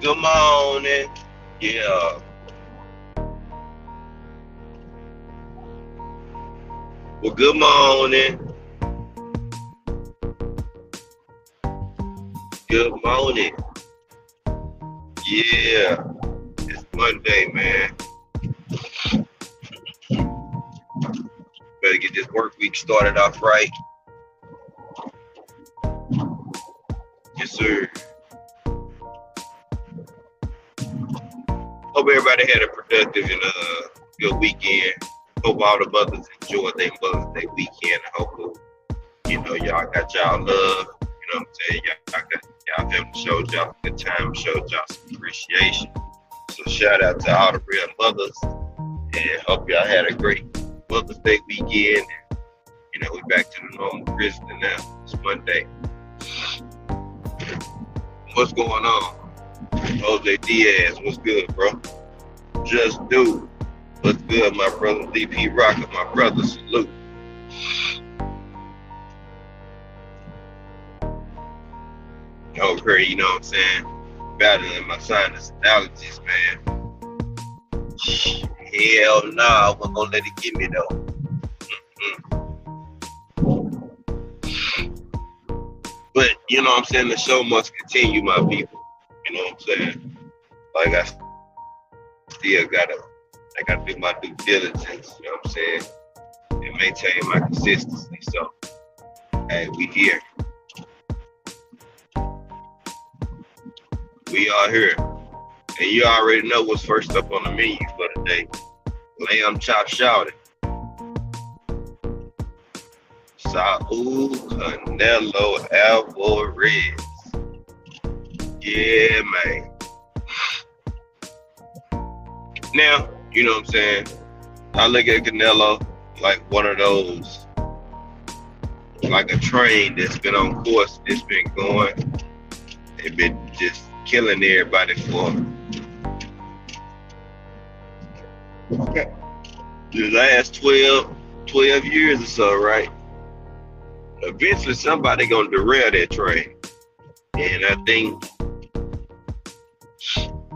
Good morning. Yeah. Well, good morning. Good morning. Yeah. It's Monday, man. Better get this work week started off right. Yes, sir. Hope everybody had a productive and good weekend. Hope all the mothers enjoyed their Mother's Day weekend. I hope y'all got y'all love. You know what I'm saying? Y'all family showed y'all a good time, showed y'all some appreciation. So shout out to all the real mothers, and hope y'all had a great Mother's Day weekend. We back to the normal Christian now. It's Monday. What's going on? Jose Diaz, what's good, bro? Just do. What's good, my brother? DP Rocker, my brother, salute. Okay, you know what I'm saying? Battling my sinus allergies, man. Hell no, I wasn't gonna let it get me though. But you know what I'm saying? The show must continue, my people. You know what I'm saying? Like I still gotta do my due diligence, you know what I'm saying? And maintain my consistency. So hey, we here. We are here. And you already know what's first up on the menu for today. Lamb chop shouted. Saul Canelo Alvarez. Yeah, man. Now, you know what I'm saying? I look at Canelo like one of those, like a train that's been on course, it's been going. They've been just killing everybody for the last 12 years or so, right? Eventually somebody gonna derail that train. And I think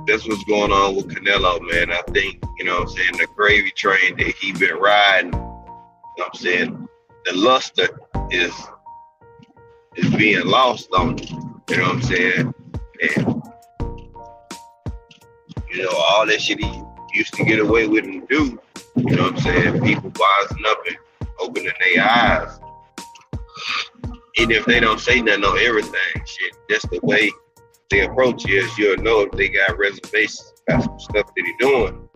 that's what's going on with Canelo, man. I think, you know what I'm saying, the gravy train that he been riding, you know what I'm saying, the luster is being lost on him, you know what I'm saying? And, all that shit he used to get away with and do, you know what I'm saying, people wising up and opening their eyes. Even if they don't say nothing on everything, shit, that's the way they approach is. You'll know if they got reservations about some stuff that he doing.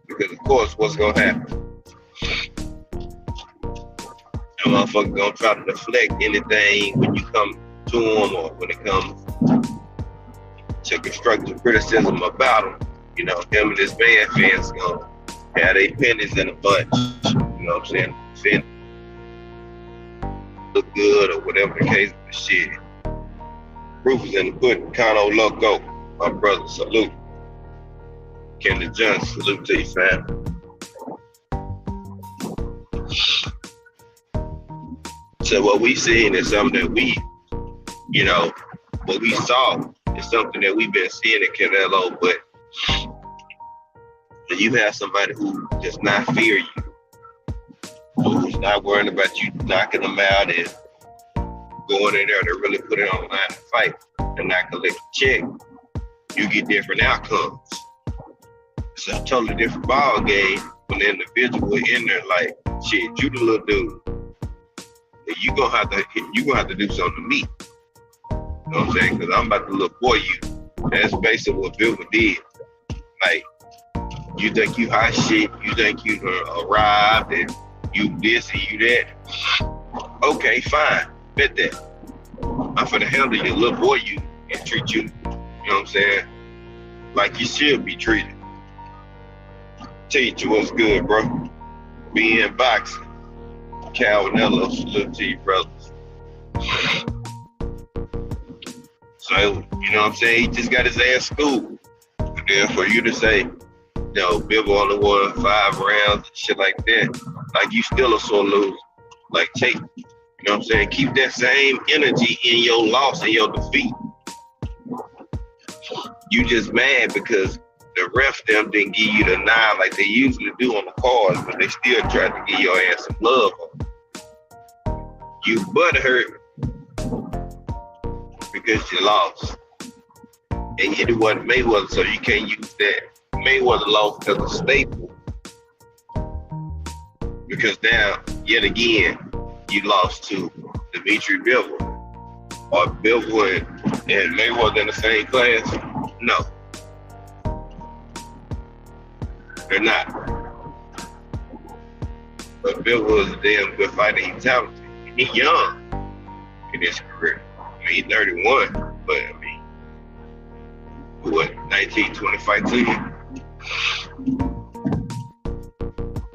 Because of course, what's gonna happen? That motherfucker gonna try to deflect anything when you come to him or when it comes to constructive criticism about him. Him and his band fans gonna have their pennies in a bunch. You know what I'm saying? Look good or whatever the case, but shit. Proof is in the pudding. Kano Loco, my brother, salute. Kendall Johnson, salute to you, fam. So what we seen is something that what we saw is something that we've been seeing in Canelo, but you have somebody who does not fear you, who's not worrying about you knocking them out and going in there to really put it on the line and fight and not collect a check, you get different outcomes. It's a totally different ball game when the individual in there like, shit, you the little dude. You gonna have to do something to me. You know what I'm saying? Because I'm about to look for you. That's basically what Bilbo did. Like, you think you hot shit, you think you arrived and you this and you that. Okay, fine. Bet that. I'm finna handle your little boy you and treat you, you know what I'm saying, like you should be treated. Teach you what's good, bro. Be in boxing. Calvinello, salute to you, brothers. So, you know what I'm saying? He just got his ass schooled. And then for you to say, Bilbo only won 5 rounds and shit like that, like you still a sore loser. Like, take, you know what I'm saying? Keep that same energy in your loss and your defeat. You just mad because the ref them didn't give you the 9 like they usually do on the cards, but they still tried to give your ass some love. You butthurt because you lost. And it wasn't Mayweather, so you can't use that. Mayweather lost as a staple. Because now, yet again, you lost to Dimitri Bivol. Are Bivol and Mayweather in the same class? No. They're not. But Bivol is a damn good fighter. He's talented. He's young in his career. I mean, he's 31, but I mean, what, 19, 20 fights in?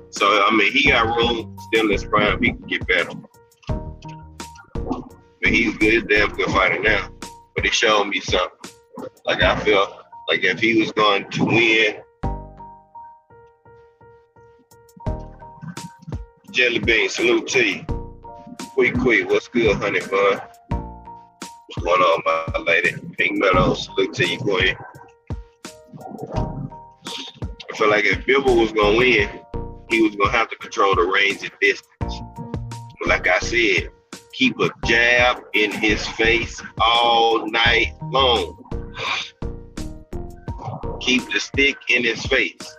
So, I mean, he got room still in his prime. He can get better. But he's good, damn good fighter now. But he showed me something. Like, I feel like if he was going to win, Jelly Bean, salute to you. Quick, what's good, honey bun? What's going on, my lady? Pink Meadow, salute to you, Queen. I feel like if Bivol was going to win, he was going to have to control the range and distance. But like I said, keep a jab in his face all night long. Keep the stick in his face.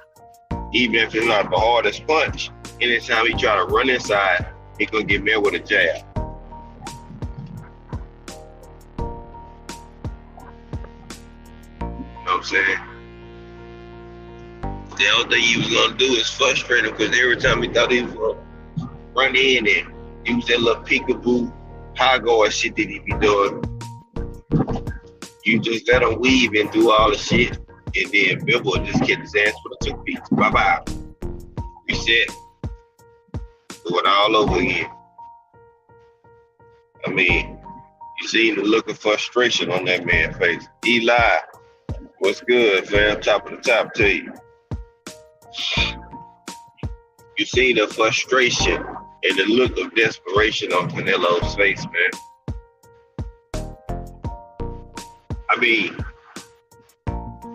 Even if it's not the hardest punch, anytime he try to run inside, he gonna get met with a jab. You know what I'm saying? The only thing he was gonna do is frustrate him because every time he thought he was gonna run in and use that little peekaboo high guard shit that he be doing, you just let him weave and do all the shit, and then Bivol just get his ass with a 2 beats. Bye-bye. Reset. Do it all over again. I mean, you see the look of frustration on that man's face. Eli, what's good, fam? Top of the top to you. You see the frustration and the look of desperation on Canelo's face, man. I mean,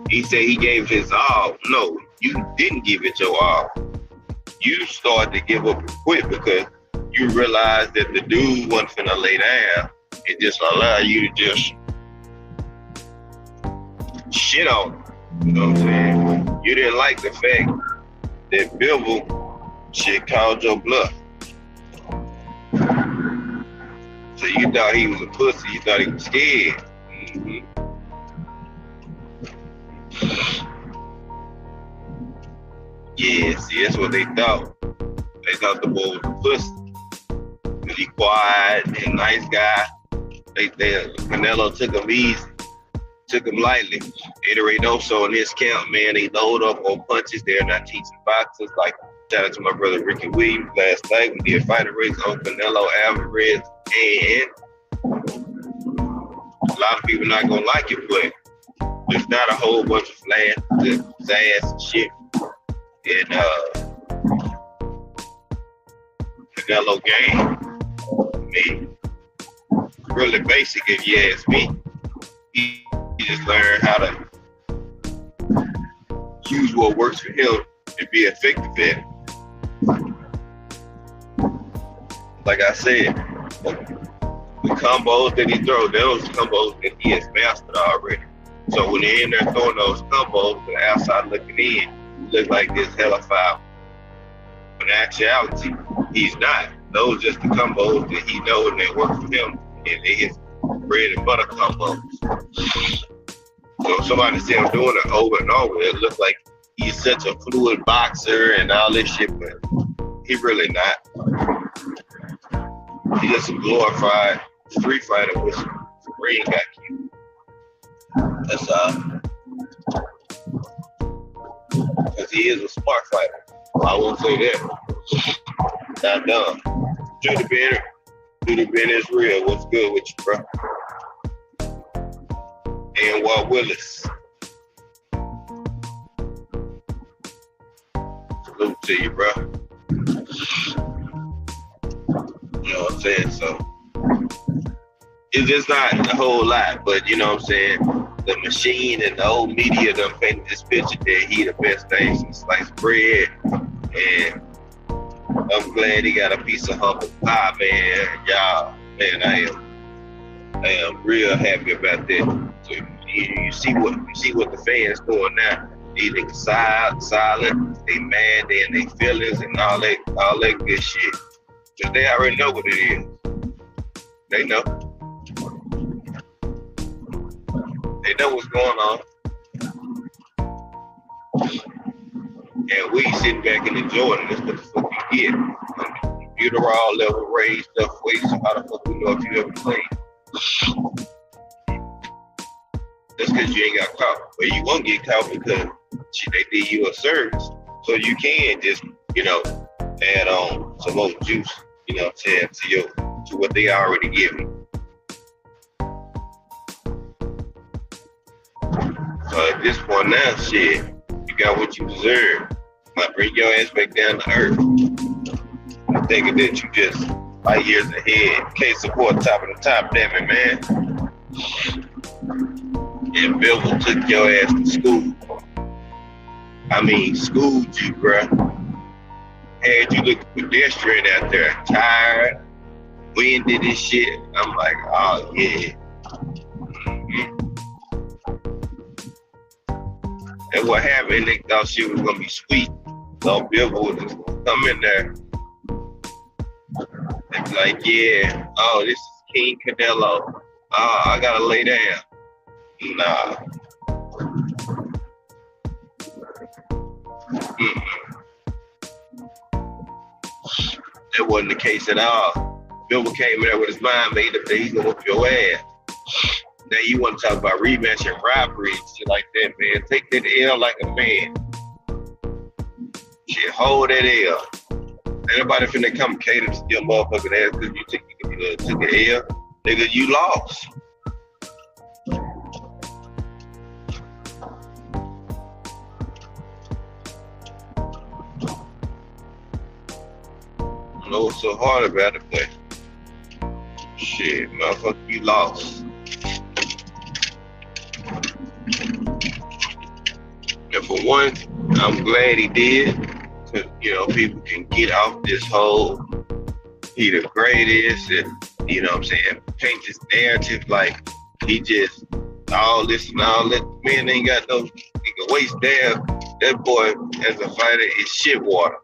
he said he gave his all. No, you didn't give it your all. You started to give up and quit because you realized that the dude wasn't finna lay down and just allow you to just shit on him. You know what I'm saying? You didn't like the fact that Bivol shit called your bluff. So you thought he was a pussy. You thought he was scared. Mm-hmm. Yeah, see, that's what they thought. They thought the boy was a pussy. Cause he quiet and nice guy. Canelo took him easy, took him lightly. Eddie Reynoso in his camp, man, they load up on punches. They're not teaching boxers. Like, shout out to my brother Ricky Williams last night. We did fighter race on Canelo Alvarez, and a lot of people not gonna like it, but there's not a whole bunch of flash, ass and shit. And Canelo game, I mean, really basic if you ask me. He just learned how to use what works for him and be effective at it. Like I said, the combos that he throws, those combos that he has mastered already. So when they're in there throwing those combos, the outside looking in, look like this hella foul. But in actuality, he's not. Those are just the combos that he knows and they work for him. And they his bread and butter combos. So if somebody see him doing it over and over, it looks like he's such a fluid boxer and all this shit, but he really not. He's just a glorified street fighter with some ring IQ. That's all. Because he is a smart fighter. I won't say that. Not dumb. Judy Ben is real. What's good with you, bro? And Walt Willis. Salute to you, bro. You know what I'm saying? So it's just not a whole lot, but you know what I'm saying? the machine and the old media done painted this picture that he the best thing since sliced bread. And I'm glad he got a piece of humble pie, man. Y'all, man, I am real happy about that. So you see what the fans doing now. These niggas silent, they mad, they in their feelings and all that good shit. Cause they already know what it is. They know. They know what's going on. And we sitting back and enjoying this. What the fuck you get? Buterol level raised up weight. So how the fuck we know if you ever played? That's because you ain't got caught. But you won't get caught because they did you a service. So you can just, add on some more juice, to what they already give you. So at this point now, shit, you got what you deserve. Might bring your ass back down to earth. I'm thinking that you just 5 years ahead. Can't support top of the top, damn it, man. And Bill took your ass to school. I mean, schooled you, bruh. Had you look pedestrian out there, tired, winded and shit. I'm like, oh yeah. Mm-hmm. And what happened, they thought she was gonna be sweet. So Bill was gonna come in there and be like, yeah, oh, this is King Canelo. Oh, I gotta lay down. Nah. Mm-mm. That wasn't the case at all. Bill came in there with his mind made up that he's gonna whoop your ass. Now you want to talk about rematch and robbery and shit like that, man. Take that L like a man. Shit, hold that L. Ain't nobody finna come cater to your motherfucking ass because you took the L. Nigga, you lost. I don't know what's so hard about it, but shit, motherfucker, you lost. And for one, I'm glad he did, because, people can get off this whole, he the greatest, and, what I'm saying, paint this narrative like he just all this and all that. Man ain't got no, he can waste down. That boy, as a fighter, is shit water.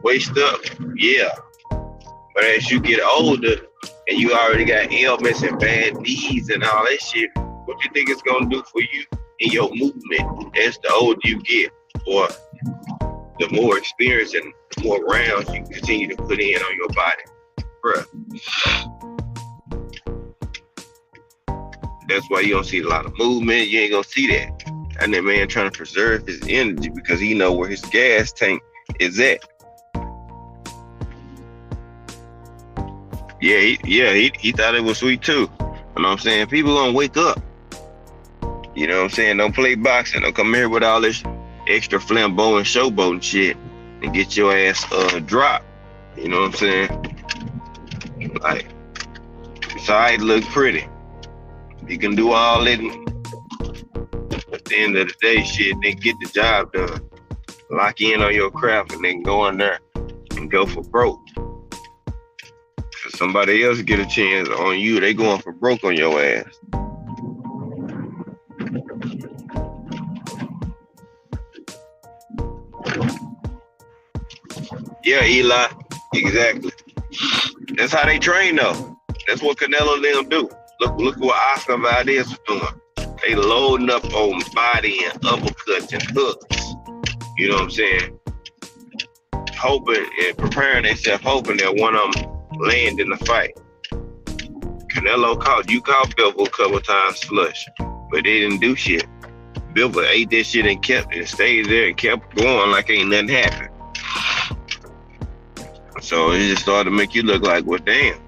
Waste up, yeah. But as you get older, and you already got ailments and bad knees and all that shit, what you think it's gonna do for you in your movement as the older you get, or the more experience and the more rounds you continue to put in on your body, bruh. That's why you don't see a lot of movement. You ain't gonna see that. And that man trying to preserve his energy because he know where his gas tank is at. He thought it was sweet too. You know what I'm saying? People gonna wake up. You know what I'm saying? Don't play boxing. Don't come here with all this extra flamboyant showboating shit and get your ass dropped. You know what I'm saying? Like, it's alright, look pretty. You can do all that. At the end of the day, shit, then get the job done. Lock in on your craft and then go in there and go for broke. If somebody else get a chance on you, they going for broke on your ass. Yeah, Eli, exactly. That's how they train though. That's what Canelo and them do. Look what Oscar Valdez was doing. They loading up on body and uppercuts and hooks. You know what I'm saying? Hoping and preparing themselves, hoping that one of them land in the fight. Canelo caught Bivol a couple times flush, but they didn't do shit. Bivol ate that shit and kept it, stayed there and kept going like ain't nothing happened. So it just started to make you look like, well, damn,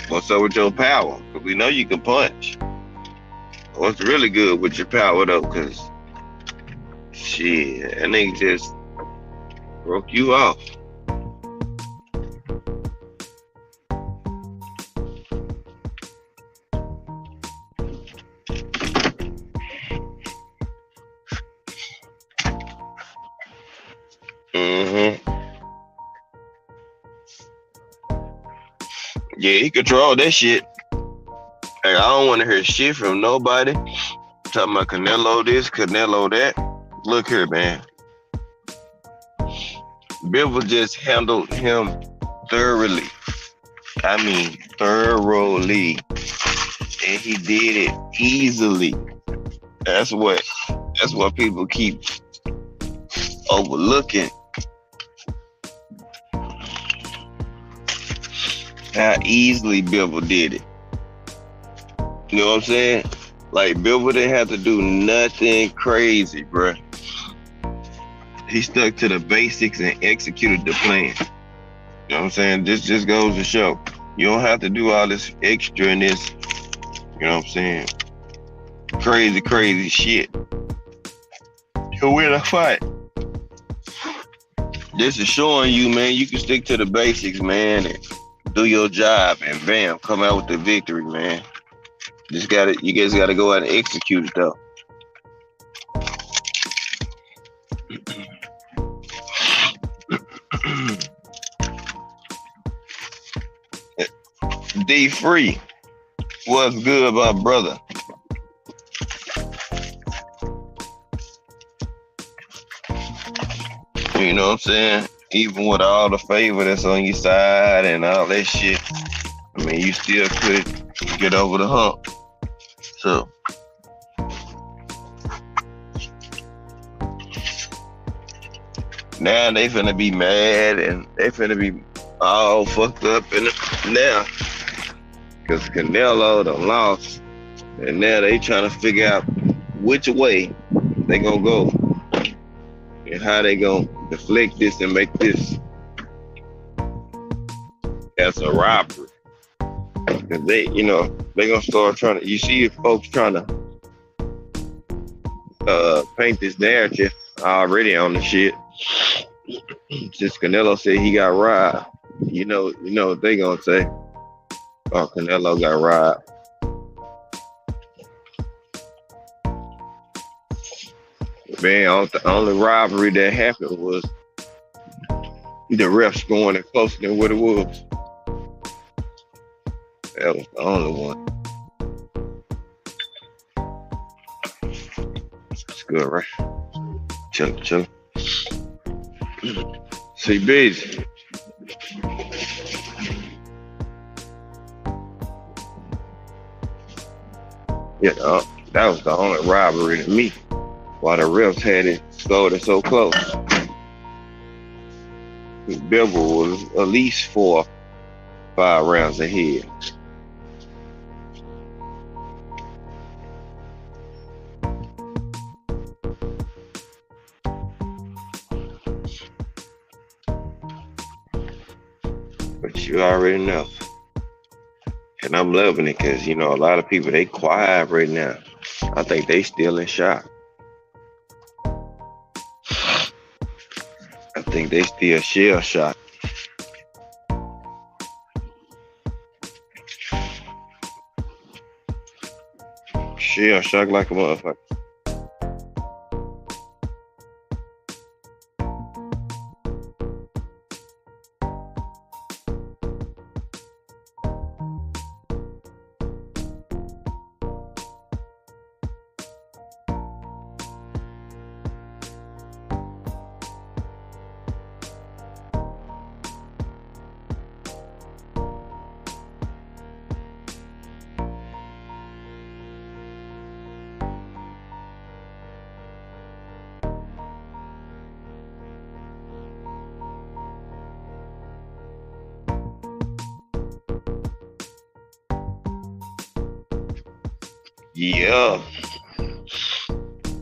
what's up with your power? Because we know you can punch. What's really good with your power though? Because shit, that nigga just broke you off. Mm-hmm. Yeah, he control that shit. Like, I don't want to hear shit from nobody talking about Canelo this, Canelo that. Look here, man. Bivol just handled him thoroughly. I mean, thoroughly. And he did it easily. That's what people keep overlooking. How easily Bivol did it. You know what I'm saying? Like, Bivol didn't have to do nothing crazy, bruh. He stuck to the basics and executed the plan. You know what I'm saying? This just goes to show. You don't have to do all this extra and this, you know what I'm saying, crazy shit to win a fight. This is showing you, man, you can stick to the basics, man, and do your job, and bam, come out with the victory, man. You guys gotta go out and execute it, though. D Free, what's good, my brother? You know what I'm saying? Even with all the favor that's on your side and all that shit, I mean, you still could get over the hump. So, now they finna be mad and they finna be all fucked up in it now. Because Canelo done lost. And now they trying to figure out which way they gonna go. And how they gonna deflect this and make this as a robbery. Because they gonna start trying to, you see folks trying to paint this narrative already on the shit. Since Canelo said he got robbed, you know what they gonna say. Oh, Canelo got robbed. Man, the only robbery that happened was the refs going and closer than what it was. That was the only one. It's good, right? Chill. See, busy. Yeah, that was the only robbery to me. While the refs had it scored so close. Bivol was at least 4 or 5 rounds ahead. But you already know. And I'm loving it because, a lot of people, they quiet right now. I think they still in shock. I think they still shell shocked. Shell shocked like a motherfucker.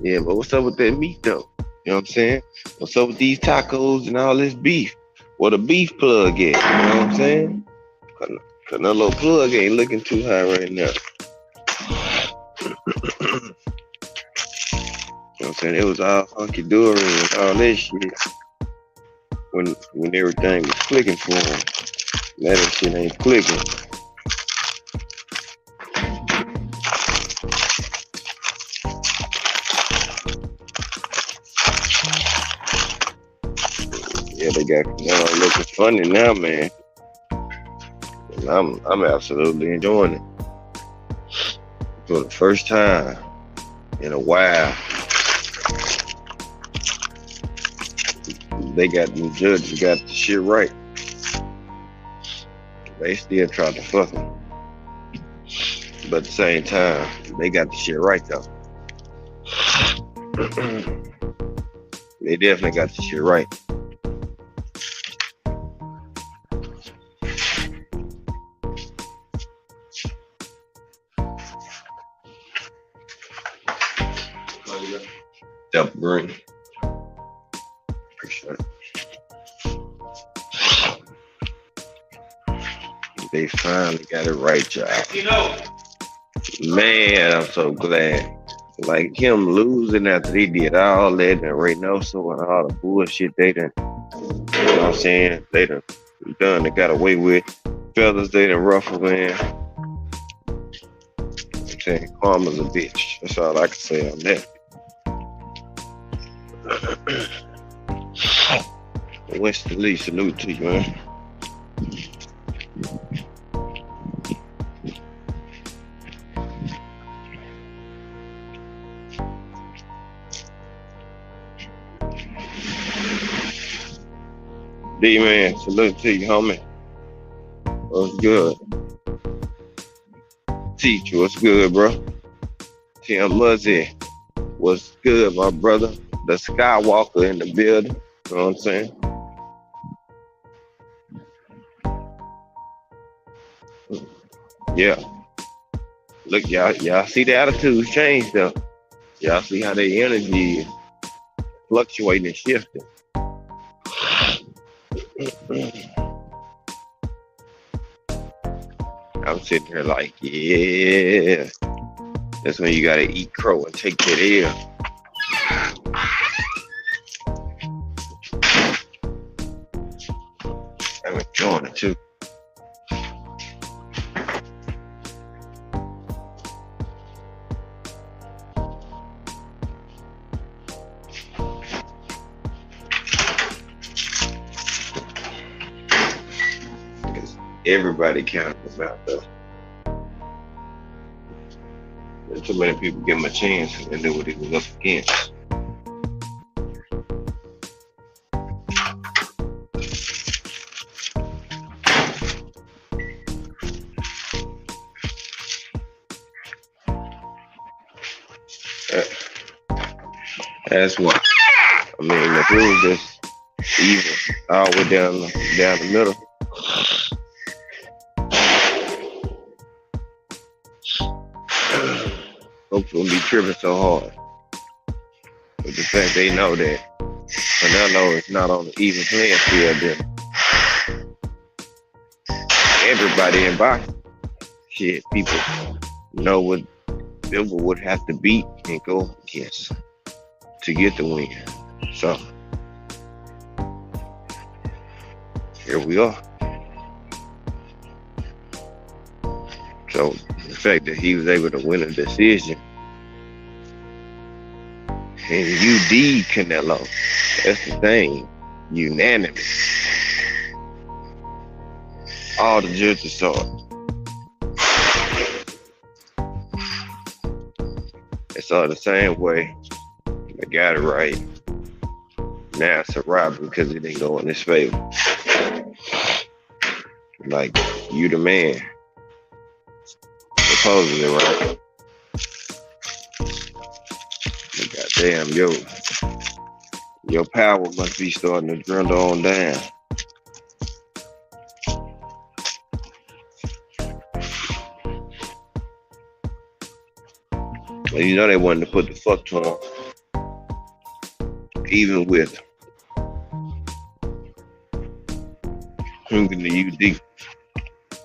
Yeah, but what's up with that meat though? You know what I'm saying? What's up with these tacos and all this beef? Where the beef plug at? You know what I'm saying? Canelo plug ain't looking too high right now. You know what I'm saying? It was all hunky dory and all that shit when everything was clicking for him. Now that shit ain't clicking. Yeah, they got Canelo looking funny now, man. And I'm absolutely enjoying it for the first time in a while. They got the judges got the shit right. They still try to fuck him, but at the same time, they got the shit right though. They definitely got the shit right. Step green. Appreciate it. They finally got it right, y'all. Man, I'm so glad. Like him losing after they did all that and Reynoso and all the bullshit they done, you know what I'm saying? They done got away with. Feathers they done ruffle, man. I'm saying karma's a bitch. That's all I can say on that. Winston Lee, salute to you, man. D-Man, salute to you, homie. What's good? Teacher, what's good, bro? Tim Muzzy, what's good, my brother? The Skywalker in the building, you know what I'm saying? Yeah. Look, y'all see the attitudes change though. Y'all see how their energy is fluctuating and shifting. I'm sitting here like, yeah. That's when you gotta eat crow and take that air. I'm enjoying it too. Everybody counting him out though. There's too many people give him a chance and knew what he was up against. That's why. I mean, if it was just even all the way down the middle. Folks won't be tripping so hard. But the fact they know that Canelo is not on the even playing field, then everybody in boxing, shit, people know what Silva would have to beat and go against to get the win. So here we are. So the fact that he was able to win a decision and UD Canelo, that's the thing, unanimous. All the judges saw it. They saw it the same way. They got it right. Now it's a robbery because it didn't go in his favor. Like, you the man. Supposedly, right? But goddamn, your power must be starting to dwindle on down. And you know they wanted to put the fuck to him. Even with him getting the UD,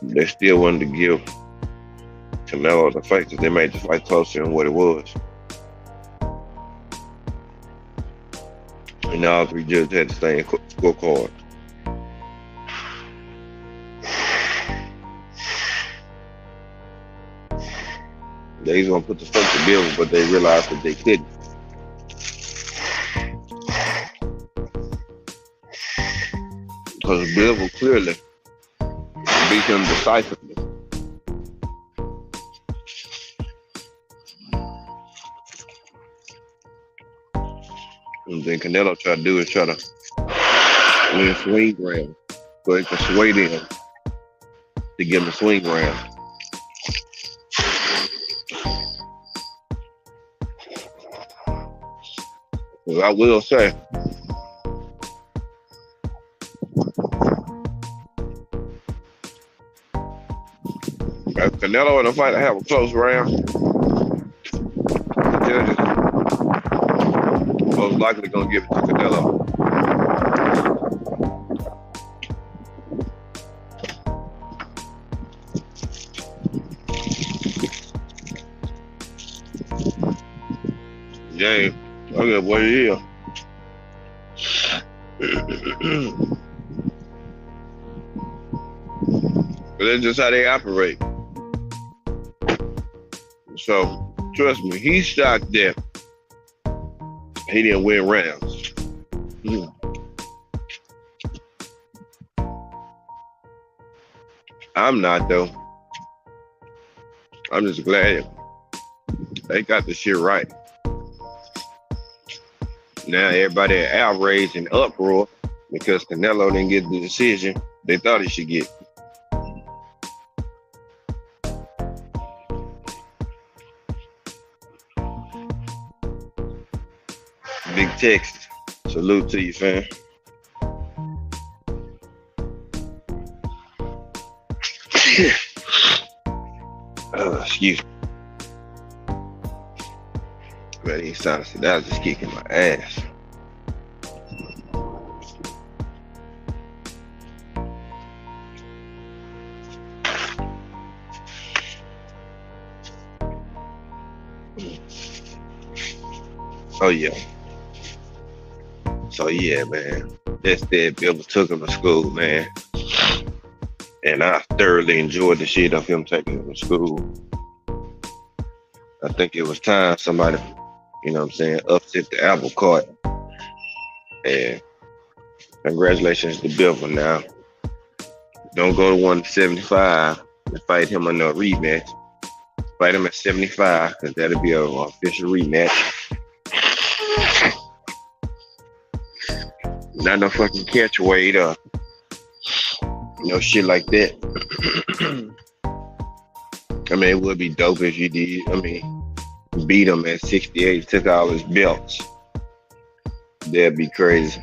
they still wanted to give Canelo the fight, because they made the fight closer than what it was. And all three judges had the same scorecard. They was gonna put the fuck together, but they realized that they couldn't. because Bivol clearly beat him decisively. And then Canelo try to win swing round so he can sway them to give him a swing round. Well, I will say, if Canelo in a fight have a close round, the judges most likely gonna give it to Canelo. James, I got what it is. But that's just how they operate. So, trust me, he's shocked that he didn't win rounds. I'm not, though. I'm just glad they got the shit right. Now everybody outraged and uproar because Canelo didn't get the decision they thought he should get. Big Texas. Salute to you, fam. Excuse me. But he's honestly, that was just kicking my ass. Oh yeah. So yeah, man. That's that. Bill took him to school, man. And I thoroughly enjoyed the shit of him taking him to school. I think it was time somebody, you know what I'm saying, upset the apple cart. And congratulations to Bivol now. Don't go to 175 and fight him on a rematch. Fight him at 75, because that'll be an official rematch. Not no fucking catch weight or no shit like that. I mean, it would be dope if you did. I mean, beat him at 68, took all his belts. That'd be crazy.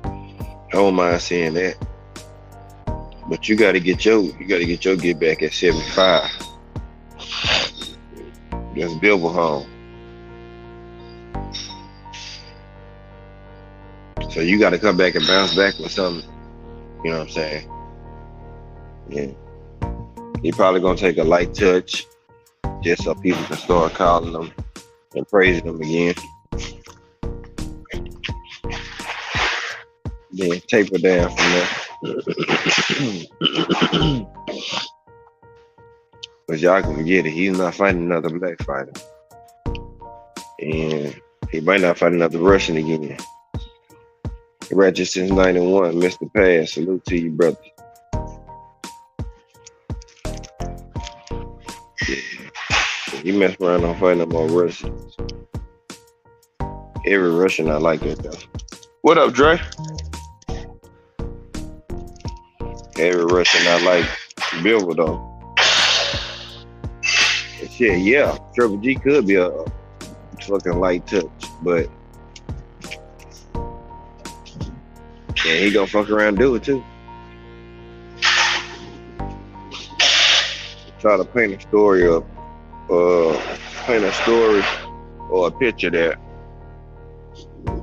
I don't mind seeing that. But you gotta get your get back at 75. That's Bivol home. So you gotta come back and bounce back with something. You know what I'm saying? Yeah. He probably gonna take a light touch just so people can start calling him and praising him again. Then taper down from there. But y'all can get it. He's not fighting another black fighter. And he might not fight another Russian again. Ratchet since 91, Mr. Pass. Salute to you, brother. Yeah. You mess around on fighting no more Russians. Every Russian I like it though. What up, Dre? Every Russian I like Bivol though. Shit, yeah. Triple G could be a fucking light touch, but yeah, he gonna fuck around and do it too. Try to paint a story up, or a picture that,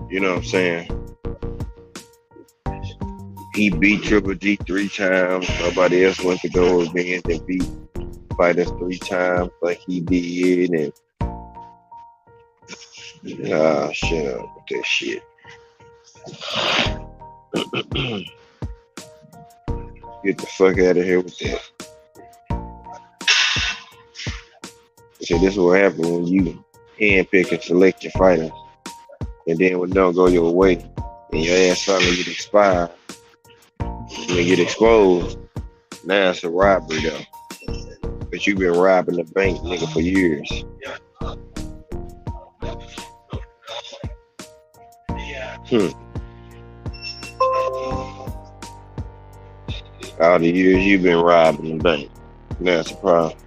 you know what I'm saying, he beat Triple G 3 times. Nobody else went to go revenge and beat fighters 3 times like he did, and shut up with that shit. Get the fuck out of here with that. See, this is what happens when you handpick and select your fighters, and then when it don't go your way, and your ass finally get expired, and get exposed. Now it's a robbery though. But you been robbing the bank, nigga, for years. Hmm. All the years you been robbing the bank. Now it's a problem.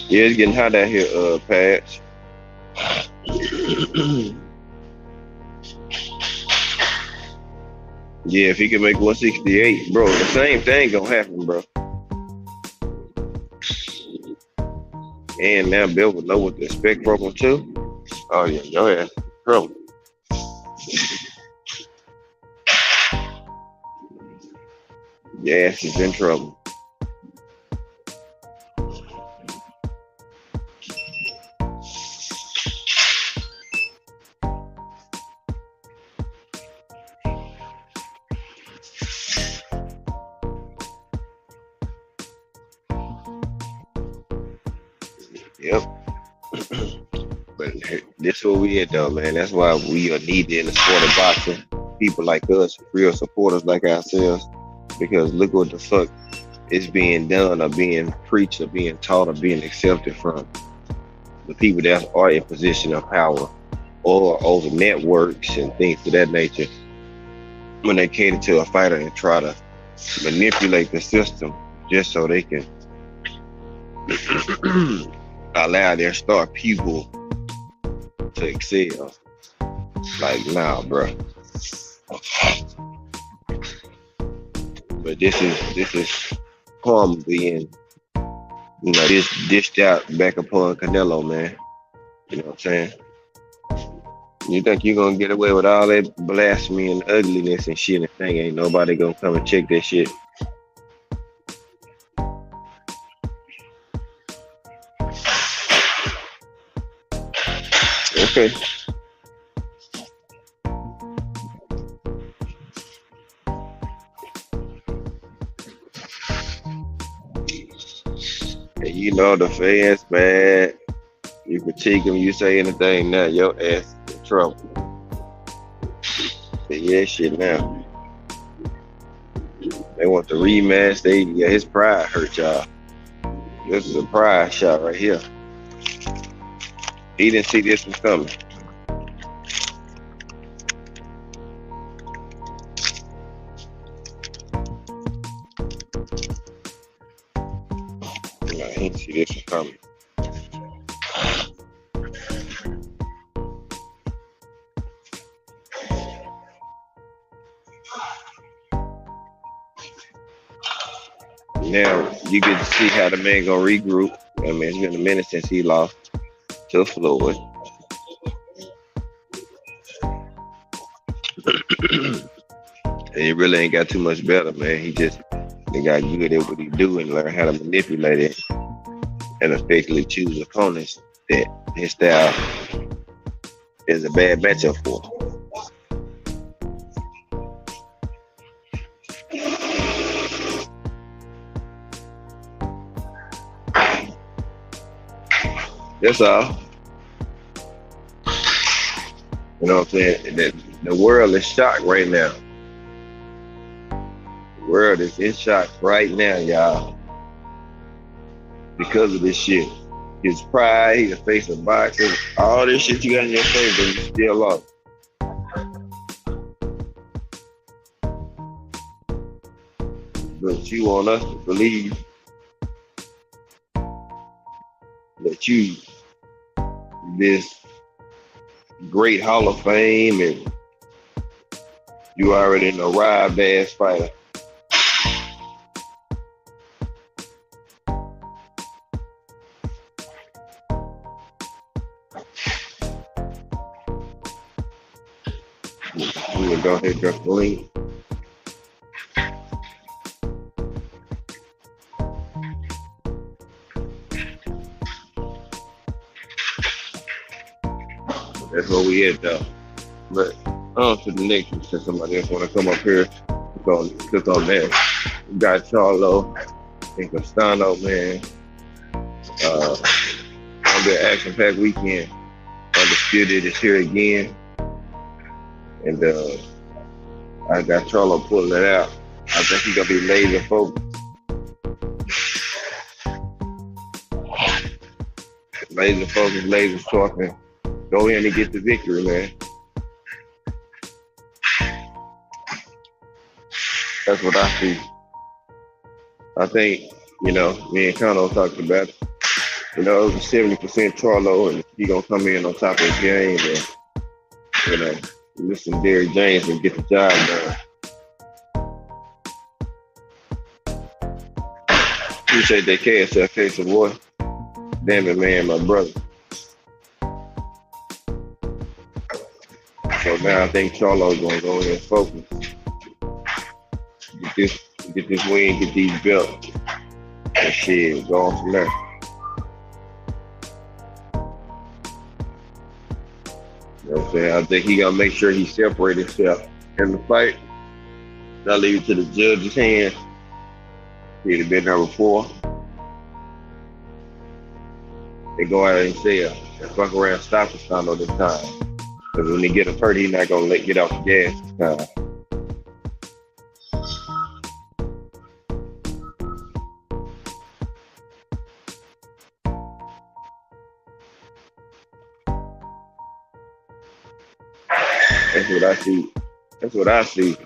Yeah, it's getting hot out here, Patch. Yeah, if he can make 168, bro, the same thing gonna happen, bro. And now Bill would know what to expect from him too. Oh yeah, go ahead. Trouble. Your ass is in trouble. Yep. But this is what we at though, man. That's why we are needed in the sport of boxing. People like us, real supporters like ourselves. Because look what the fuck is being done or being preached or being taught or being accepted from the people that are in position of power or over networks and things of that nature when they cater to a fighter and try to manipulate the system just so they can allow their star pupil to excel. Like, nah, bro. But this is karma being, this dished out back upon Canelo, man. You know what I'm saying? You think you're gonna get away with all that blasphemy and ugliness and shit and thing? Ain't nobody gonna come and check that shit. Okay. And you know the fans bad. You critique them, you say anything now, your ass is in trouble. But yeah, shit now. They want the rematch. His pride hurt y'all. This is a pride shot right here. He didn't see this one coming. No, he didn't see this one coming. Now you get to see how the man gonna regroup. I mean, it's been a minute since he lost to Floyd. And he really ain't got too much better, man. He got good at what he do and learn how to manipulate it and effectively choose opponents that his style is a bad matchup for. That's all. You know what I'm saying? The world is shocked right now. The world is in shock right now, y'all. Because of this shit. His pride, he's the face of boxing, all this shit you got in your face, but you still lost. But you want us to believe that you this great Hall of Fame and you already an arrived ass fighter. We gonna go ahead and drop the link. That's what we at though. But on to the next one, since somebody else want to come up here, click on that. We got Charlo and Castano, man. Gonna be an action-packed weekend. Undisputed is here again. And I got Charlo pulling it out. I think he's gonna be laser focused. Laser focused, laser sharpened. Go in and get the victory, man. That's what I see. I think, me and Kano talked about, it was a 70% Charlo, and he gonna come in on top of his game and, listen to Derrick James and get the job done. Appreciate that KSFK support. Damn it, man, my brother. So now I think Charlo's gonna go in and focus. Get this win, get these belts. And shit, go on from there. You know what I'm saying? I think he gotta make sure he separates himself in the fight. Not leave it to the judge's hands. He'd have been there before. They go out and say, fuck around, stop the Kano this time. Because when he get him hurt, he's not gonna get off the gas this time. That's what I see.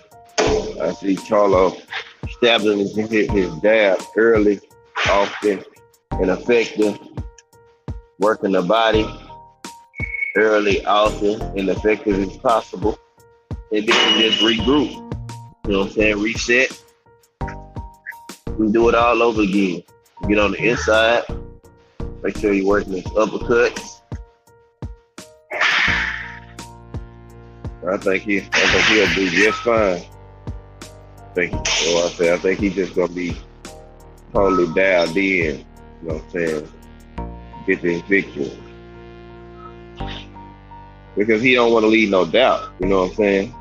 I see Charlo stabbing his jab early, often, and effective. Working the body early, often, and effective as possible. And then just regroup. You know what I'm saying? Reset. And do it all over again. Get on the inside. Make sure you're working his uppercuts. I think he'll do just fine. I think he's just gonna be totally dialed in. You know what I'm saying? Get this victory. Because he don't want to leave no doubt. You know what I'm saying?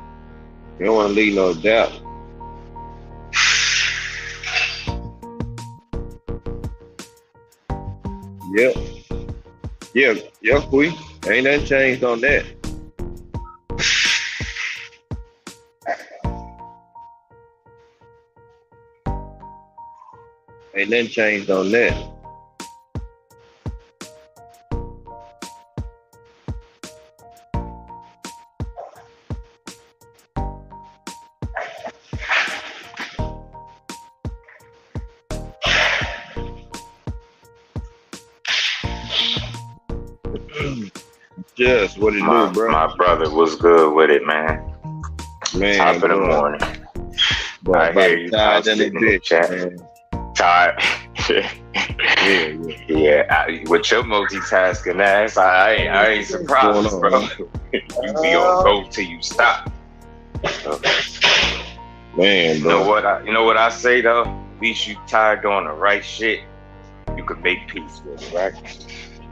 He don't want to leave no doubt. Yep. Yeah, Queen. Ain't nothing changed on that. Ain't nothing changed on that. Just what it do, bro? My brother was good with it, man. Top of the morning. Bro, I hear you. Tired in the bitch, man. Tired. Yeah. With your multitasking ass, I ain't surprised, bro. You be on go till you stop. Man, bro. You know what I say though? At least you tired doing the right shit. You could make peace with it, right?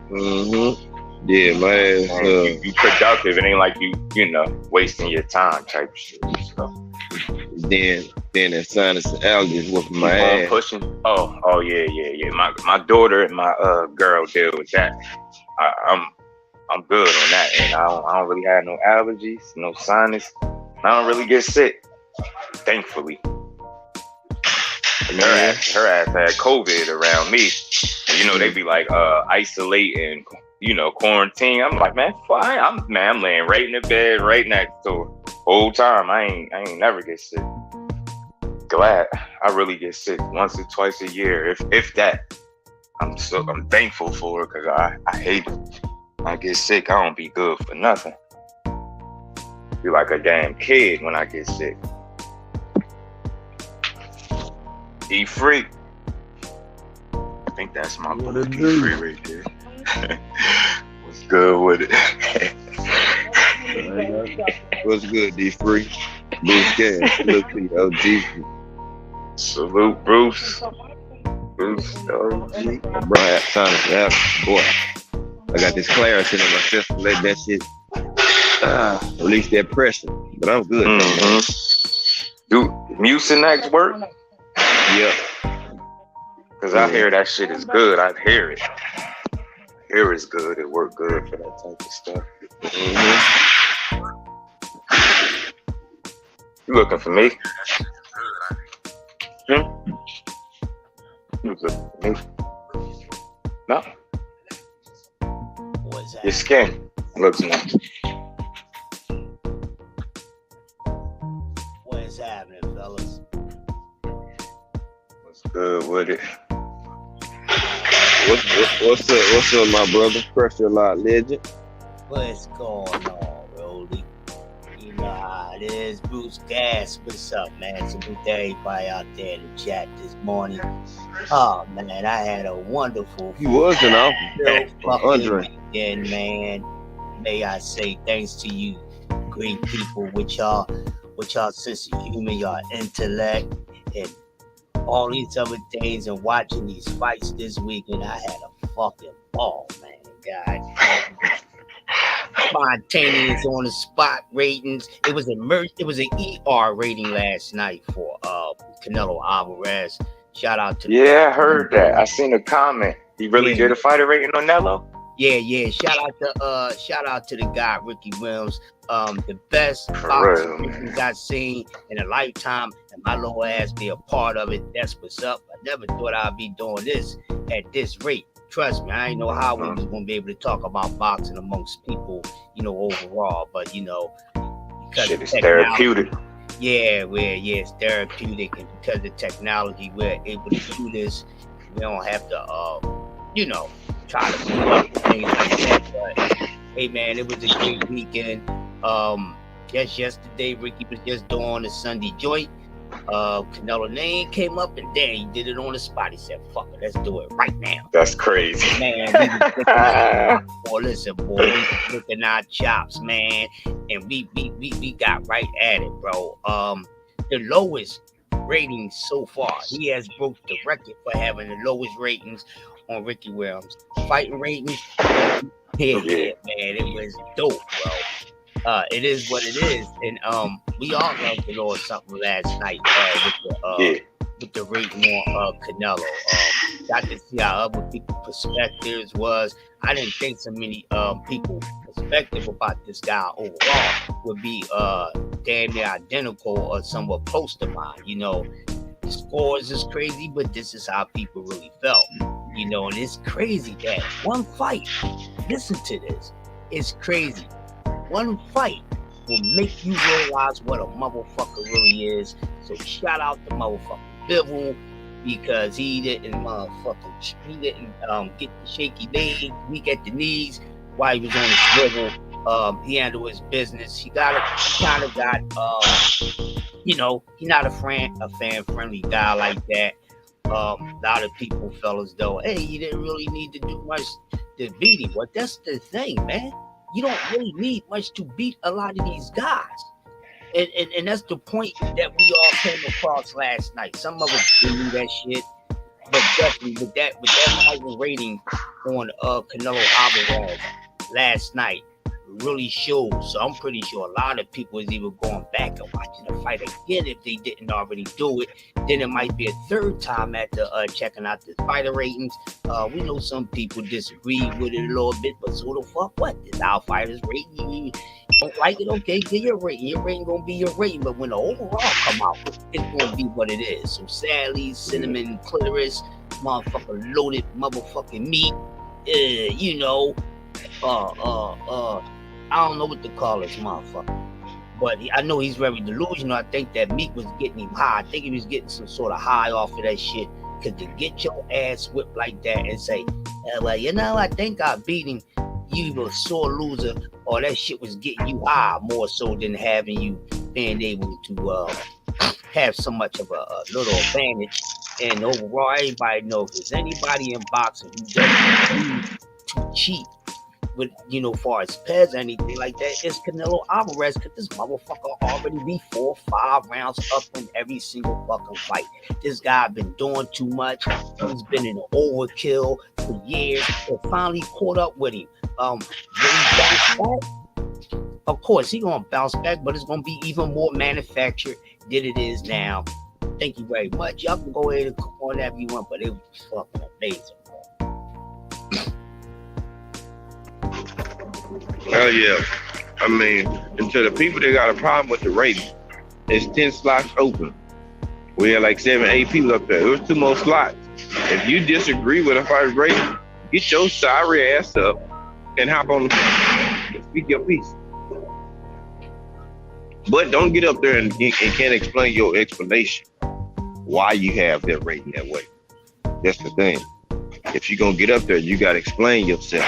Mm-hmm. Yeah, man. You productive. It ain't like you wasting your time type shit. So. Then the sinus allergies whooping my ass. Pushing. Oh yeah. My daughter and my girl deal with that. I'm good on that, and I don't really have no allergies, no sinus. I don't really get sick, thankfully. Her ass had COVID around me. And, they be like isolating, quarantine. I'm like, man, fine. I'm laying right in the bed, right next to her. Whole time, I ain't never get sick. Glad I really get sick once or twice a year, if that. I'm thankful for it because I hate it. I get sick, I don't be good for nothing. Be like a damn kid when I get sick. D-Free. I think that's my boy D-Free right there. What's good with it? What's good, D-Free? Bruce Gas. Look to you, OG. Salute, Bruce. Bruce, OG. Bro, I have boy. I got this clarity in my system. Let that shit release that pressure. But I'm good. Mm-hmm. Do Mucinex work? Yep. Because I hear that shit is good. I hear it. I hear it's good. It work good for that type of stuff. You looking for me? You looking for me? No. What's that? Your skin looks nice. What's happening, fellas? What's good with it? What's up, my brother? Pressure Lot Legend. What's going on, Rolly? You know how it is. Bruce Gas, what's up, man? Salute to everybody out there in the chat this morning. Oh, man, I had a wonderful He was in office. Andre. weekend, man. May I say thanks to you, great people, with y'all sense of humor, y'all intellect, and all these other things, and watching these fights this weekend. I had a fucking ball, man. God. Spontaneous on the spot ratings. It was an ER rating last night for Canelo Alvarez. Shout out to I heard that. I seen a comment. He really did a fighter rating on Nello. Yeah. Shout out to the guy Ricky Williams. The best boxing I've seen in a lifetime, and my little ass be a part of it. That's what's up. I never thought I'd be doing this at this rate. Trust me, I didn't know how we was gonna be able to talk about boxing amongst people, overall. But because shit is therapeutic. Yeah, it's therapeutic, and because of technology, we're able to do this. We don't have to, try to pull up things like that. But hey, man, it was a great weekend. Just yesterday, Ricky was just doing a Sunday joint. Canelo name came up, and then he did it on the spot. He said, "Fuck it, let's do it right now." That's crazy, man. Listen, boy, we was looking our chops, man, and we got right at it, bro. The lowest ratings so far. He has broke the record for having the lowest ratings on Ricky Williams. Fighting ratings, yeah, man, it was dope, bro. It is what it is, and we all loved it or something last night with the rating on Canelo. Got to see how other people's perspectives was. I didn't think so many people perspective about this guy overall would be damn near identical or somewhat close to mine. The scores is crazy, but this is how people really felt. And it's crazy that one fight. Listen to this. It's crazy. One fight will make you realize what a motherfucker really is. So shout out to motherfucking Bivol, because he didn't get the shaky leg, weak at the knees while he was on the swivel. He handled his business. He got he's not a fan friendly guy like that. A lot of people felt as though, hey, you didn't really need to do much to beat him. Well, that's the thing, man. You don't really need much to beat a lot of these guys. And that's the point that we all came across last night. Some of us didn't do that shit, but definitely with that fighting rating on Canelo Alvarez last night really shows. So I'm pretty sure a lot of people is even going back and watching the fight again if they didn't already do it. Then it might be a third time after checking out the fighter ratings. We know some people disagree with it a little bit, but so the fuck what? It's our fighters rating. You don't like it? Okay, get your rating. Your rating gonna be your rating, but when the overall come out, it's gonna be what it is. So sadly, cinnamon clitoris, motherfucker loaded motherfucking meat. I don't know what to call this motherfucker, but I know he's very delusional. I think that meat was getting him high. I think he was getting some sort of high off of that shit. Because to get your ass whipped like that and say, I think I beat him, you were a sore loser, or that shit was getting you high more so than having you being able to have so much of a little advantage. And overall, everybody knows if there's anybody in boxing who doesn't need to cheat with, far as Pez or anything like that, it's Canelo Alvarez, because this motherfucker already be 4 or 5 rounds up in every single fucking fight. This guy been doing too much. He's been in overkill for years. It finally caught up with him. When he bounce back, of course, he gonna bounce back, but it's gonna be even more manufactured than it is now. Thank you very much. Y'all can go ahead and click on whatever you want, but it was fucking amazing, bro. Hell yeah. I mean, and to the people that got a problem with the rating, it's 10 slots open. We had like 7, 8 people up there. There was 2 more slots. If you disagree with a first rating, get your sorry ass up and hop on the phone and speak your piece. But don't get up there and can't explain your explanation why you have that rating that way. That's the thing. If you're gonna get up there, you gotta explain yourself.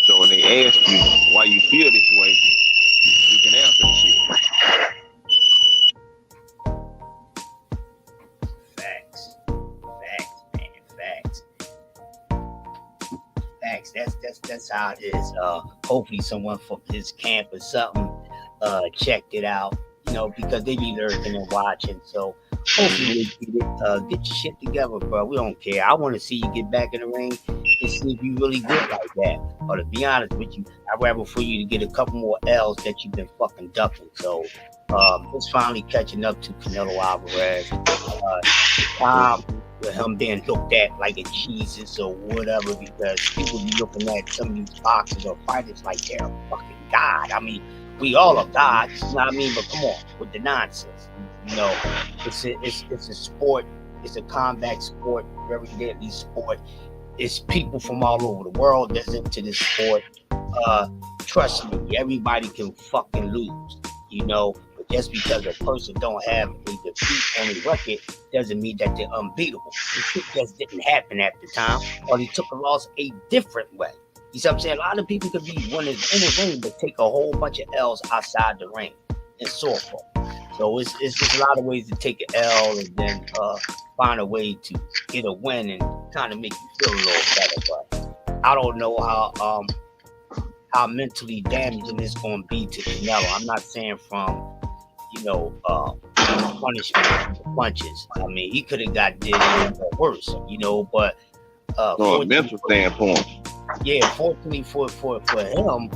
So when they ask you why you feel this way, you can answer the shit. Facts, man, facts. That's how it is. Hopefully someone from his camp or something checked it out, because they be lurking and watching. So hopefully get your shit together, bro. We don't care. I want to see you get back in the ring and see if you really good like that. Or to be honest with you, I'd rather for you to get a couple more L's that you've been fucking ducking. So it's finally catching up to Canelo Alvarez. With him being looked at like a Jesus or whatever, because people be looking at some of these boxers or fighters like they're a fucking god. I mean, we all are gods, you know what I mean? But come on, with the nonsense. It's a sport. It's a combat sport, very deadly sport. It's people from all over the world that's into this sport. Trust me, everybody can fucking lose, But just because a person don't have a defeat on the record doesn't mean that they're unbeatable. The shit just didn't happen at the time, or they took a loss a different way. You see what I'm saying? A lot of people could be winners in the ring, but take a whole bunch of L's outside the ring in softball. So it's just a lot of ways to take an L and then find a way to get a win and kind of make you feel a little better. But I don't know how mentally damaging it's going to be to Canelo. I'm not saying from punishment punches. I mean, he could have got did even worse, but from a mental standpoint. Yeah, fortunately for him,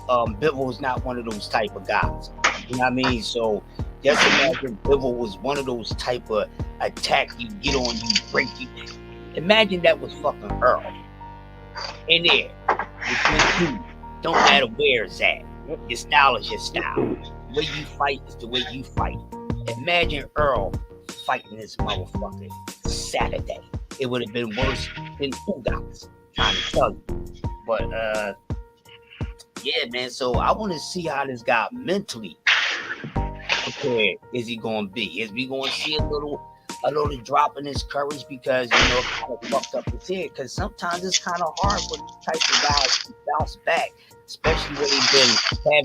Bivol is not one of those type of guys. You know what I mean? So just imagine Bivol was one of those type of attack you get on you, break you. Imagine that was fucking Earl. In there. Don't matter where it's at. Your style is your style. The way you fight is the way you fight. Imagine Earl fighting this motherfucker Saturday. It would have been worse than Ugas. Trying to tell you. But yeah, man, so I want to see how this guy mentally prepared is he gonna be. Is we gonna see a little drop in his courage because kind of fucked up his head? Because sometimes it's kind of hard for these type of guys to bounce back, especially when they've been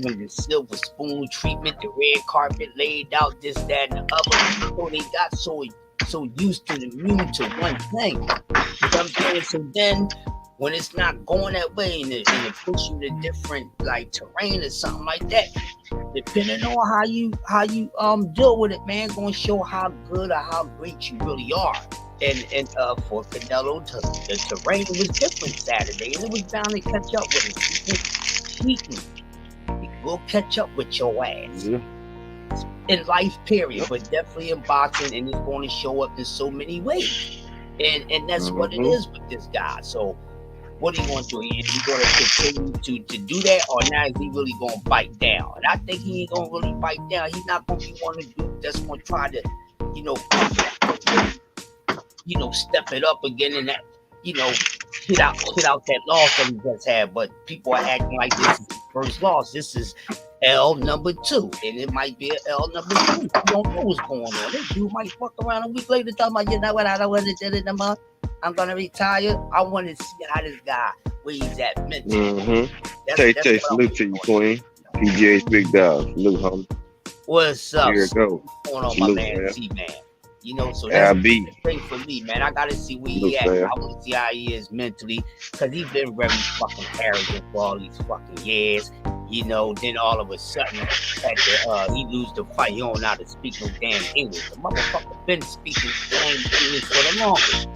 having the silver spoon treatment, the red carpet laid out, this, that, and the other. So they got so used to the immune to one thing. You know what I'm saying? So then when it's not going that way and it puts you to different like terrain or something like that, depending on how you deal with it, man, gonna show how good or how great you really are. And for Canelo, the terrain was different Saturday, and it was bound to catch up with it. Cheating, it will catch up with your ass. Yeah. In life, period, but definitely in boxing, and it's going to show up in so many ways. And that's what it is with this guy. So what are you going to do? Is he going to continue to do that, or now is he really going to bite down? And I think he ain't going to really bite down. He's not going to be one to do that's going to try to, step it up again and that, hit out that loss that he just had. But people are acting like this is the first loss. This is L number 2, and it might be an L number 3. You don't know what's going on. This dude might fuck around a week later talking about, what, I don't want to do it in a month. I'm gonna retire. I want to see how this guy, where he's at mentally. Tay, salute to you, Queen. PGA's big dog. Salute, homie. What's up? Here it go. What's going on, salute, my man, T-Man? So that's the thing for me, man. I gotta see where he at. I want to see how he is mentally, because he's been very fucking arrogant for all these fucking years. Then all of a sudden, he lose the fight. He don't know how to speak no damn English. The motherfucker been speaking damn English for the longest.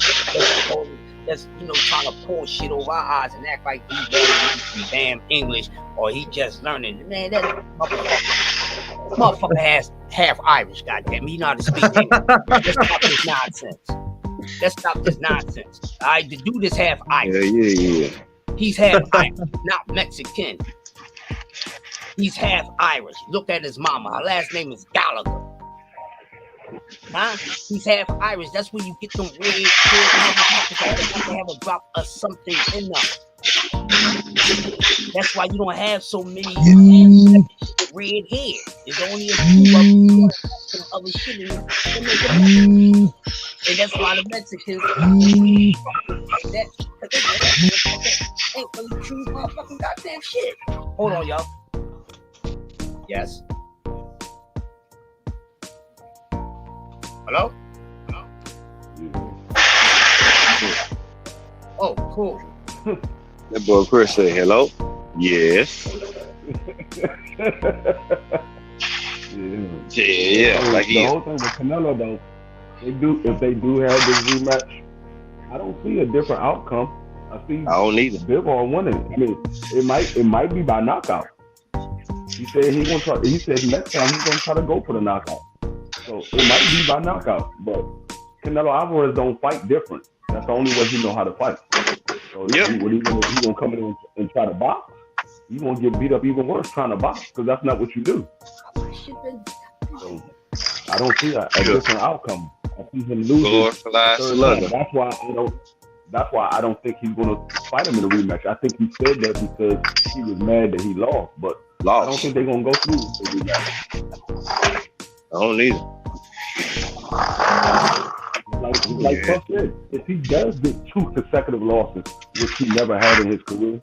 That's trying to pull shit over our eyes and act like he very damn English, or he just learning. Man, that motherfucker has half Irish. Goddamn, he know how to speak English. Let's stop this nonsense. All right, the dude is half Irish. Yeah. He's half Irish, not Mexican. He's half Irish. Look at his mama. Her last name is Gallagher. Huh? He's half Irish. That's where you get them red kids. They have a drop of something in them. That's why you don't have so many with red hair. There's only a few of other shit in it. And that's why the Mexicans that ain't really true motherfucking goddamn shit. Hold on, y'all. Yes. Hello? Oh, cool. That boy Chris said hello. Yes. Yeah, like the whole thing with Canelo though, if they do have this rematch, I don't see a different outcome. I don't either. Bivol winning. I mean, it might be by knockout. He said he said next time he's gonna try to go for the knockout. So it might be by knockout, but Canelo Alvarez don't fight different. That's the only way he know how to fight. So he gonna come in and try to box? You gonna get beat up even worse trying to box because that's not what you do. So I don't see a different outcome. I see him losing. That's why I don't think he's gonna fight him in a rematch. I think he said that because he was mad that he lost, but I don't think they're gonna go through the rematch. I don't either. Like Puff said, if he does get 2 consecutive losses, which he never had in his career,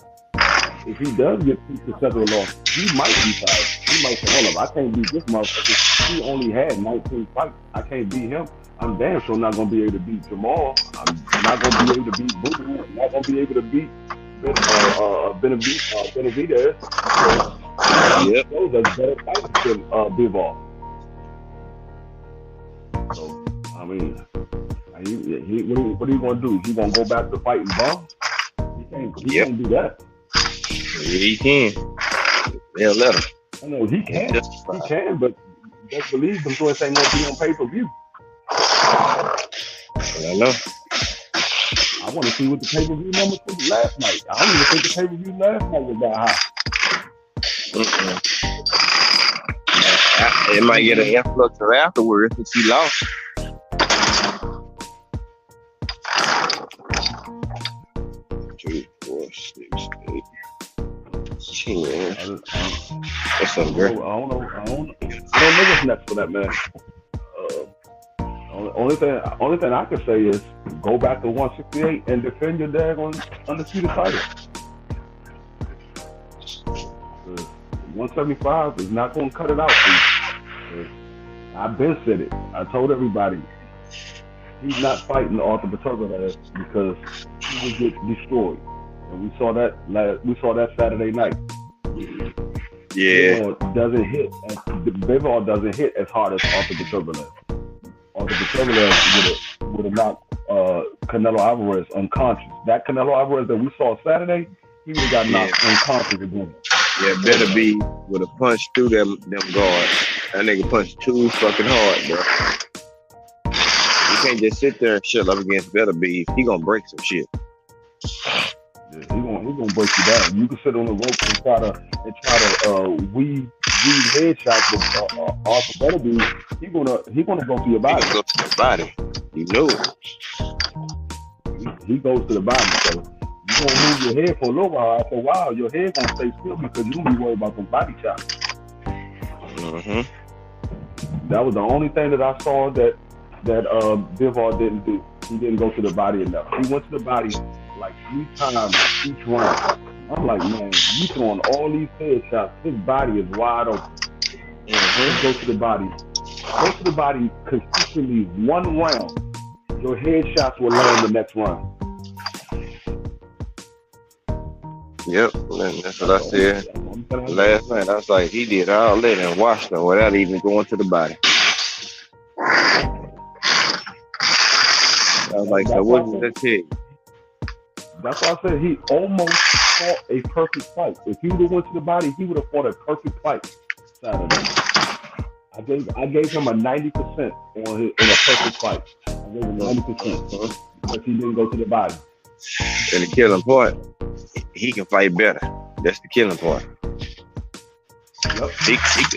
if he does get 2 consecutive losses, he might be tired. He might say, hold up, I can't beat this motherfucker. He only had 19 fights. I can't beat him. I'm damn sure not going to be able to beat Jamal. I'm not going to be able to beat Boo. I'm not going to be able to beat Benavidez. Yep. Those are better fights than Bivol. So, I mean, what are you going to do? He going to go back to fighting bums? He can't do that. He can. They'll let him. I know he can. He can, but just believe them so it ain't going to be on pay-per-view. I know. I want to see what the pay-per-view numbers was last night. I don't even think the pay-per-view last night was that high. It might get an influx of afterwards if he lost. 2, 4, 6, 8, 10. What's up, girl? I don't know what's next for that man. Only thing I can say is go back to 168 and defend your daggone undisputed title. 175 is not going to cut it out for you. I've been said it. I told everybody he's not fighting Arthur Beterbiev because he would get destroyed, and we saw that Saturday night. Yeah, Bivol doesn't hit as hard as Arthur Beterbiev. Arthur Beterbiev would have knocked Canelo Alvarez unconscious. That Canelo Alvarez that we saw Saturday, he would have got knocked unconscious again. Yeah, Beterbiev would have punched through them guards. That nigga punched too fucking hard, bro. You can't just sit there and shut up against Beterbiev. He gonna break some shit. Yeah, he gonna break you down. You can sit on the rope and try to weave headshots with Arthur Beterbiev. He gonna go to your body. He go to your body. You know it. He goes to the body. So you gonna move your head for a little while. After a while, your head gonna stay still because you gonna be worried about them body shots. Mm-hmm. That was the only thing that I saw that Bivol didn't do. He didn't go to the body enough. He went to the body like 3 times each round. I'm like, man, you throwing all these headshots. His body is wide open. Mm-hmm. Go to the body. Go to the body consistently 1 round. Your headshots will land the next round. Yep, that's what I said last night. I was like, he did all that in Washington without even going to the body. I was like, so what did that take? That's why I said he almost fought a perfect fight. If he would have went to the body, he would have fought a perfect fight Saturday. I gave him a 90% in a perfect fight. I gave him 90% because he didn't go to the body. And the killing part, he can fight better. That's the killing part. Yep.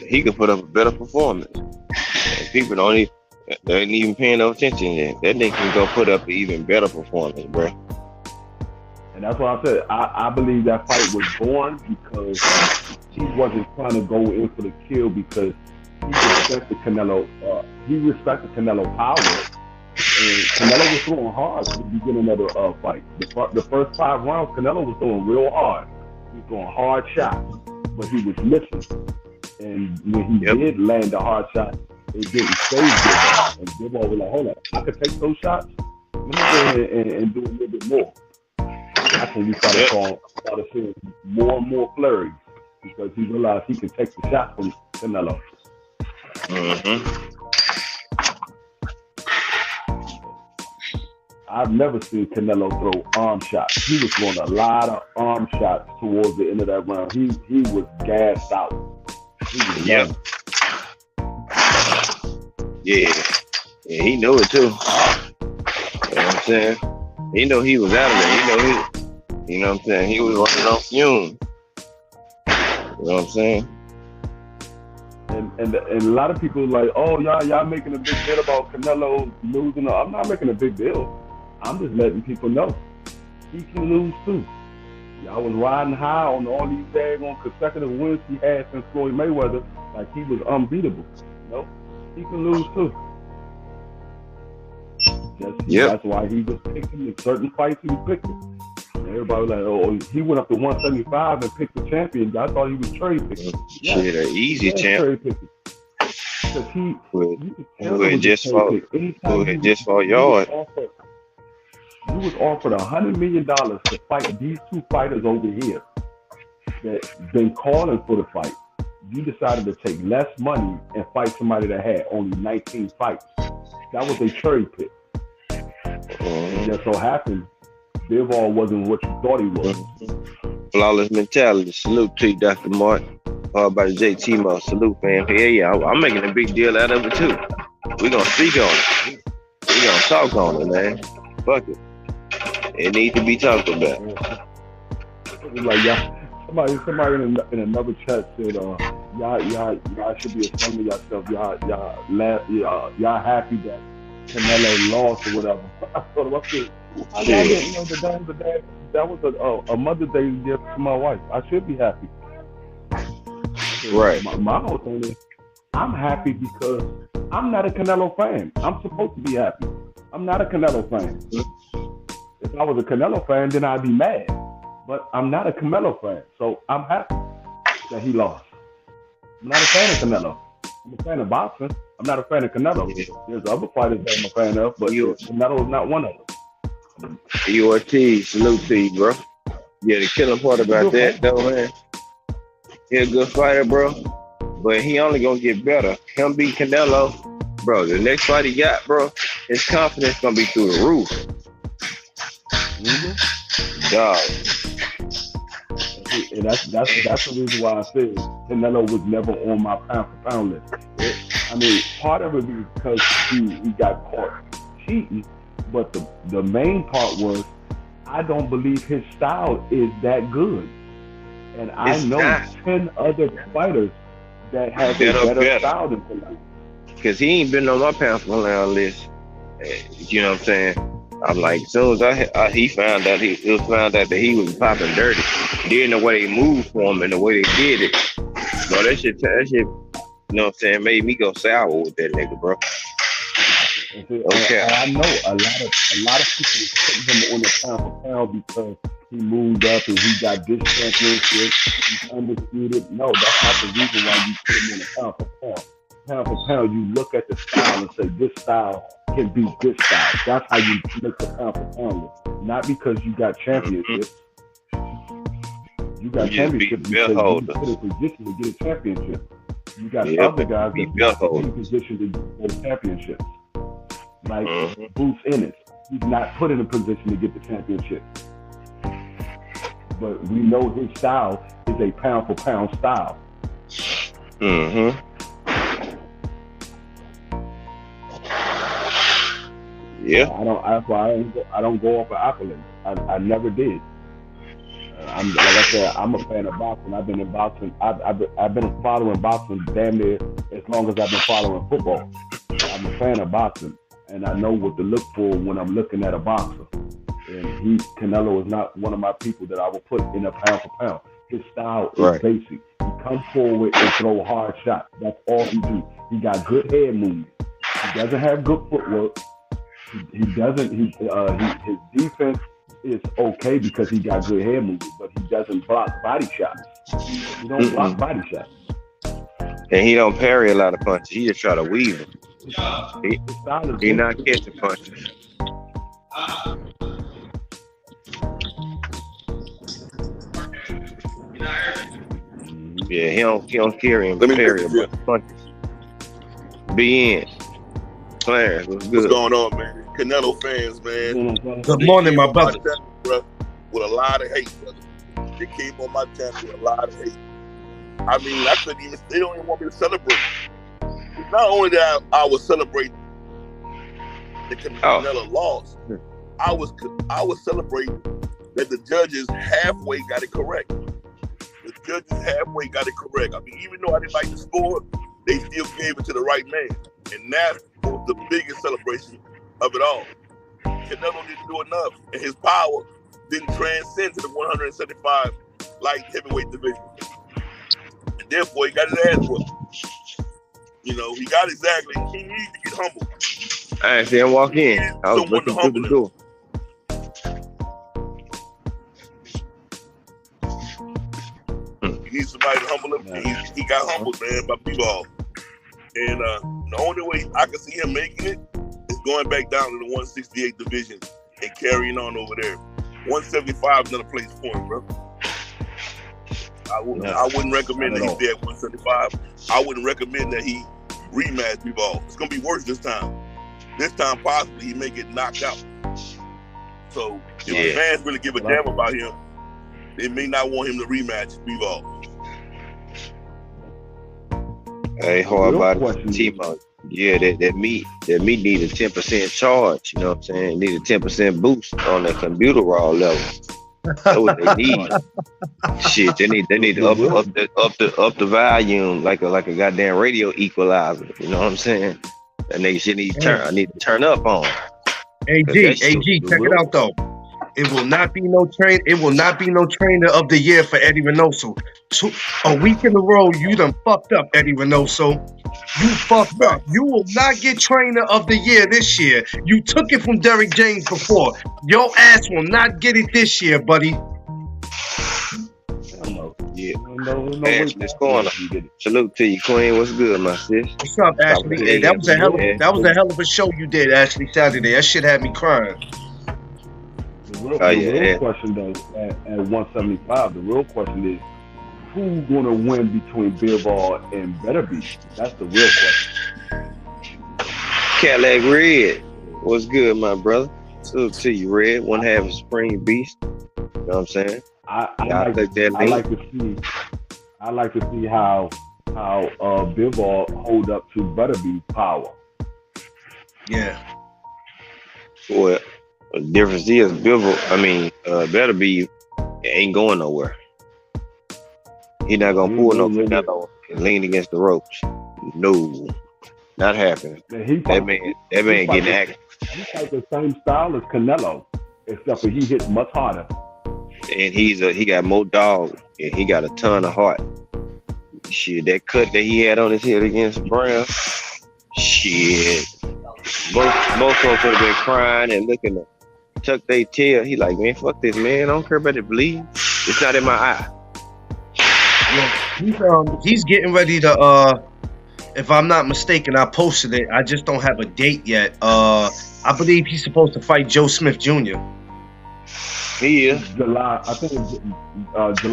He can put up a better performance. And people they ain't even paying no attention yet. That nigga can go put up an even better performance, bro. And that's why I said I believe that fight was born because he wasn't trying to go in for the kill because he respected Canelo. He respected Canelo power, and Canelo was throwing hard at the beginning of the fight. The first 5 rounds, Canelo was throwing real hard. He was throwing hard shots, but he was missing. And when he did land a hard shot, it didn't stay Bivol. And Bivol was like, hold on, I could take those shots. Let me go ahead and do a little bit more. That's when we started seeing more and more flurries because he realized he could take the shot from Canelo. Mm-hmm. I've never seen Canelo throw arm shots. He was throwing a lot of arm shots towards the end of that round. He was gassed out. He was yeah, he knew it too. You know what I'm saying? He knew he was out of there. You know what I'm saying? He was running on fumes. You know what I'm saying? And a lot of people like, oh, y'all making a big deal about Canelo losing. I'm not making a big deal. I'm just letting people know he can lose too. Y'all was riding high on all these daggone consecutive wins he had since Floyd Mayweather, like he was unbeatable. You know, he can lose too. That's why he was picking in certain fights he was picking. And everybody was like, oh, he went up to 175 and picked the champion. I thought he was trade picking. Shit, an easy champ. Trade picking. Because who had just fought yard. You was offered $100 million to fight these 2 fighters over here that been calling for the fight. You decided to take less money and fight somebody that had only 19 fights. That was a cherry pick. It just so happened Bivol wasn't what you thought he was. Flawless mentality. Salute to you, Dr. Martin. Powered by the JT Mo. Salute, fam. Yeah, I'm making a big deal out of it too. We're gonna speak on it. We're gonna talk on it, man. Fuck it. It needs to be talked about. Like somebody in another chat said, y'all should be ashamed of yourself. Y'all happy that Canelo lost or whatever. I thought I said, that was a Mother's Day gift to my wife. I should be happy. Right. My whole thing is, I'm happy because I'm not a Canelo fan. I'm supposed to be happy. I'm not a Canelo fan. If I was a Canelo fan, then I'd be mad. But I'm not a Canelo fan, so I'm happy that he lost. I'm not a fan of Canelo. I'm a fan of boxing. I'm not a fan of Canelo. There's other fighters that I'm a fan of, but Canelo is not one of them. EOT, salute to you, bro. Yeah, the killing part about that, though, man. He's a good fighter, bro. But he only gonna get better. Him beat Canelo, bro. The next fight he got, bro, his confidence gonna be through the roof. Dog. And that's the reason why I said Canelo was never on my pound for pound list. Part of it was because he got caught cheating, but the main part was I don't believe his style is that good. And I know 10 other fighters that have a better style than Canelo. Because he ain't been on my pound for pound list. You know what I'm saying? I'm like, as soon as he found out, it was found out that he was popping dirty. Then the way they moved for him and the way they did it, bro, that shit, you know what I'm saying, made me go sour with that nigga, bro. Okay. I know a lot of people was putting him on the pound for pound because he moved up and he got this championship, he's undisputed. No, that's not the reason why you put him on the pound for pound. Pound for pound, you look at the style and say this style can beat this style. That's how you make the pound for pound list. Not because you got championships. You got championships because you put in position to get a championship. You got other guys that put in position to get a championship. Like Bruce Ennis, he's not put in a position to get the championship. But we know his style is a pound for pound style. Mm-hmm. Yeah. That's why I don't go off of accolades. I never did. I'm like I said, I'm a fan of boxing. I've been in boxing. I've been following boxing damn near as long as I've been following football. I'm a fan of boxing, and I know what to look for when I'm looking at a boxer. And Canelo is not one of my people that I will put in a pound for pound. His style is basic. He comes forward and throw hard shots. That's all he do. He got good head movement. He doesn't have good footwork. He doesn't. His defense is okay because he got good head movement, but he doesn't block body shots. He don't block body shots. And he don't parry a lot of punches. He just try to weave them. He not catching punches. Yeah, he don't carry him. Parry him, but punches. Be in. Clarence, what's good? What's going on, man? Canelo fans, man. Good morning, my brother. With a lot of hate, brother. They came on my channel with a lot of hate. I mean, I couldn't even. They don't even want me to celebrate. Not only that, I was celebrating the Canelo loss. I was celebrating that the judges halfway got it correct. The judges halfway got it correct. I mean, even though I didn't like the score, they still gave it to the right man, and that was the biggest celebration of it all. Canelo didn't do enough, and his power didn't transcend to the 175 light heavyweight division, and therefore he got his ass whooped. You know, he got exactly. He needs to get humble. I didn't see him walk in. I was looking through the door. He needs somebody to humble him. Yeah. He got humbled, man, by B-Ball. And the only way I can see him making it is going back down to the 168 division and carrying on over there. 175 is another place for him, bro. I wouldn't recommend that he stay at 175. I wouldn't recommend that he rematch B-Ball. It's gonna be worse this time. This time, possibly he may get knocked out. So if the fans really give a damn about him, they may not want him to rematch B-Ball. Hey, how about T-Mo? Yeah, that meat need a 10% charge. You know what I'm saying? Need a 10% boost on the computer raw level. That's what they need. Shit, they need to up the volume like a goddamn radio equalizer. You know what I'm saying? That nigga shit need to turn up on. AG, check it out though. It will not be no trainer of the year for Eddie Reynoso. A week in a row, you done fucked up, Eddie Reynoso. You fucked up. You will not get trainer of the year this year. You took it from Derrick James before. Your ass will not get it this year, buddy. Yeah. Ashley's corner. Salute to you, Queen. What's good, my sis? What's up, Ashley? Hey, that was a hell of a show you did, Ashley, Saturday. That shit had me crying. The real question though, at 175, the real question is who's gonna win between Bivol and Beterbiev? That's the real question. Cadillac Red, what's good, my brother? Salute to you, Red. One half of Supreme Beast. You know what I'm saying? I like to see how Bivol hold up to Beterbiev power. Yeah. Well, the difference is Beterbiev ain't going nowhere. He not gonna pull no Canelo and lean against the ropes. No, not happening. That man getting active. He's like the same style as Canelo, except for he hits much harder. And he got more dog and he got a ton of heart. Shit, that cut that he had on his head against Brown, shit. Most folks would have been crying and looking to tuck their tail. He like, man, fuck this, man. I don't care about the bleed. It's not in my eye. Yeah, he's getting ready to. If I'm not mistaken, I posted it. I just don't have a date yet. I believe he's supposed to fight Joe Smith Jr. He is. July 14th. I think.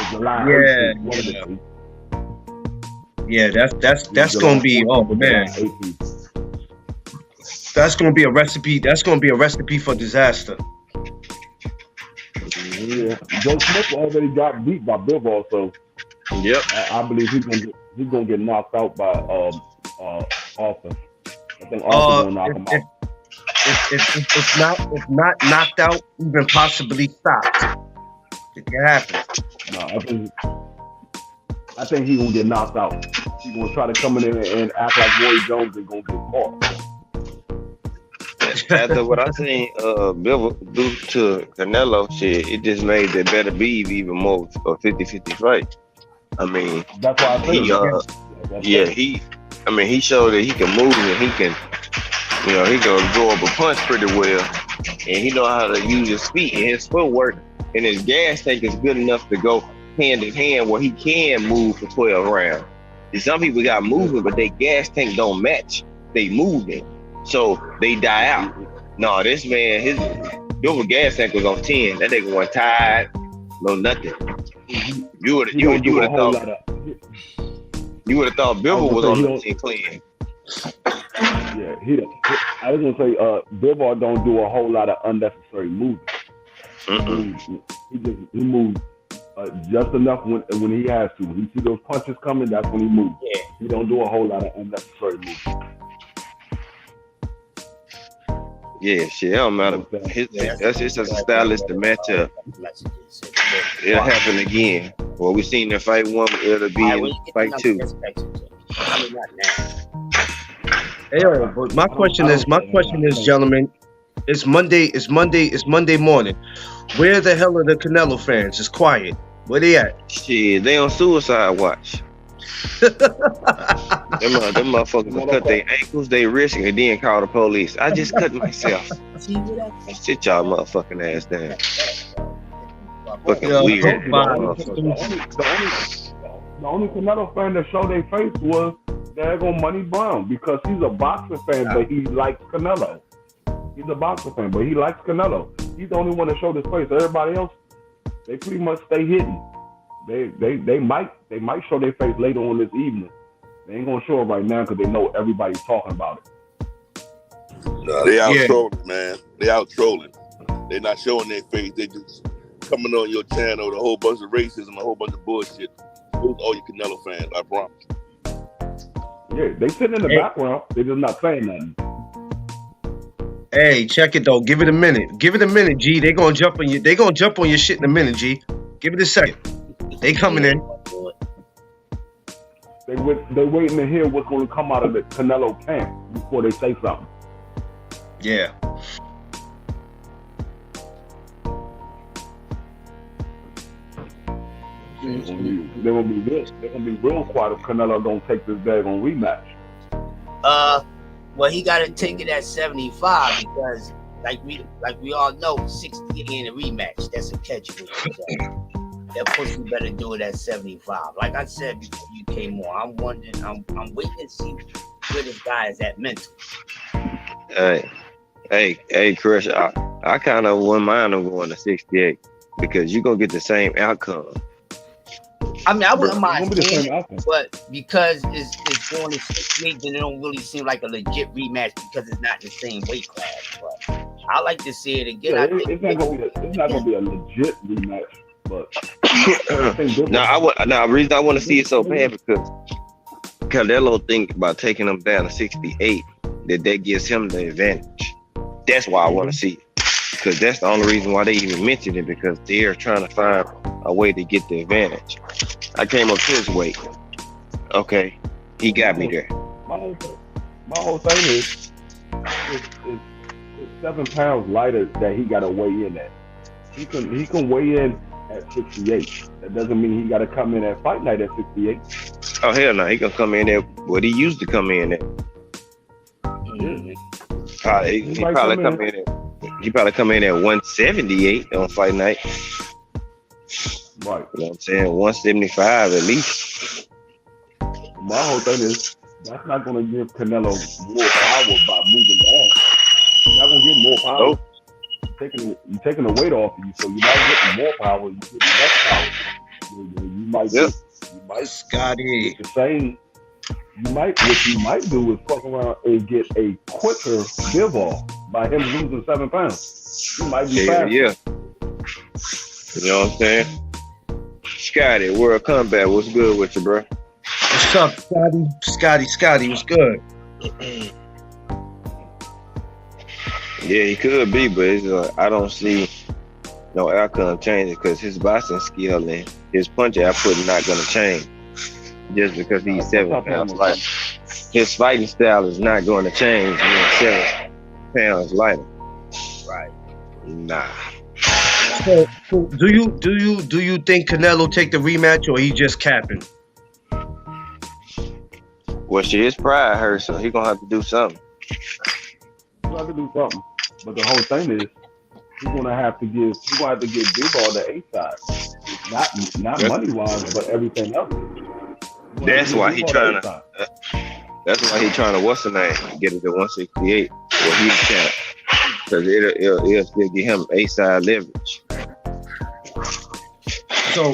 July. Yeah. 18th, yeah, that's gonna be man. That's gonna be a recipe. That's gonna be a recipe for disaster. Yeah, Joe Smith already got beat by Bivol, so yep. I believe he's gonna get knocked out by Arthur. I think Arthur gonna knock him out. If not knocked out, even possibly stopped. It can happen. No, I think he gonna get knocked out. He gonna try to come in and act like Roy Jones and gonna get caught. After what I seen Bill do to Canelo, shit, it just made the Better Beef even more a 50-50 fight. I mean, That's why I think he showed that he can move and he can, he can absorb a punch pretty well, and he know how to use his feet and his footwork, and his gas tank is good enough to go hand in hand where he can move for 12 rounds. And some people got movement, but their gas tank don't match. They moving, so they die out. No, this man, his gas tank was on 10. That nigga wasn't tired, no nothing. You would have thought Bivol was on the 10 clean. Yeah, I was gonna say, Bivol don't do a whole lot of unnecessary movement. He moves just enough when he has to. When he see those punches coming, that's when he moves. Yeah. He don't do a whole lot of unnecessary movement. Yeah, shit, it don't matter. That's just a stylist to match up. It'll happen again. Well, we seen the fight one, it'll be in fight two. Hey, but my question is, gentlemen, it's Monday morning. Where the hell are the Canelo fans? It's quiet. Where they at? Shit, they on suicide watch. them motherfuckers will cut their ankles, they wrists, and then call the police. I just cut myself. Sit y'all motherfucking ass down. Fucking weird. The only Canelo fan that showed their face was daggone Money Brown, because he's a boxing fan, but he likes Canelo. He's a boxing fan, but he likes Canelo. He's the only one that showed his face. Everybody else, they pretty much stay hidden. They might show their face later on this evening. They ain't gonna show it right now because they know everybody's talking about it. No, they out trolling, man. They out trolling. They're not showing their face. They just coming on your channel with a whole bunch of racism, a whole bunch of bullshit. Those all you Canelo fans, I promise. Yeah, they sitting in the background. They just not saying nothing. Hey, check it though. Give it a minute. Give it a minute, G. They gonna jump on you. They gonna jump on your shit in a minute, G. Give it a second. They coming in. They waiting to hear what's going to come out of the Canelo camp before they say something. Yeah. They're gonna be real quiet if Canelo don't take this daggone rematch. Well, he got to take it at 75 because, like we all know, 60 ain't a rematch. That's a catch. That pussy better do it at 75. Like I said before you came on, I'm wondering, I'm waiting to see where this guy is at mentally. Hey, Chris, I kind of wouldn't mind him going to 68 because you're gonna get the same outcome. I mean, I wouldn't mind it, but because it's going to 68, then it don't really seem like a legit rematch because it's not the same weight class. But I like to see it again. Yeah, it's not gonna be a legit rematch, but the reason I want to see it so bad because Canelo think about taking him down to 68 that gives him the advantage. That's why I want to see it. Because that's the only reason why they even mentioned it, because they're trying to find a way to get the advantage. I came up to his weight. Okay, he got me there. My whole thing is it's 7 pounds lighter that he got to weigh in at. He can weigh in at 68. That doesn't mean he got to come in at fight night at 68. Oh hell no, he gonna come in at what he used to come in at. He probably come in at 178 on fight night. Right. You know what I'm saying? 175 at least. My whole thing is that's not going to give Canelo more power by moving down. You're not going to get more power. Nope. You're taking the weight off of you, so you're not getting more power. You're getting less power. You might Scotty. get the same. What you might do is fuck around and get a quicker Bivol by him losing 7 pounds. You might be faster. Yeah. You know what I'm saying? Scotty, World Combat, what's good with you, bro? What's up, Scotty? Scotty, what's good? Yeah, he could be, but it's, I don't see no outcome changing because his boxing skill and his punch output not gonna change just because he's 7 pounds lighter. His fighting style is not going to change being 7 pounds lighter. Right. Nah. So do you think Canelo take the rematch or he just capping? Well, shit, his pride hurts, so he gonna have to do something. He'll have to do something. But the whole thing is, he's gonna have to give Bivol the A side, not money wise, but everything else. That's why he trying to. That's why he trying to what's the name? Get it to 168. Well, he's champ because it'll still give him A side leverage. So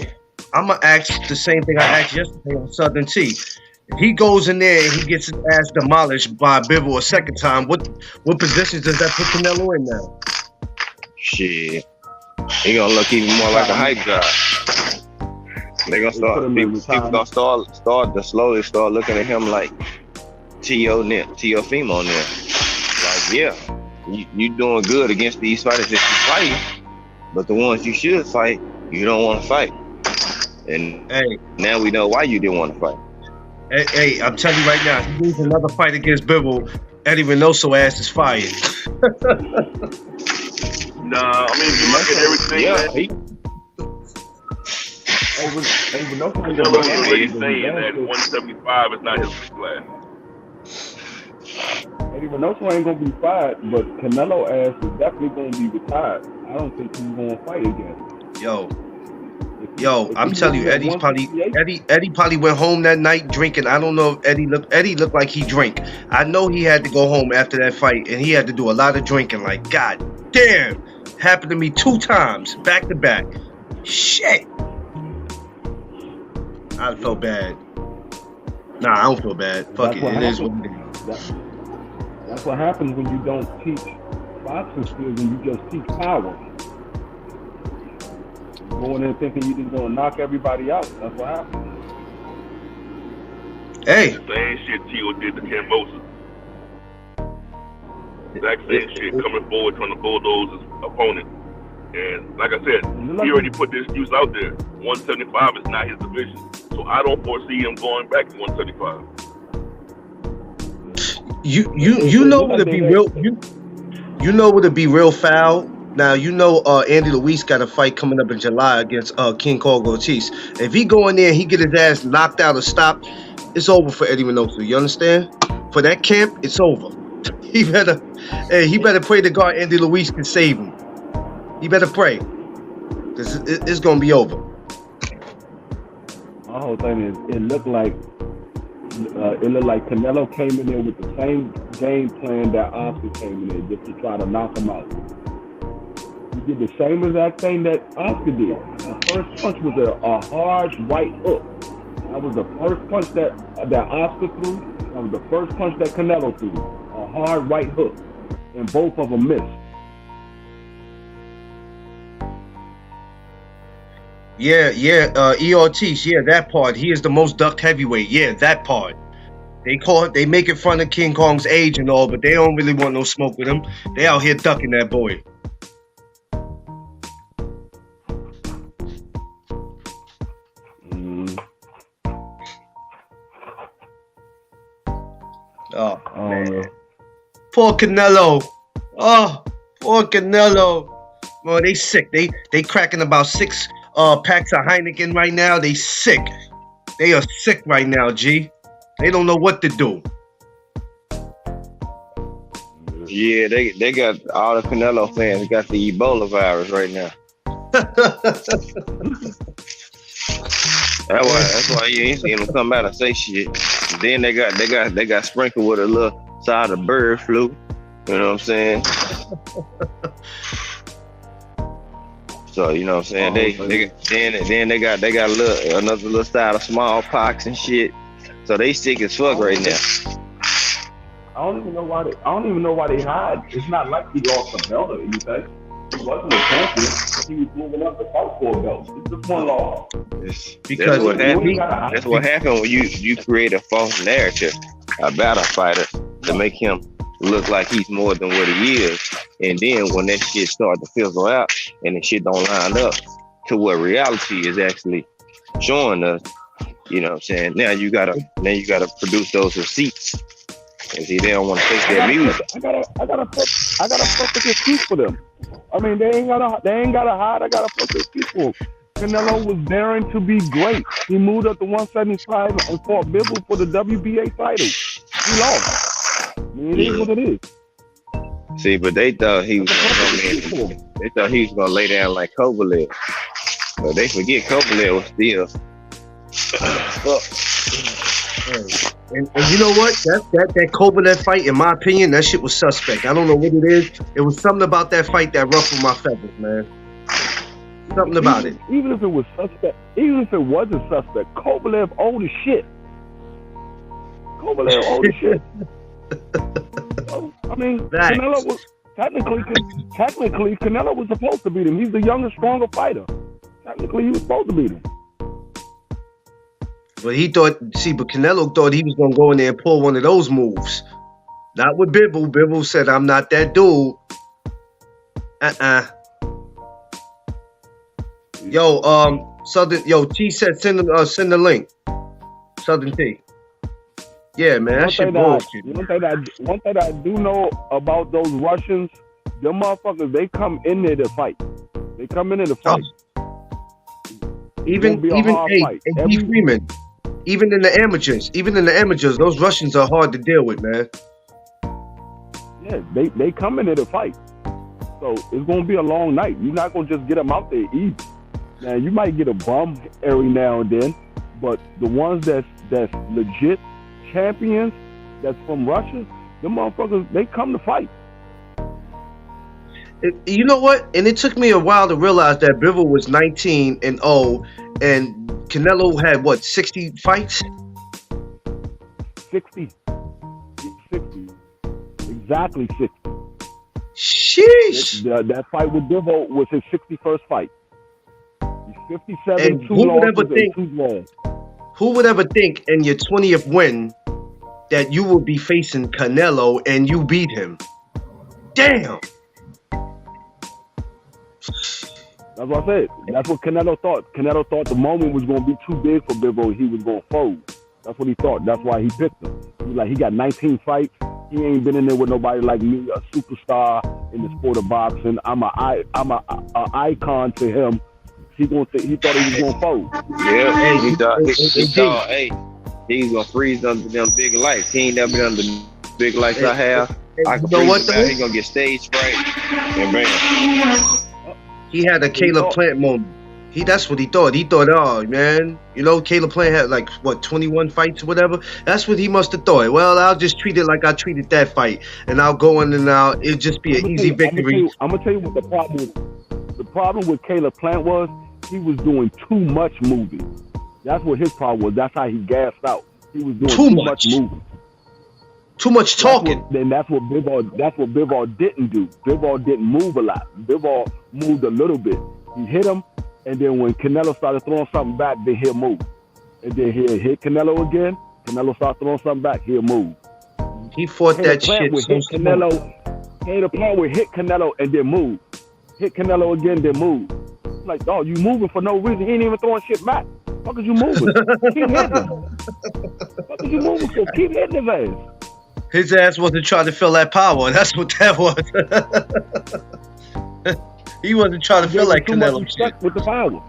I'm gonna ask the same thing I asked yesterday on Southern T. If he goes in there and he gets his ass demolished by Bivol a second time, what positions does that put Canelo in now? Shit, he gonna look even more like a hype job. They gonna start. People gonna start to slowly start looking at him like Teofimo now. Like, yeah, you doing good against these fighters that you fight, but the ones you should fight, you don't want to fight. And now we know why you didn't want to fight. Hey, I'm telling you right now, if he loses another fight against Bivol, Eddie Reynoso ass is fired. Nah, I mean, if you look at everything, Yeah, Canelo is already saying that 175 is not his weight class. Eddie Reynoso ain't gonna be fired, but Canelo ass is definitely gonna be retired. I don't think he's gonna fight again. Yo, I'm telling you, Eddie probably went home that night drinking. I don't know if Eddie looked like he drank. I know he had to go home after that fight, and he had to do a lot of drinking. Like, God damn, happened to me 2 times back to back. Shit, I felt bad. Nah, I don't feel bad. Fuck it, it is what it is. That's what happens when you don't teach boxing skills and you just teach power. Going in thinking you're just gonna knock everybody out. That's what happens. Hey. Same shit Tio did to Ken Mosa. Exact same shit, coming forward trying to bulldoze his opponent. And like I said, he already put this excuse out there. 175 is not his division. So I don't foresee him going back to 175. You know what it'd be real you know what it'd be real foul? Now, you know Andy Luis got a fight coming up in July against King Kong Ortiz. If he go in there and he get his ass knocked out or stopped, it's over for Eddie Reynoso. You understand? For that camp, it's over. He better pray to God Andy Luis can save him. He better pray. Because it's going to be over. My whole thing is, it looked like Canelo came in there with the same game plan that Oscar came in there just to try to knock him out. He did the same exact thing that Oscar did. The first punch was a hard right hook. That was the first punch that Oscar threw. That was the first punch that Canelo threw. A hard right hook. And both of them missed. Yeah, E. Ortiz, yeah, that part. He is the most ducked heavyweight. Yeah, that part. They making fun of King Kong's age and all, but they don't really want no smoke with him. They out here ducking that boy. Oh, man. Poor Canelo. Oh, poor Canelo. Well, they sick. They cracking about 6 packs of Heineken right now. They sick. They are sick right now, G. They don't know what to do. Yeah, they got all the Canelo fans got the Ebola virus right now. That's why you ain't seen them come out and say shit. Then they got sprinkled with a little side of bird flu. You know what I'm saying? So you know what I'm saying? They got another little side of smallpox and shit. So they sick as fuck right now. I don't even know why they hide. It's not like he lost a belt or anything. He wasn't a champion. He was moving up to fight for a belt. It's just one loss. That's what happened when you create a false narrative about a fighter to make him look like he's more than what he is. And then when that shit start to fizzle out and the shit don't line up to what reality is actually showing us, you know what I'm saying? Now you gotta produce those receipts. And see, they don't want to face that music. I got a perfect excuse for them. I mean, they ain't gotta hide. I got a perfect excuse for them. Canelo was daring to be great. He moved up to 175 and fought Bivol for the WBA title. He lost. I mean, it is what it is. See, but they thought he was gonna come in. They thought he was gonna lay down like Kovalev. But they forget Kovalev was still. And you know what? That Kovalev fight, in my opinion, that shit was suspect. I don't know what it is. It was something about that fight that ruffled my feathers, man. Something about it. Even if it was suspect, even if it wasn't suspect, Kovalev old as shit. Kovalev old as shit. I mean, Canelo was technically Canelo was supposed to beat him. He's the younger, stronger fighter. Technically, he was supposed to beat him. But Canelo thought he was gonna go in there and pull one of those moves. Not with Bivol. Bivol said, "I'm not that dude." Yo, Southern. Yo, T said send the link. Southern T. Yeah, man, that shit bullshit. One thing I do know about those Russians, them motherfuckers, they come in there to fight. They come in there to fight. Even Freeman. Even in the amateurs, those Russians are hard to deal with, man. Yeah, they come in there to fight. So it's gonna be a long night. You're not gonna just get them out there easy. Now you might get a bum every now and then, but the ones that's legit champions, that's from Russia, them motherfuckers, they come to fight. You know what? And it took me a while to realize that Bivol was 19-0, and Canelo had what, 60 fights? 60. Exactly 60. Sheesh. That fight with Bivol was his 61st fight. He's 57, and two losses and 2 draws. Who would ever think in your 20th win that you would be facing Canelo and you beat him? Damn. That's what I said. That's what Canelo thought. Canelo thought the moment was going to be too big for Bivol. He was going to fold. That's what he thought. That's why he picked him. He was like, he got 19 fights. He ain't been in there with nobody like me, a superstar in the sport of boxing. I'm a icon to him. He thought he was going to fold. Yeah, he thought he's going to freeze under them big lights. He ain't never been under big lights I have. I can freeze him out. He's going to get stage fright. And bam. He had a Caleb Plant moment. That's what he thought. He thought, oh man, you know, Caleb Plant had like what, 21 fights or whatever. That's what he must have thought. Well, I'll just treat it like I treated that fight, and I'll go in and it'll just be an easy victory. I'm gonna tell you what the problem with Caleb Plant was. He was doing too much moving. That's what his problem was. That's how he gassed out. He was doing too much moving. Too much talking. That's what Bivol didn't do. Bivol didn't move a lot. Bivol moved a little bit. He hit him, and then when Canelo started throwing something back, then he'll move. And then he'll hit Canelo again. Canelo started throwing something back, he'll move. He fought that shit so Canelo. The plan would hit Canelo and then move. Hit Canelo again, then move. Like, dog, you moving for no reason. He ain't even throwing shit back. Fuck is you moving? Keep hitting him. Fuck is you moving for? Keep hitting his ass. His ass wasn't trying to feel that power. That's what that was. He wasn't trying to feel like Canelo respect with the power.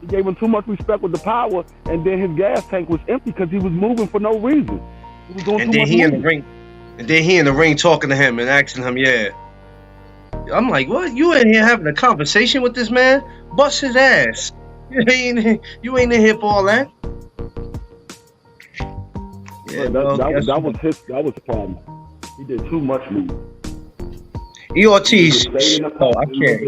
He gave him too much respect with the power, and then his gas tank was empty because he was moving for no reason. He was doing too much moving. And then he in the ring talking to him and asking him, yeah. I'm like, what? You in here having a conversation with this man? Bust his ass. You ain't in here for all that. Yeah, that was the problem. He did too much moving. Ortiz. Oh, I can't.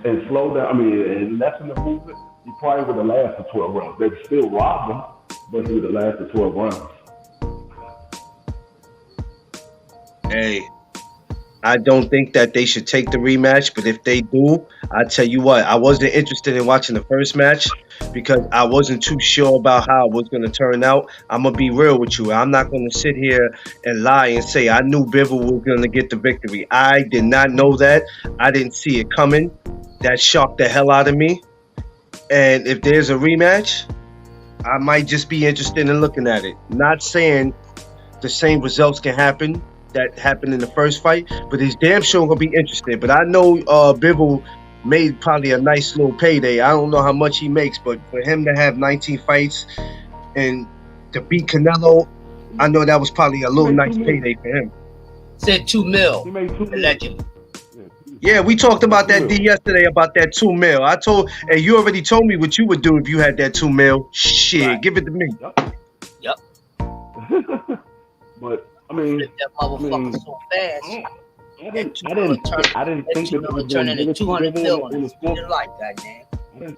And slow down. I mean, and lessen the movement. He probably would have lasted 12 rounds. They'd still robbed him, but he would have lasted 12 rounds. Hey, I don't think that they should take the rematch, but if they do, I tell you what, I wasn't interested in watching the first match because I wasn't too sure about how it was going to turn out. I'm going to be real with you. I'm not going to sit here and lie and say I knew Bivol was going to get the victory. I did not know that. I didn't see it coming. That shocked the hell out of me. And if there's a rematch, I might just be interested in looking at it. Not saying the same results can happen that happened in the first fight, but it's damn sure gonna be interesting. But I know Bivol made probably a nice little payday. I don't know how much he makes, but for him to have 19 fights and to beat Canelo, I know that was probably a little nice payday for him. Said $2 million. He made $2 million. Allegedly. Yeah, we talked about that D yesterday about that $2 million. I told, and you already told me what you would do if you had that $2 million. Shit, Right. give it to me. Yep. But I mean, Flip that motherfucker so fast. I didn't think that they were turn going to into give it to 200 Bivol million on the in score. your life, goddamn.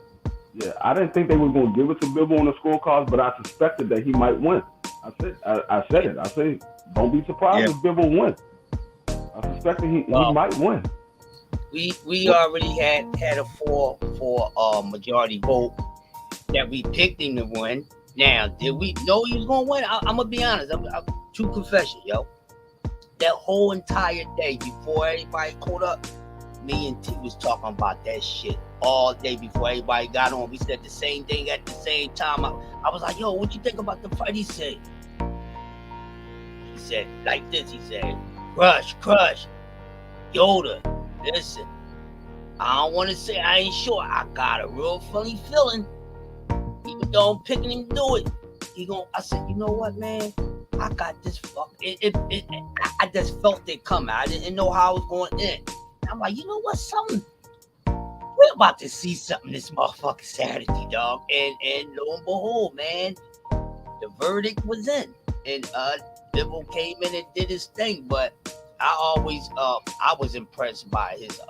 I didn't think they were going to give it to Bivol on the scorecards, but I suspected that he might win. I said it. I said, don't be surprised if Bivol wins. I suspected he might win. We already had a four majority vote that we picked him to win. Now, did we know he was gonna win? I'm gonna be honest. I'm true confession, yo. That whole entire day before everybody caught up, me and T was talking about that shit all day before everybody got on. We said the same thing at the same time. I was like, yo, what you think about the fight? He said like this. He said, Crush, Yoda. Listen, I don't want to say I ain't sure. I got a real funny feeling. Even though I'm picking him to do it, I said, you know what, man? I got this I just felt it coming. I didn't know how it was going to end. And I'm like, you know what? We're about to see something this motherfucking Saturday, dog. And lo and behold, man, the verdict was in. And Bivol came in and did his thing, but I was impressed by his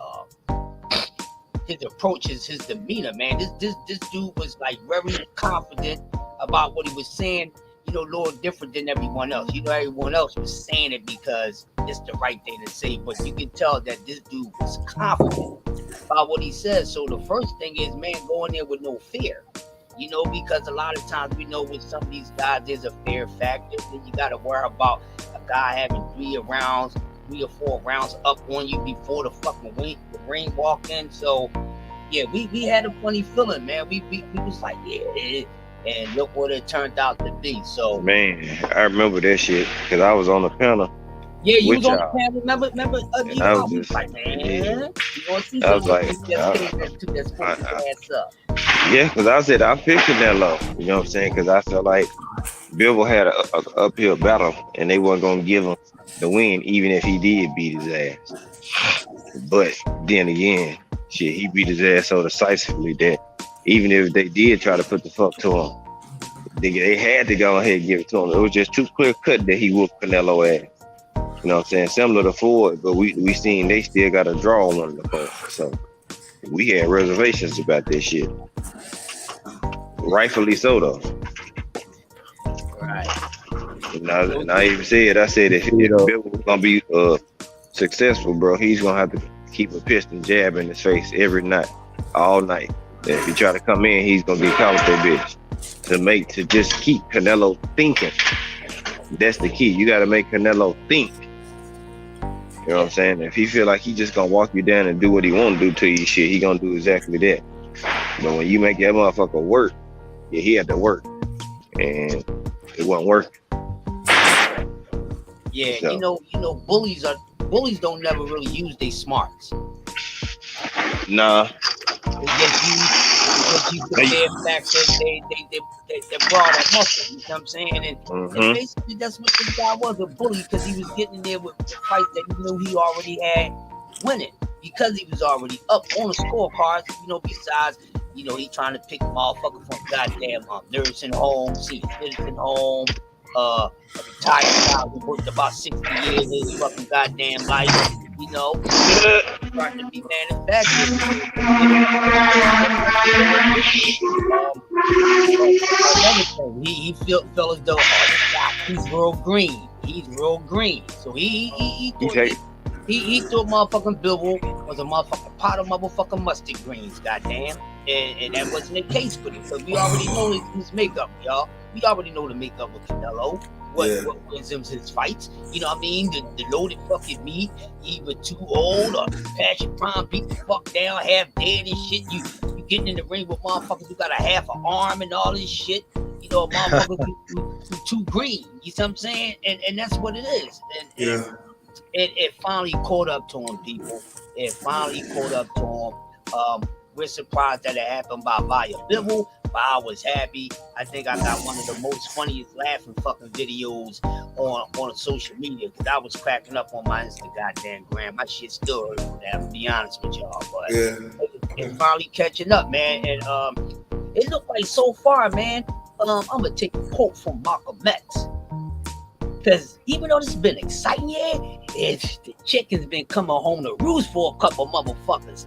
approaches, his demeanor, man. This dude was like very confident about what he was saying, you know, a little different than everyone else. You know, everyone else was saying it because it's the right thing to say, but you can tell that this dude was confident about what he said. So the first thing is, man, going there with no fear. You know, because a lot of times we know with some of these guys, there's a fear factor. Then you got to worry about a guy having 3 or 4 rounds up on you before the fucking ring walk in. So, yeah, we had a funny feeling, man. We was like, yeah, and look what it turned out to be. So, Man, I remember that shit because I was on the panel. yeah, you with was on the y'all. panel. Remember, And I was just, like, man, yeah. you gonna see I was something like, that took that fucking ass up. Yeah, because I said I picked Canelo. You know what I'm saying? Because I felt like Bivol had a uphill battle, and they weren't gonna give him the win, even if he did beat his ass. But then again, shit, he beat his ass so decisively that even if they did try to put the fuck to him, they had to go ahead and give it to him. It was just too clear cut that he whooped Canelo ass. You know what I'm saying? Similar to Ford, but we seen they still got a draw on one of the folks. So we had reservations about this shit. Rightfully so, though. Right. And I even said, if Bill was gonna be successful, bro, he's gonna have to keep a pistol jab in his face every night, all night. And if he try to come in, he's gonna get caught with that bitch. To just keep Canelo thinking. That's the key. You gotta make Canelo think. You know what I'm saying? If he feel like he just gonna walk you down and do what he want to do to you, shit, he gonna do exactly that. But when you make that motherfucker work, yeah, he had to work, and it wasn't working. Yeah, So. you know, bullies don't never really use their smarts. Nah, They just use the bare fact that they brought that muscle. You know what I'm saying? And basically that's what this guy was, a bully, because he was getting in there with the fight that he knew he already had winning. Because he was already up on the scorecards, you know, besides, you know, he trying to pick motherfucker from goddamn nursing home, senior citizen home, a retired guy who worked about 60 years in his fucking goddamn life, you know, trying to be manufactured. He felt as though, oh, this guy, he's real green. So he thought He thought motherfucking Billboard was a motherfucking pot of motherfucking mustard greens, goddamn. And that wasn't the case with him. So we already know his makeup, y'all. We already know the makeup of Canelo. What wins him his fights? You know what I mean? The loaded fucking meat, either too old or passion prime, beat the fuck down, half dead and shit. You getting in the ring with motherfuckers who got a half an arm and all this shit. You know, motherfuckers who too green. You see what I'm saying? And that's what it is. And it finally caught up to him, people. It finally caught up to him. We're surprised that it happened by Via Bivol, but I was happy. I think I got one of the most funniest laughing fucking videos on social media because I was cracking up on my Instagram. My shit still hurts for that, I'm gonna be honest with y'all. But it's finally catching up, man. And it looked like so far, man, I'm gonna take a quote from Malcolm X. Because even though this has been exciting, the chicken's been coming home to roost for a couple motherfuckers.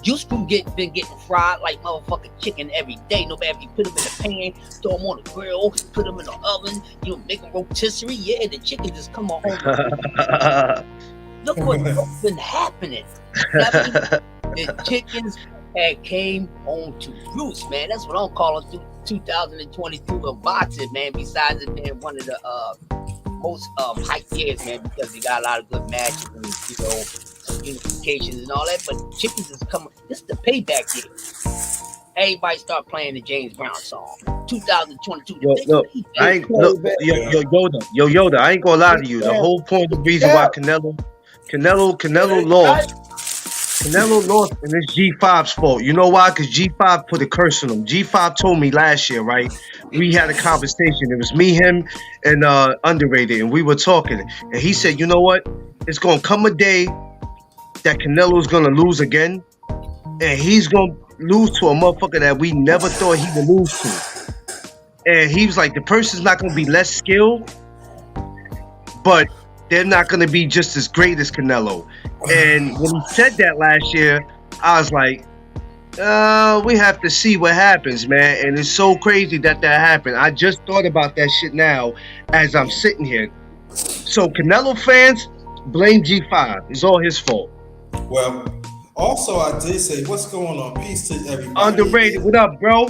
Used to been getting fried like motherfucking chicken every day. No matter if you put them in the pan, throw them on the grill, put them in the oven, make them rotisserie. Yeah, the chicken just come home. Look what's been happening. The chickens had came home to roost, man. That's what I'm calling 2022 of boxing, man. Besides it being one of the most hyped years, man, because we got a lot of good matches and unifications and all that. But chickens is coming. This is the payback year. Everybody start playing the James Brown song. 2022. I ain't Yoda. I ain't gonna lie to you. The whole point, the reason why Canelo lost. Canelo lost, and it's G5's fault. You know why? Because G5 put a curse on him. G5 told me last year, right? We had a conversation. It was me, him, and Underrated, and we were talking. And he said, you know what? It's going to come a day that Canelo's going to lose again, and he's going to lose to a motherfucker that we never thought he would lose to. And he was like, the person's not going to be less skilled, but they're not going to be just as great as Canelo. And when he said that last year, I was like, we have to see what happens, man. And it's so crazy that happened. I just thought about that shit now as I'm sitting here. So Canelo fans, blame G5. It's all his fault. Well, also I did say, what's going on? Peace to everybody. Underrated, what up, bro?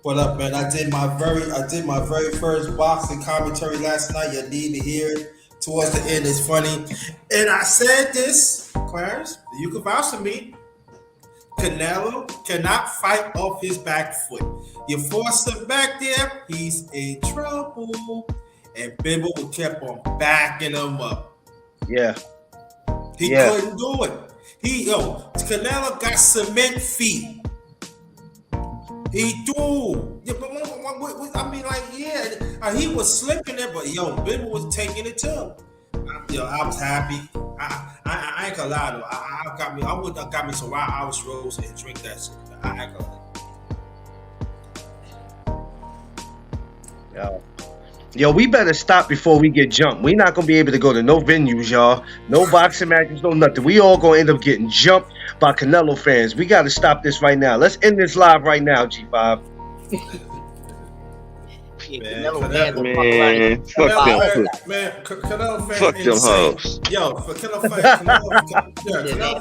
What up, man? I did my very first boxing commentary last night. You need to hear it. Towards the end, it's funny. And I said this, Clarence, you can vouch for me. Canelo cannot fight off his back foot. You force him back there, he's in trouble. And Bivol kept on backing him up. Yeah. He couldn't do it. Canelo got cement feet. He do. Yeah, but I mean, like, he was slipping there, but Bivol was taking it too. I was happy. I ain't gonna lie though. I would have got me some Wild Irish Rose and drink that shit. I ain't gonna lie. Yo, we better stop before we get jumped. We're not gonna be able to go to no venues, y'all. No boxing matches, no nothing. We all gonna end up getting jumped by Canelo fans. We gotta stop this right now. Let's end this live right now, G5. Man, fuck them. Canelo fans fuck them hoes. Yo, for Canelo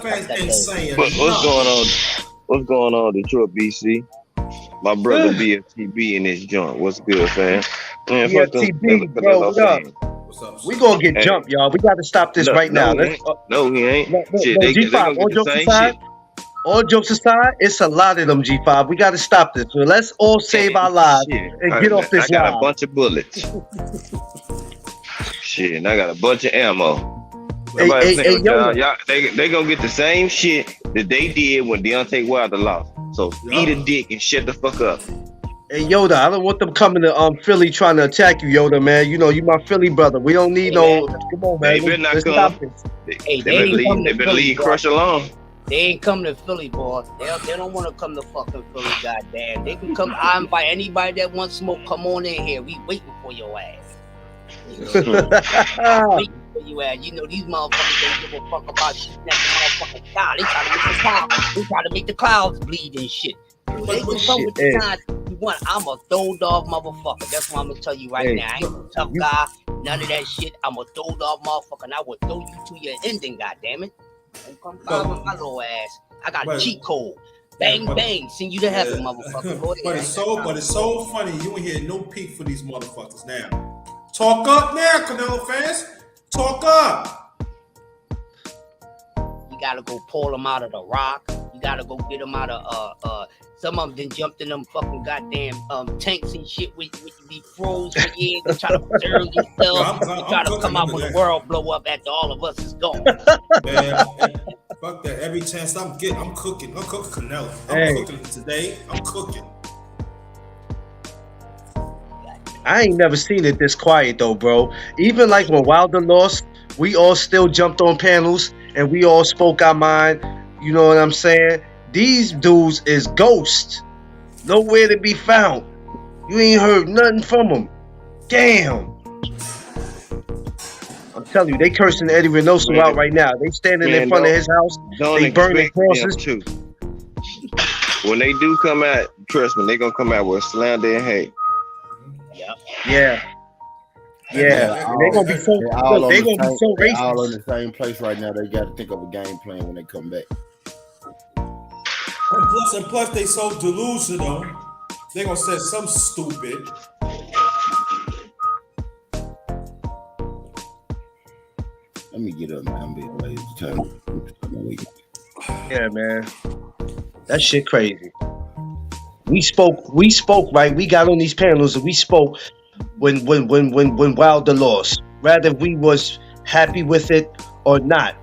fans insane. What's going on? What's going on, Detroit, BC? My brother BFTB in this joint. What's good, fam? Man, BFTB, bro, what up? We gonna get jumped, y'all. We gotta stop this right now. No, he ain't. Shit, they G5, all jokes aside. Shit. All jokes aside, it's a lot of them, G5. We gotta stop this. So let's all save our lives and get off this line. I got a bunch of bullets. Shit, and I got a bunch of ammo. They gonna get the same shit that they did when Deontay Wilder lost. So eat a dick and shut the fuck up. Hey Yoda, I don't want them coming to Philly trying to attack you, Yoda, man. You know you my Philly brother. We don't need no. Come on, man. They better not come. They better leave Crush alone. They ain't come to Philly, boy. They don't want to come to fucking Philly, goddamn. They can come. I invite anybody that wants smoke. Come on in here. We waiting for your ass. Waiting for you ass. You know these motherfuckers don't give a fuck about shit. That motherfucking sky. They try to make the clouds bleed and shit. They can come with the time you want. I'm a throw dog motherfucker. That's what I'm gonna tell you right now. I ain't no tough guy. None of that shit. I'ma throw the motherfucker and I will throw you to your ending, goddammit. Don't come following my little ass. I got a cheat code. Bang, bang. Send you to heaven, motherfucker. But it's so funny. You ain't hear no peak for these motherfuckers now. Talk up now, Canelo fans. Talk up. You gotta go pull them out of the rock. You gotta go get them out of some of them then jumped in them fucking goddamn tanks and shit with be froze for years. They try to preserve themselves. They try to come out when the world blow up after all of us is gone. Man, fuck that. Every chance I'm getting, I'm cooking. I'm cooking Canelo. I'm cooking today. I'm cooking. I ain't never seen it this quiet though, bro. Even like when Wilder lost, we all still jumped on panels and we all spoke our mind. You know what I'm saying? These dudes is ghosts. Nowhere to be found. You ain't heard nothing from them. Damn. I'm telling you, they cursing Eddie Reynoso out right now. They standing in front of his house. They burning crosses. Too. When they do come out, trust me, they gonna come out with slander and hate. Yeah. They're gonna be so racist. All in the same place right now. They got to think of a game plan when they come back. And plus, they so delusional. They gonna say something stupid. Let me get up, man. I'm being lazy. Yeah, man. That shit crazy. We spoke, right? We got on these panels and we spoke when Wilder lost. Rather we was happy with it or not.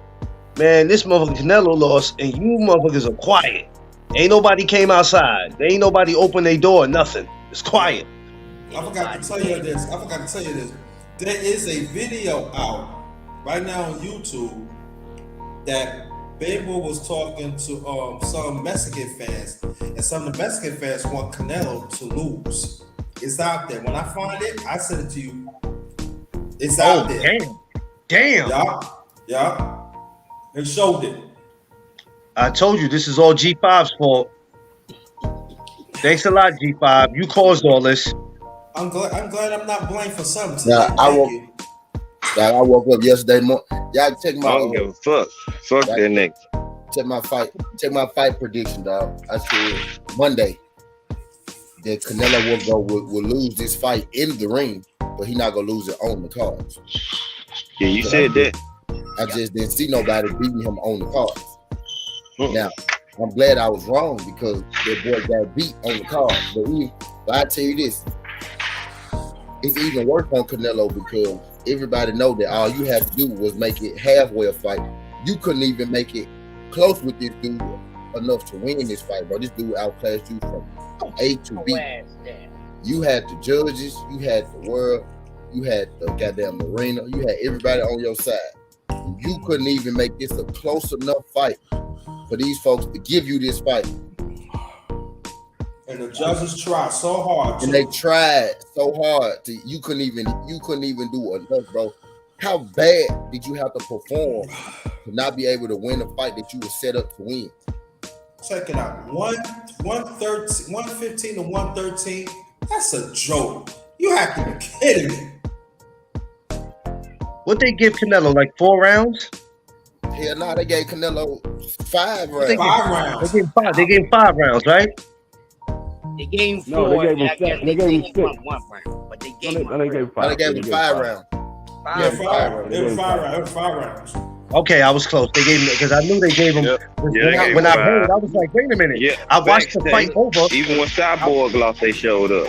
Man, this motherfucker Canelo lost and you motherfuckers are quiet. Ain't nobody came outside. There ain't nobody opened their door, nothing. It's quiet. I forgot to tell you this. There is a video out right now on YouTube that Bebo was talking to some Mexican fans, and some of the Mexican fans want Canelo to lose. It's out there. When I find it, I send it to you. It's out there. Damn. Yeah. They showed it. I told you this is all G5's fault. Thanks a lot, G5. You caused all this. I'm glad I'm not blamed for something. Now, I woke up yesterday morning. Y'all check my. I don't give a fuck. Fuck that nigga. Check my fight prediction, dog. I said Monday that Canelo will lose this fight in the ring, but he not gonna lose it on the cards. Yeah, you said that. I just didn't see nobody beating him on the cards. Now, I'm glad I was wrong because that boy got beat on the card. But I tell you this, it's even worse on Canelo because everybody know that all you have to do was make it halfway a fight. You couldn't even make it close with this dude enough to win this fight, bro. This dude outclassed you from A to B. You had the judges, you had the world, you had the goddamn arena, you had everybody on your side. You couldn't even make this a close enough fight for these folks to give you this fight. And the judges tried so hard. And they tried so hard you couldn't even do enough, bro. How bad did you have to perform to not be able to win a fight that you were set up to win? Check it out. 115 to 113. That's a joke. You have to be kidding me. What they give Canelo, like 4 rounds? Hell no, they gave Canelo 5 rounds. They gave 5. They gave 5 rounds, right? They gave him 4. No, they gave him 6. They gave him 1 round, but they gave him 5. They gave him 5 rounds. Yeah, 5 rounds. It was 5 rounds. Okay, I was close. They gave him because I knew they gave him. When I heard, I was like, "Wait a minute!" Yeah, I watched the fight over. Even when Cyborg lost, they showed up.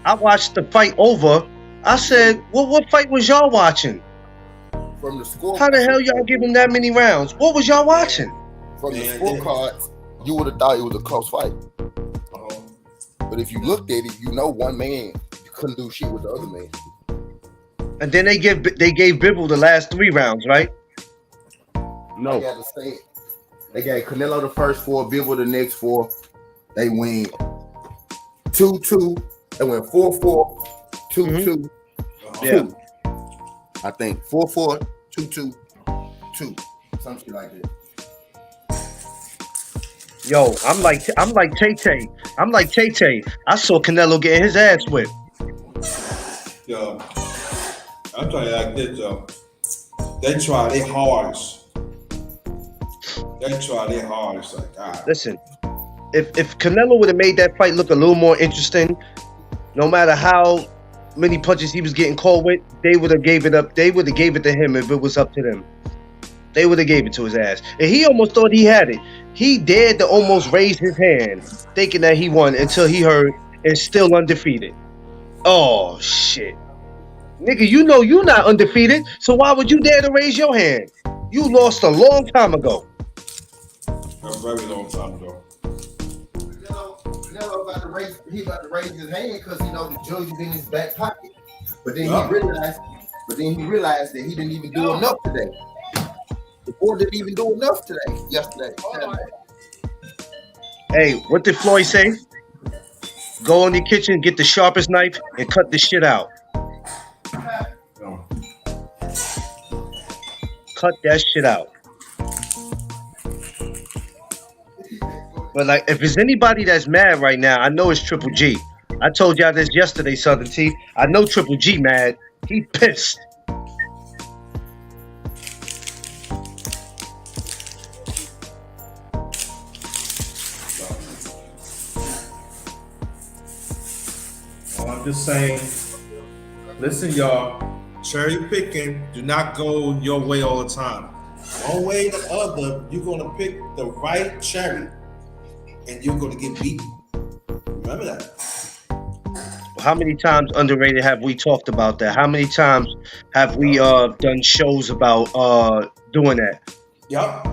I watched the fight over. I said, "Well, what fight was y'all watching? From the score. How the hell y'all give him that many rounds? What was y'all watching?" From the scorecards, you would have thought it was a close fight. But if you looked at it, you know one man couldn't do shit with the other man. And then they gave Bivol the last 3 rounds, right? No. They gave Canelo the first 4, Bivol the next 4. They win 2-2. They went 4-4, 2-2, 2. I think 4-4, 2-2, 2. Something like that. Yo, I'm like Tay-Tay. I'm like Tay-Tay. I saw Canelo getting his ass whipped. Yo. I'm telling you like this, though. They try their hardest. Like, God. Listen, if Canelo would have made that fight look a little more interesting, no matter how many punches he was getting called with, they would have gave it up. They would have gave it to him if it was up to them. They would have gave it to his ass. And he almost thought he had it. He dared to almost raise his hand, thinking that he won, until he heard it's still undefeated. Oh, shit. Nigga, you know you're not undefeated, so why would you dare to raise your hand? You lost a long time ago. A very long time ago. Canelo about to raise his hand because the judge is in his back pocket. But then he realized that he didn't even do enough today. The board didn't even do enough yesterday. Hey, what did Floyd say? Go in the kitchen, get the sharpest knife, and cut this shit out. Cut that shit out. But like, if there's anybody that's mad right now, I know it's Triple G. I told y'all this yesterday, Southern T. I know Triple G mad. He pissed. I'm just saying, listen, y'all, cherry picking do not go your way all the time. One way or the other, you're going to pick the right cherry and you're going to get beaten. Remember that. How many times underrated have we talked about that? How many times have we done shows about doing that? Yup.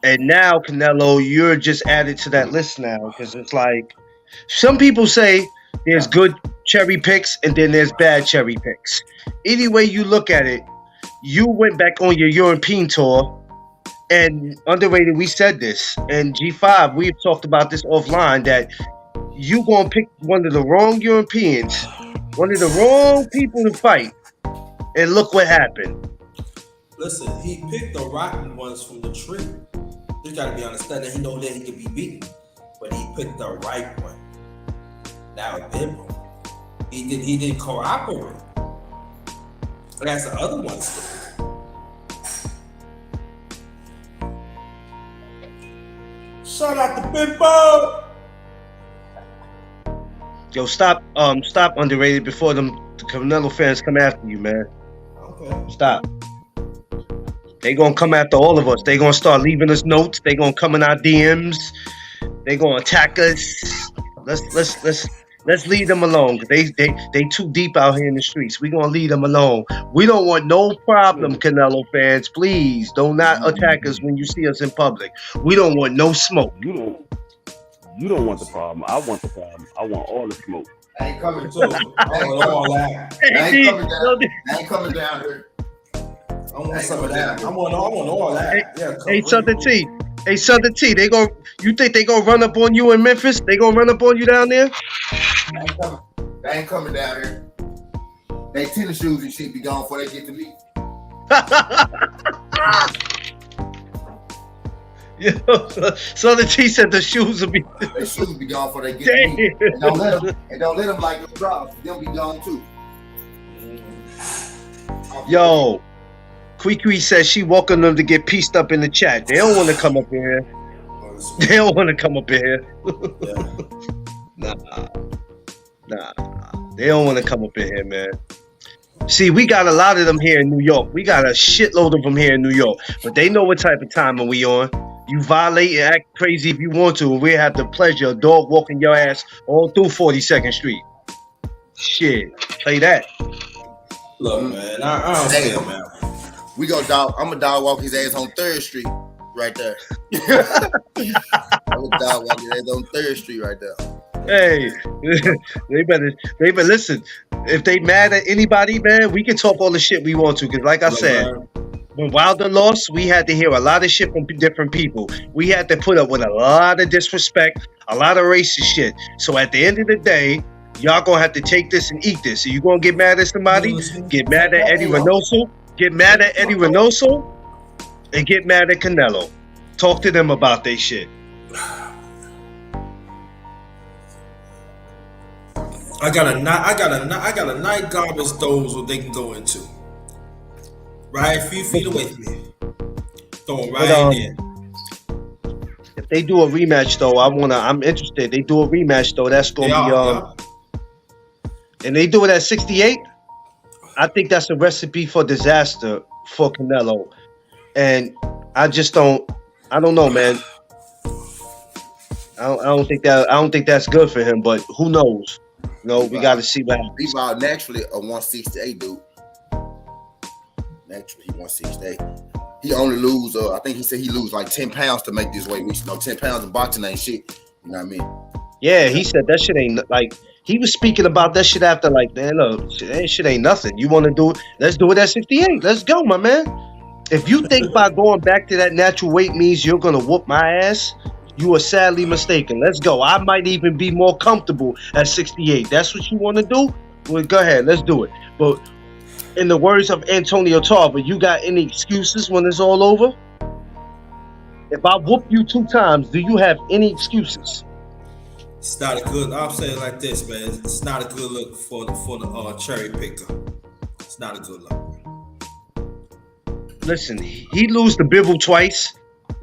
And now, Canelo, you're just added to that list now because it's like some people say there's good cherry picks and then there's bad cherry picks. Any way you look at it, you went back on your European tour and underrated, we said this. And G5, we've talked about this offline that you gonna pick one of the wrong Europeans, one of the wrong people to fight, and look what happened. Listen, he picked the rotten ones from the tree. You gotta be understanding. He know that he can be beaten, but he picked the right one. Now he didn't cooperate. But that's the other ones. Shout out to Bimbo. Yo, stop underrated before the Canelo fans come after you, man. Okay. Stop. They gonna come after all of us. They gonna start leaving us notes. They gonna come in our DMs. They gonna attack us. Let's leave them alone. They too deep out here in the streets. We gonna leave them alone. We don't want no problem, Canelo fans. Please do not attack us when you see us in public. We don't want no smoke. You don't want the problem. I want the problem. I want all the smoke. I ain't coming too. I want all that. I ain't coming down here. I want some of that. I want all that. Hey, Southern T. Hey, Southern T. You think they gonna run up on you in Memphis? They gonna run up on you down there? They ain't coming down here. They tennis shoes and shit be gone before they get to me. Yo, Southern T said the shoes will be. Their shoes be gone before they get to me. And don't let them like the drops. They'll be gone too. Yo, Kwee says she welcome them to get pieced up in the chat. They don't want to come up here. They don't want to come up here. Nah. They don't want to come up in here, man. See, we got a lot of them here in New York. We got a shitload of them here in New York. But they know what type of time we on. You violate and act crazy if you want to, and we have the pleasure of dog walking your ass all through 42nd Street. Shit, play that. Look, man, I don't see it, man. We go dog. I'm a dog walk his ass on 3rd Street, right there. I'm a dog walk his ass on 3rd Street, right there. Hey, they better listen. If they mad at anybody, man, we can talk all the shit we want to. Cause like I said, when Wilder lost, we had to hear a lot of shit from different people. We had to put up with a lot of disrespect, a lot of racist shit. So at the end of the day, y'all gonna have to take this and eat this. So you gonna get mad at somebody? Get mad at Eddie Reynoso? Get mad at Eddie Reynoso? And get mad at Canelo. Talk to them about their shit. I got a night garbage stove so they can go into. Right a few feet away from me. Throw it right But, in there. if they do a rematch though, I'm interested. They do a rematch though, that's gonna be and they do it at 68. I think that's a recipe for disaster for Canelo. And I don't know, man. I don't think that's good for him, but who knows? We got to see what happens. He's about naturally a 168 dude. Naturally, he 168. He only lose. I think he said he lose like 10 pounds to make this weight. Which 10 pounds in boxing ain't shit. You know what I mean? Yeah, he said that shit ain't like. He was speaking about that shit after like, man, look, that shit ain't nothing. You want to do it? Let's do it at 68. Let's go, my man. If you think by going back to that natural weight means you're gonna whoop my ass, you are sadly mistaken. Let's go. I might even be more comfortable at 68. That's what you want to do? Well, go ahead. Let's do it. But in the words of Antonio Tarver, you got any excuses when it's all over? If I whoop you 2 times, do you have any excuses? It's not a good. I'll say it like this, man. It's not a good look for the cherry picker. It's not a good look. Listen, he lose to Bivol twice.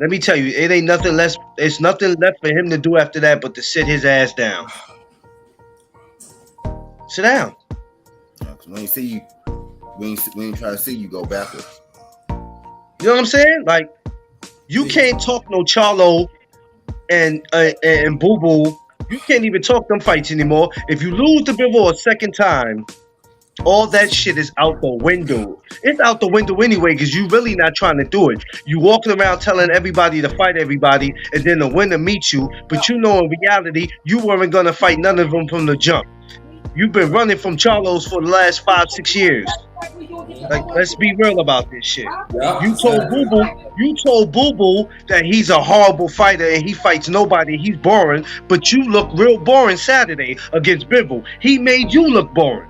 Let me tell you, it ain't nothing less. It's nothing left for him to do after that but to sit his ass down. Sit down. Cause we ain't see you. We ain't try to see you go backwards. You know what I'm saying? Like, you can't talk no Charlo and Boo Boo. You can't even talk them fights anymore. If you lose to Bivol a second time, all that shit is out the window. It's out the window anyway because you really not trying to do it. You walking around telling everybody to fight everybody and then the winner meets you. But you know in reality, you weren't going to fight none of them from the jump. You've been running from Charlos for the last 5-6 years. Like, let's be real about this shit. You told Boo Boo that he's a horrible fighter and he fights nobody. He's boring. But you look real boring Saturday against Bivol. He made you look boring.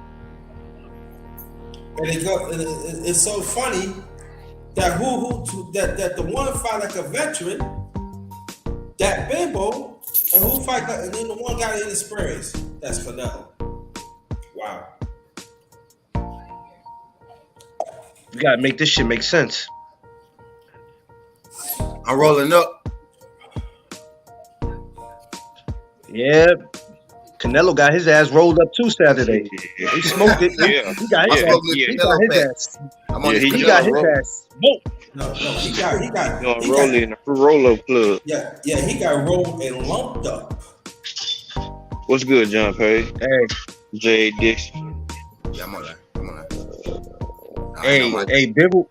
And it's so funny that that the one fight like a veteran, that Bimbo, and who fight and then the one got inexperience. That's Canelo. Wow. You gotta make this shit make sense. I'm rolling up. Yeah. Canelo got his ass rolled up too Saturday. He smoked it. Yeah. He got his ass. He got his ass. He got his ass. No, he got rolling in the roll-up club. Yeah, he got rolled and lumped up. What's good, John Page? Hey. Jay Dixon. Yeah, I'm on that. Hey, Bivol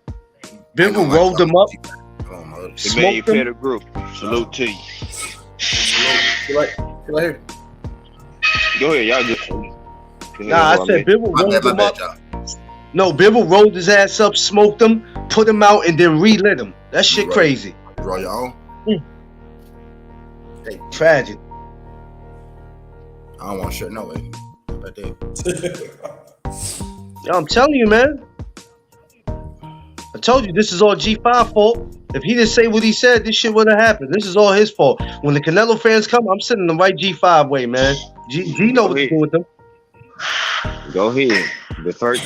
rolled him up. He made you pay the group. Salute to you. Go ahead. Go ahead, y'all just. Nah, I said Bivol rolled him up. No, Bivol rolled his ass up, smoked him, put him out, and then relit him. That shit crazy. Draw your own. Hey, tragic. I don't want to share no way. About that. Yo, I'm telling you, man. I told you this is all G5 fault. If he didn't say what he said, this shit would have happened. This is all his fault. When the Canelo fans come, I'm sitting the right G5 way, man. G know what to do with them. Go ahead. The first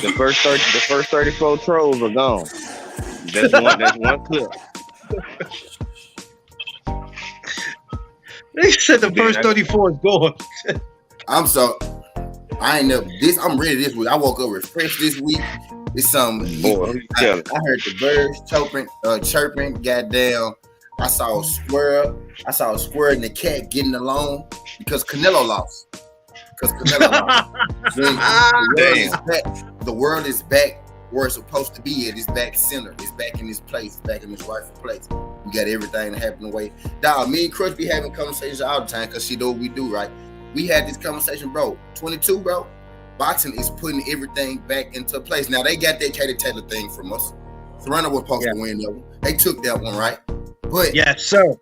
34 trolls are gone. That's one clip. They said the first 34 is gone. I'm ready this week. I woke up refreshed this week. It's something. I heard the birds chirping. Goddamn. I saw a squirrel and the cat getting along because Canelo lost. The world is back where it's supposed to be at. It's back center. It's back in its place. It's back in its rightful place. We got everything that happened away. Dog, me and Crush be having conversations all the time because she know what we do, right? We had this conversation, bro. 22, bro. Boxing is putting everything back into place. Now they got that Katie Taylor thing from us. Serrano was supposed to win that one. They took that one, right? But yes, sir.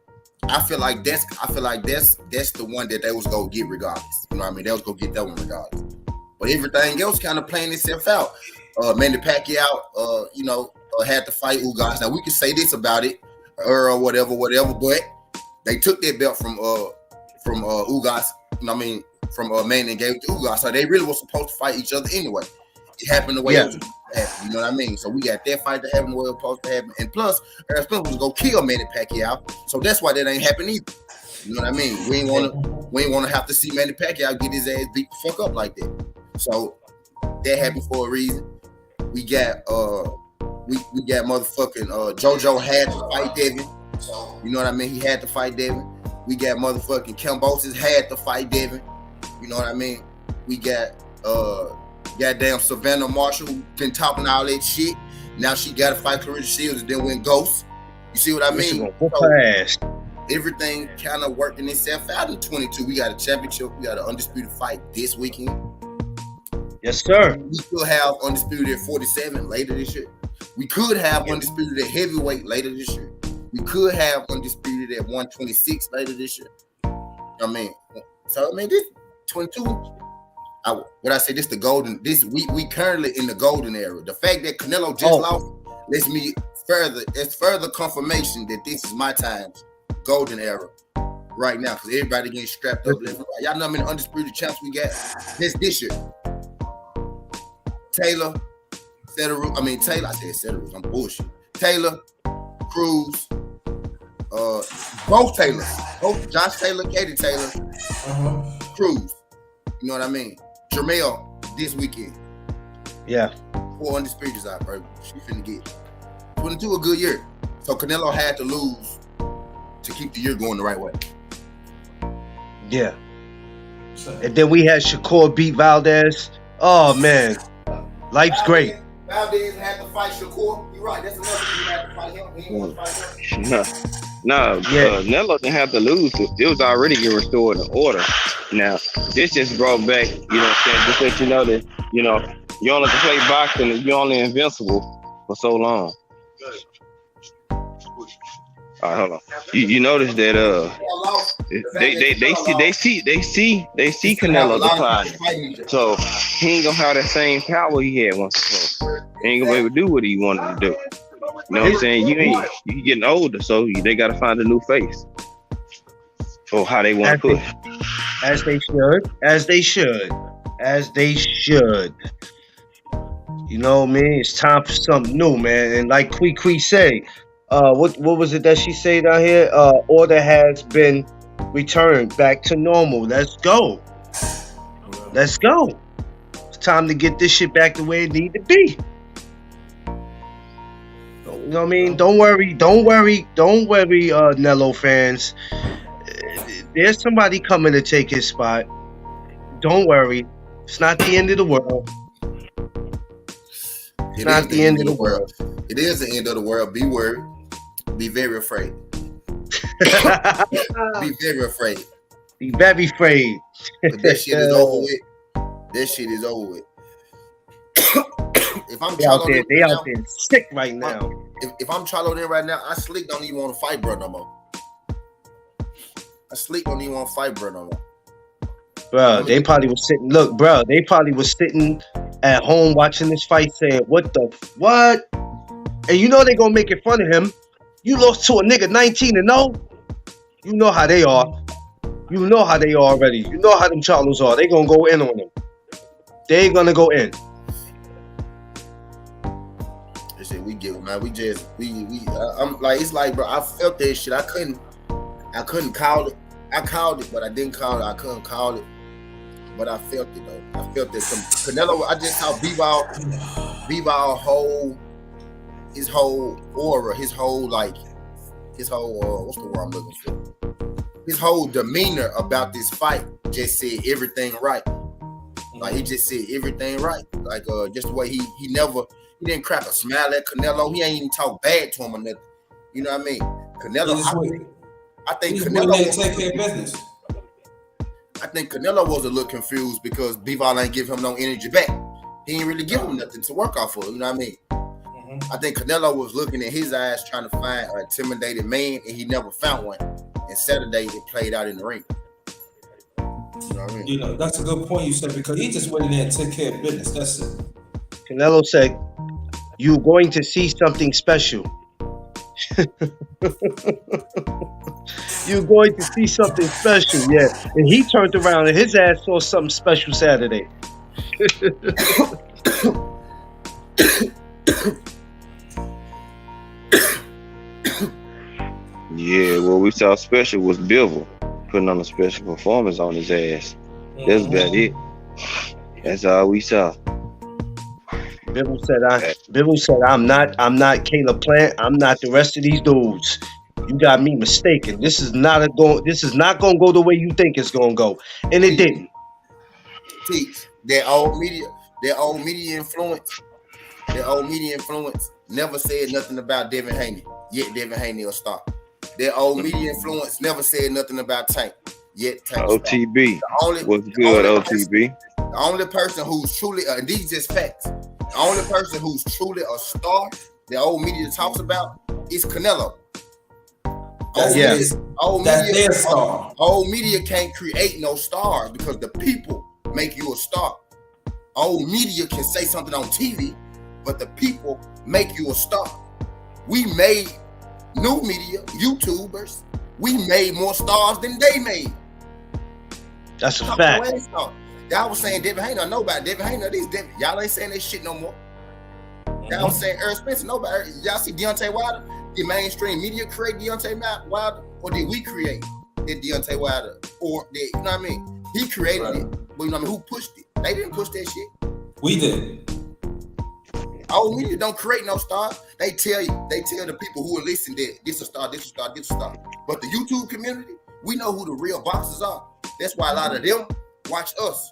I feel like that's the one that they was gonna get regardless. You know what I mean? They was gonna get that one regardless. But everything else kind of playing itself out. Manny Pacquiao, had to fight Ugas. Now we can say this about it, or whatever, but they took that belt from Ugas. You know what I mean? from Manny and gave it to Ugas. So they really were supposed to fight each other anyway. It happened the way it was supposed to happen. You know what I mean? So we got that fight that happened the way it was supposed to happen. And plus, Errol Spence was gonna kill Manny Pacquiao. So that's why that ain't happen either. You know what I mean? We ain't wanna have to see Manny Pacquiao get his ass beat the fuck up like that. So that happened for a reason. We got we got motherfucking JoJo had to fight Devin. You know what I mean? He had to fight Devin. We got motherfucking Kambosos had to fight Devin. You know what I mean? We got goddamn Savannah Marshall who been talking all that shit. Now she got to fight Clarissa Shields and then win Ghost. You see what I mean? So, everything kind of working itself out in 22. We got a championship. We got an undisputed fight this weekend. Yes, sir. We still have undisputed at 47 later this year. We could have undisputed at heavyweight later this year. We could have undisputed at 126 later this year. I mean, so I mean, this 22. What I say, this the golden. This we currently in the golden era. The fact that Canelo just lost lets me further. It's further confirmation that this is my time's golden era right now because everybody getting strapped up. Y'all know how many undisputed champs we got this year. Taylor, Cedric. I mean Taylor. I said Cedric. I'm bullshit. Taylor, Cruz, both Taylors, both Josh Taylor, Katie Taylor, Cruz. You know what I mean? Jermell this weekend. Yeah. 4 undisputeds out, bro. She finna get 22 a good year. So Canelo had to lose to keep the year going the right way. Yeah. And then we had Shakur beat Valdez. Oh man. Life's great. Valdez had to fight Shakur. You're right. That's another thing. He had to fight him. He ain't want to fight him. No, Canelo didn't have to lose. It was already getting restored in order. Now, this just brought back, you know what I'm saying, just let you know that, you know, you only can play boxing and you're only invincible for so long. All right, hold on. You notice that they see Canelo declining. So he ain't gonna have that same power he had once before. He ain't gonna be able to do what he wanted to do. You know what I'm saying? You getting older, so they gotta find a new face. Or how they want to push. As they should. You know what I mean? It's time for something new, man. And like Kui say, what was it that she said down here? Order has been returned back to normal. Let's go. Let's go. It's time to get this shit back the way it need to be. You know what I mean? Don't worry, Nello fans. There's somebody coming to take his spot. Don't worry. It's not the end of the world. It's not the end of the world. It is the end of the world. Be worried. Be very afraid. Be very afraid. Be very afraid. But that shit is over with. That shit is over with. If I'm they out there sick right now. If I'm Charlo there right now, I Slick don't even want to fight bro no more. I Slick don't even want to fight bro no more. Bro, they probably was sitting. Look, bro, they probably was sitting at home watching this fight, saying, "What the what?" And you know they gonna make it fun of him. You lost to a nigga 19-0. You know how they are. You know how they are already. You know how them Charlos are. They gonna go in on him. They gonna go in. We get it, man. I'm like, it's like, bro, I felt that shit. I couldn't call it. I called it, but I didn't call it. I couldn't call it, but I felt it though. I felt that Canelo. I just saw B-Ball his whole aura, his whole what's the word I'm looking for? His whole demeanor about this fight just said everything right. Like he just said everything right. Like just the way he didn't crack a smile at Canelo. He ain't even talk bad to him or nothing. You know what I mean? Canelo. I think Canelo take care of business. I think Canelo was a little confused because B-Ball ain't give him no energy back. He ain't really give him nothing to work off of. You know what I mean? Mm-hmm. I think Canelo was looking in his eyes trying to find an intimidated man, and he never found one. And Saturday it played out in the ring. You know what I mean? You know, that's a good point you said because he just went in there and took care of business. That's it. Canelo said, "You're going to see something special." You're going to see something special, yeah. And he turned around and his ass saw something special Saturday. Yeah, what we saw special was Bivol putting on a special performance on his ass. That's about it. That's all we saw. Bivol said, I'm not Caleb Plant. I'm not the rest of these dudes. You got me mistaken. This is not gonna go the way you think it's gonna go. And it didn't. Teach their old media influence never said nothing about Devin Haney, yet Devin Haney a star. Their old media influence never said nothing about Tank, yet Tank OTB was good. OTB. The only person who's truly, and these just facts, the only person who's truly a star the old media talks about is Canelo. That's their star. Old media can't create no stars because the people make you a star. Old media can say something on TV, but the people make you a star. We made new media, YouTubers, we made more stars than they made. That's a fact. Y'all was saying Devin Haney, I know about Devin Haney. Y'all ain't saying that shit no more. Y'all was saying Earl Spencer, nobody. Y'all see Deontay Wilder? Did mainstream media create Deontay Wilder? Or did we create Deontay Wilder? Or did, you know what I mean? He created it. But you know what I mean? Who pushed it? They didn't push that shit. We did. Old media don't create no star. They tell the people who are listening that this a star, this a star, this a star. But the YouTube community, we know who the real boxers are. That's why a lot of them watch us.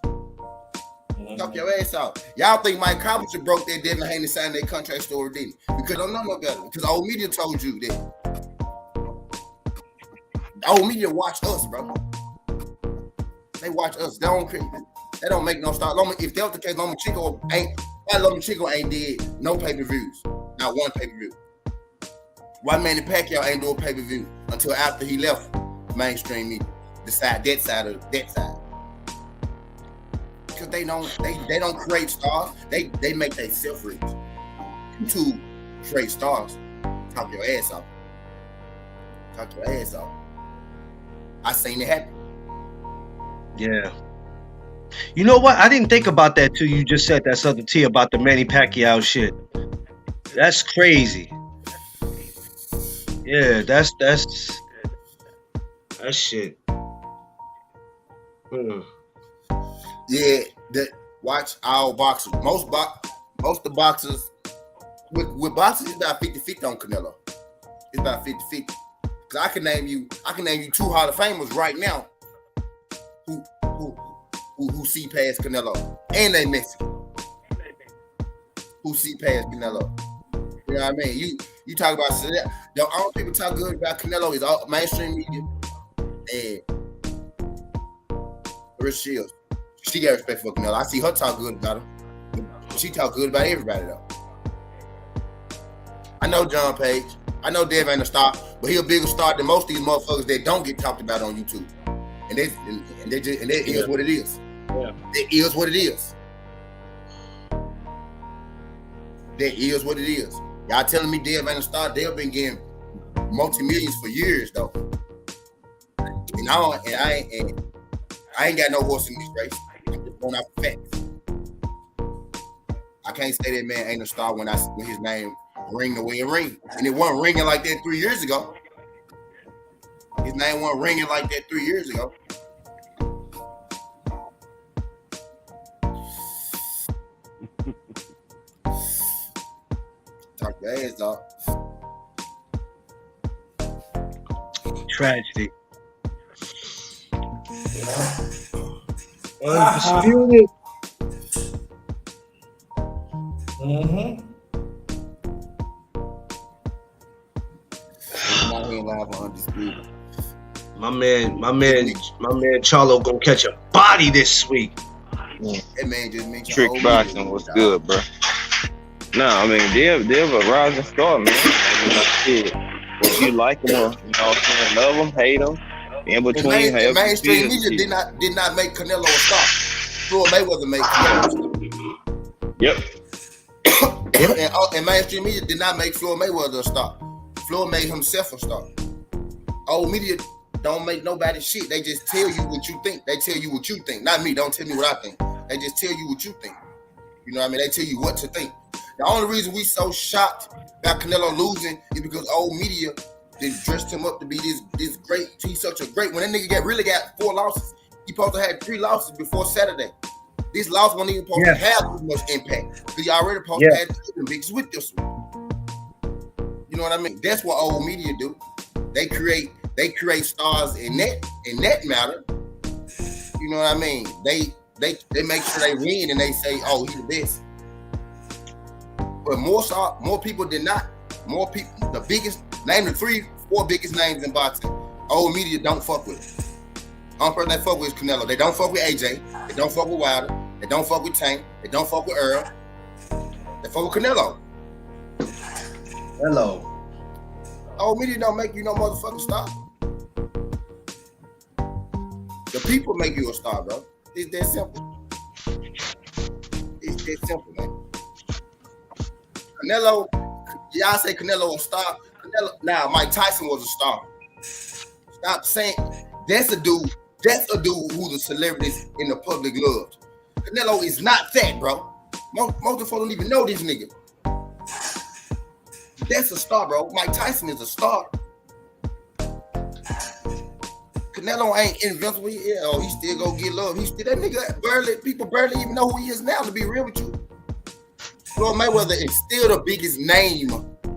Talk your ass out. Y'all think Mike Covington broke that Devin Haney signed that contract story, didn't he? Because I don't know no better. Because old media told you that. The old media watch us, bro. They watch us. They don't make no star. If that was the case, Lomachenko ain't did no pay-per-views. Not one pay-per-view. Why Manny Pacquiao ain't doing pay-per-view until after he left mainstream media. That side. Because they don't create stars. They make themselves rich. YouTube create stars. Talk your ass off. I seen it happen. Yeah. You know what? I didn't think about that till you just said that Southern T about the Manny Pacquiao shit. That's crazy. Yeah, that's shit. Yeah, watch our boxers. Most of the boxers with boxers, it's about 50-50 on Canelo. It's about 50-50. Cause I can name you 2 Hall of Famers right now who see past Canelo, and they Mexican. Who see past Canelo? You know what I mean? You talk about the only people talk good about Canelo is all mainstream media and Rich Shields. She got respect for Canelo. I see her talk good about him. She talk good about everybody though. I know John Page. I know Dev ain't a star, but he a bigger star than most of these motherfuckers that don't get talked about on YouTube. And that is what it is. Yeah. It is what it is. That is what it is. Y'all telling me Dev ain't a star? Dev been getting multi-millions for years though. And I ain't got no horse in this race. I'm just going off the facts. I can't say that man ain't a star when his name ring the way it ring. And it wasn't ringing like that 3 years ago. His name wasn't ringing like that 3 years ago. Talk your ass off. Tragedy. Undisputed. My man Charlo gonna catch a body this week. That man just mentioned Trick boxing was good, bro. No, I mean Dev a rising star, man. If you like him, or love him, hate him, in between. The mainstream media did not make Canelo a star. Floyd Mayweather made Canelo a star. Yep. And mainstream media did not make Floyd Mayweather a star. Floyd made himself a star. Old media don't make nobody shit. They just tell you what you think. They tell you what you think. Not me. Don't tell me what I think. They just tell you what you think. You know what I mean? They tell you what to think. The only reason we so shocked about Canelo losing is because old media just dressed him up to be this great. He's such a great. When that nigga really got 4 losses, he supposed to have 3 losses before Saturday. This loss wasn't even supposed to have too much impact because you already supposed to have the bitches with this one. You know what I mean? That's what old media do. They create stars in that matter. You know what I mean? They make sure they win and they say, oh, he's the best. But more people did not. More people, the biggest, name the 3-4 biggest names in boxing. Old media don't fuck with it. Only person they fuck with is Canelo. They don't fuck with AJ. They don't fuck with Wilder. They don't fuck with Tank. They don't fuck with Earl. They fuck with Canelo. Hello. Old media don't make you no motherfucking star. The people make you a star, bro. It's that simple. It's that simple, man. Canelo, y'all say Canelo a star. Now Mike Tyson was a star. Stop saying that's a dude who the celebrities in the public loved. Canelo is not that, bro. Most of the folks don't even know this nigga. That's a star, bro. Mike Tyson is a star. Canelo ain't invincible. He still go get love. That nigga people barely even know who he is now, to be real with you. Floyd Mayweather is still the biggest name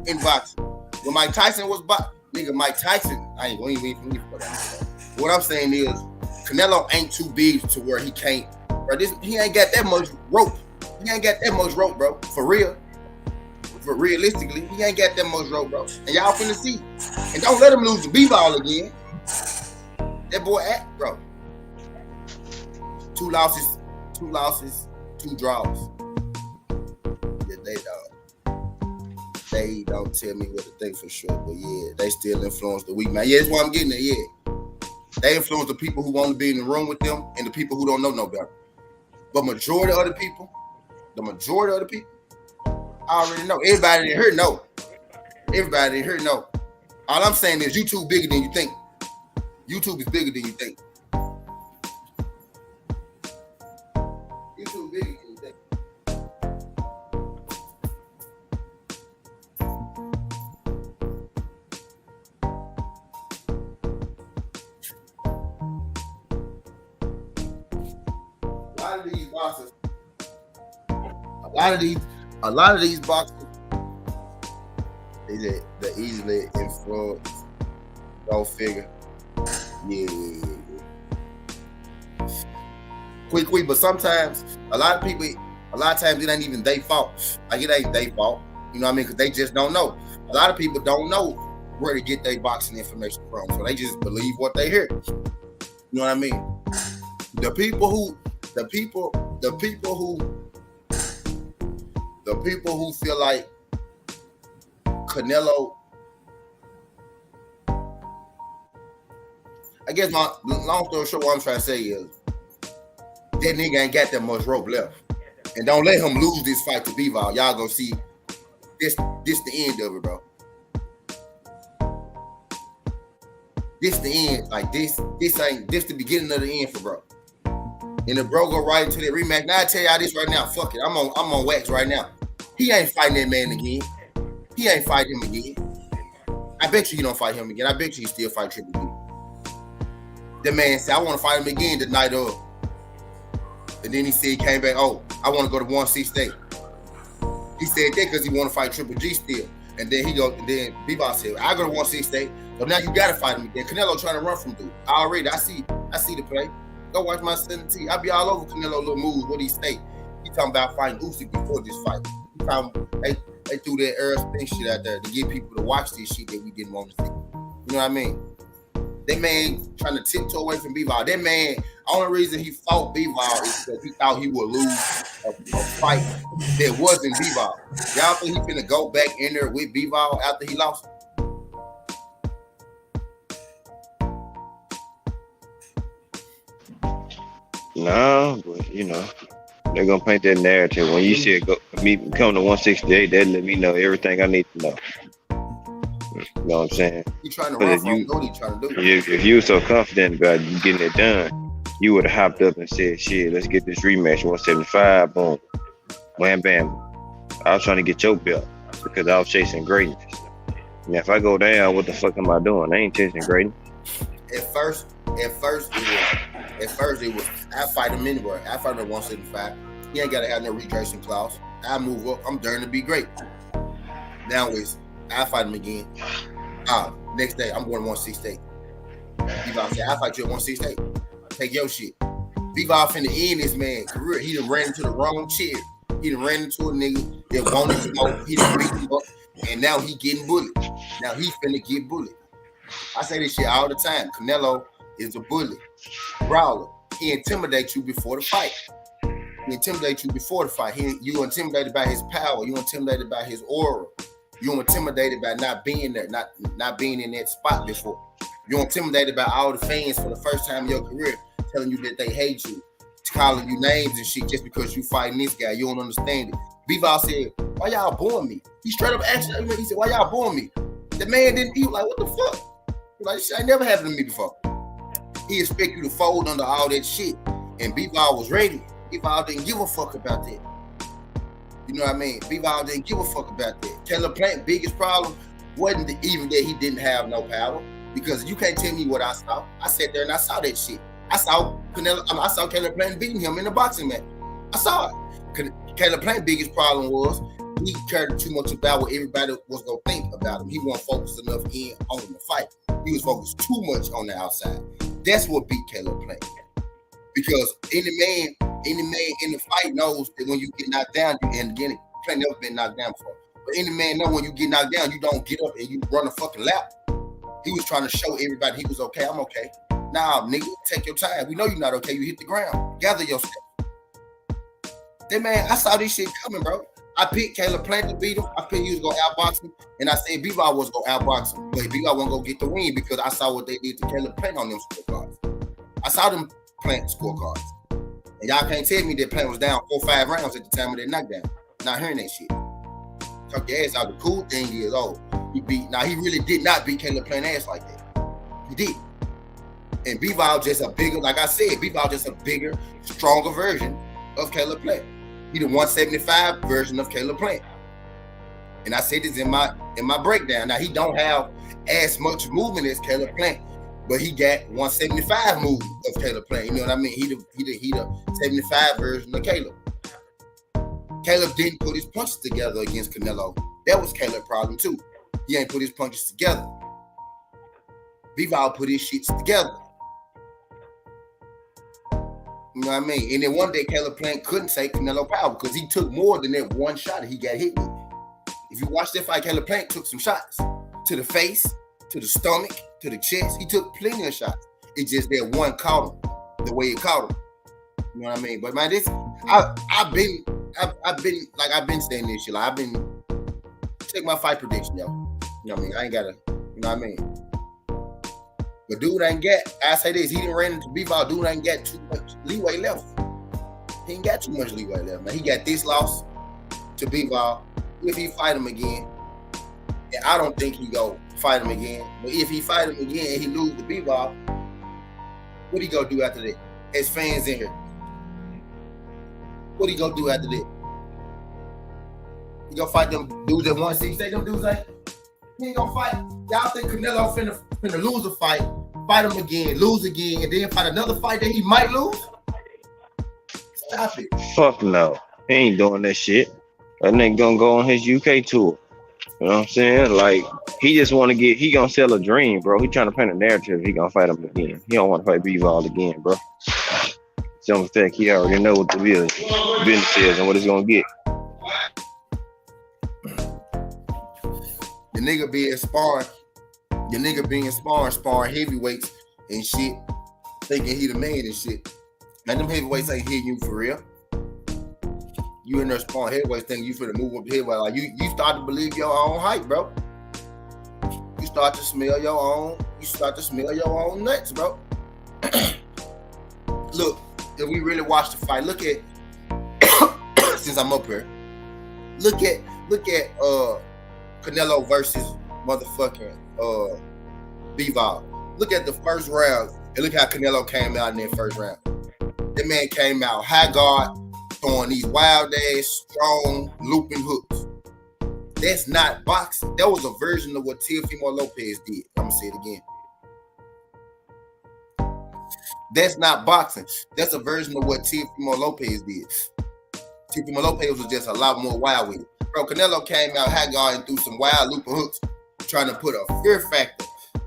in boxing. When Mike Tyson was nigga, Mike Tyson, we ain't for that. What I'm saying is, Canelo ain't too big to where he can't, bro. He ain't got that much rope. He ain't got that much rope, bro. For real. For realistically, he ain't got that much rope, bro. And y'all finna see. And don't let him lose the B-ball again. That boy act, bro. 2 losses, 2 draws. Yeah, they don't tell me what to think for sure, but yeah, they still influence the weak man. Yeah, that's what I'm getting at, yeah. They influence the people who want to be in the room with them and the people who don't know no better. But majority of the people, I already know. Everybody in here know. All I'm saying is YouTube bigger than you think. YouTube is bigger than you think. YouTube bigger than you think. A lot of these boxers, they easily influence. Go figure. Yeah. Quick, but sometimes a lot of times it ain't even their fault. Like it ain't their fault. You know what I mean? Because they just don't know. A lot of people don't know where to get their boxing information from, so they just believe what they hear. You know what I mean? The people who feel like Canelo, I guess my long story short, what I'm trying to say is that nigga ain't got that much rope left. And don't let him lose this fight to Bivol. Y'all gonna see this the end of it, bro. This the end. Like this the beginning of the end for bro. And if bro go right into that rematch, now I tell y'all this right now, fuck it. I'm on wax right now. He ain't fighting that man again. He ain't fighting him again. I bet you he don't fight him again. I bet you he still fight Triple G. The man said, I want to fight him again the night of. And then he said he came back, oh, I want to go to 168. He said that because he want to fight Triple G still. And then Bivol said, I go to 168. So now you gotta fight him again. Canelo trying to run from dude. I see the play. Go watch my 17. I be all over Canelo little moves. What he say? He talking about fighting Usyk before this fight. He talking, they threw that Earl Spence shit out there to get people to watch this shit that we didn't want to see. You know what I mean? That man trying to tiptoe away from Bivol. That man, only reason he fought Bivol is because he thought he would lose a fight that wasn't Bivol. Y'all think he finna go back in there with Bivol after he lost? No, but you know, they're gonna paint that narrative. When you see it come to 168, that let me know everything I need to know. You know what I'm saying? He trying to But run if from him. you- Know what he trying to do. If you were so confident about you getting it done, you would have hopped up and said, "Shit, let's get this rematch 175." Boom, wham bam. I was trying to get your belt because I was chasing greatness. And if I go down, what the fuck am I doing? I ain't chasing greatness. At first it was I fight him anywhere. I fight him at 175. He ain't gotta have no retracing clause. I move up. I'm daring to be great. Now it's I fight him again. Next day I'm going 168. Bivol said I fight you at 168. Take your shit. Bivol finna end this man's career. He done ran into the wrong chair. He done ran into a nigga that wanted smoke. He done beat him up, and now he getting bullied. Now he finna get bullied. I say this shit all the time. Canelo is a bully, brawler. He intimidates you before the fight. You intimidated by his power. You intimidated by his aura. You intimidated by not being there, not being in that spot before. You're intimidated by all the fans for the first time in your career telling you that they hate you, calling you names and shit just because you fighting this guy. You don't understand it. Bivol said, "Why y'all booing me?" He straight up asked him. He said, "Why y'all booing me?" The man didn't. He was like, "What the fuck?" He was like, "This shit ain't never happened to me before." He expect you to fold under all that shit, and Bivol was ready. Bivol didn't give a fuck about that. You know what I mean? Bivol didn't give a fuck about that. Caleb Plant's biggest problem wasn't even that he didn't have no power, because you can't tell me what I saw. I sat there and I saw that shit. I saw Caleb Plant beating him in a boxing match. I saw it. Caleb Plant's biggest problem was he cared too much about what everybody was gonna think about him. He wasn't focused enough in on the fight. He was focused too much on the outside. That's what beat Caleb Plant. Because any man in the fight knows that when you get knocked down, and again, Plant never been knocked down before. But any man know when you get knocked down, you don't get up and you run a fucking lap. He was trying to show everybody he was okay. I'm okay. Nah, nigga, take your time. We know you're not okay. You hit the ground. Gather yourself. That man, I saw this shit coming, bro. I picked Caleb Plant to beat him. I picked he was gonna outbox him, and I said Bivol was gonna outbox him, but Bivol wasn't gonna get the win because I saw what they did to Caleb Plant on them scorecards. I saw them Plant scorecards, and y'all can't tell me that Plant was down 4 or 5 rounds at the time of that knockdown. Not hearing that shit. Talk your ass out. The cool thing is, he really did not beat Caleb Plant ass like that. He did. And Bivol just a bigger, like I said, Bivol just a bigger, stronger version of Caleb Plant. He the 175 version of Caleb Plant. And I said this in my breakdown. Now he don't have as much movement as Caleb Plant, but he got 175 movement of Caleb Plant. You know what I mean? He the 75 version of Caleb. Caleb didn't put his punches together against Canelo. That was Caleb's problem too. He ain't put his punches together. Bivol put his shits together. You know what I mean? And then one day Caleb Plant couldn't take Canelo power because he took more than that one shot he got hit with. If you watch that fight, Caleb Plant took some shots to the face, to the stomach, to the chest. He took plenty of shots. It's just that one caught him the way it caught him. You know what I mean? But man, I've been saying this shit. Like check my fight prediction, yo. You know what I mean? I ain't gotta, you know what I mean? But dude ain't got, I say this, he didn't run into Bivol, dude ain't got too much leeway left. He ain't got too much leeway left, man. He got this loss to Bivol. If he fight him again, and I don't think he go fight him again, but if he fight him again and he lose to Bivol, what he gonna do after that? His fans in here. What he gonna do after that? He gonna fight them dudes at 168, them dudes ain't, he ain't gonna fight. Y'all think Canelo finna lose a fight him again, lose again, and then fight another fight that he might lose? Stop it. Fuck no. He ain't doing that shit. That nigga gonna go on his UK tour. You know what I'm saying? Like, he just wanna he gonna sell a dream, bro. He trying to paint a narrative. He gonna fight him again. He don't wanna fight Bivol again, bro. Some fact, he already know what the business is and what it's gonna get. The nigga being sparring heavyweights and shit, thinking he the man and shit. Man, them heavyweights ain't hitting you for real. You in there sparring heavyweights thinking you finna move up the heavyweight. Like you start to believe your own hype, bro. You start to smell your own nuts, bro. Look, if we really watch the fight, look at since I'm up here, look at Canelo versus motherfucking B-Ball. Look at the first round and look how Canelo came out in that first round. That man came out high guard, throwing these wild ass, strong, looping hooks. That's not boxing. That was a version of what Teofimo Lopez did. I'm gonna say it again. That's not boxing. That's a version of what Teofimo Lopez did. Teofimo Lopez was just a lot more wild with it. Bro, Canelo came out high guard and threw some wild looping hooks, trying to put a fear factor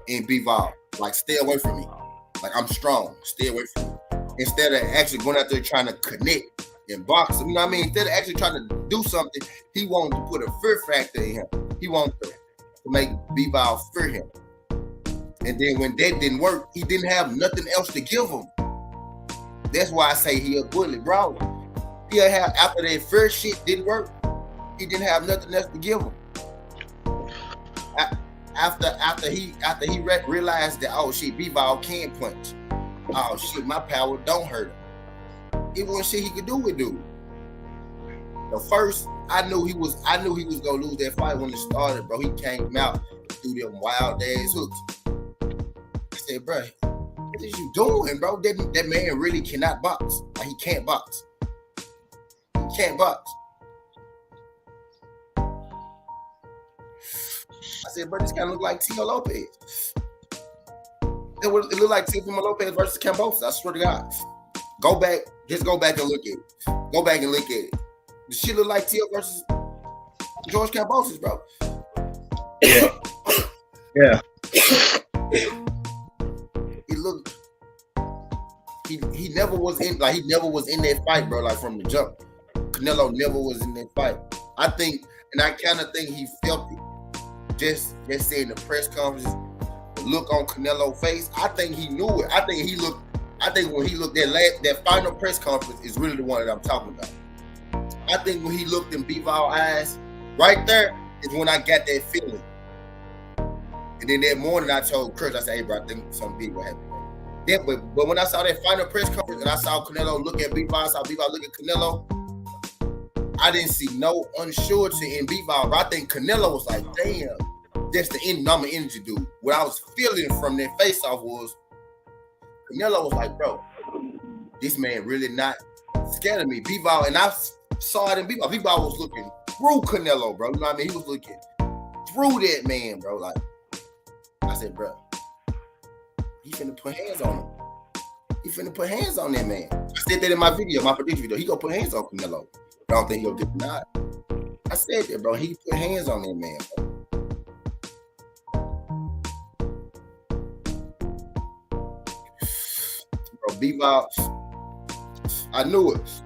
in B-Ball. Like, stay away from me. Like, I'm strong. Stay away from me. Instead of actually going out there trying to connect and box him, you know what I mean? Instead of actually trying to do something, he wanted to put a fear factor in him. He wanted to make B-Ball fear him. And then when that didn't work, he didn't have nothing else to give him. That's why I say he a bully, bro. He'll have, after that first shit didn't work, he didn't have nothing else to give him. After he realized that, oh shit, B-Ball can punch. Oh shit, my power don't hurt him. It wasn't shit he could do with dude. The first, I knew he was gonna lose that fight when it started, bro. He came out through them wild ass hooks. I said, bro, what is you doing, bro? That man really cannot box. Like, he can't box. He can't box. I said, bro, this kind of look like Tio Lopez. It looked like Teofimo Lopez versus Kambosos. I swear to God. Just go back and look at it. Go back and look at it. The shit look like Tio versus George Kambosos, bro. Yeah. Yeah. He never was in that fight, bro. Like, from the jump, Canelo never was in that fight. I think, and I kind of think he felt it. Just saying the press conference, the look on Canelo's face. I think he knew it. I think when he looked that final press conference is really the one that I'm talking about. I think when he looked in B-Ball's eyes, right there is when I got that feeling. And then that morning I told Chris, I said, hey, bro, I think something big will happen. Yeah, but when I saw that final press conference and I saw Canelo look at B-Ball, I saw B-Ball look at Canelo, I didn't see no unsurety in B-Ball. But I think Canelo was like, damn, that's the number energy dude. What I was feeling from that face-off was Canelo was like, bro, this man really not scared of me. B-Ball, and I saw it in B-Ball. B-Ball was looking through Canelo, bro. You know what I mean? He was looking through that man, bro. Like, I said, bro, he finna put hands on him. He finna put hands on that man. I said that in my video, my prediction video. He gonna put hands on Canelo. I don't think he'll get the nod. I said that, bro. He put hands on that man, bro. Bro, B-Ball, I knew it.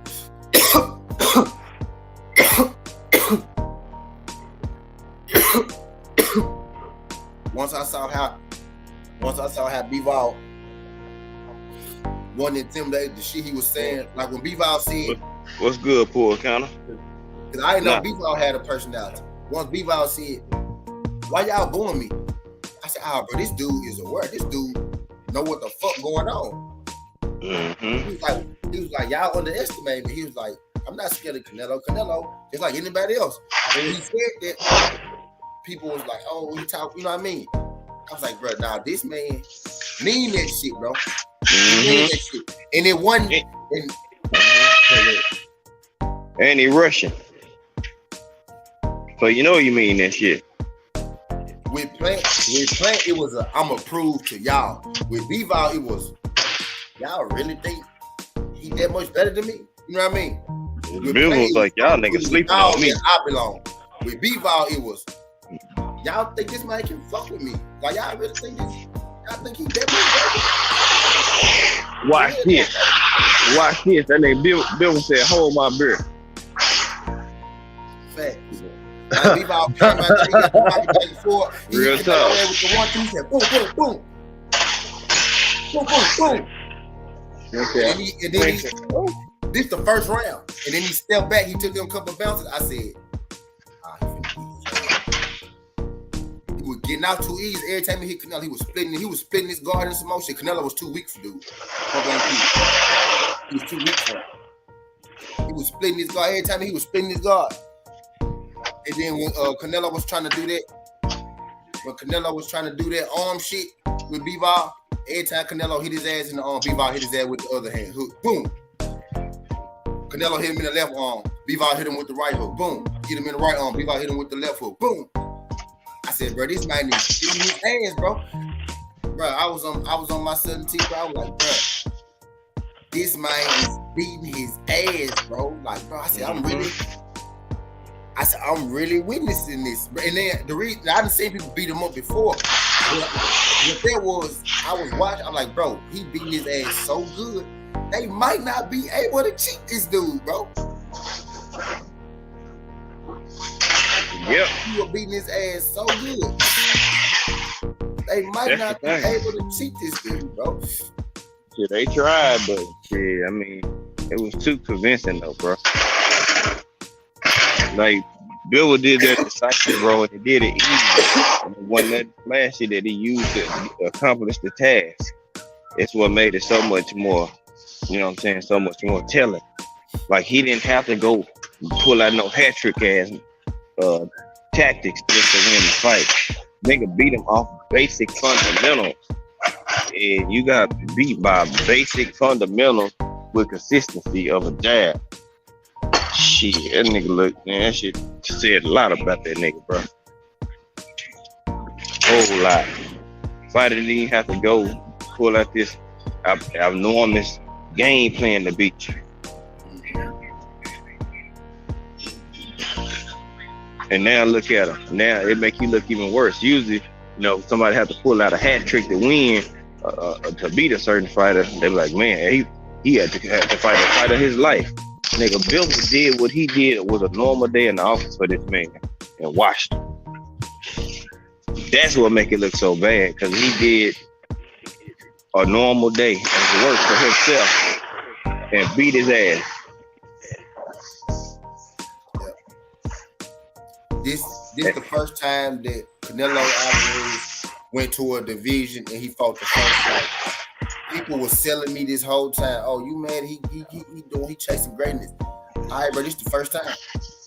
Once I saw how B-Ball wasn't intimidated, the shit he was saying, like when B-Ball said, What's good, Poor Counter? because I didn't know B-Ball had a personality. Once B-Ball said, why y'all booing me? I said, bro, this dude is aware. This dude know what the fuck going on. Mm-hmm. He was like, y'all underestimate me. He was like, I'm not scared of Canelo. Canelo, just like anybody else. When he said that, people was like, oh, he talk, you know what I mean? I was like, bro, nah, this man mean that shit, bro. He mean that shit. And it wasn't. And he Russian. So you know you mean that shit. With Plant, it was I'm gonna prove to y'all. With B-Ball, it was, y'all really think he that much better than me? You know what I mean? Bill was like, y'all niggas sleeping on me. I belong. With B-Ball, it was, y'all think this man can fuck with me? Like, y'all really think this? Y'all think he that much better? Watch this. Watch this. That nigga Bill said, hold my beer. Fact. Like B-Ball came out there, he got the pocket back and forth. Real tough. With the 1-2, he said, boom, boom, boom. Boom, boom, boom. Okay. And then he this the first round. And then he stepped back, he took them a couple of bounces. I said, he was getting out too easy. Every time he hit Canelo, he was splitting his guard in some motion. Canelo was too weak for dude. He was too weak for him. He was splitting his guard. Every time he was splitting his guard. And then when Canelo was trying to do that, when Canelo was trying to do that arm shit with Bivol, every time Canelo hit his ass in the arm, Bivol hit his ass with the other hand. Hook, boom. Canelo hit him in the left arm. Bivol hit him with the right hook. Boom. Hit him in the right arm. Bivol hit him with the left hook. Boom. I said, bro, this man is beating his ass, bro. Bro, I was on my 17th, bro. I was like, bro, this man is beating his ass, bro. Like, bro, I said, I'm really witnessing this. And then the reason I done seen people beat him up before. What there was, I was watching, I'm like, bro, he beating his ass so good, they might not be able to cheat this dude, bro. Yep. He was beating his ass so good. They might not be able to cheat this dude, bro. Yeah, they tried, but yeah, I mean, it was too convincing though, bro. Like Bill did that decisive, bro, and he did it easy. It wasn't that flashy that he used to accomplish the task. It's what made it so much more, you know what I'm saying, so much more telling. Like he didn't have to go pull out no hat trick ass tactics just to win the fight. Nigga beat him off basic fundamentals. And you got beat by basic fundamentals with consistency of a jab. Shit, that nigga look, man, that shit said a lot about that nigga, bro. Whole lot. Fighter didn't even have to go pull out this abnormous game plan to beat you. And now look at him. Now it make you look even worse. Usually, you know, somebody have to pull out a hat trick to win, to beat a certain fighter. They're like, man, he had to fight the fight of his life. Nigga, Bill did what he did. It was a normal day in the office for this man and watched him. That's what make it look so bad, because he did a normal day and work for himself and beat his ass. This the first time that Canelo Alvarez went to a division and he fought the first fight. People were selling me this whole time. Oh, you mad? He chasing greatness. All right, bro, this the first time.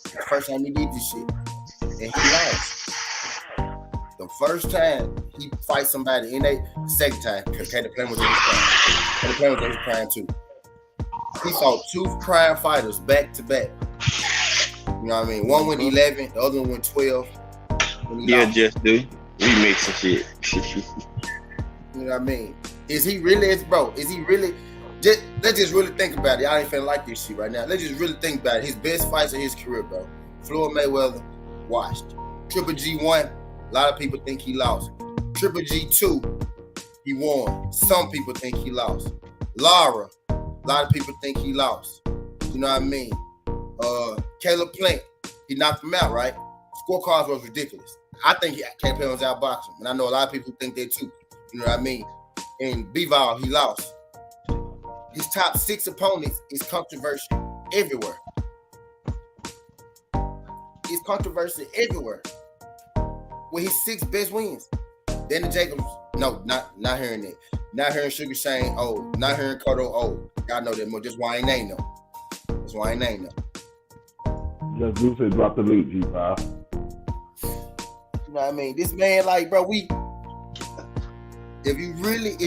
The first time he did this shit, and he lost. The first time he fights somebody in a second time, okay, the plan was in his prime. And the plan was in his prime too. He fought two prime fighters back to back. You know what I mean? One went 11, the other one went 12. Yeah, just do. We mixing shit. You know what I mean? Is he really, let's just really think about it. I ain't finna like this shit right now. Let's just really think about it. His best fights of his career, bro. Floyd Mayweather, washed. Triple G won. A lot of people think he lost. Triple G 2, he won. Some people think he lost. Lara, a lot of people think he lost. You know what I mean? Caleb Plant, he knocked him out, right? Scorecards was ridiculous. I think Caleb Plant was outboxing, and I know a lot of people think that too. You know what I mean? And Bivol, he lost. His top 6 opponents is controversial everywhere. It's controversial everywhere. With his 6 best wins. Danny Jacobs, no, not hearing that. Not hearing Sugar Shane, oh, not hearing Cotto, oh. Y'all know that more. Just why I ain't name them. That's why I ain't name them. Just do say drop the link, G5. You know what I mean? This man, like, bro, if you really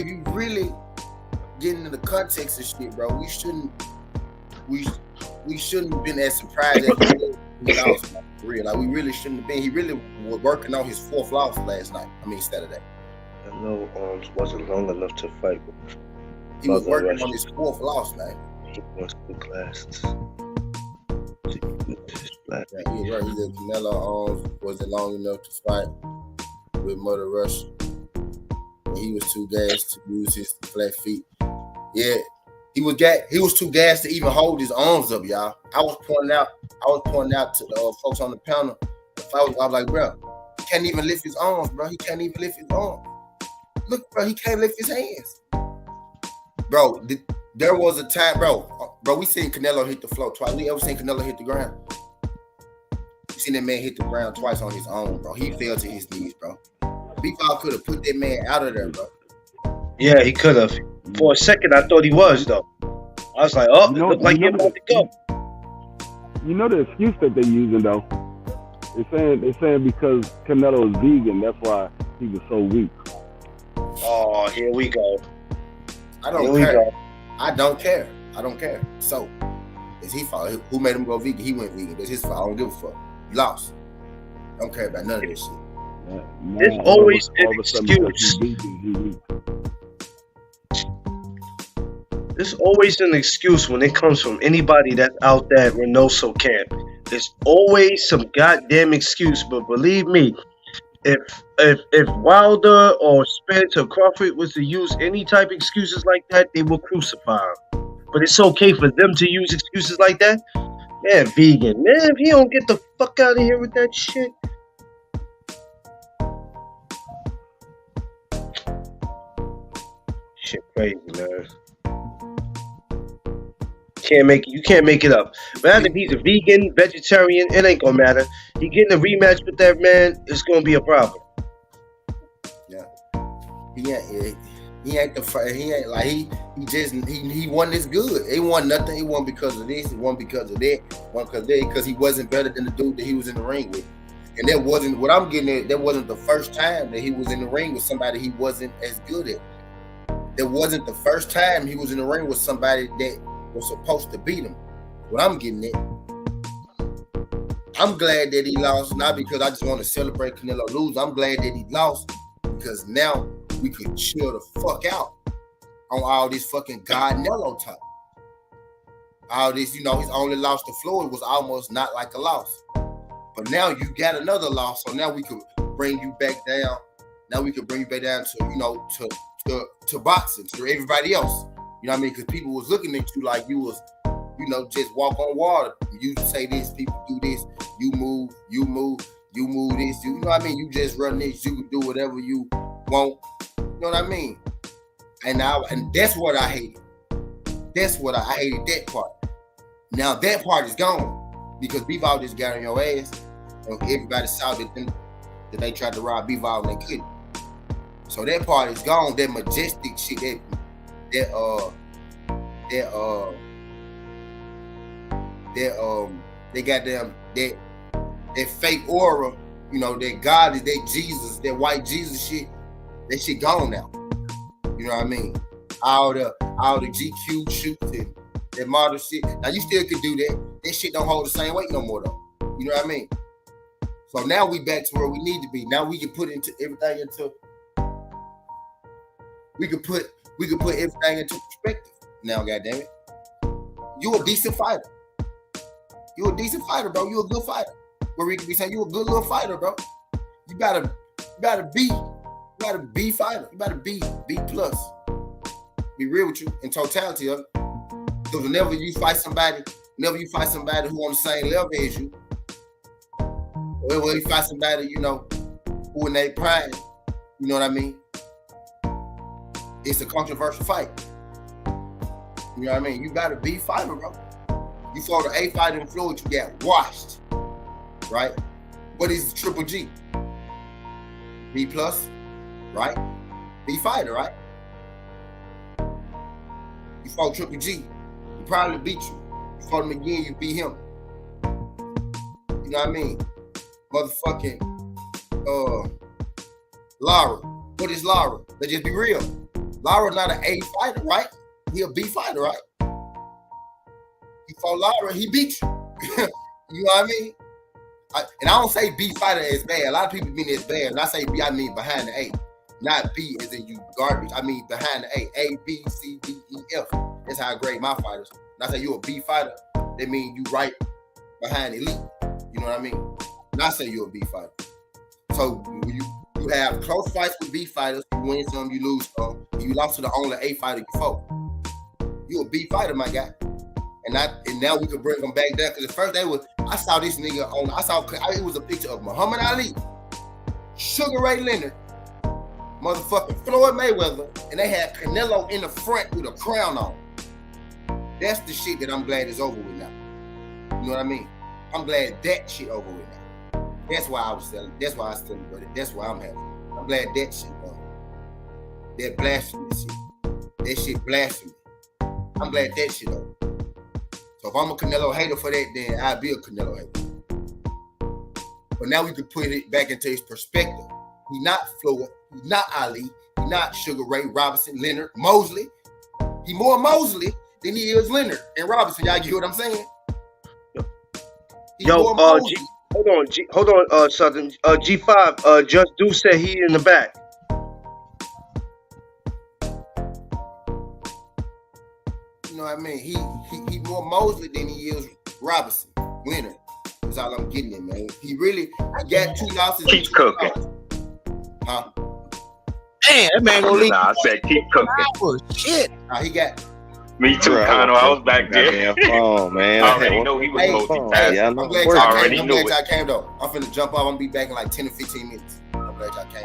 get into the context of shit, bro, we shouldn't have been as surprised as he lost, for real. Like, we really shouldn't have been. He really was working on his 4th loss Saturday. I know arms wasn't long enough to fight. He was working on his 4th loss, man. He wants good glasses. Yeah, he right. He said Canelo arms wasn't long enough to fight with Mother Russia. He was too gassed to use his flat feet. Yeah, he was too gassed to even hold his arms up, y'all. I was pointing out to the folks on the panel. I was like, bro, he can't even lift his arms, bro. He can't even lift his arms. Look, bro, he can't lift his hands. Bro, there was a time, bro, we seen Canelo hit the floor twice. We ever seen Canelo hit the ground? We seen that man hit the ground twice on his own, bro. He fell to his knees, bro. Bivol could have put that man out of there, bro. Yeah, he could have. For a second, I thought he was, though. I was like, oh, it looked like he about to go. You know the excuse that they're using, though? They're saying because Canelo is vegan, that's why He was so weak. Oh, here we go. I don't care. I don't care. I don't care. So, it's his fault. Who made him go vegan? He went vegan. That's his fault. I don't give a fuck. He lost. I don't care about none of this shit. There's always an all of a sudden excuse. because he weak. There's always an excuse when it comes from anybody that's out there at Reynoso camp. There's always some goddamn excuse. But believe me, if Wilder or Spence or Crawford was to use any type of excuses like that, they will crucify him. But it's okay for them to use excuses like that. Man, vegan. Man, if he don't get the fuck out of here with that shit. Shit crazy, man. You can't make it up. Rather if he's a vegan, vegetarian, it ain't gonna matter. He getting a rematch with that man, it's gonna be a problem. Yeah. He ain't like he won this good. He won nothing. He won because of this. He won because of that. Won because he wasn't better than the dude that he was in the ring with. And that wasn't what I'm getting at. That wasn't the first time that he was in the ring with somebody he wasn't as good at. That wasn't the first time he was in the ring with somebody that was supposed to beat him. What I'm getting at, I'm glad that he lost, not because I just want to celebrate Canelo lose. I'm glad that he lost because now we could chill the fuck out on all this fucking Canelo talk. All this, his only loss to Floyd was almost not like a loss. But now you got another loss, so now we could bring you back down. Now we could bring you back down to, to boxing, to everybody else. You know what I mean? Because people was looking at you like you was, just walk on water. You say this, people do this. You move this. You know what I mean? You just run this. You can do whatever you want. You know what I mean? And that's what I hated. I hated that part. Now that part is gone because Bivol just got on your ass. And everybody saw that they tried to rob Bivol and they couldn't. So that part is gone. That majestic shit. They got them that fake aura, that God is that Jesus, that white Jesus shit, that shit gone now. You know what I mean? All the GQ shoots and that model shit. Now you still could do that. That shit don't hold the same weight no more though. You know what I mean? So now we back to where we need to be. Now we can put everything into perspective. Now, goddammit. You a decent fighter. You a decent fighter, bro. You a good fighter. Where we can be saying you a good little fighter, bro. You gotta be fighter. You gotta be B+. Be real with you in totality of it. Because whenever you fight somebody who on the same level as you, or when you fight somebody, who in their pride, you know what I mean? It's a controversial fight. You know what I mean? You gotta be fighter, bro. You fought an A fighter in Floyd, you got washed. Right? What is Triple G? B+, right? B fighter, right? You fought Triple G, he probably beat you. You fought him again, you beat him. You know what I mean? Motherfucking Lara. What is Lara? Let's just be real. Lara's not an A fighter, right? He a B fighter, right? You fought Lara, he beat you. You know what I mean? And I don't say B fighter is bad. A lot of people mean it's bad. When I say B, I mean behind the A. Not B as in you garbage. I mean behind the A. A, B, C, D, E, F. That's how I grade my fighters. When I say you a B fighter, that means you right behind elite. You know what I mean? When I say you a B fighter. So you have close fights with B fighters. You win some, you lose some. You lost to the only A fighter you fought. You a B fighter, my guy. And now we can bring them back down. Because at first I saw this nigga it was a picture of Muhammad Ali, Sugar Ray Leonard, motherfucking Floyd Mayweather, and they had Canelo in the front with a crown on. That's the shit that I'm glad is over with now. You know what I mean? I'm glad that shit over with now. That's why I was selling. That's why I celebrated. That's why I'm happy. I'm glad that shit done. That blasphemy shit. That shit blasphemy. I'm glad that shit over. So if I'm a Canelo hater for that, then I'll be a Canelo hater. But now we can put it back into his perspective. He's not Floyd. He's not Ali. He's not Sugar Ray Robinson, Leonard, Mosley. He more Mosley than he is Leonard and Robinson. Y'all get what I'm saying? He more Mosley. Hold on, Southern. G5, Just Do said he in the back. You know what I mean? He more Mosley than he is Robinson, Leonard. That's all I'm getting at, man. He got 2 losses. Keep cooking. Huh? Damn, that man gonna leave. Nah, I said keep cooking. Oh, shit. He got. Me too, Connor. I was back there. Phone, man. I already know he was multitasking. Yeah, I'm glad y'all came though. I'm finna jump off. I'm gonna be back in like 10 or 15 minutes. I'm glad y'all came.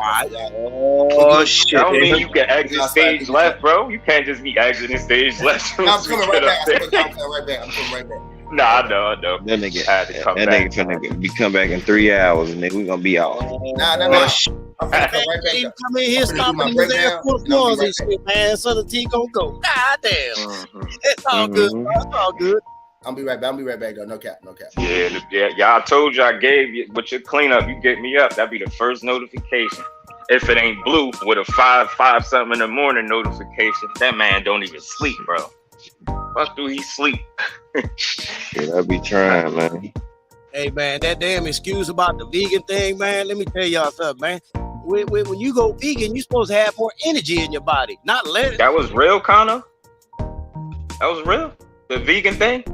Oh shit! I don't mean you can exit stage left, bro. You can't just be exiting stage left. I'm coming right back. I'm coming right back. Nah, I know. That nigga finna be come back in 3 hours, and then we gonna be out. Nah. I'm finna come right back. He come in here, stopping his ass for the floors and shit, man. So the T gonna go. God damn. It's all good, bro. It's all good. I'll be right back though. No cap. Yeah. Y'all told you I gave you with your cleanup. You get me up. That'd be the first notification. If it ain't blue with a 5 something in the morning notification, that man don't even sleep, bro. Fuck do he sleep? Yeah, I be trying, man. Hey, man, that damn excuse about the vegan thing, man. Let me tell y'all something, man. When you go vegan, you're supposed to have more energy in your body, not less. That was real, Connor? That was real? The vegan thing?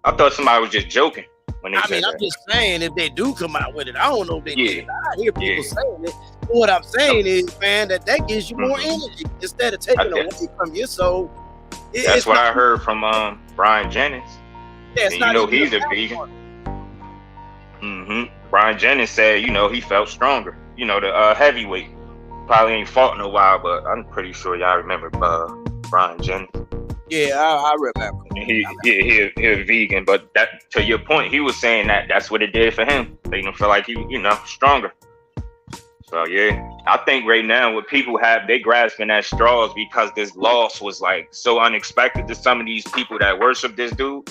I thought somebody was just joking when they said that. I'm just saying, if they do come out with it, I don't know if they did. I hear people saying it. But what I'm saying is, man, that gives you more energy instead of taking away from your soul. That's what I heard from Brian Jennings. Yeah, and he's a vegan. Brian Jennings said, he felt stronger. The heavyweight. Probably ain't fought in a while, but I'm pretty sure y'all remember Brian Jennings. Yeah, I remember. He's a vegan, but that to your point, he was saying that's what it did for him. Made him feel like he, stronger. So yeah, I think right now what people have, they grasping at straws because this loss was like so unexpected to some of these people that worship this dude.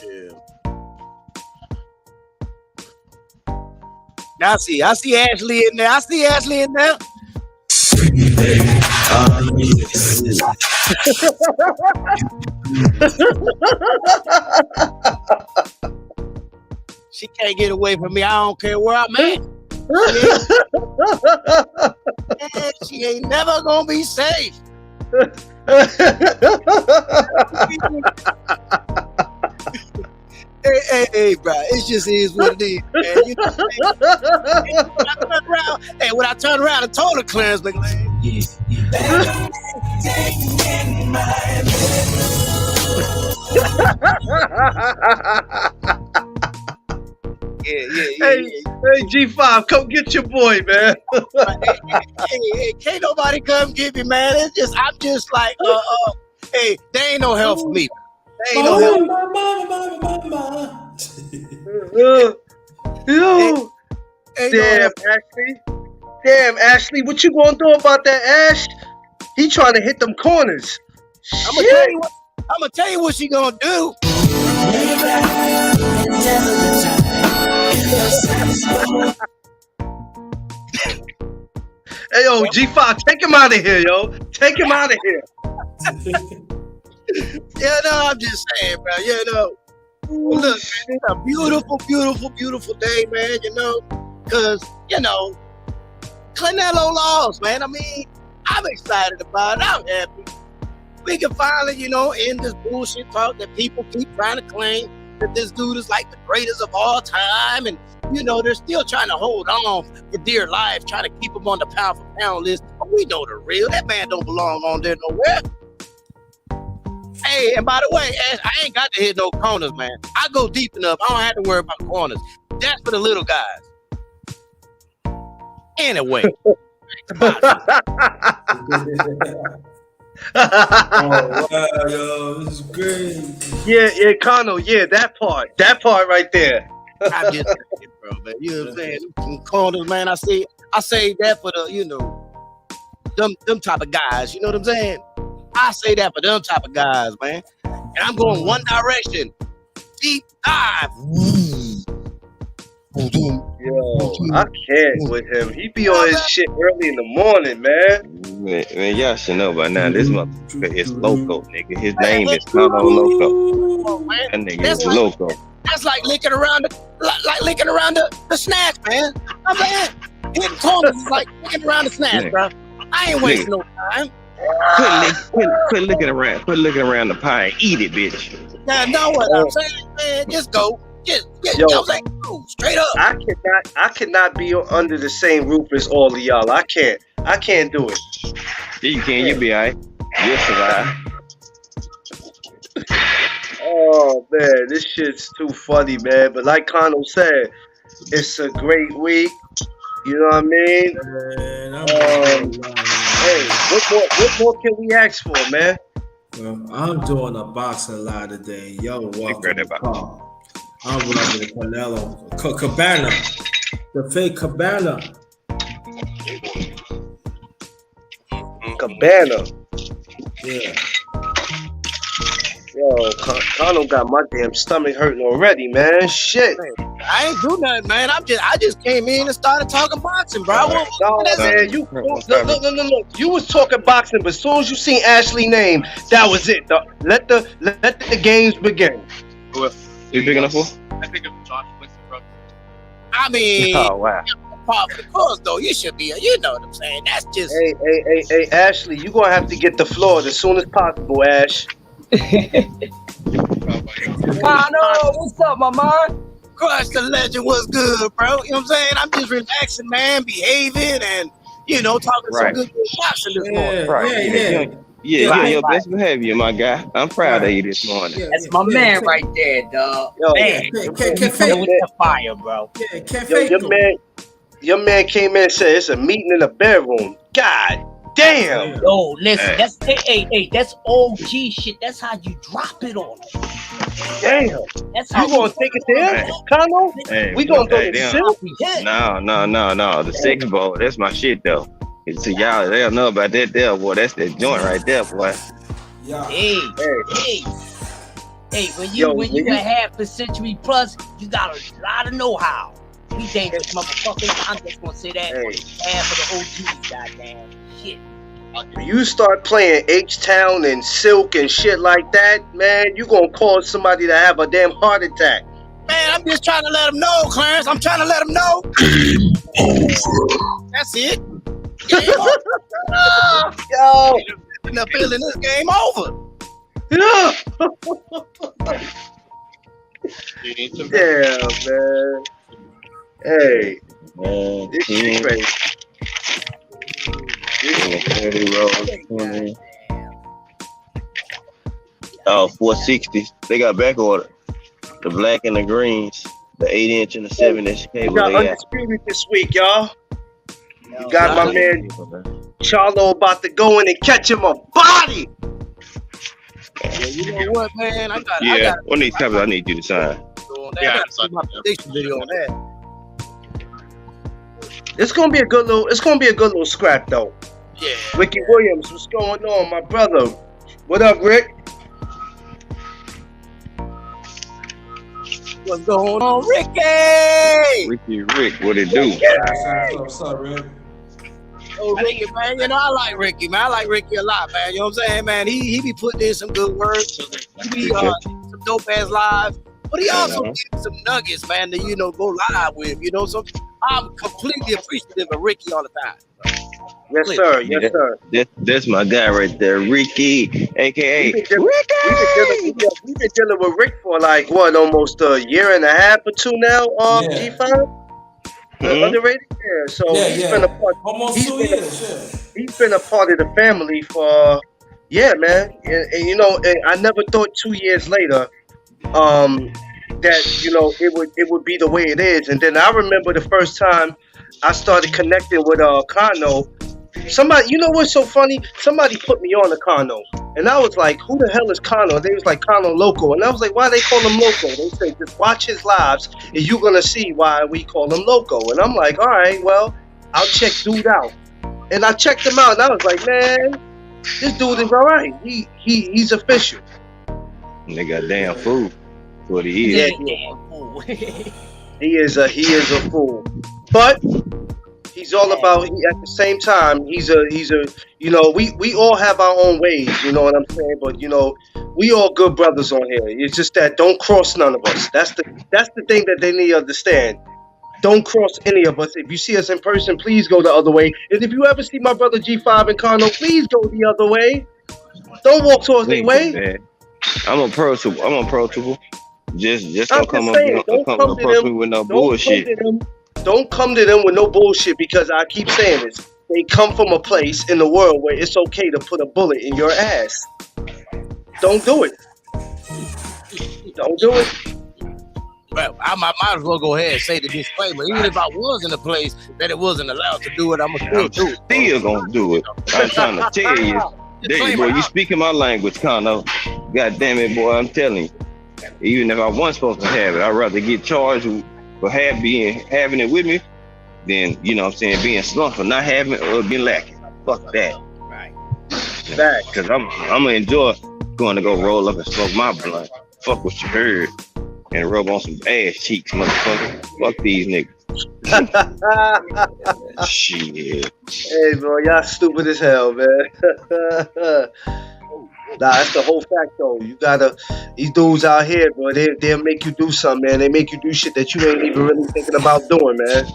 Yeah. I see Ashley in there. She can't get away from me. I don't care where I'm at. She ain't never gonna be safe. Hey, bro, it just is what it is, man. When I turn around and told her, Clarence, like, Hey, G5, come get your boy, man. hey, can't nobody come get me, man. I'm just like, hey, there ain't no help for me. There ain't no help. Damn, Ashley, what you gonna do about that, Ash? He trying to hit them corners. I'm gonna tell you what she gonna do. Hey, yo, G5, take him out of here, yo. Take him out of here. I'm just saying, bro. Look, it's a beautiful, beautiful, beautiful day, man. Because Canelo lost, man. I mean, I'm excited about it. I'm happy. We can finally, end this bullshit talk that people keep trying to claim that this dude is like the greatest of all time. And, they're still trying to hold on for dear life, trying to keep him on the pound for pound list. But we know the real. That man don't belong on there nowhere. Hey, and by the way, I ain't got to hit no corners, man. I go deep enough. I don't have to worry about corners. That's for the little guys. Anyway. Oh wow, yo, this is great. Yeah, Connor, that part right there. I'm just saying, bro, man. You know what I'm saying? Them corners, man. I say that for the, them type of guys. You know what I'm saying? I say that for them type of guys, man. And I'm going one direction. Deep dive. Yo. I can't with him. He be on his shit early in the morning, man. Man, y'all should know by now. This motherfucker is Loco, nigga. His name is Carlo Loco. That nigga is Loco. That's like licking around the snatch, man. I'm saying hitting corners is like licking around the snatch, bro. I ain't wasting no time. Quit looking around. Quit looking around the pie and eat it, bitch. Now, know what I'm saying, man? Just go. Just go straight up. I cannot be under the same roof as all of y'all. I can't do it. Yeah, you can. You be alright. You'll survive. Oh man, this shit's too funny, man. But like Kano said, it's a great week. You know what I mean? Hey, what more can we ask for, man? I'm doing a boxing live today. Yo, welcome. I'm running the Canelo Cabana, the fake Cabana. Cabana. Yeah. Yo, Kano got my damn stomach hurting already, man. Shit. I ain't do nothing, man. I just came in and started talking boxing, bro. No, man. No. You was talking boxing, but as soon as you seen Ashley's name, that was it. Let the games begin. You big enough for? I think of Josh Winston, bro. I mean, Oh wow. part of the cause, though. You should be, you know what I'm saying. That's just. Hey, Ashley, you gonna have to get the floor as soon as possible, Ash. What's up, my man? Crush the legend was good, bro. You know what I'm saying? I'm just relaxing, man, behaving, and talking some good boxing this morning. Right. Yeah, your best behavior, my guy. I'm proud of you this morning. That's my man right there, dog. Man, with the fire, bro. Your man came in and said it's a meeting in the bedroom. God damn. Yo, listen, that's that's OG shit. That's how you drop it on them. Damn. That's how you gonna take it there, Kano? Hey, we gonna go to the silk? No. The Six Bowl, that's my shit though. So y'all, they'll know about that there, boy. That's that joint right there, boy. Yeah. Hey, when you a half a century plus, you got a lot of know-how. We dangerous motherfuckers. I'm just gonna say that half of the OGs, goddamn shit. When you start playing H-Town and Silk and shit like that, man, you gonna cause somebody to have a damn heart attack. Man, I'm just trying to let them know, Clarence. I'm trying to let them know. Game over. That's it. Game over. Yo. In the building, this game over. Yeah, man. Hey. This is crazy. Oh, 460. They got back order. The black and the greens, the 8-inch and the 7-inch cable. We got Undisputed this week, y'all. You got my man Charlo about to go in and catch him a body. Yeah, you know what, man? I got one of these copies I need you to sign. I got my prediction video on that. It's gonna be a good little scrap though. Yeah. Ricky Williams, what's going on, my brother? What up, Rick? What's going on, Ricky? Rick, what it do? What's up, Rick? Oh, Ricky, man, I like Ricky, man. I like Ricky a lot, man. You know what I'm saying, man? He be putting in some good work. He be some dope ass live. But he also gives some nuggets, man, to go live with. So I'm completely appreciative of Ricky all the time. Yes, sir. Yes, sir. That's my guy right there, Ricky, aka Ricky. We've been dealing with Rick for like almost a year and a half or two now. G5. Underrated, So he's been a part. Almost 2 years. He's been a part of the family for man. And I never thought 2 years later, that it would be the way it is. And then I remember the first time I started connecting with Kano. Somebody, what's so funny? Somebody put me on to Kano, and I was like, "Who the hell is Kano?" They was like, "Kano Loco," and I was like, "Why they call him Loco?" They say, "Just watch his lives, and you're gonna see why we call him Loco." And I'm like, "All right, well, I'll check dude out." And I checked him out, and I was like, "Man, this dude is all right. He's official." Nigga, damn fool. What he is. Damn fool. He is a fool. but he's all about. At the same time, he's a. You know, we all have our own ways. You know what I'm saying? But you know, we all good brothers on here. It's just that don't cross none of us. That's the thing that they need to understand. Don't cross any of us. If you see us in person, please go the other way. And if you ever see my brother G5 and Kano, please go the other way. Don't walk towards the way. Man. I'm approachable. Just I'm don't come just saying, up, don't come approach me with no bullshit. Don't come to them with no bullshit, because I keep saying this. They come from a place in the world where it's okay to put a bullet in your ass. Don't do it. Don't do it. Well, I might as well go ahead and say the disclaimer. Even if I was in a place that it wasn't allowed to do it, I'm still do it. Still gonna do it. I'm trying to tell you. There you go. You speaking my language, Kano. God damn it, boy. I'm telling you. Even if I wasn't supposed to have it, I'd rather get charged for having it with me than, you know what I'm saying, being slumped for not having it or being lacking. Fuck that. Right. That, because I'm gonna enjoy going to go roll up and smoke my blunt. Fuck what you heard. And rub on some ass cheeks, motherfucker. Fuck these niggas. Shit. Hey, bro, y'all stupid as hell, man. Nah, that's the whole fact, though. You gotta, these dudes out here, bro, they'll make you do something, man. They make you do shit that you ain't even really thinking about doing, man.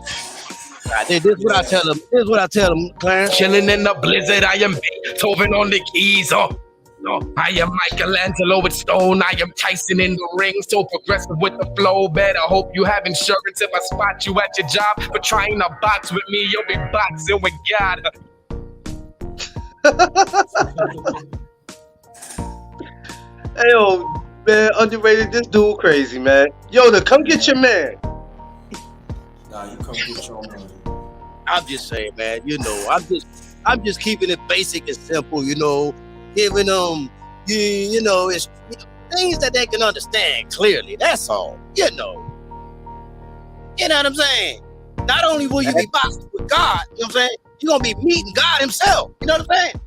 This is what I tell them. This is what I tell them, Clarence. Chilling in the blizzard, I am Beethoven on the keys. I am Michelangelo with stone. I am Tyson in the ring, so progressive with the flow. Better hope you have insurance if I spot you at your job for trying to box with me. You'll be boxing with God. Hey, yo, man, underrated. This dude crazy, man. Yoda, come get your man. Nah, you come get your man. I'm just saying, man. You know, I'm just keeping it basic and simple. You know. Giving them, you know, it's things that they can understand clearly. That's all. You know what I'm saying? Not only will you be boxing with God, you know what I'm saying? You're going to be meeting God himself. You know what I'm saying?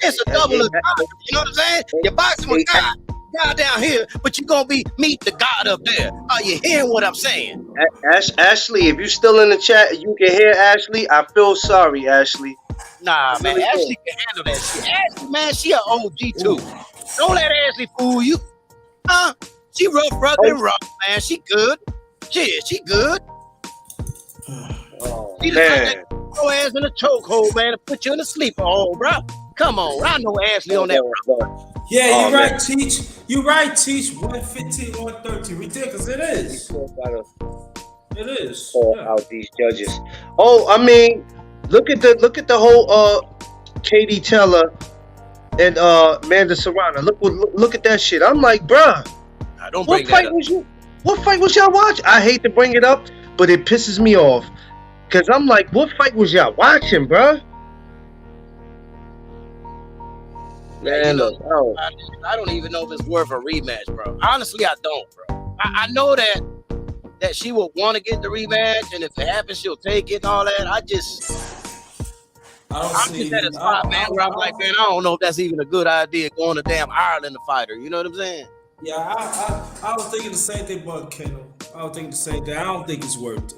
It's a double of God. You know what I'm saying? You're boxing with God down here, but you're going to be meeting the God up there. Are you hearing what I'm saying? Ashley, if you're still in the chat, you can hear Ashley. I feel sorry, Ashley. Nah, man, Ashley can handle that shit. Ashley, man, she an OG too. Don't let Ashley fool you. She rugged, man. She good. Shit, she good. She just throw ass in a chokehold, man, and put you in a sleeper hole, bro. Come on, I know Ashley on that. Yeah, you're right, Teach. You're right, Teach. 115, 113. Ridiculous. It is. It is. Call out these judges. Oh, I mean, look at the whole Katie Taylor and Amanda Serrano. Look at that shit. I'm like, bruh, what fight was y'all watching? I hate to bring it up, but it pisses me off. Cause I'm like, what fight was y'all watching, bruh? Man, look, I don't even know if it's worth a rematch, bro. Honestly, I don't, bro. I know that she will want to get the rematch, and if it happens, she'll take it and all that. I'm just at a spot, man, where I'm like, man, I don't know if that's even a good idea going to damn Ireland to fight her. You know what I'm saying? Yeah, I was thinking the same thing about Kendall. I was thinking the same thing. I don't think it's worth it.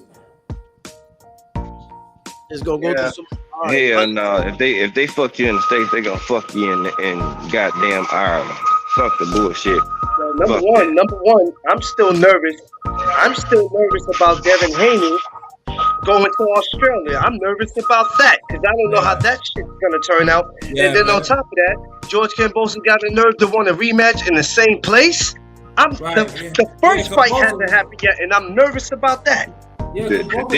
It's gonna go through some. Hell no. If they fuck you in the States, they gonna fuck you in goddamn Ireland. Fuck the bullshit. Number one, I'm still nervous. I'm still nervous about Devin Haney going to Australia. I'm nervous about that because I don't know how that shit's gonna turn out. Yeah, and then on top of that, George Kambosos got the nerve to want a rematch in the same place. The first fight hasn't happened yet, and I'm nervous about that. Yeah, the difference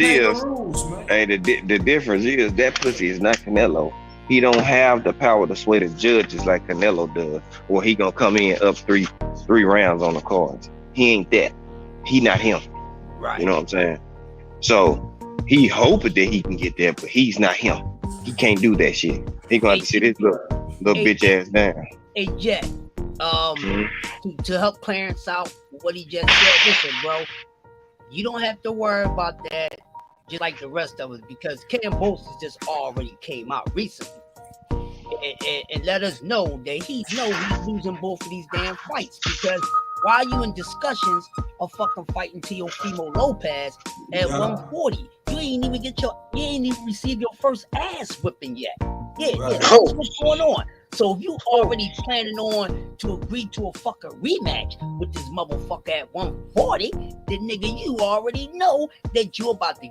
is, the difference is that pussy is not Canelo. He don't have the power to sway the judges like Canelo does, or he gonna come in up three rounds on the cards. He ain't that. He not him. Right. You know what I'm saying? So he hoping that he can get there, but he's not him. He can't do that shit. He gonna have to sit his little bitch ass down. Hey Jet, to help Clarence out what he just said, listen, bro. You don't have to worry about that, just like the rest of us, because Kambosos just already came out recently and let us know that he's losing both of these damn fights. Because Why are you in discussions of fucking fighting Teofimo Lopez at 140? You ain't even received your first ass whipping yet. That's what's going on. So if you already planning on to agree to a fucking rematch with this motherfucker at 140, then nigga, you already know that you about to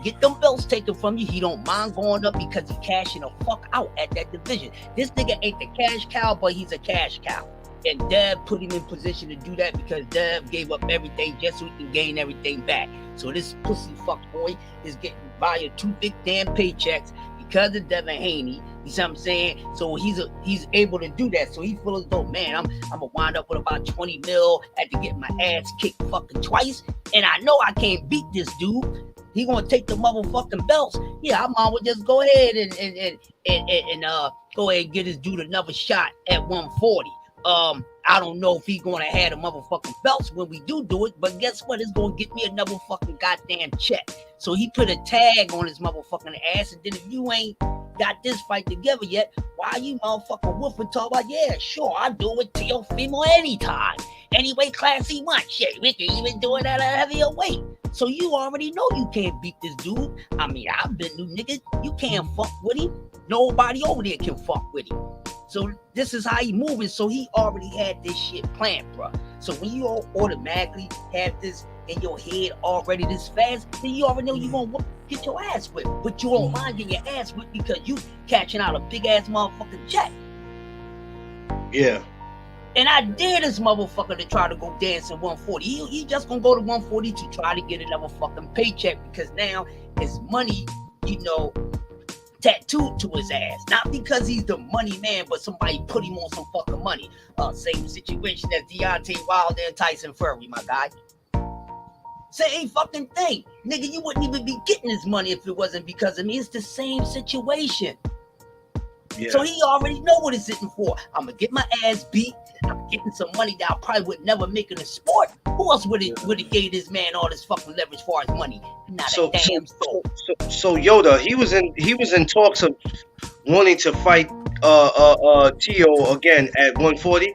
get them belts taken from you. He don't mind going up because he cashing the fuck out at that division. This nigga ain't the cash cow, but he's a cash cow. And Dev put him in position to do that because Dev gave up everything just so he can gain everything back. So this pussy fuck boy is getting via 2 big damn paychecks because of Devin Haney. You see what I'm saying? So he's able to do that. So he feels as though, man, I'm gonna wind up with about 20 mil after getting my ass kicked fucking twice. And I know I can't beat this dude. He gonna take the motherfucking belts. Yeah, I might would just go ahead and go ahead and get this dude another shot at 140. I don't know if he's gonna have the motherfucking belts when we do it, but guess what? It's gonna get me another fucking goddamn check. So he put a tag on his motherfucking ass, and then if you ain't got this fight together yet, why you motherfucking woofing talk about, yeah, sure, I'll do it to your female anytime. Anyway, class he wants. Shit, we can even do it at a heavier weight. So you already know you can't beat this dude. I mean, I've been new nigga. You can't fuck with him. Nobody over there can fuck with him. So this is how he moving. So he already had this shit planned, bro. So when you all automatically have this in your head already this fast, then you already know you gonna get your ass whipped. But you don't mind getting your ass whipped because you catching out a big ass motherfucking check. Yeah. And I dare this motherfucker to try to go dance at 140. He just gonna go to 140 to try to get another fucking paycheck because now his money, you know, tattooed to his ass. Not because he's the money man, but somebody put him on some fucking money. Same situation as Deontay Wilder and Tyson Fury, my guy. Same fucking thing. Nigga, you wouldn't even be getting this money if it wasn't because of me. It's the same situation. Yeah. So he already know what it's sitting for. I'm gonna get my ass beat. I'm getting some money that I probably would never make in a sport. Who else would have gave this man all this fucking leverage as far as money? Not a damn soul. So Yoda, he was in talks of wanting to fight Tio again at 140.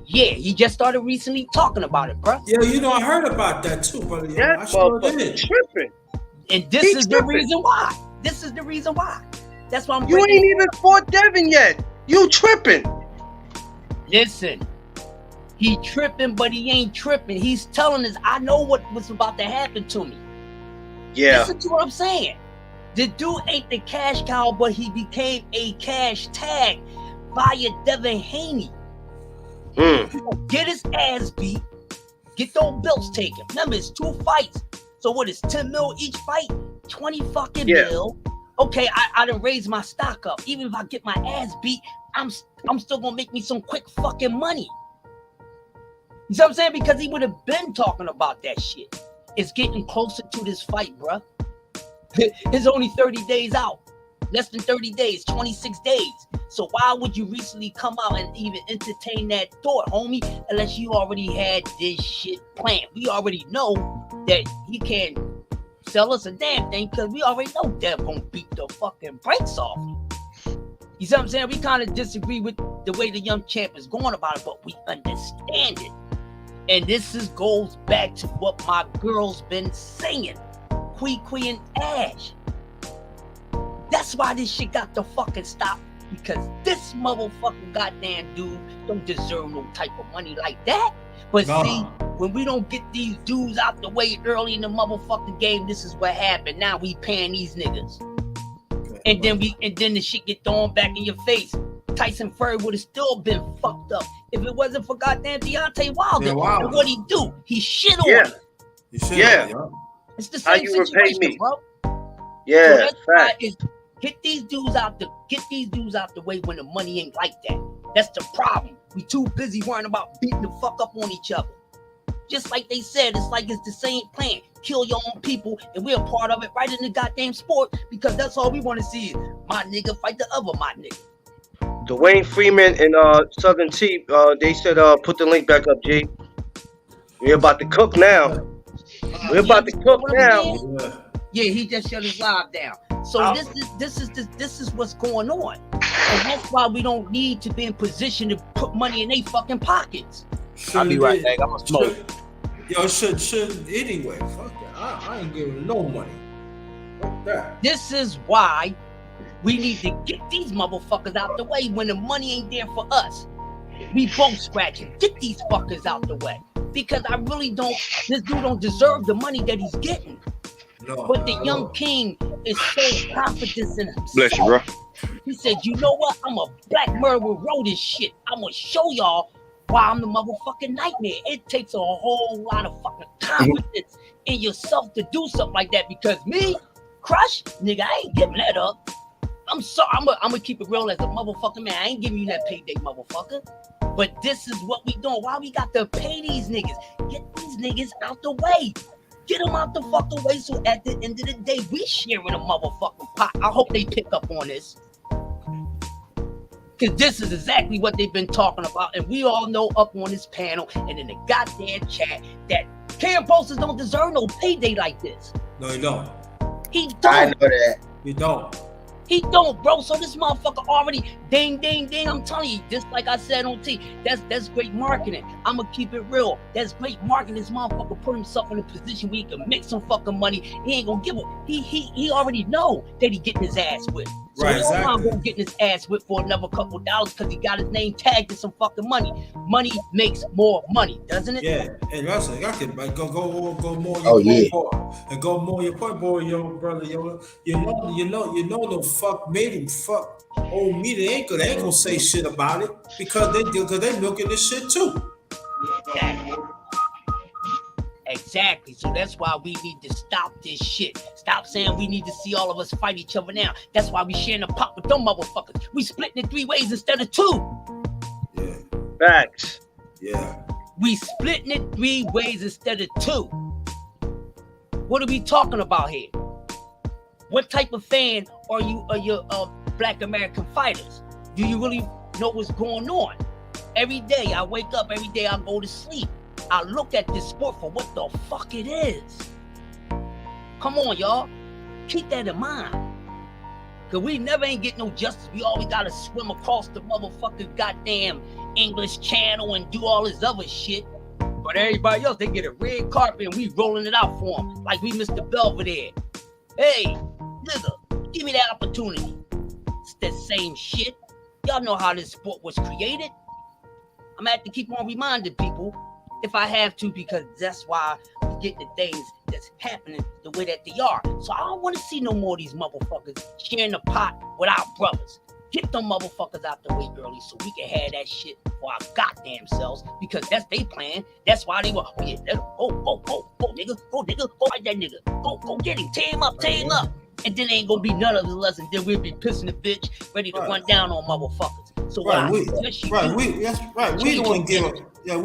Yeah, he just started recently talking about it, bro. Yeah, you know, I heard about that too, brother. That motherfucker tripping. And this is the reason why. This is the reason why. That's why You ain't even fought Devin yet. You tripping. Listen, he tripping, but he ain't tripping. He's telling us, I know what was about to happen to me. Yeah. Listen to what I'm saying. The dude ain't the cash cow, but he became a cash tag via Devin Haney. Get his ass beat, get those belts taken. Remember, it's 2 fights. So what is 10 mil each fight? 20 fucking mil. Okay, I done raised my stock up. Even if I get my ass beat, I'm still gonna make me some quick fucking money. You see what I'm saying? Because he would have been talking about that shit. It's getting closer to this fight, bruh. It's only 30 days out. Less than 30 days, 26 days. So why would you recently come out and even entertain that thought, homie? Unless you already had this shit planned. We already know that he can't sell us a damn thing because we already know Dev gonna beat the fucking brakes off. You see what I'm saying? We kind of disagree with the way the young champ is going about it, but we understand it. And this goes back to what my girl's been saying. Quee and Ash. That's why this shit got to fucking stop. Because this motherfucking goddamn dude don't deserve no type of money like that. But see, when we don't get these dudes out the way early in the motherfucking game, this is what happened. Now we paying these niggas. And then the shit get thrown back in your face. Tyson Fury would have still been fucked up if it wasn't for goddamn Deontay Wilder. And what he do? He shit on him. It's the same situation, bro. Yeah, so that's why is get these dudes out the way when the money ain't like that. That's the problem. We too busy worrying about beating the fuck up on each other. Just like they said, it's like it's the same plan. Kill your own people, and we're a part of it right in the goddamn sport because that's all we want to see is my nigga fight the other my nigga. Dwayne Freeman and Southern T, they said put the link back up, G. We're about to cook now. We're about to cook now. Yeah, he just shut his live down. So this is what's going on. And that's why we don't need to be in position to put money in their fucking pockets. I'll be right back. I'm gonna smoke. Yo, should anyway. Fuck that. I ain't giving no money. Fuck that. This is why we need to get these motherfuckers out the way when the money ain't there for us. We both scratching. Get these fuckers out the way. Because I really don't, this dude don't deserve the money that he's getting. No, but the young king is so confident in himself. Bless you, bro. He said, you know what? I'm a black murderer, wrote this shit. I'm gonna show y'all why I'm the motherfucking nightmare. It takes a whole lot of fucking confidence in yourself to do something like that. Because me, Crush, nigga, I ain't giving that up. I'm sorry, I'm gonna keep it real as a motherfucking man. I ain't giving you that payday, motherfucker. But this is what we doing. Why we got to pay these niggas? Get these niggas out the way. Get them out the fucking way so at the end of the day, we sharing a motherfucking pot. I hope they pick up on this. Because this is exactly what they've been talking about. And we all know up on this panel and in the goddamn chat that Cam Posters don't deserve no payday like this. No, he don't. He don't. I know that. He don't. He don't, bro. So this motherfucker already ding, ding, ding. I'm telling you, just like I said on T, that's great marketing. I'ma keep it real. That's great marketing. This motherfucker put himself in a position where he can make some fucking money. He ain't gonna give a he already know that he getting his ass whipped. So Right, he don't mind exactly. going getting his ass whipped for another couple dollars because he got his name tagged in some fucking money. Money makes more money, doesn't it? Yeah, and Russell, I can go more. Oh, your yeah. point, boy. And go more your point, boy, yo, brother, yo. You know the fuck made him fuck old me. They ain't gonna say shit about it because they milking this shit too. Exactly. So that's why we need to stop this shit. Stop saying we need to see all of us fight each other now. That's why we sharing a pot with them motherfuckers. We splitting it 3 ways instead of 2. Yeah. Facts. Yeah. We splitting it 3 ways instead of 2. What are we talking about here? What type of fan are you Black American fighters? Do you really know what's going on? Every day I wake up, every day I go to sleep. I look at this sport for what the fuck it is. Come on, y'all. Keep that in mind. Cause we never ain't get no justice. We always gotta swim across the motherfucking goddamn English channel and do all this other shit. But everybody else, they get a red carpet and we rolling it out for them. Like we Mr. Belvedere. Hey, nigga, give me that opportunity. It's that same shit. Y'all know how this sport was created. I'm gonna have to keep on reminding people if I have to, because that's why we get the things that's happening the way that they are. So I don't want to see no more of these motherfuckers sharing the pot with our brothers. Get them motherfuckers out the way early so we can have that shit for our goddamn selves, because that's they plan. That's why they were, oh yeah, go nigga, go fight that nigga. Go get him, tear him up. And then ain't gonna be none of us, and then we'll be pissing the bitch, ready to run down on motherfuckers. So we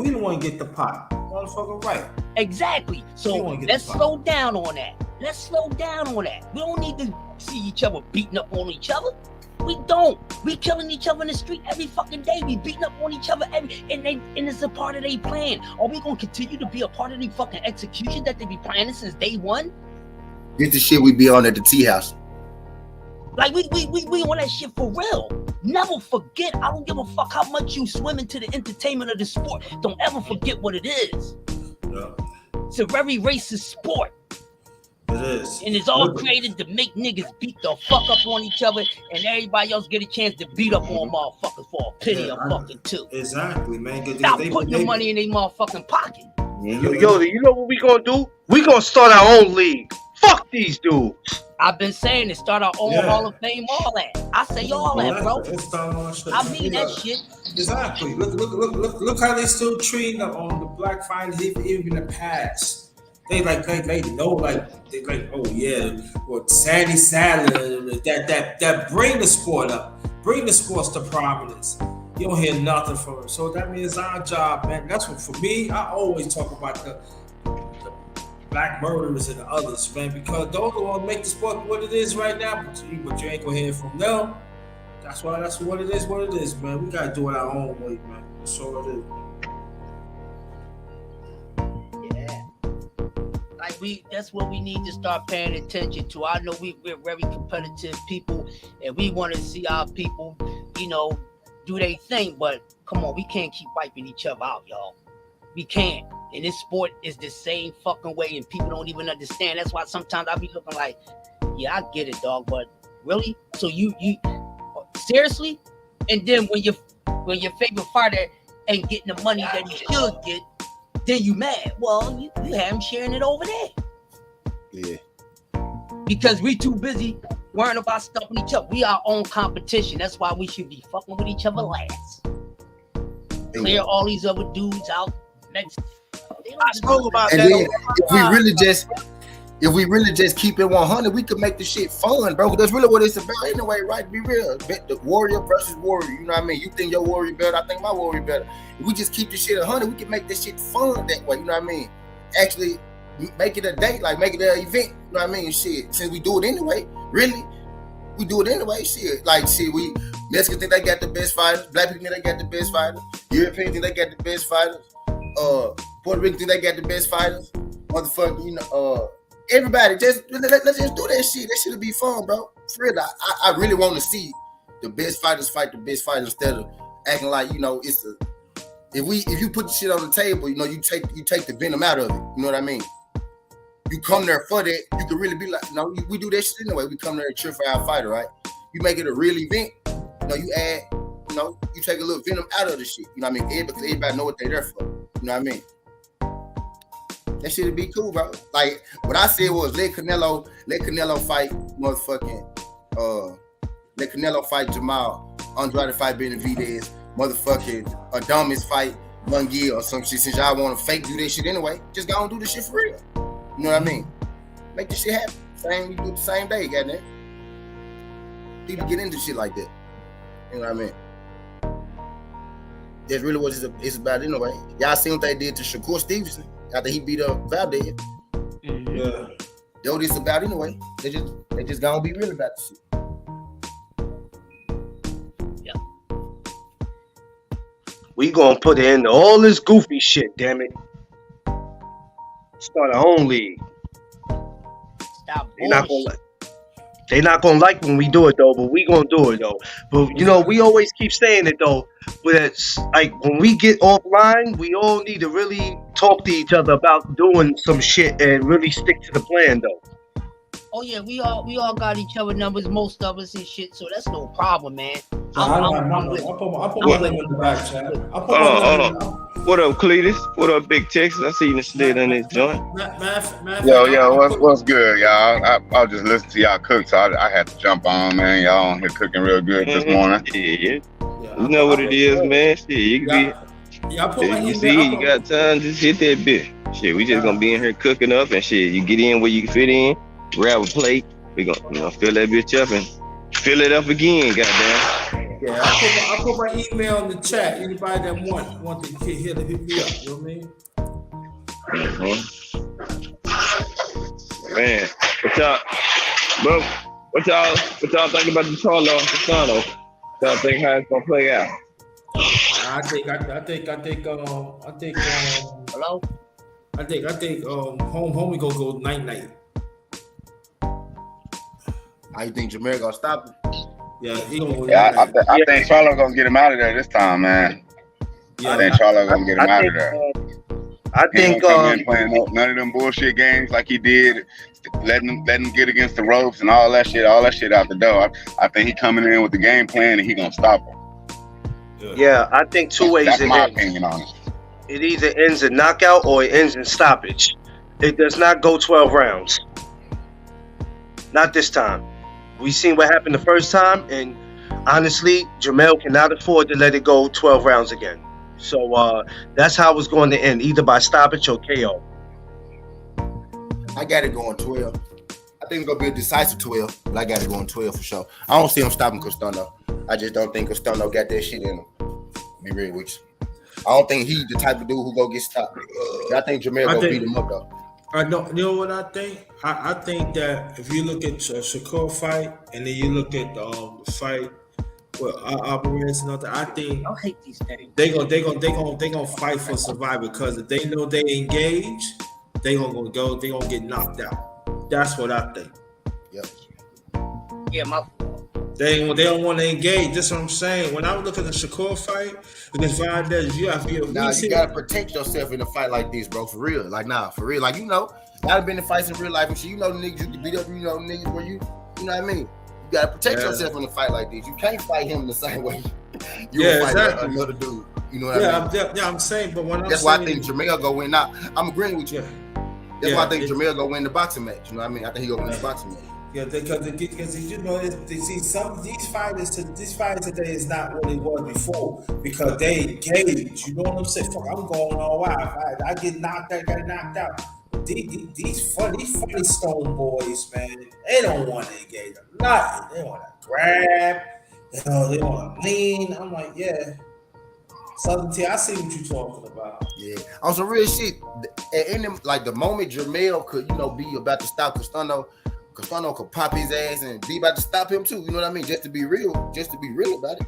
don't want to get the pot. Motherfucker, right. Exactly. So let's slow down on that. We don't need to see each other beating up on each other. We don't. We killing each other in the street every fucking day. We beating up on each other and it's a part of their plan. Are we gonna continue to be a part of the fucking execution that they be planning since day one? This the shit we be on at the tea house. Like we on that shit for real. Never forget. I don't give a fuck how much you swim into the entertainment of the sport. Don't ever forget what it is. Yeah. It's a very racist sport. It is. And it's all created to make niggas beat the fuck up on each other and everybody else get a chance to beat up on motherfuckers for a penny or fucking 2. Exactly, man. Stop putting the money in their motherfucking pocket. Yo, you know what we gonna do? We gonna start our own league. Fuck these dudes. I've been saying to start our own Hall of Fame, all that. I say all that, bro. I mean that shit. Exactly. Look how they still treating on the black fighters even in the past. They know oh yeah, well Sandy Sadler that bring the sport up, bring the sports to prominence. You don't hear nothing from them. So that means our job, man. That's what for me. I always talk about the black murderers and the others, man, because those are the ones make the sport what it is right now. But you ain't gonna hear from them. That's what it is, man. We gotta do it our own way, man. That's all it is. That's what we need to start paying attention to. I know we're very competitive people and we want to see our people, do their thing, but come on, we can't keep wiping each other out, y'all. We can't. And this sport is the same fucking way, and people don't even understand. That's why sometimes I be looking like, yeah, I get it, dog, but really? So you seriously? And then when your favorite fighter ain't getting the money that he should get, then you mad. Well, you have him sharing it over there. Yeah. Because we too busy worrying about stuffing each other. We our own competition. That's why we should be fucking with each other last. Clear all these other dudes out. I spoke about And that. then if we really just keep it 100, we could make the shit fun, bro. That's really what it's about anyway, right? Be real. The warrior versus warrior. You know what I mean? You think your warrior better, I think my warrior better. If we just keep the shit 100, we can make this shit fun that way. You know what I mean? Actually, make it a date, like make it an event. You know what I mean? Shit. Since we do it anyway, really, we do it anyway. Shit. Like, shit, we Mexicans think they got the best fighters. Black people think they got the best fighters. Europeans think they got the best fighters. Puerto Rican think they got the best fighters. Motherfucker, you know, everybody, let's just do that shit. That shit'll be fun, bro. For real, I really want to see the best fighters fight the best fighters instead of acting like, you know, it's a. If you put the shit on the table, you know, you take the venom out of it. You know what I mean? You come there for that, you can really be like, no, we do that shit anyway. We come there to cheer for our fighter, right? You make it a real event. You know, you add, you know, you take a little venom out of the shit. You know what I mean? Everybody know what they're there for. You know what I mean? That shit'd be cool, bro. Like what I said was let Canelo fight motherfucking let Canelo fight Jamal, Andrade fight Benavidez, motherfucking Adames fight Munguia or some shit. Since y'all want to fake do that shit anyway, just go and do the shit for real. You know what I mean? Make this shit happen. We do it the same day, goddamn. People get into shit like that. You know what I mean? That's really what it's about anyway. Y'all seen what they did to Shakur Stevenson after he beat up Valdez. Yeah. That's what it's about anyway. They just gonna be real about this shit. We gonna put in all this goofy shit, damn it. Start our own league. Stop They not gonna like when we do it though, but we gonna do it though. But you know, we always keep saying it though. But it's like when we get offline, we all need to really talk to each other about doing some shit and really stick to the plan though. Oh yeah, we all got each other numbers, most of us and shit, so that's no problem, man. I'll put my name in the back chat. Hold on. What up, Cletus? What up, Big Texas? I see you slid in this joint. Yo, what's good, y'all? I was just listening to y'all cook, so I had to jump on, man. Y'all on here cooking real good this morning. Yeah. You know what it is, man. Shit, you can you got time, just hit that bit. Shit, we just gonna be in here cooking up and shit. You get in where you fit in, grab a plate. We gonna fill that bitch up and fill it up again, goddamn. Yeah, I put my email in the chat. Anybody that want to hit me up. You know what I mean? Man, what y'all think about the Charlo and Fasano? Y'all think how it's gonna play out? I think hello? I think home we go night. How you think Jameer gonna stop him? Yeah, he gonna go. Yeah, I think Charlo gonna get him out of there this time, man. Yeah, I think Charlo gonna get him out of there. I think come in playing none of them bullshit games like he did, letting him get against the ropes and all that shit out the door. I think he coming in with the game plan and he gonna stop him. Yeah, I think two ways. That's my opinion on it. It either ends in knockout or it ends in stoppage. It does not go 12 rounds. Not this time. We seen what happened the first time, and honestly, Jamel cannot afford to let it go 12 rounds again. So that's how it's going to end, either by stoppage or KO. I got it going 12. I think it's gonna be a decisive 12, but I got it going 12 for sure. I don't see him stopping Castano. I just don't think Castano got that shit in him. Be real with you. I don't think he's the type of dude who go get stopped. I think Jamel gonna beat him up though. I know. You know what I think? I think that if you look at Shakur fight and then you look at the fight with Alvarez and all that, I think I hate these things. They gonna fight for survival because if they know they engage, they gonna get knocked out. That's what I think. Yep. Yeah, my They don't want to engage. That's what I'm saying. When I was looking at the Shakur fight against Valdez, you gotta protect yourself in a fight like this, bro. For real. Like, for real. Like, I've been in fights in real life and shit. You know the niggas you can beat up, the niggas where you know what I mean? You gotta protect yourself in a fight like this. You can't fight him the same way you fight another dude. You know what I mean? I'm saying, but when that's why I think Jermell go win. Now, I'm agreeing with you. That's why I think Jermell go win the boxing match. You know what I mean? I think he go win the boxing match. Yeah, because some of these fighters today is not what it was before because they engage. You know what I'm saying? Fuck, I'm going all out. I get knocked out, got knocked out. These funny stone boys, man, they don't want to engage nothing. They want to grab. They want to lean. I'm like, yeah. Southern T, I see what you're talking about. Yeah, on some real shit. And like the moment Jermell could, be about to stop Castano could pop his ass and be about to stop him too. You know what I mean? Just to be real about it.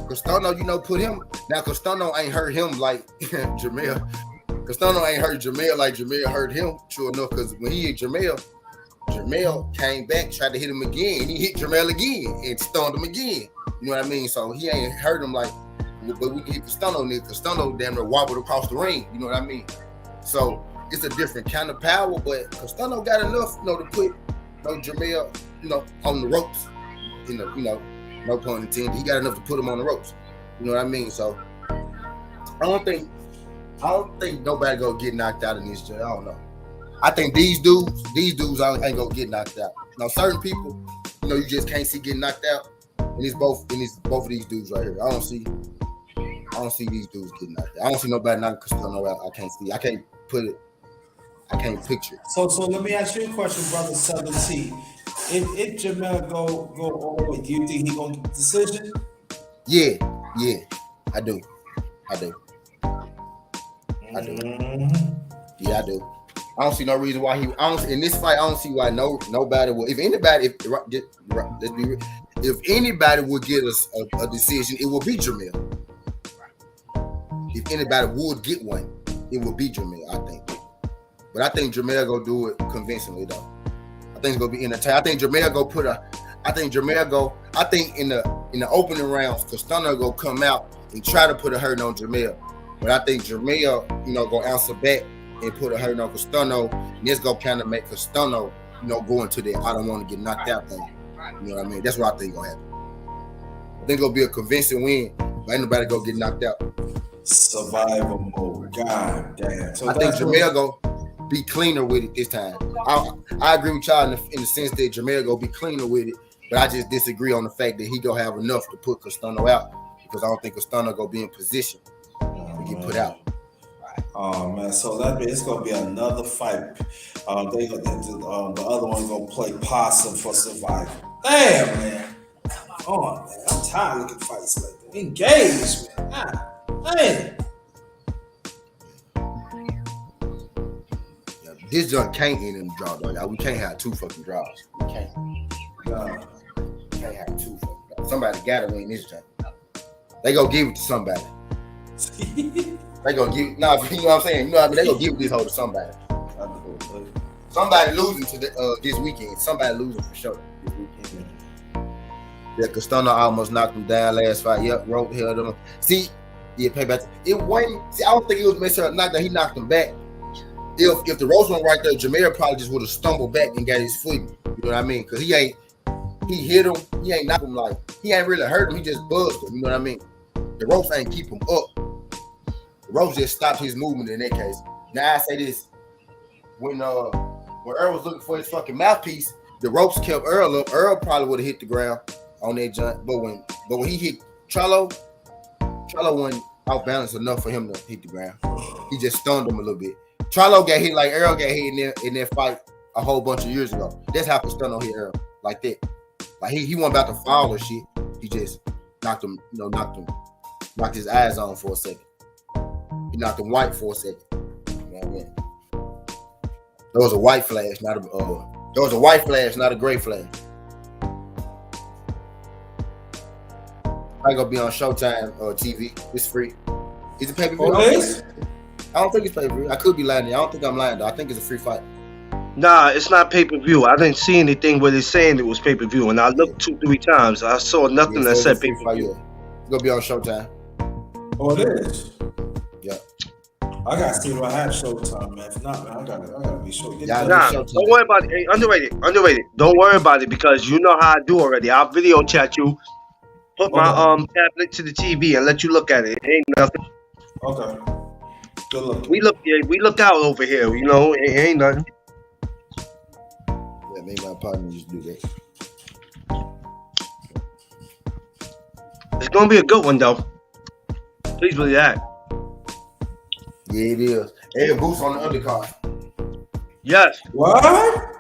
Castano, put him. Now Castano ain't hurt him like Jermell. Castano ain't hurt Jermell like Jermell hurt him. Sure enough, because when he hit Jermell came back, tried to hit him again. And he hit Jermell again and stunned him again. You know what I mean? So he ain't hurt him like. But we can hit Castano, nigga. Castano damn near wobbled across the ring. You know what I mean? So it's a different kind of power, but Castano got enough, to put Jermell, on the ropes. No pun intended. He got enough to put him on the ropes. You know what I mean? So I don't think nobody gonna get knocked out in this joint. I don't know. I think these dudes ain't gonna get knocked out. Now certain people, you just can't see getting knocked out. And it's both of these dudes right here. I don't see these dudes getting knocked out. I don't see nobody knocking Castano out. I can't picture it. So let me ask you a question, brother Southern T. If Jermell go all the way, do you think he gonna get the decision? Yeah, I do. Yeah, I do. I don't see no reason why in this fight. I don't see why nobody will. If anybody would get us a decision, it will be Jermell. If anybody would get one, it would be Jermell, I think. But I think Jermell go do it convincingly though. I think it's gonna be entertaining. I think Jermell go. I think in the opening rounds, Castano go come out and try to put a hurt on Jermell. But I think Jermell, go answer back and put a hurt on Castano, and this go kind of make Castano, go into that I don't want to get knocked out thing. You know what I mean? That's what I think gonna happen. I think it'll be a convincing win, but ain't nobody go get knocked out. Survival mode. God damn. So I think Jermell go be cleaner with it this time. I agree with y'all in the sense that Jermell go be cleaner with it, but I just disagree on the fact that he go have enough to put Castano out because I don't think Castano go be in position to get put out. Oh man, so it's gonna be another fight. The other one gonna play possum for survival. Damn, man. Come on, man. I'm tired of looking at fights like that. Engage, man. Hey. Yeah, this joint can't end in the draw, though. Y'all. We can't have two fucking draws. We can't. We can't have two fucking draws. Somebody gotta win this joint. They gonna give it to somebody. They gonna give you know what I'm saying? You know what I mean? They gonna give this hoe to somebody. Somebody losing to this weekend. Somebody losing for sure this weekend. Yeah, Castano almost knocked him down last fight. Yep, rope held him. See, yeah, payback. It wasn't. See, I don't think it was necessarily knocked down. He knocked him back. If the ropes went right there, Jermell probably just would have stumbled back and got his foot. You know what I mean? Because he hit him. He ain't knocked him he ain't really hurt him. He just buzzed him. You know what I mean? The ropes ain't keep him up. The ropes just stopped his movement in that case. Now I say this: when Earl was looking for his fucking mouthpiece, the ropes kept Earl up. Earl probably would have hit the ground on that jump. But when he hit Charlo wasn't off balance enough for him to hit the ground. He just stunned him a little bit. Charlo got hit like Earl got hit in that fight a whole bunch of years ago. That's how Castano hit Earl like that. Like he wasn't about to fall or shit. He just knocked knocked his eyes on for a second. He knocked him white for a second. You know what I mean? There was a white flash, not a gray flash. I gonna be on Showtime TV. It's free. Is it pay-per-view? I don't think it's pay-per-view. I could be lying. I don't think I'm lying though. I think it's a free fight. Nah, it's not pay-per-view. I didn't see anything where they're saying it was pay-per-view, and I looked 2-3 times. I saw nothing Yeah, that so said it's a free fight. pay-per-view. Yeah, it's gonna be on Showtime. Oh, it is. Yeah. I gotta see if I have Showtime, man. If not, man, I gotta be sure. Get Yeah, that. Nah, Showtime. don't worry about it. Hey, underrated. Don't worry about it because you know how I do already. I'll video chat you, put my Okay. tablet to the TV and let you look at it. It ain't nothing. Okay. Good luck. We look out over here. You know, it ain't nothing. Yeah, maybe my partner just do that. It's gonna be a good one though. Please believe that. Yeah, it is. Hey, Boots on the undercard. Yes. What?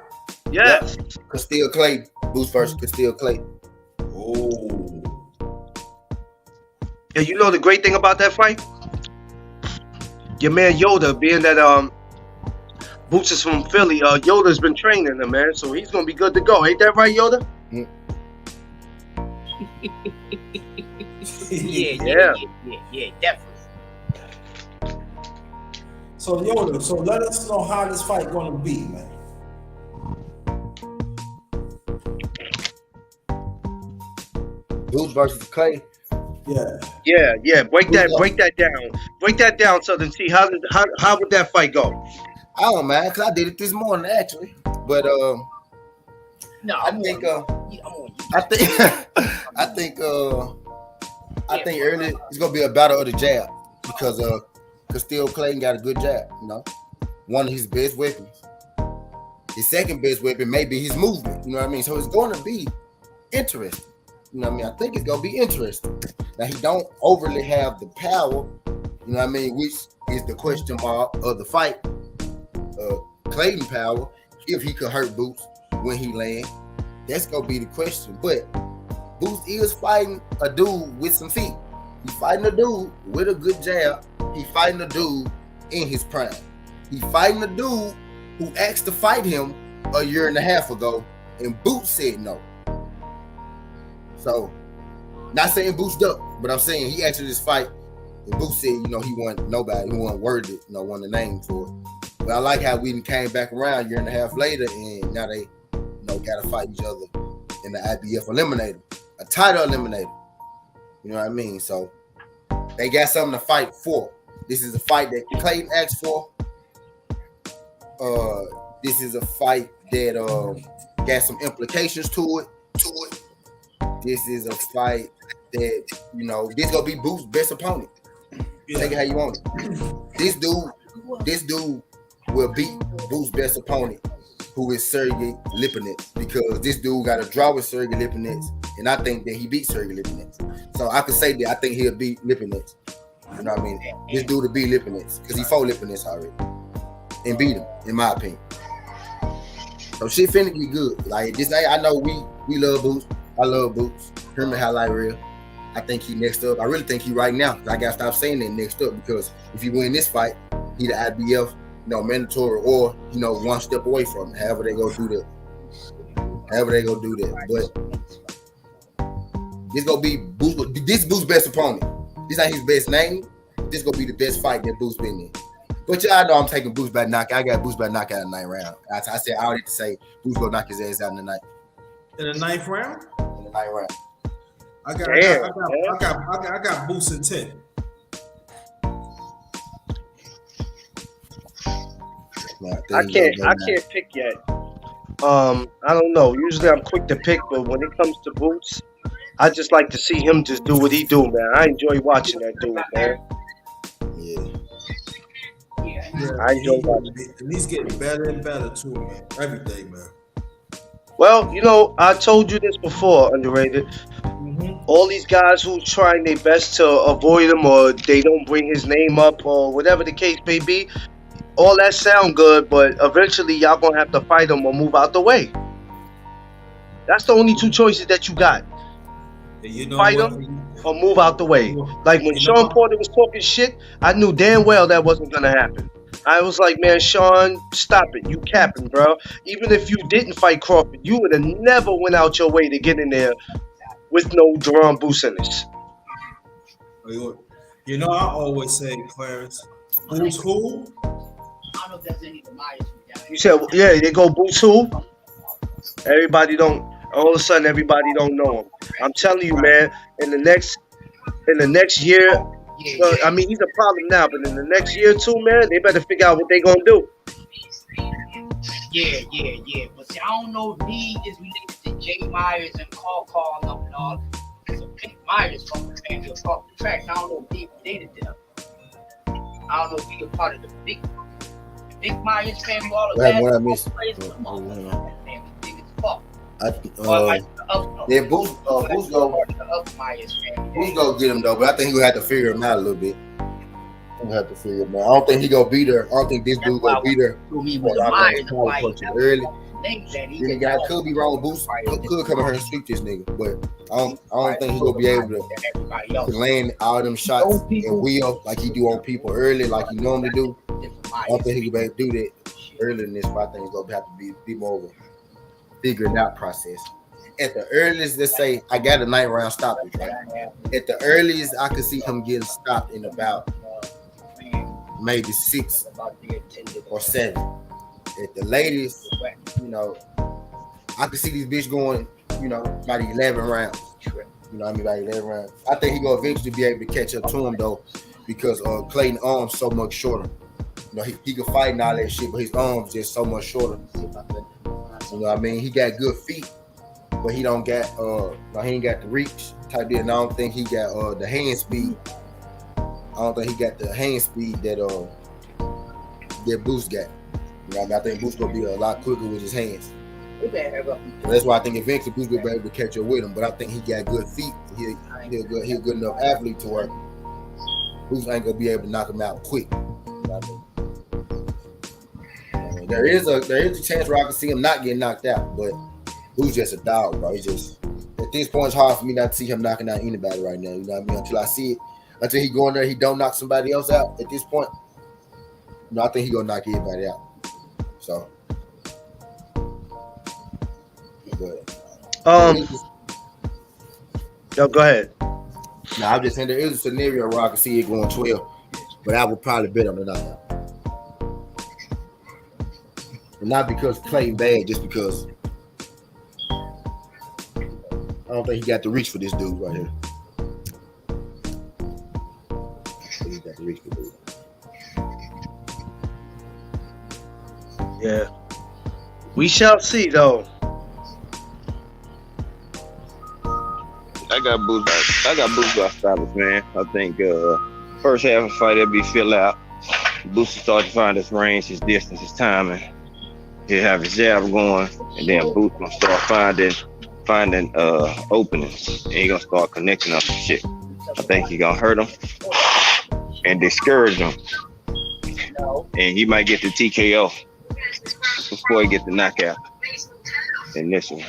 Yes. Castile Clay. Boots versus Castile Clay. Oh. Yeah, you know the great thing about that fight? Your man Yoda, being that Boots is from Philly, Yoda's been training him, man, so he's gonna be good to go. Ain't that right, Yoda? Yeah, definitely. So Yoda, so let us know how this fight gonna be, man. Boots versus Clay. Yeah. Yeah. Break that down, Southern T. How would that fight go? I don't know, man, because I did it this morning actually. But No, I think I think early it's gonna be a battle of the jab because Castile Clayton got a good jab, you know. One of his best weapons. His second best weapon may be his movement, you know what I mean? So it's gonna be interesting. You know what I mean? I think it's gonna be interesting. Now he don't overly have the power, you know what I mean, which is the question mark of the fight. Clayton power, if he could hurt Boots when he land, that's gonna be the question. But Boots is fighting a dude with some feet. He's fighting a dude with a good jab. He's fighting a dude in his prime. He's fighting a dude who asked to fight him a year and a half ago, and Boots said no. So, not saying Boots ducked, but I'm saying he asked for this fight, and Boots said, you know, he wasn't nobody, he wasn't worthy, you know, wasn't the name for it. But I like how we came back around a year and a half later, and now they, you know, got to fight each other in the IBF Eliminator, a title eliminator. You know what I mean? So they got something to fight for. This is a fight that Clayton asked for. This is a fight that got some implications to it. This is a fight that, you know, this gonna be Boots' best opponent. Take it how you want it. This dude will beat Boots' best opponent, who is Sergey Lipinets, because this dude got a draw with Sergey Lipinets, and I think that he beat Sergey Lipinets. So I could say that I think he'll beat Lipinets. You know what I mean? This dude will beat Lipinets because he fought Lipinets already and beat him, in my opinion. So shit finna be good. Like this, I know we love Boots. I love Boots. Him and Highlight Real. I think he next up. I really think he right now. I gotta stop saying that next up, because if he win this fight, he the IBF, you know, mandatory, or, you know, one step away from it. However they go do that. But this gonna be Boots. This Boots' best opponent. This ain't his best name. This gonna be the best fight that Boots been in. But y'all know I'm taking Boots by knockout. I got Boots by knockout in the 9th round. I said I already to say Boots gonna knock his ass out in the night. In the 9th round? In the 9th round. I got Boots in 10. I can't pick yet. I don't know. Usually I'm quick to pick, but when it comes to Boots, I just like to see him just do what he do, man. I enjoy watching that dude, man. Yeah, I enjoy watching. And he's getting better and better too, man. Every day, man. Well, you know, I told you this before, underrated. All these guys who trying their best to avoid him, or they don't bring his name up, or whatever the case may be, all that sound good, but eventually y'all gonna have to fight him or move out the way. That's the only two choices that you got. You know fight him or move out the way. Like when Sean Porter was talking shit, I knew damn well that wasn't gonna happen. I was like, man, Sean, stop it. You capping, bro. Even if you didn't fight Crawford, you would have never went out your way to get in there with no Duran Boots in this. You know, I always say, Clarence, who's who? I don't know if there's any bias with You said, yeah, they go Boots who? Everybody don't. All of a sudden, everybody don't know him. I'm telling you, man. In the next year, I mean, he's a problem now, but in the next year or two, man, they better figure out what they gonna do. Yeah. But see, I don't know if he is related to Jay Myers and Carl and all. So Pink Myers from the family of Off the Track. I don't know if he related them. I don't know if he a part of the Big Myers family. All of that. What I missed? Yeah, Boots go get him though, but I think he gonna have to figure him out a little bit. He have to figure him out. I don't think he gonna beat her. I don't think this dude gonna beat her. Early. This guy could be wrong. Boots could come in here and sweep this nigga, but I don't think he gonna be able to land all them shots and wheel like he do on people early, like he normally do. I don't think he can be able to do that early in this, but I think he's gonna have to be more of a figuring out process. At the earliest, let's say I got a 9 round stoppage, right? At the earliest, I could see him getting stopped in about maybe 6 or 7. At the latest, you know, I could see these bitch going, you know, about 11 rounds. You know what I mean? About 11 rounds. I think he gonna eventually be able to catch up to him though, because Clayton's arms so much shorter. You know, he can fight and all that shit, but his arms just so much shorter. You know what I mean? He got good feet, but he don't got he ain't got the reach type deal. And I don't think he got the hand speed. I don't think he got the hand speed that Boost got. You know what I mean? I think Boost gonna be a lot quicker with his hands. So that's why I think eventually Boost will be able to catch up with him. But I think he got good feet. He a good enough athlete to work. Boost ain't gonna be able to knock him out quick. You know what I mean? There is a chance where I can see him not getting knocked out, but Boo's just a dog, bro. He's just at this point it's hard for me not to see him knocking out anybody right now. You know what I mean? Until I see it, until he go in there, he don't knock somebody else out. At this point, you know, I think he gonna knock anybody out. So, yo, go ahead. No, I'm just saying there is a scenario where I can see it going 12, but I would probably bet on the knockout. Not because Clayton bad, just because I don't think he got the reach for this dude right here. He got the reach for this. Yeah, we shall see though. I got Boost by stoppage, man. I think first half of the fight it'll be fill out. Boost will start to find his range, his distance, his timing. He'll have his jab going, and then Boost gonna start finding openings, and he gonna start connecting up some shit. I think he gonna hurt him and discourage him, and he might get the TKO before he get the knockout in this one.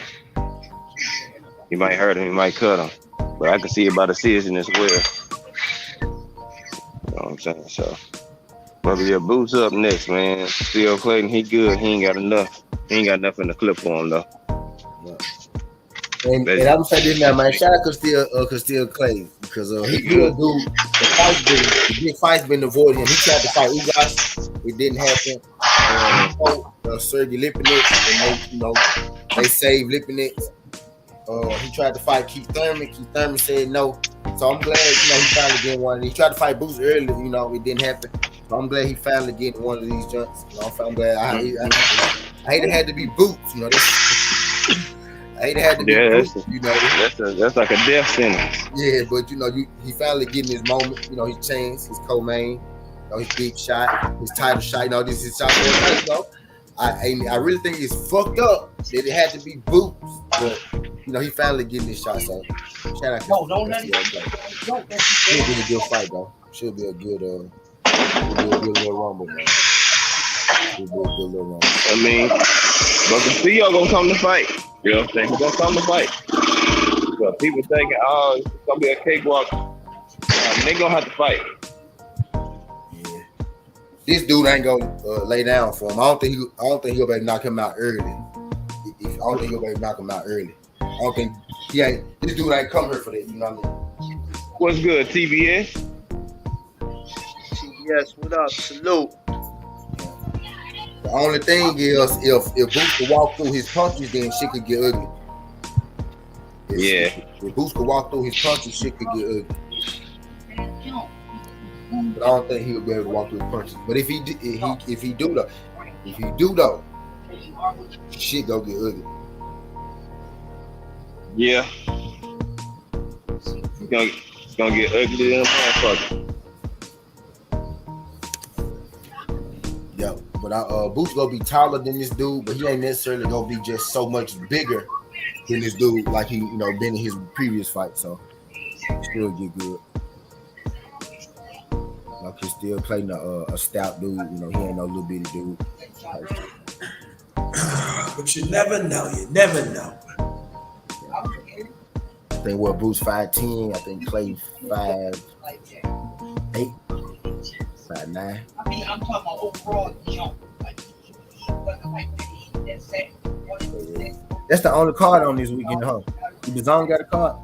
He might hurt him, he might cut him, but I can see about a decision as well. You know what I'm saying? So, but yeah, Boots up next, man. Still Clayton, he good. He ain't got enough. He ain't got enough in the clip for him though. And I'm saying this now, man. Shout out Castile Clayton, because he good dude. The big fight's been avoiding him. He tried to fight Ugas, it didn't happen. Sergey Lipinets, and they saved Lipinets. He tried to fight Keith Thurman. Keith Thurman said no. So I'm glad, he finally getting one. He tried to fight Boots early, it didn't happen. So I'm glad he finally getting one of these joints. I'm glad. I hate it had to be Boots. I hate it had to be Boots. That's like a death sentence. Yeah, but he finally getting his moment. His chance, his co-main, his big shot, his title shot. This is shot. I really think it's fucked up that it had to be Boots, but he finally getting his shot. So shout out to don't let it go. Should be a good fight though. Should be a good little rumble, man. Should be a good little rumble. I mean, but Castillo gonna come to fight. You know what I'm saying? He's gonna come to fight. So people thinking, it's gonna be a cakewalk. They gonna have to fight. This dude ain't gonna lay down for him. I don't think he'll be able to knock him out early. I don't think he'll be able to knock him out early. I don't think this dude ain't come here for that. You know what I mean? What's good, TBS? TBS, what up? Salute. The only thing is, if Boots could walk through his punches, then shit could get ugly. If Boots could walk through his punches, shit could get ugly. But I don't think he'll be able to walk through his punches. But if he do though, shit go get ugly. Yeah. It's gonna get ugly in a motherfucker. Yeah, but Boots gonna be taller than this dude, but he ain't necessarily gonna be just so much bigger than this dude like he, been in his previous fight. So still get good. Like he's still playing a stout dude. He ain't no little bitty dude. But you never know. You never know. I think Boots 5'10". I think Clay 5'8". 5'9". I mean, I'm talking about overall jump. That's the only card on this weekend, huh? The Zone got a card?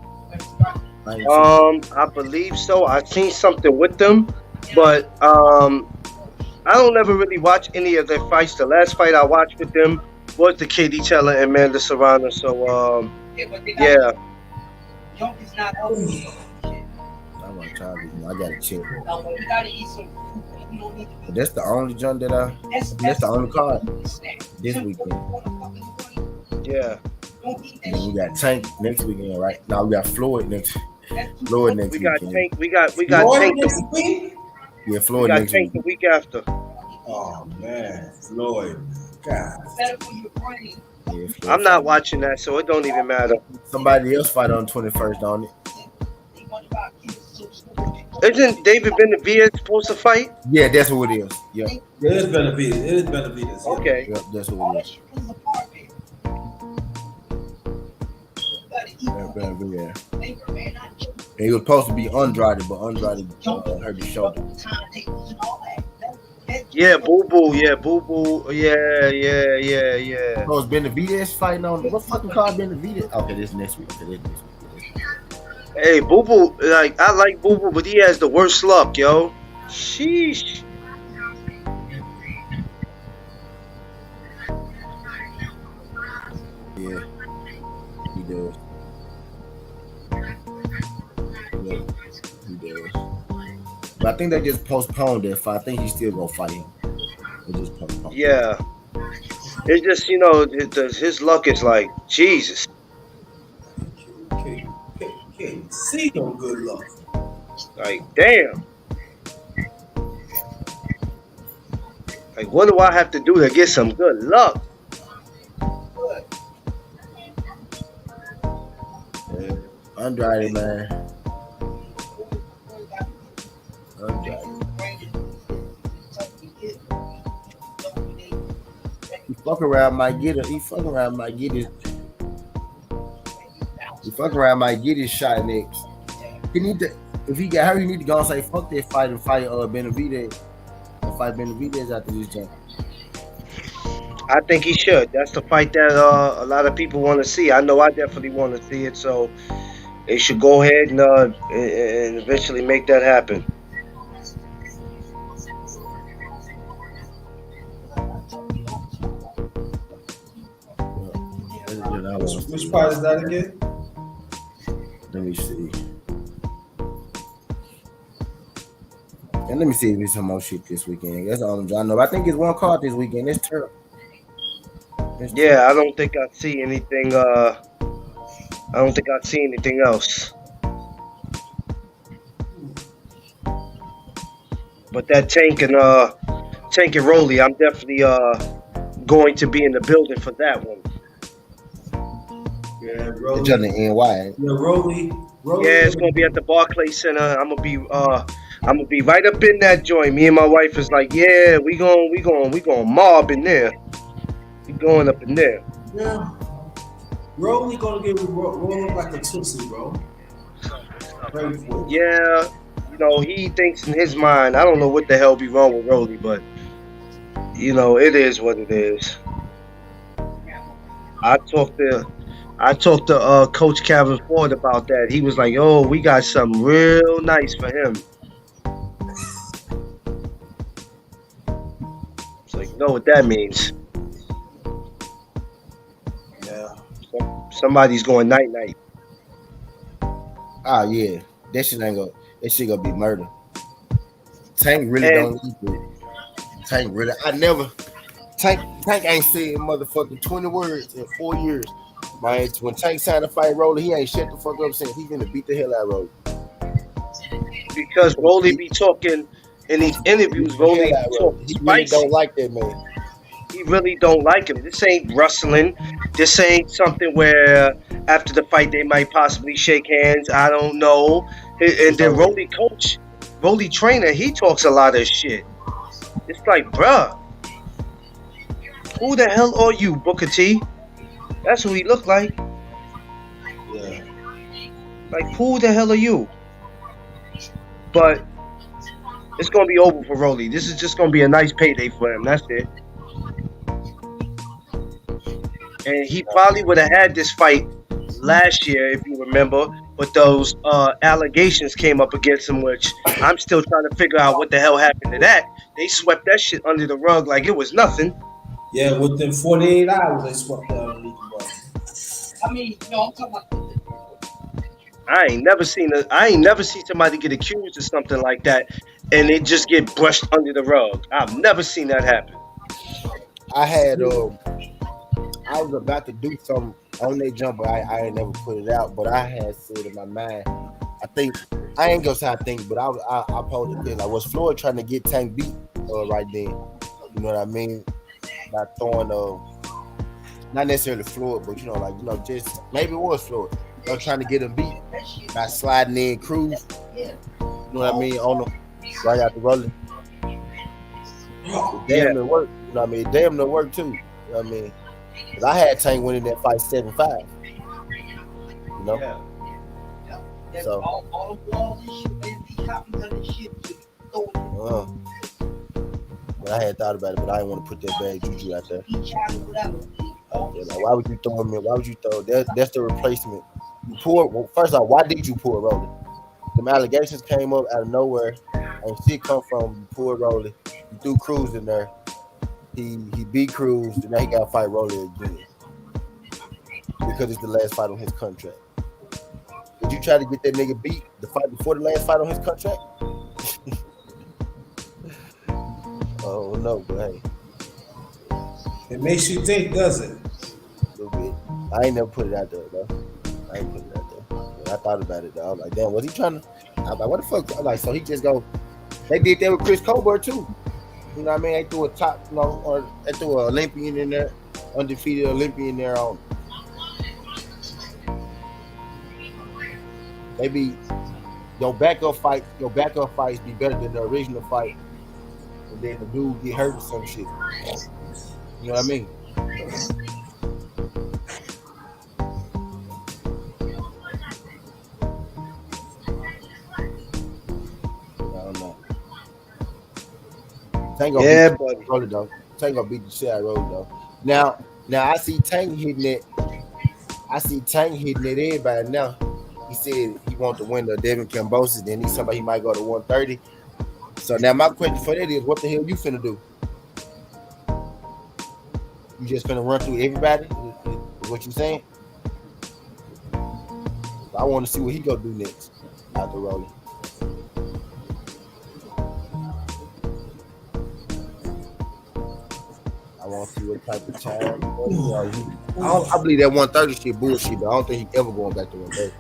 I believe so. I've seen something with them, but I don't ever really watch any of their fights. The last fight I watched with them was the KD Teller and Amanda Serrano. So yeah. Jump is not healthy. I'm gonna try to. I gotta check. You gotta eat some food. You don't need to. But that's the only jump that that's the only card this weekend. Yeah. And then we got Tank next weekend, right? Now we got Floyd next. Floyd next weekend. Tank. We got Tank next week. Yeah, Floyd we got next Tank week. the week after. Oh man, Floyd. God. Yeah, Floyd. I'm not watching that, so it don't even matter. Somebody else fight on 21st, on it. Isn't David Benavidez supposed to fight? Yeah, that's who it is. Yeah. It is Benavidez. It is Benavidez. Yeah. Okay. Yep, that's who it is. Yeah. And he was supposed to be Andrade, but Andrade hurt his shoulder. Yeah, Boo Boo. Yeah, Boo Boo. Yeah. So it's Benavidez fighting on what fucking card Benavidez? Okay, this next week. Okay, this next week. Hey, Boo Boo. I like Boo Boo, but he has the worst luck, yo. Sheesh. Yeah, he does. Yeah, he does. But I think they just postponed that fight. I think he's still gonna fight him. They just postponed. Yeah. It's just, his luck is like, Jesus. Can't see no good luck. Like, damn. Like, what do I have to do to get some good luck? Yeah. Andrade, man. Andrade. He fuck around, might get it. He fuck around, might get it. He fuck around, might get his shot next. He need to. If he got hurt, he need to go and say fuck that fight and fight Benavidez. And fight Benavidez after this jump. I think he should. That's the fight that a lot of people want to see. I know I definitely want to see it, so they should go ahead and eventually make that happen. Which part is that again? Let me see. And let me see if there's some more shit this weekend. That's all I know. I think it's one card this weekend. It's terrible. Yeah, I don't think I see anything. I don't think I see anything else. But that Tank and Rolly, I'm definitely going to be in the building for that one. Yeah, Rolly. It's on the NY. Yeah, Rolly. Yeah, it's gonna be at the Barclays Center. I'm gonna be right up in that joint. Me and my wife is like, yeah, we going mob in there. We going up in there. Yeah. Rolly gonna get rolled like a tootsie, bro. Yeah, he thinks in his mind. I don't know what the hell be wrong with Rolly, but it is what it is. I talked to Coach Calvin Ford about that. He was like, "Oh, we got something real nice for him." It's like, know what that means. Yeah. Somebody's going night night. Oh yeah, that shit gonna be murder. Tank really And- don't need it. Tank really, Tank ain't said motherfucking 20 words in 4 years. Man, when Tank signed to fight Rolly, he ain't shut the fuck up saying he gonna beat the hell out of Rolly. Because Rolly be talking in these interviews. Rolly be talking He really spicy. don't like that man. He really don't like him. This ain't wrestling. This ain't something where after the fight they might possibly shake hands. I don't know. And then Rolly coach, Rolly trainer, he talks a lot of shit. It's like, bruh, who the hell are you, Booker T? That's who he look like. Yeah. Like, who the hell are you? But it's gonna be over for Rolly. This is just gonna be a nice payday for him. That's it. And he probably would have had this fight last year, if you remember, but those allegations came up against him, which I'm still trying to figure out what the hell happened to that. They swept that shit under the rug like it was nothing. Yeah, within 48 hours, they swept that underneath the rug. I mean, I'm talking about. I ain't never seen somebody get accused of something like that and it just get brushed under the rug. I've never seen that happen. I was about to do something on that jump, but I ain't never put it out. But I had said in my mind, I ain't gonna say I think, but I posed it. Like, was Floyd trying to get Tank beat right then? You know what I mean? By throwing not necessarily Floyd, but just maybe it was Floyd. Trying to get him beat by sliding in Cruz. You know what I mean? On him right after rolling. Damn near work. You know what I mean? Damn near work too. You know what I mean? Cause I had Tank winning that fight 7-5. You know? Yeah. So all the walls and shit, man, these copies of this shit. but I had thought about it, but I didn't want to put that bad juju out there. Yeah, like, why would you throw him in? Why would you throw that's the replacement? You well, first off, why did you pull Rolly? Them allegations came up out of nowhere, and shit come from you pulled Rolly. You threw Cruz in there. He beat Cruz, and now he got to fight Rolly again because it's the last fight on his contract. Did you try to get that nigga beat the fight before the last fight on his contract? Oh no, but hey, It makes you think, does it? a little bit. I ain't never put it out there though. I ain't put it out there. But I thought about it though. I was like, damn, was he trying to? I was like, what the fuck? I'm like, so he just go. They did that with Chris Colbert too. You know what I mean? They threw a top, or they threw an Olympian in there, undefeated Olympian there on. Maybe your backup fights be better than the original fight, and then the dude get hurt or some shit. You know what I mean? I don't know. Tank gonna beat Rolly though. Tank gonna beat the shit out of Rolly though. Now I see Tank hitting it. Everybody now. He said he wants to win the Devin Kambosos. Then he's somebody he might go to 130. So now my question for that is, what the hell you finna do? You just finna run through everybody? Is what you saying? I want to see what he gonna do next after Rolly. I want to see what type of time. I believe that 130 shit bullshit, but I don't think he ever going back to 130.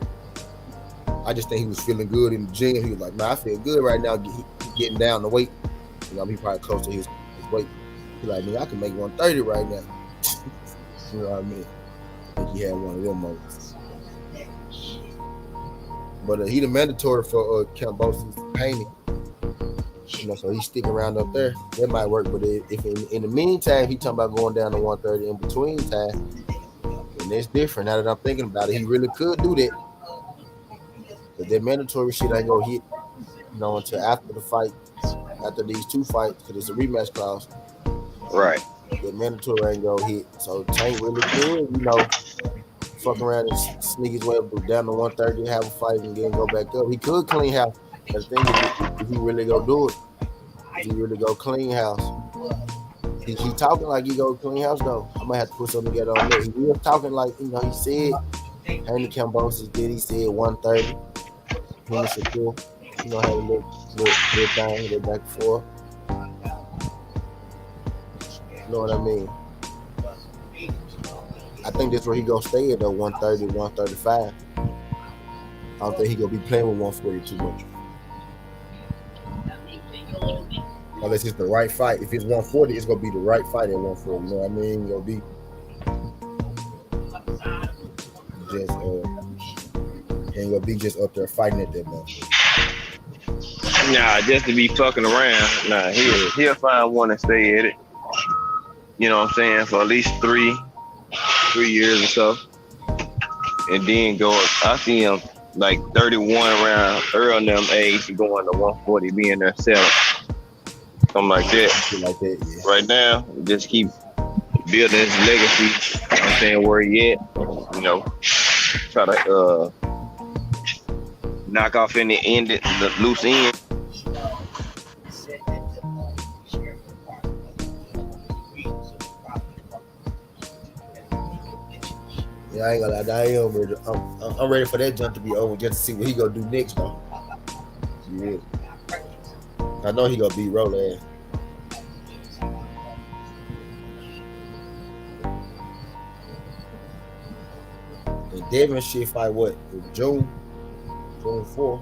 I just think he was feeling good in the gym. He was like, man, I feel good right now. Getting down the weight. You know, he probably close to his weight. He's like, man, I can make 130 right now. You know what I mean? I think he had one of them moments. But he the mandatory for Kambosos painting. You know, so he's sticking around up there. That might work. But if in the meantime he talking about going down to 130 in between time, then that's different. Now that I'm thinking about it, he really could do that. But that mandatory shit ain't gonna hit, you know, until after the fight, after these two fights, because it's a rematch clause. Right. The mandatory ain't gonna hit. So Tank really could, you know, fuck around and sneak his way up down to 130, have a fight, and then go back up. He could clean house. But the thing is, if he really go do it, if he really go clean house, He talking like he go clean house though. I might have to put something together on that. He was talking like, you know, he said Andy Cambosis did. He said 130. Him and Shakur, you know, had a little thing, little back and forth. You know what I mean? I think that's where he gonna stay at though, 130, 135. I don't think he gonna be playing with 140 too much. Unless it's the right fight. If it's 140, it's gonna be the right fight at 140. You know what I mean? Gonna be just ain't gonna be just up there fighting at that moment. Nah, just to be fucking around. Nah, he'll find one and stay at it. You know what I'm saying? For at least 3 years or so. And then go, I see him like 31 around Earl them age going to 140, being there selling. Something like that. Yeah. Right now, just keep building his legacy. You know what I'm saying, where he at. You know, try to knock off the loose end. Yeah, I ain't gonna lie, I'm ready for that jump to be over just to see what he gonna do next though. Yeah. I know he gonna beat Roland. And Devin shit fight what? June 4.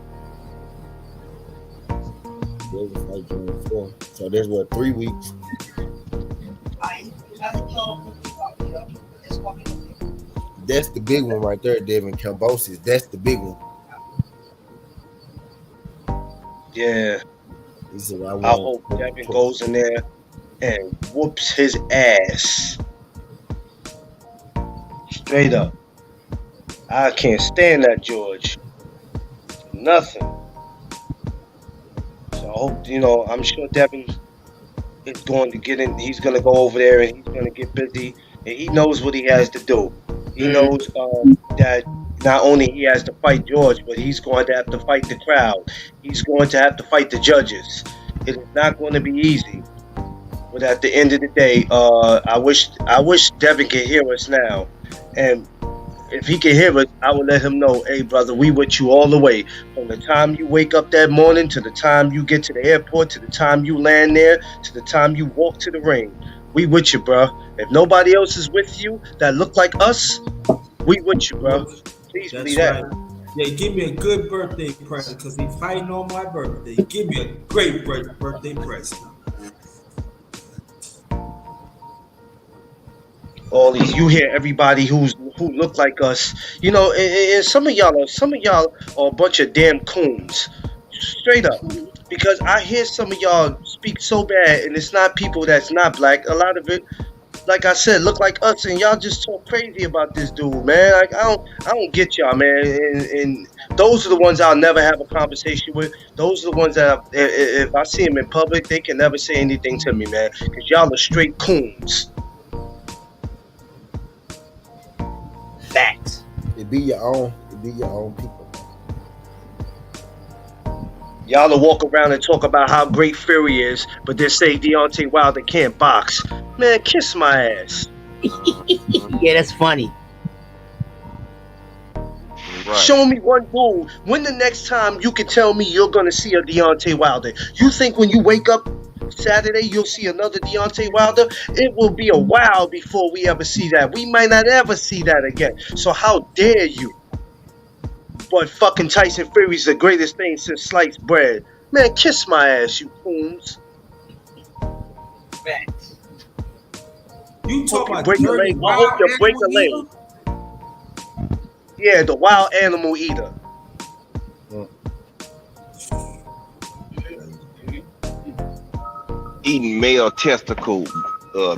Devin fight June 4. So there's what, 3 weeks. That's the big one right there, Devin Cambosis. That's the big one. Yeah. He said, I hope Devin goes in there and whoops his ass. Straight up. I can't stand that George. Nothing. So I hope, you know, I'm sure Devin is going to get in. He's going to go over there and he's going to get busy. And he knows what he has to do. He knows that not only he has to fight George, but he's going to have to fight the crowd. He's going to have to fight the judges. It is not going to be easy. But at the end of the day, I wish Devin could hear us now. And if he can hear us, I will let him know, hey, brother, we with you all the way. From the time you wake up that morning to the time you get to the airport, to the time you land there, to the time you walk to the ring. We with you, bro. If nobody else is with you that look like us, we with you, bro. Please believe that. Right. Yeah, give me a good birthday present because he's fighting on my birthday. Give me a great birthday present. All these, you hear everybody who look like us, you know, and some of y'all are a bunch of damn coons, straight up. Because I hear some of y'all speak so bad, and it's not people that's not black. A lot of it, like I said, look like us, and y'all just talk crazy about this dude, man. Like I don't get y'all, man. And those are the ones I'll never have a conversation with. Those are the ones that if I see them in public, they can never say anything to me, man. Because y'all are straight coons. Facts. It be your own people. Y'all will walk around and talk about how great Fury is, but then say Deontay Wilder can't box. Man, kiss my ass. Yeah, that's funny. Right. Show me one dude. When the next time you can tell me you're going to see a Deontay Wilder? You think when you wake up Saturday you'll see another Deontay Wilder? It will be a while before we ever see that. We might not ever see that again. So how dare you? But fucking Tyson Fury's the greatest thing since sliced bread. Man, kiss my ass, you coons. Facts. You talk about break a leg. I hope you break a leg. Yeah, the wild animal eater. Eating male testicle,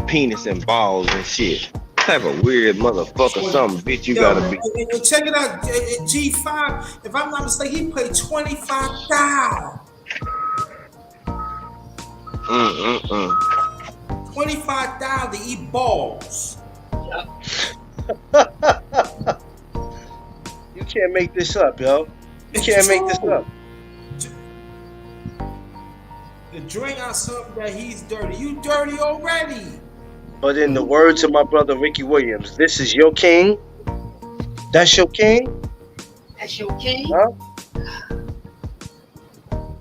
penis and balls and shit. Type of weird motherfucker, something bitch you gotta be. And check it out, G5. If I'm not mistaken, he paid $25,000. 25,000 to eat balls. You can't make this up, yo. You can't make this up. to drink out something that he's dirty. You dirty already. But in the words of my brother Ricky Williams, this is your king. That's your king? That's your king? Huh?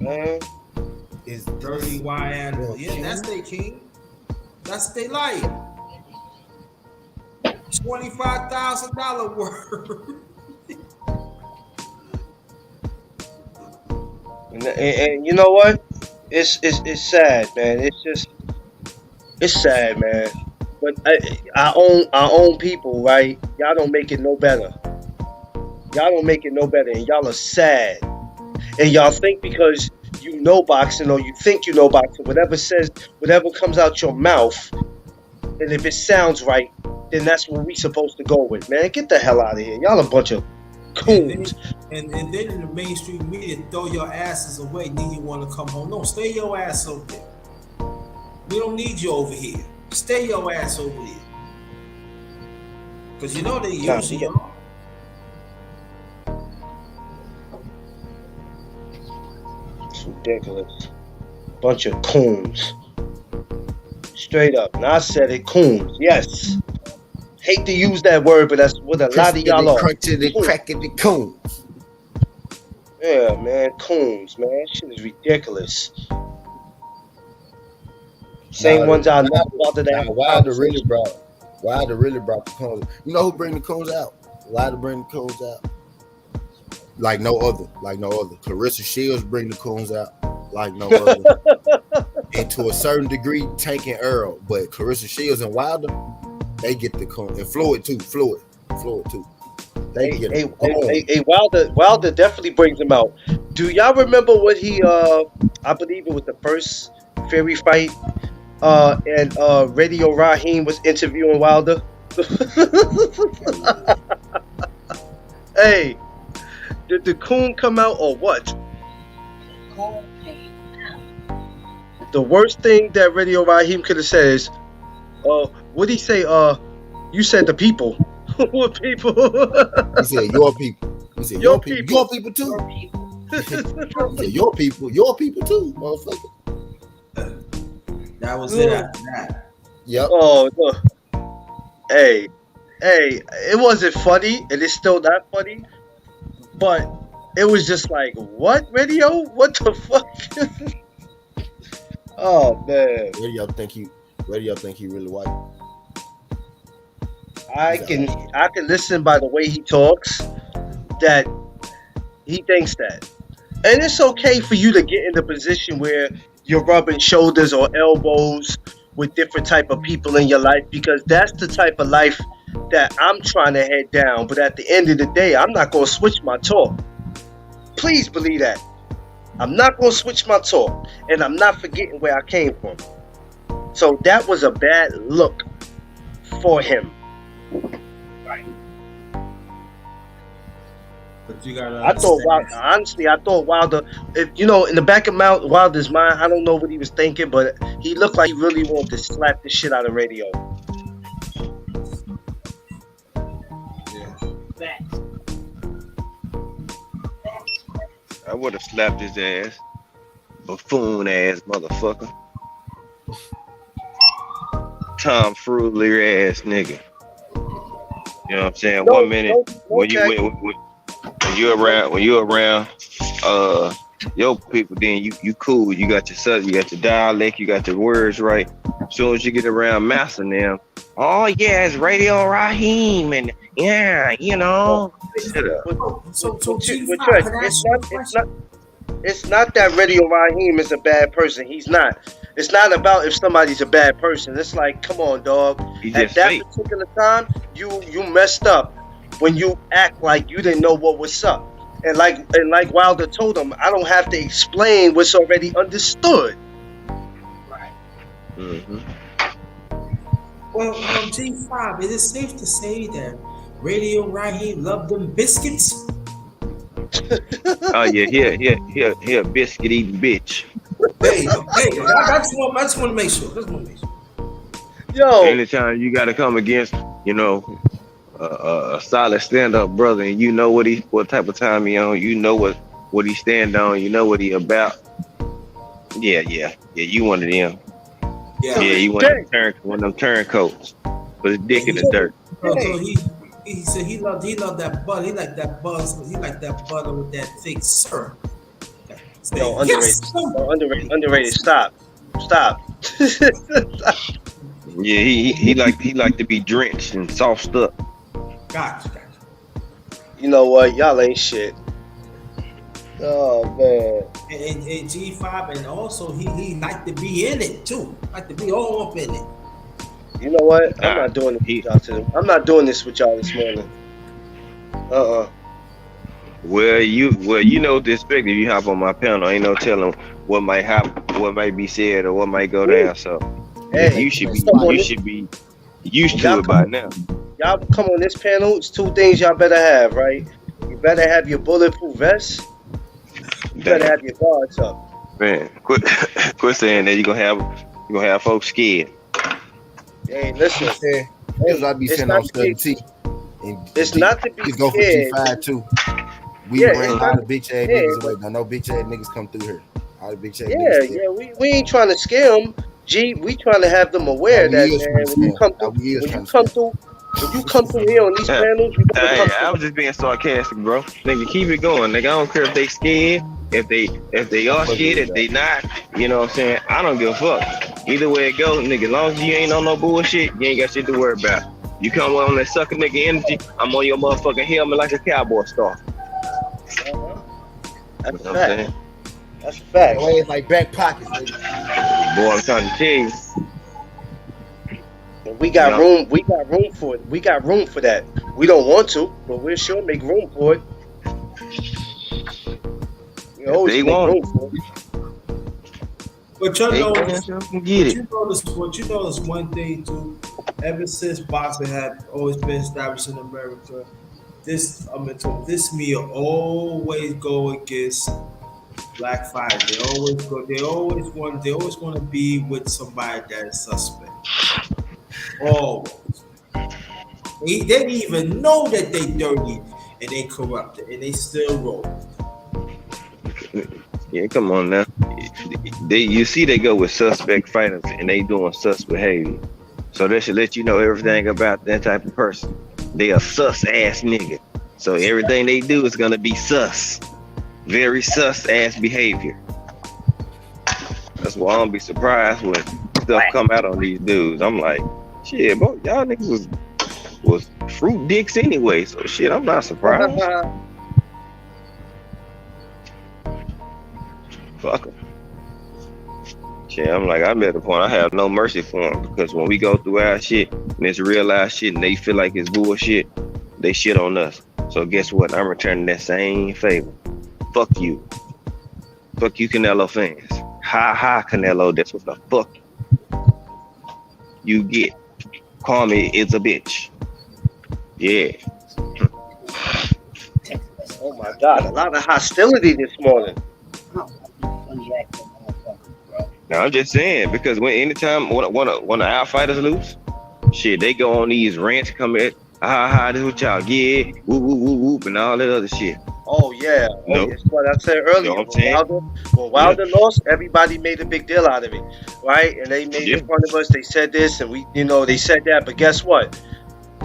Man. It's dirty YN. Yeah, that's their king. That's their life. $25,000 worth. And you know what? It's sad, man. It's sad, man. But our own people, right? Y'all don't make it no better. Y'all don't make it no better, and y'all are sad. And y'all think because you know boxing or you think you know boxing, whatever comes out your mouth, and if it sounds right, then that's what we supposed to go with, man. Get the hell out of here. Y'all a bunch of coons. And then in the mainstream media, throw your asses away, then you want to come home. No, stay your ass over there. We don't need you over here. Stay your ass over there. Because you know they use you. It's ridiculous. Bunch of coons. Straight up. And I said it, coons. Yes. Hate to use that word, but that's what a lot of y'all are. Cracking the coons. Yeah, man. Coons, man. That shit is ridiculous. Same ones I know about that. Wilder really brought the coons. You know who bring the coons out? Wilder bring the coons out. Like no other. Clarissa Shields bring the coons out like no other. And to a certain degree, Tank and Earl. But Clarissa Shields and Wilder, they get the coons. And Floyd too. They get hey, Wilder definitely brings them out. Do y'all remember what he I believe it was the first Fury fight, and Radio Raheem was interviewing Wilder? Hey, did the coon come out or what? The worst thing that Radio Raheem could have said is, what did he say? You said the people. What people? He said your people. He said your people. Your people too. Your people too, motherfucker. That was it after that. Yep. Oh, no. Hey, it wasn't funny, and it's still not funny, but it was just like, what, Radio? What the fuck? Oh, man. Radio think he really white. I can listen by the way he talks that he thinks that. And it's okay for you to get in the position where you're rubbing shoulders or elbows with different type of people in your life, because that's the type of life that I'm trying to head down. But at the end of the day, I'm not going to switch my talk. Please believe that. I'm not going to switch my talk, and I'm not forgetting where I came from. So that was a bad look for him. Right. But you gotta I thought Wilder, if you know, in the back of Wilder's mind, I don't know what he was thinking, but he looked like he really wanted to slap the shit out of Radio. I would have slapped his ass. Buffoon ass motherfucker. Tom Foolery ass nigga. You know what I'm saying? 1 minute when you're around your people, then you cool. You got your southern, you got your dialect, you got your words right. As soon as you get around Master and them, oh yeah, it's Radio Raheem, and yeah, you know. It's not that Radio Raheem is a bad person. He's not. It's not about if somebody's a bad person. It's like, come on, dog. At that particular time, you messed up when you act like you didn't know what was up. And like Wilder told him, I don't have to explain what's already understood. Right. Mm-hmm. Well, G5, it is safe to say that Radio Raheem loved them biscuits. Oh yeah, here, biscuit eating bitch. Hey, I just want to make sure. Yo, anytime you got to come against, you know, a solid stand-up brother, and you know what type of time he on, you know what he stand on, you know what he about. Yeah. You one of them. Yeah. Yeah, you one of them turncoats. Put his dick in the dirt. So he said he loved that butter. He liked that buzz. He liked that butter with that thick syrup. Yo, underrated. Stop. Yeah, he like to be drenched and sauced up. Gotcha. You know what? Y'all ain't shit. Oh man. And G5, and also he liked to be in it too. Like to be all up in it. You know what? I'm not doing this with y'all today. I'm not doing this with y'all this morning. Well, you know to expect if you hop on my panel. Ain't no telling what might happen, what might be said, or what might go down. So Hey, you should be used to it by now. Y'all come on this panel. It's two things y'all better have, right? You better have your bulletproof vest. You better have your guards up. Man, quit saying that. You gonna have folks scared. Hey, listen. Because I be sitting on study T. It's not to be you go for scared. G5 too. We bring all the bitch ass niggas away. No bitch ass niggas come through here. All the bitch ass niggas. Yeah. We ain't trying to scare them. G, we trying to have them aware that man, when you come through here on these panels, you gotta come I was just being sarcastic, bro. Nigga, keep it going. Nigga, I don't care if they scared, if they are scared, if they not. You know what I'm saying? I don't give a fuck. Either way it goes, nigga. As long as you ain't on no bullshit, you ain't got shit to worry about. You come on that sucker nigga energy, I'm on your motherfucking helmet like a cowboy star. That's a fact. That's a fact. It's like back pockets, nigga. Boy, I'm trying to tell you. We got room. We got room for it. We got room for that. We don't want to, but we'll sure make room for it. We always make room for it. But you know, get what you know is one thing too. Ever since boxing had always been established in America, this me always go against black fighters. They always want to be with somebody that is suspect. Always. They didn't even know that they dirty and they corrupted and they still roll. Yeah, come on now. You see they go with suspect fighters and they doing sus behavior. So that should let you know everything about that type of person. They a sus ass nigga. So everything they do is gonna be sus. Very sus ass behavior. That's why I don't be surprised when stuff come out on these dudes. I'm like, shit, bro, y'all niggas was fruit dicks anyway. So shit, I'm not surprised. Fuck them. Shit, I'm like, I'm at the point I have no mercy for them because when we go through our shit and it's real-life shit and they feel like it's bullshit, they shit on us. So guess what? I'm returning that same favor. Fuck you. Fuck you, Canelo fans. Ha, Canelo, that's what the fuck you get. Call me, it's a bitch. Yeah. Oh my God, a lot of hostility this morning. Now I'm just saying because anytime one of our fighters lose, shit, they go on these rants, come at, this what y'all get, whoop, and all that other shit. Oh yeah, that's what I said earlier. You know when Wilder lost, everybody made a big deal out of it, right? And they made fun of us. They said this, and they said that. But guess what?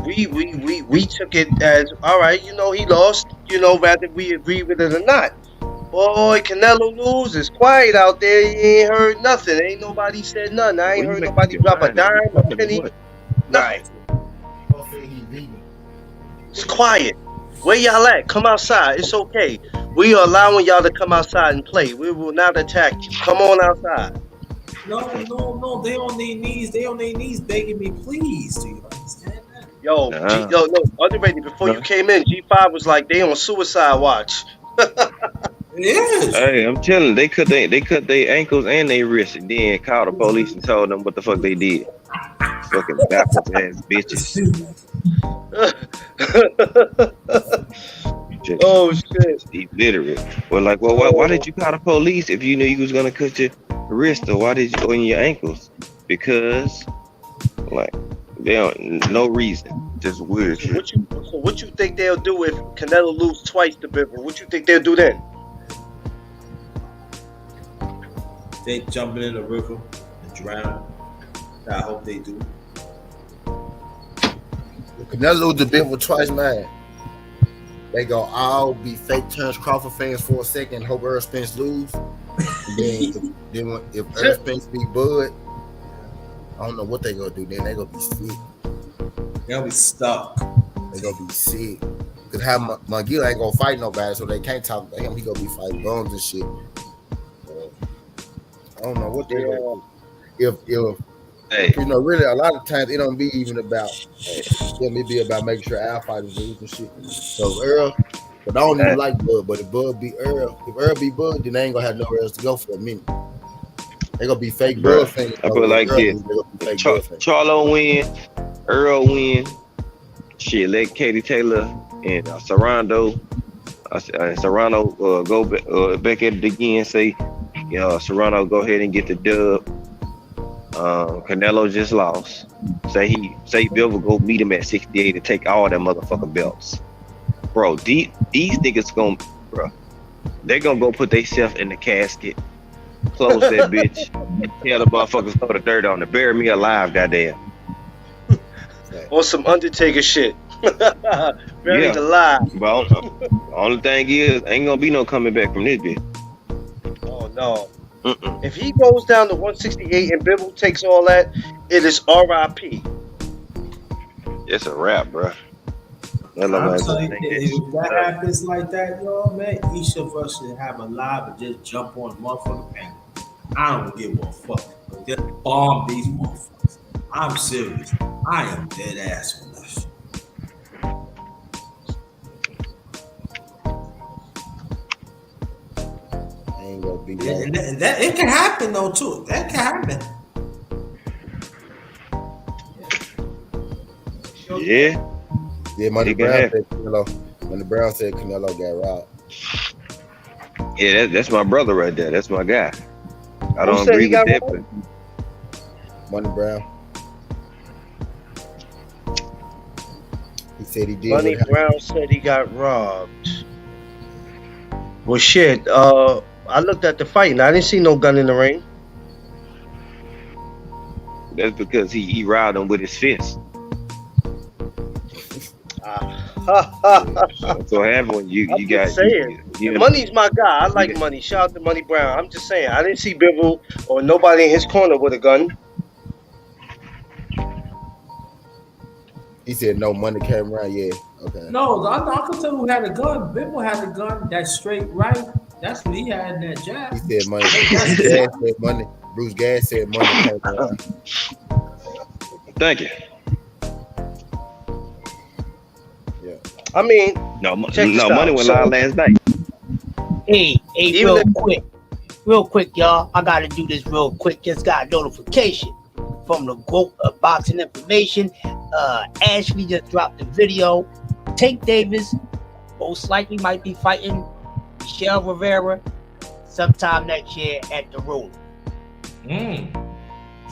We took it as all right. He lost. Whether we agree with it or not. Boy, Canelo lose. It's quiet out there. You ain't heard nothing. Ain't nobody said nothing. I ain't heard nobody drop a dime, a penny. Nothing. It's quiet. Where y'all at? Come outside. It's okay. We are allowing y'all to come outside and play. We will not attack you. Come on outside. No. They on their knees. They on their knees begging me, please. Do you understand that? Yo, underrated. Before you came in, G5 was like they on suicide watch. Yes. Hey, I'm telling you, they cut their ankles and their wrists and then called the police and told them what the fuck they did. Fucking backwards ass bitches. Oh shit! Illiterate. Well, like, why did you call the police if you knew you was gonna cut your wrist, or why did you on your ankles? Because, like, they don't no reason, just weird shit. What you think they'll do if Canelo lose twice to Bivol? What you think they'll do then? they jumping in the river and drown. I hope they do. Canelo lose the Bivol twice, man. They go all be fake Terrence Crawford fans for a second, hope Earl Spence lose. then if Earl Spence beat Bud, I don't know what they gonna do. Then they gonna be sick. They gonna be stuck. They gonna be sick. Cause how McGill ain't gonna fight nobody, so they can't talk about him. He gonna be fighting Bones and shit. I don't know what they gonna do. If you know, really, a lot of times it don't be even about. It be about making sure our fighters lose and shit. So Earl, but I don't even like Bud. But if Bud beat Earl, if Earl beat Bud, then they ain't gonna have nowhere else to go for a minute. They gonna be fake Bud fans. I put it like this: Charlo win, Earl win. Shit, let Katie Taylor and Serrano go back at it again. Say, Serrano go ahead and get the dub. Canelo just lost. Say Bivol go meet him at 68 and take all that motherfucking belts. Bro, these niggas they're gonna go put themselves in the casket, close that bitch, and tell the motherfuckers throw the dirt on it. Bury me alive, goddamn. Or some Undertaker shit. Buried alive. But only thing is, ain't gonna be no coming back from this bitch. Oh no. If he goes down to 168 and Bivol takes all that, it is RIP. It's a wrap, bro. I'm telling you, if that happens like that, y'all, man, each of us should have a live and just jump on the motherfucking panel. I don't give a fuck. Just bomb these motherfuckers. I'm serious. I am dead ass on that shit. And that it can happen though too. That can happen. Yeah. Yeah, Money Brown said Canelo. When the Brown said Canelo got robbed. Yeah, that's my brother right there. That's my guy. I don't said agree he with got that, robbed? but Money Brown. He said he did. Money Brown said he got robbed. Well, shit. I looked at the fight and I didn't see no gun in the ring. that's because he robbed him with his fist. So having you got saying, Money's my guy. I like Money. Shout out to Money Brown. I'm just saying, I didn't see Bivol or nobody in his corner with a gun. He said no money came around. Yeah, okay. No, I can tell who had a gun. Bivol had a gun. That straight right. That's what he had in that jab. He said money. Bruce Gas said money. Bruce Gas said money came around. Thank you. I mean, no money went live last night. Hey, real quick, y'all. I gotta do this real quick. Just got a notification from the GOAT of Boxing Information. Ashley just dropped the video. Tank Davis most likely might be fighting Michelle Rivera sometime next year at the Rolling.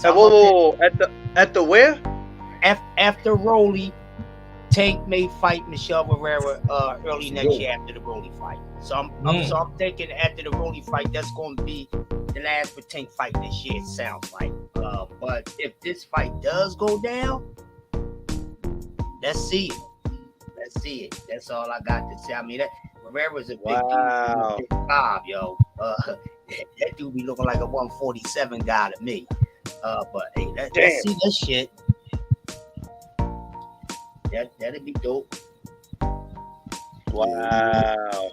Whoa, at the where? After Rolly. Tank may fight Michelle Rivera early next year after the Rolly fight. So I'm thinking after the Rolly fight, that's going to be the last for Tank fight this year, it sounds like. But if this fight does go down, let's see it. Let's see it. That's all I got to say. I mean, Rivera's a big dude, big five, yo. That dude be looking like a 147 guy to me. But hey, let's see that shit. That'd be dope. Wow.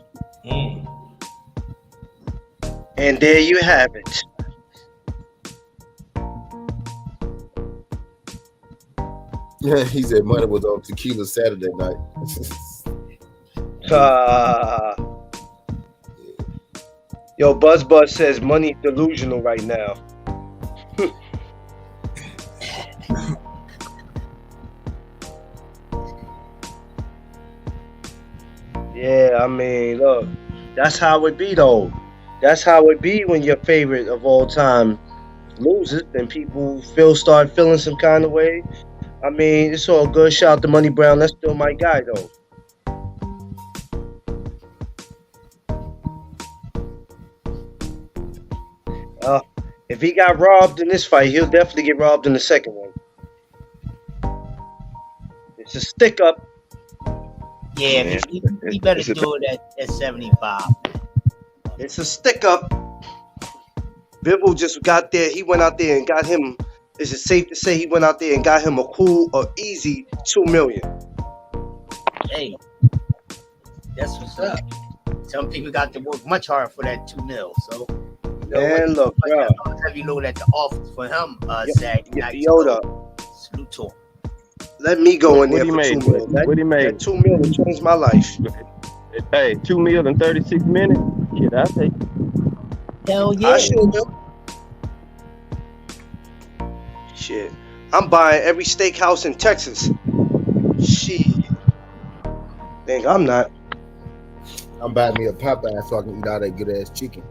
And there you have it. Yeah, he said money was on tequila Saturday night. Yo, Buzz says Money's delusional right now. Yeah, I mean, look, that's how it be, though. That's how it be when your favorite of all time loses, and people start feeling some kind of way. I mean, it's all good. Shout out to Money Brown. That's still my guy, though. If he got robbed in this fight, he'll definitely get robbed in the second one. It's a stick up. Yeah, he better do it at 75. It's a stick up. Bivol just got there. He went out there and got him. Is it safe to say he went out there and got him a cool or easy $2 million? Hey, that's what's up. Some people got to work much harder for that $2 million. So, and look, bro. You know that the office for him, Yoda. Salute to him. Let me go in there for $2 million. What he made? That $2 million changed my life. Hey, $2 million in 36 minutes. Shit, I'll take it. Hell yeah. I should do. Shit. I'm buying every steakhouse in Texas. Shit. Think I'm not. I'm buying me a Popeye so I can eat all that good ass chicken.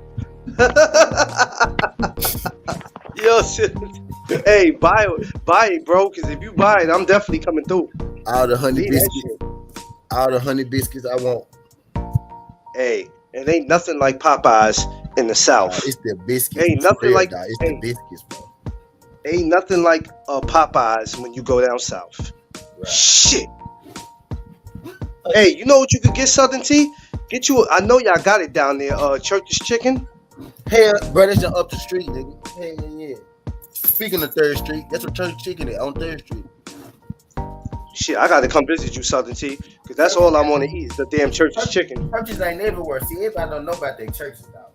Yo, shit. Hey, buy it, bro. Because if you buy it, I'm definitely coming through. All the honey biscuits I want. Hey, it ain't nothing like Popeyes in the South. It's the biscuits. Ain't nothing like it's the biscuits, bro. Ain't nothing like Popeyes when you go down south. Right. Shit. Hey, you know what you could get, Southern T? Get you. I know y'all got it down there. Church's Chicken. Hey, bro, that's just up the street, nigga. Hey, yeah. Speaking of 3rd Street, that's what Church's Chicken is on 3rd Street. Shit, I gotta come visit you, Southern T, because that's all I want to eat is the damn Church's Chicken. Churches ain't everywhere. See, everybody don't know about their churches now.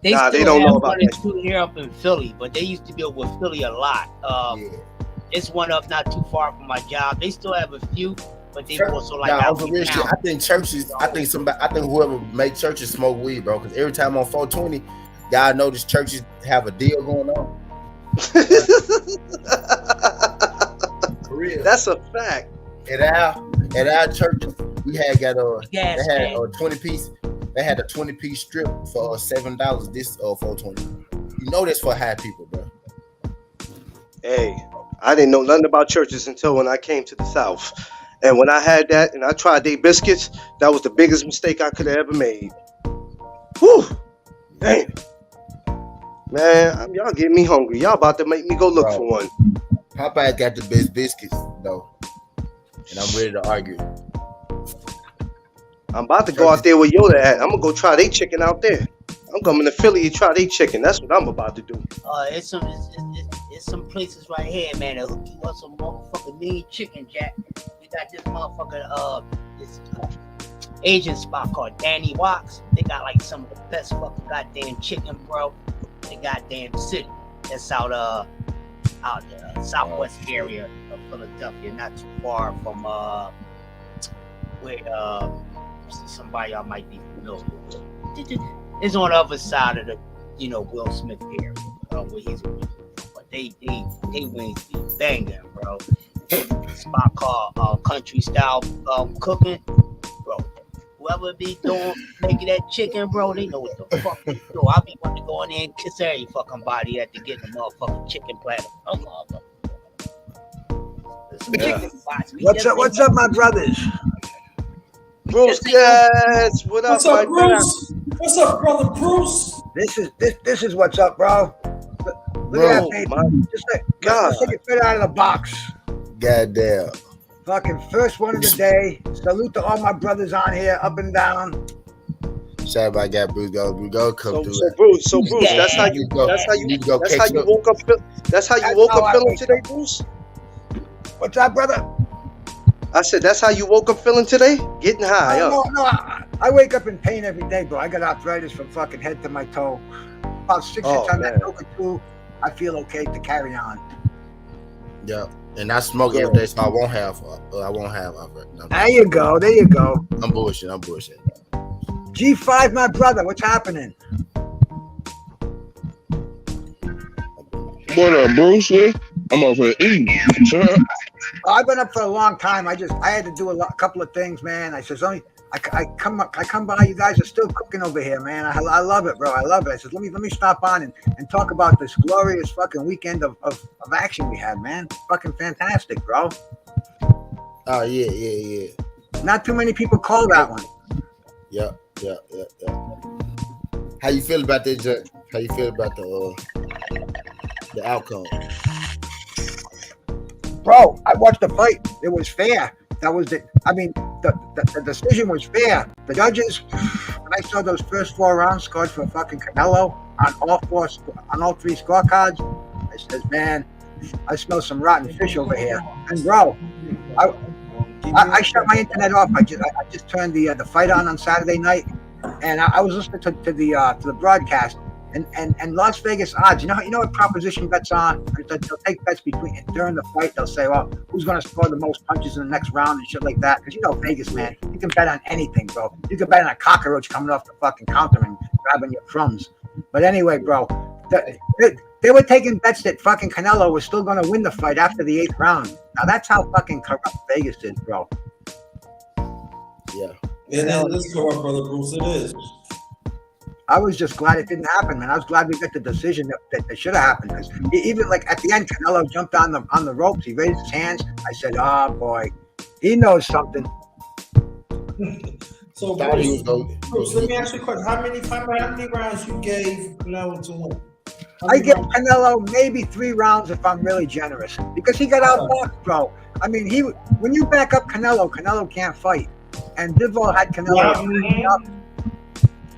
They don't know about that. Here up in Philly, but they used to be over Philly a lot. It's one up not too far from my job. They still have a few, but they also like out in town. I think churches. I think whoever make churches smoke weed, bro. Because every time on 420, y'all notice churches have a deal going on. For real. That's a fact. At our churches, we had got a 20 piece. They had a 20-piece strip for $7 this 420. You know that's for high people, bro. Hey, I didn't know nothing about churches until when I came to the South. And when I had that and I tried their biscuits, that was the biggest mistake I could have ever made. Whew. Damn. Man, y'all getting me hungry. Y'all about to make me go look for one. Popeye got the best biscuits, though. And I'm ready to argue. I'm about to go out there where Yoda at. I'm gonna go try their chicken out there. I'm coming to Philly to try their chicken. That's what I'm about to do. It's some places right here, man, that hook you up some motherfucking mean chicken, Jack. We got this motherfucker, this Asian spot called Danny Woks. They got like some of the best fucking goddamn chicken, bro. In the goddamn city. That's out the southwest area of Philadelphia, not too far from where somebody y'all might be familiar with. It's on the other side of the, Will Smith area, where he's originally from. But they wings be banging, bro. Spot called Country Style Cooking, bro. Whoever be making that chicken, bro, they know what the fuck to do. I be wanting to go in there and kiss every fucking body after getting a motherfucking chicken platter. What's up, my brothers? Bruce, yes. What up, what's up, Bruce? What's up, brother Bruce? This is what's up, bro. Look at that, baby. Just take it right out of the box. Goddamn. Fucking first one of the day. Salute to all my brothers on here, up and down. Shout out, got Bruce go come through. So Bruce, that's how you woke up. That's how you woke up feeling today, Bruce. What's up, brother? I said that's how you woke up feeling today, getting high. No, I wake up in pain every day, bro. I got arthritis from fucking head to my toe. About 6 inches on that toe. I feel okay to carry on. Yeah. And I smoke every day, so I won't have arthritis. No, there you go. I'm bullshit. G5, my brother, what's happening? What up, Bruce? I'm over here eating. I've been up for a long time. I had to do a couple of things, man. I says I come by. You guys are still cooking over here, man. I love it, bro. I love it. I says let me stop on and talk about this glorious fucking weekend of action we had, man. Fucking fantastic, bro. Oh yeah. Not too many people call that one. Yeah. How you feel about that, Jack? How you feel about the outcome? Bro, I watched the fight. It was fair. That was it. I mean, the decision was fair. The judges, when I saw those first 4 rounds scored for fucking Canelo on all 3 scorecards, I said, man, I smell some rotten fish over here. And bro, I shut my internet off. I just turned the fight on Saturday night, and I was listening to the broadcast. And Las Vegas odds, you know what proposition bets on? They'll take bets during the fight. They'll say, well, who's going to score the most punches in the next round and shit like that. Because Vegas, man, you can bet on anything, bro. You can bet on a cockroach coming off the fucking counter and grabbing your crumbs. But anyway, bro, they were taking bets that fucking Canelo was still going to win the fight after the 8th round. Now that's how fucking corrupt Vegas is, bro. Yeah. It is corrupt, brother Bruce. It is. I was just glad it didn't happen, man. I was glad we got the decision that should have happened. Because even like at the end, Canelo jumped on the ropes. He raised his hands. I said, "Oh boy, he knows something." So Bruce, let me ask you a question: How many rounds you gave Canelo to win? I give Canelo maybe 3 rounds if I'm really generous, because he got outboxed, bro. I mean, when you back up Canelo can't fight, and Bivol had Canelo up.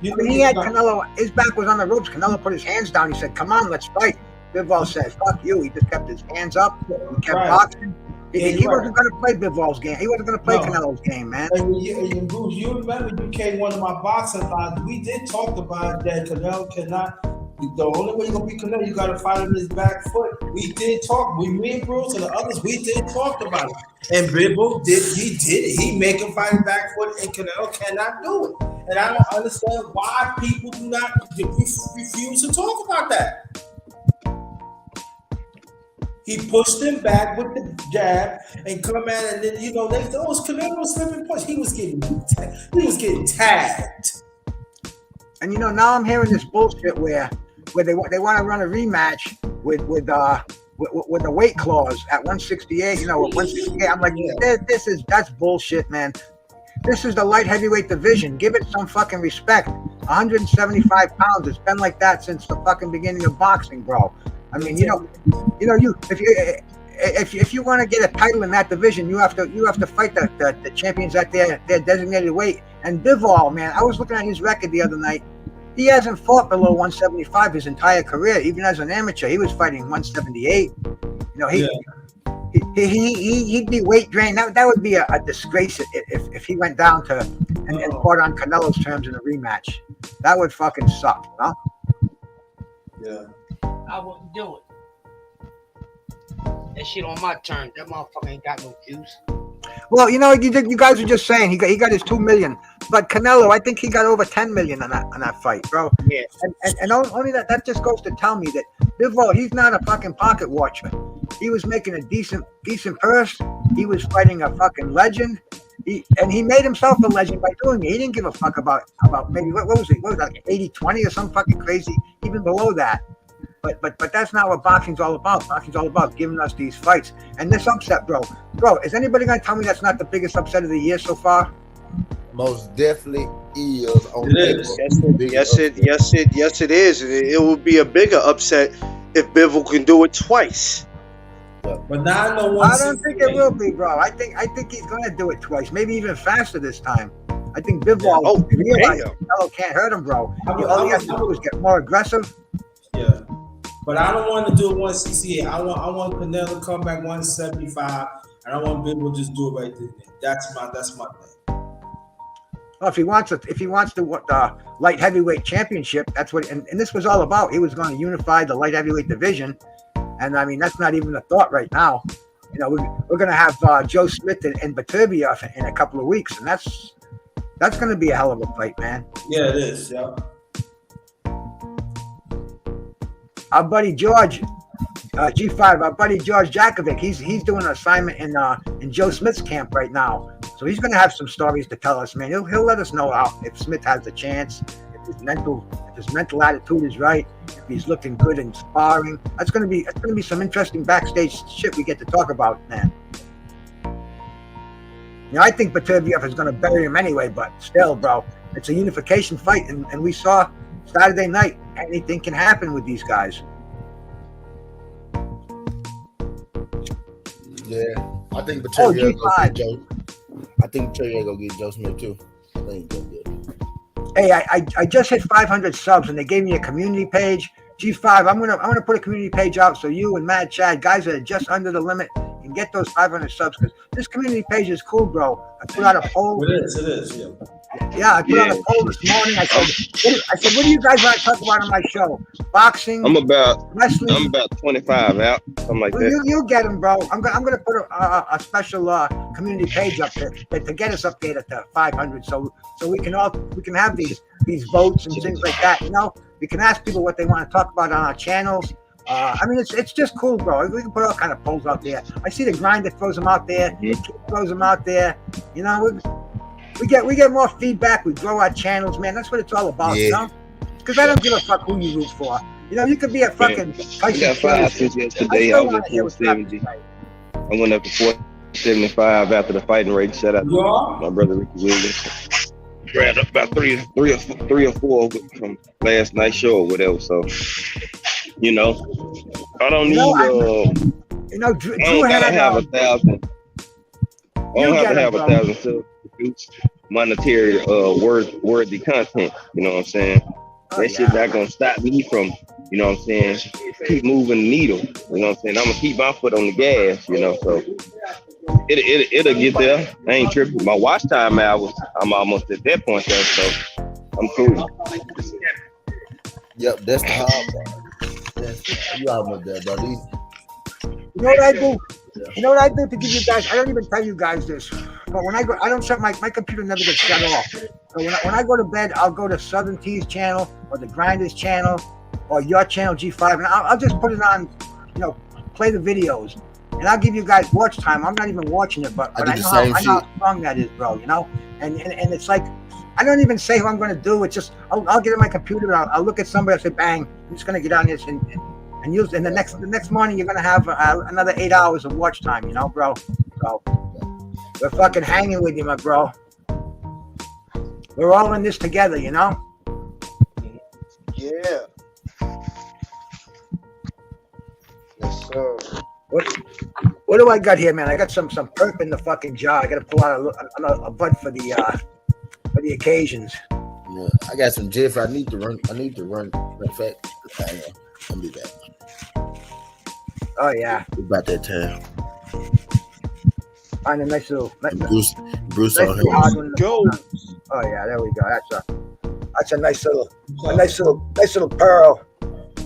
When he had Canelo, his back was on the ropes. Canelo put his hands down. He said, "Come on, let's fight." Bivol said, "Fuck you." He just kept his hands up. He kept boxing. He wasn't going to play Bivol's game. He wasn't going to play Canelo's game, man. And Bruce, you remember you came one of my boxing lives. We did talk about that. Canelo cannot. The only way you're going to beat Canelo, you got to fight him his back foot. We did talk. Me and Bruce and the others, we did talk about it. And Bivol did. He make him fight his back foot, and Canelo cannot do it. And I don't understand why people do not refuse to talk about that. He pushed him back with the jab and come at, and then Canelo slipping punch. He was getting tagged. And now I'm hearing this bullshit where they want to run a rematch with the weight clause at 168. With 168, I'm like, that's bullshit, man. This is the light heavyweight division. Give it some fucking respect. 175 pounds. It's been like that since the fucking beginning of boxing, bro. I mean, if you want to get a title in that division, you have to fight the champions at their designated weight. And Bivol, man, I was looking at his record the other night. He hasn't fought below 175 his entire career. Even as an amateur, he was fighting 178. He'd be weight drained. That would be a disgrace if he went down to and fought on Canelo's terms in a rematch. That would fucking suck, huh? Yeah. I wouldn't do it. That shit on my terms. That motherfucker ain't got no juice. Well, you guys are just saying he got his $2 million, but Canelo, I think he got over $10 million on that fight, bro. Yeah. And only that just goes to tell me that Bivol, he's not a fucking pocket watcher. He was making a decent purse. He was fighting a fucking legend. He made himself a legend by doing it. He didn't give a fuck about maybe what was it? What was that, 80-20 or something fucking crazy? Even below that. But that's not what boxing's all about. Boxing's all about giving us these fights. And this upset, bro, is anybody gonna tell me that's not the biggest upset of the year so far? Most definitely is. Yes, it is. It will be a bigger upset if Bivol can do it twice. But now I don't think it will be, bro. I think he's gonna do it twice, maybe even faster this time. I think Bivol realized Canelo can't hurt him, bro. All he has to do is get more aggressive. Yeah. But I don't want to do it 168. I want Canelo to come back 175, and I want Bivol just do it right there. That's my thing. Well, if he wants the light heavyweight championship, that's what. And this was all about. He was going to unify the light heavyweight division, and I mean that's not even a thought right now. We're going to have Joe Smith and Beterbiev in a couple of weeks, and that's going to be a hell of a fight, man. Yeah, it is. Yeah. Our buddy George, G5, our buddy George Jakovic, he's doing an assignment in Joe Smith's camp right now. So he's going to have some stories to tell us, man. He'll let us know if Smith has a chance, if his mental attitude is right, if he's looking good in sparring. It's going to be some interesting backstage shit we get to talk about, man. I think Beterbiev is going to bury him anyway, but still, bro, it's a unification fight, and we saw Saturday night anything can happen with these guys. Yeah, I think Oh, Patricia gonna G5. get Joe. I think Patricia gonna get Joe Smith too. I think he's gonna get it. Hey, I just hit 500 subs and they gave me a community page. G5, I'm gonna put a community page out so you and Mad Chad, guys that are just under the limit, can get those 500 subs because this community page is cool, bro. I put out a poll. It is, yeah. Yeah, I put out a poll this morning. I said, what do you guys want to talk about on my show? Boxing. I'm about wrestling. 25 out, something like that. You get them, bro. I'm gonna put a special community page up there to get us up there to 500, so we can have these votes and things like that. You know, we can ask people what they want to talk about on our channels. I mean, it's just cool, bro. We can put all kind of polls out there. I see the Grinder throws them out there. Kid throws them out there. You know, we get more feedback. We grow our channels, man. That's what it's all about, you know. Because I don't give a fuck who you root for. You know, you could be a fucking. I got 5 since yesterday. I was at 470. I went up to 475 after the fighting rate. Shout out to my brother Ricky Williams. Grabbed up about three or four from last night's show or whatever. So, you know, I don't need. Drew I don't had gotta have 1,000. I don't have to have 1,000 subs to produce monetary worthy content. You know what I'm saying? That shit not gonna stop me from, you know what I'm saying, keep moving the needle. You know what I'm saying? I'm gonna keep my foot on the gas, you know, so it'll get there. I ain't tripping. My watch time hours, I'm almost at that point there, so I'm cool. Yep, that's the hard part. You almost there, bro. You know what I do? You know what I do to give you guys? I don't even tell you guys this, but when I go, I don't shut my computer never gets shut off. So when I go to bed, I'll go to Southern T's channel or the Grinders channel or your channel G5, and I'll just put it on, you know, play the videos, and I'll give you guys watch time. I'm not even watching it, but I know how strong that is, bro. You know, and it's like I don't even say who I'm going to do. It's just I'll get in my computer, and I'll look at somebody, I say, bang, I'm just going to get on this and use. And the next morning, you're gonna have another 8 hours of watch time, you know, bro. So we're fucking hanging with you, my bro. We're all in this together, you know. Yeah. Yes, sir. What do I got here, man? I got some perp in the fucking jar. I got to pull out a bud for the occasions. Yeah, I got some Jeff. I need to run. In fact, I'll be back. Oh yeah. About that time. Find a nice little. Bruce nice on him. Go. Oh yeah, there we go. That's a nice little pearl.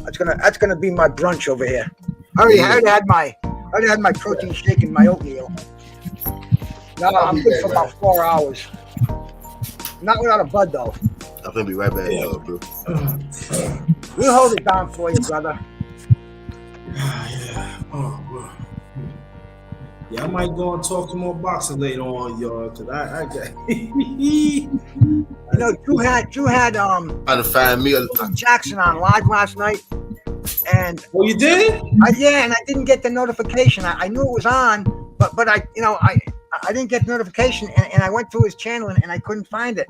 That's gonna be my brunch over here. I already had my protein shake and my oatmeal. Now I'm good for about 4 hours. Not without a bud though. I'm gonna be right back, bro. We'll hold it down for you, brother. Yeah, I might go and talk some more boxing later on, y'all, because I got you know, Drew had trying to find me Jackson on live last night. And oh, you did? Yeah, and I didn't get the notification. I knew it was on, but I didn't get the notification, and I went through his channel and I couldn't find it.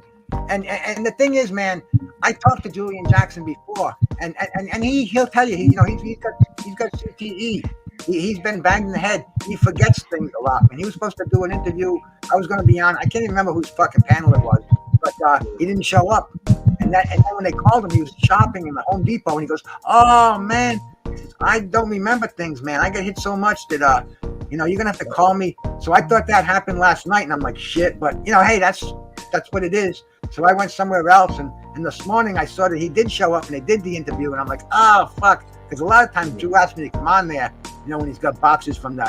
And the thing is, man, I talked to Julian Jackson before, and he'll tell you, he's got CTE. He's been banged in the head. He forgets things a lot. Man, he was supposed to do an interview. I was going to be on. I can't even remember whose fucking panel it was, but he didn't show up. And then when they called him, he was shopping in the Home Depot, and he goes, "Oh man, I don't remember things, man. I got hit so much that you're gonna have to call me." So I thought that happened last night, and I'm like, shit. But hey, that's what it is. So I went somewhere else, and this morning I saw that he did show up, and they did the interview, and I'm like, oh fuck, because a lot of times Drew asked me to come on there, when he's got boxes from the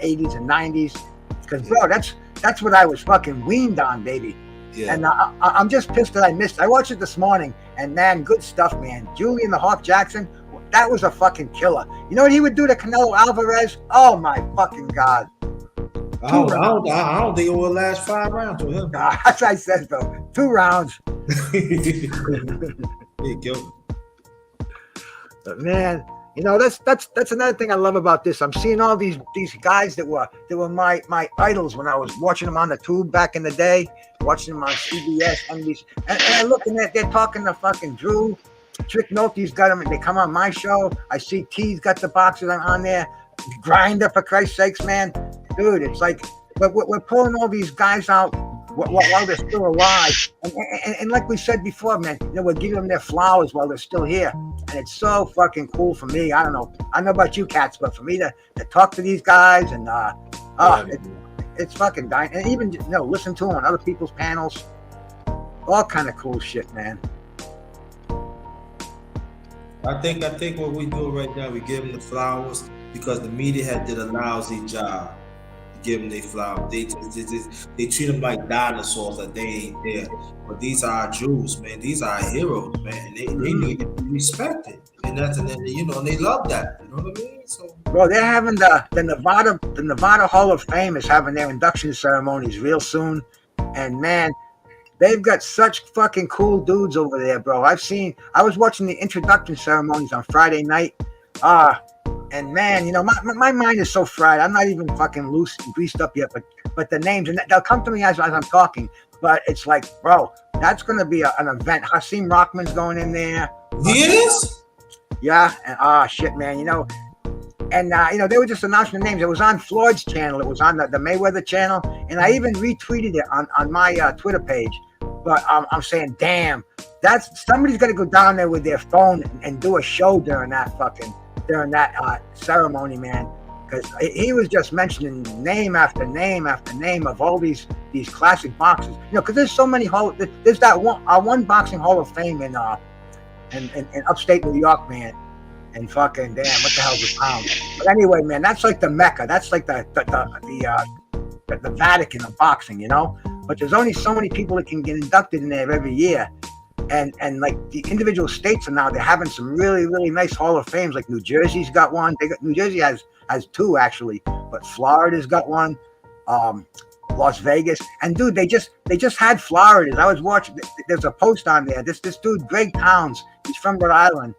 80s and 90s, because bro, that's what I was fucking weaned on, baby. Yeah. And I'm just pissed that I missed it. I watched it this morning, and man, good stuff, man. Julian the Hawk Jackson, that was a fucking killer. You know what he would do to Canelo Alvarez? Oh my fucking god! I don't think it will last 5 rounds with him. That's what I said, though. 2 rounds. There you go. But man, that's another thing I love about this. I'm seeing all these guys that were my idols when I was watching them on the tube back in the day, watching them on CBS, NBC, and I'm looking at, they're talking to fucking Drew. Trick Nolte's got them. They come on my show. I see T's got the boxes on there. Grinder, for Christ's sakes, man. dude, it's like we're pulling all these guys out while they're still alive, and like we said before, man, we're giving them their flowers while they're still here, and it's so fucking cool for me. I don't know about you cats, but for me to talk to these guys and it's fucking dying, and even listen to them on other people's panels, all kind of cool shit, man. I think what we do right now, we give them the flowers because the media had did a lousy job. Give them their flowers. They treat them like dinosaurs that they ain't there. But these are our Jews, man. These are our heroes, man. They need to be respected, and and they love that. You know what I mean? So, bro, they're having the Nevada Hall of Fame is having their induction ceremonies real soon, and man, they've got such fucking cool dudes over there, bro. I was watching the introduction ceremonies on Friday night. And man, my mind is so fried. I'm not even fucking loose and greased up yet, but the names, and they'll come to me as I'm talking. But it's like, bro, that's gonna be an event. Hasim Rockman's going in there. He is? Yeah, and shit, man, and they were just announcing the names. It was on Floyd's channel. It was on the Mayweather channel, and I even retweeted it on my Twitter page. But I'm saying, damn, somebody's gonna go down there with their phone and do a show during that ceremony, man, because he was just mentioning name after name after name of all these classic boxers, because there's so many there's that one boxing Hall of Fame in upstate New York, man, and fucking damn, what the hell's a pound? But anyway, man, that's like the Mecca, that's like the Vatican of boxing, but there's only so many people that can get inducted in there every year. And like the individual states they're having some really, really nice Hall of Fames. Like New Jersey's got one. New Jersey has two actually, but Florida's got one. Las Vegas, and dude, they just had Florida's. I was watching. There's a post on there. This dude Greg Towns. He's from Rhode Island.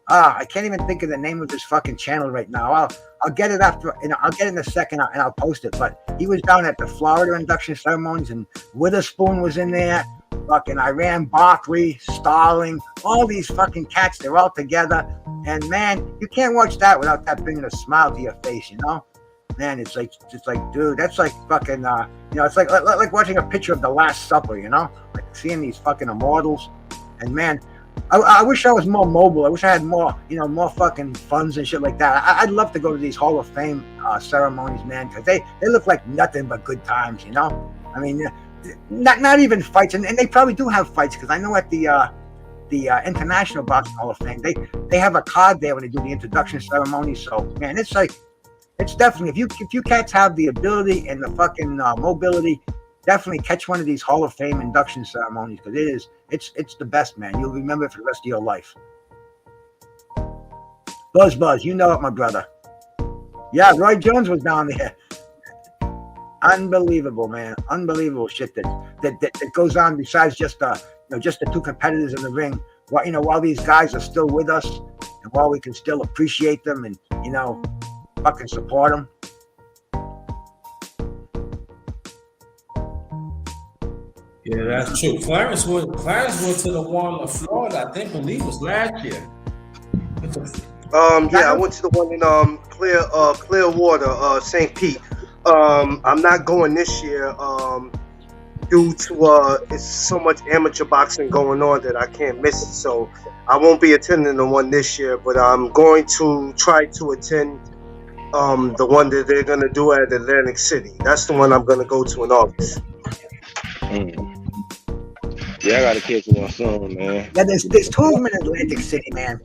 I can't even think of the name of his fucking channel right now. I'll get it after. I'll get it in a second and I'll post it. But he was down at the Florida induction ceremonies, and Witherspoon was in there. Fucking Iran Barkley, Starling, all these fucking cats, they're all together. And man, you can't watch that without that bringing a smile to your face, Man, it's like, dude, that's like fucking, it's like watching a picture of The Last Supper, like seeing these fucking immortals. And man, I wish I was more mobile. I wish I had more, more fucking funds and shit like that. I'd love to go to these Hall of Fame ceremonies, man, because they look like nothing but good times, I mean, not even fights, and they probably do have fights, because I know at the International Boxing Hall of Fame they have a card there when they do the introduction ceremony. So man, it's definitely, if you cats have the ability and the fucking mobility, definitely catch one of these Hall of Fame induction ceremonies, because it's the best, man. You'll remember it for the rest of your life. Buzz, you know it, my brother. Yeah, Roy Jones was down there. Unbelievable, man. Unbelievable shit that goes on besides just the two competitors in the ring. While these guys are still with us, and while we can still appreciate them and fucking support them. Yeah, that's true. Clarence went to the one in Florida, I believe it was last year. I went to the one in Clearwater, St. Pete. I'm not going this year due to it's so much amateur boxing going on that I can't miss it. So I won't be attending the one this year, but I'm going to try to attend the one that they're going to do at Atlantic City. That's the one I'm going to go to in August. Yeah, I got to catch one soon, man. Yeah, there's two of them in Atlantic City, man.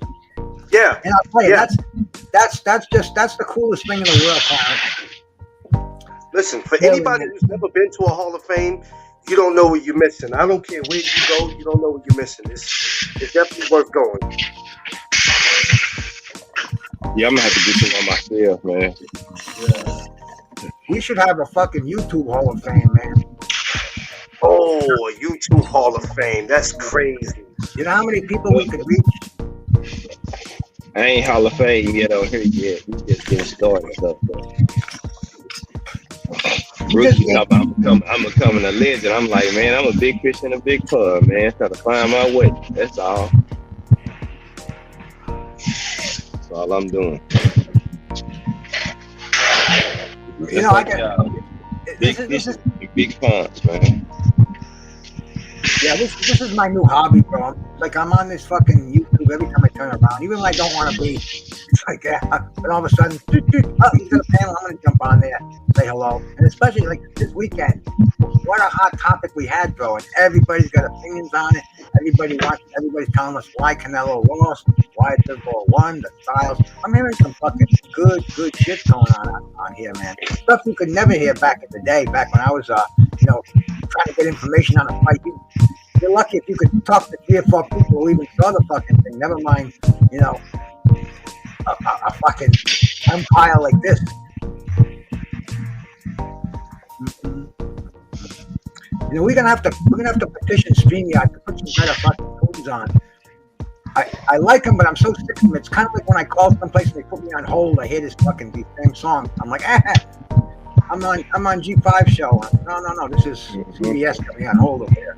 Yeah. And I'll tell you, that's the coolest thing in the world, Clarence. Listen, for anybody who's never been to a Hall of Fame, you don't know what you're missing. I don't care where you go, you don't know what you're missing. It's definitely worth going. Yeah, I'm gonna have to get to one myself, man. Yeah. We should have a fucking YouTube Hall of Fame, man. Oh, a YouTube Hall of Fame. That's crazy. You know how many people we could reach? I ain't Hall of Fame yet over here yet. We just getting started stuff, though. Rookie, I'm becoming a legend. I'm like, man, I'm a big fish in a big pond, man. Trying to find my way. That's all. That's all I'm doing. You know, I get big funds, man. Yeah, this is my new hobby, bro. Like I'm on this fucking YouTube every time I turn around, even when I don't want to be. It's like, but all of a sudden, oh, he's got a panel. I'm gonna jump on there, say hello, and especially like this weekend, what a hot topic we had, bro. And everybody's got opinions on it. Everybody's telling us why Canelo lost, why Pitbull won, the styles. I'm hearing some fucking good shit going on here, man. Stuff you could never hear back in the day, back when I was, trying to get information on a fight. You're lucky if you could talk to 3 or 4 people who even saw the fucking thing. Never mind, a fucking empire like this. We're gonna have to petition StreamYard to put some better fucking tunes on. I like them, but I'm so sick of them. It's kind of like when I call someplace and they put me on hold. I hear this fucking same song. I'm like, I'm on G5 show. No. This is CBS got me on hold over here.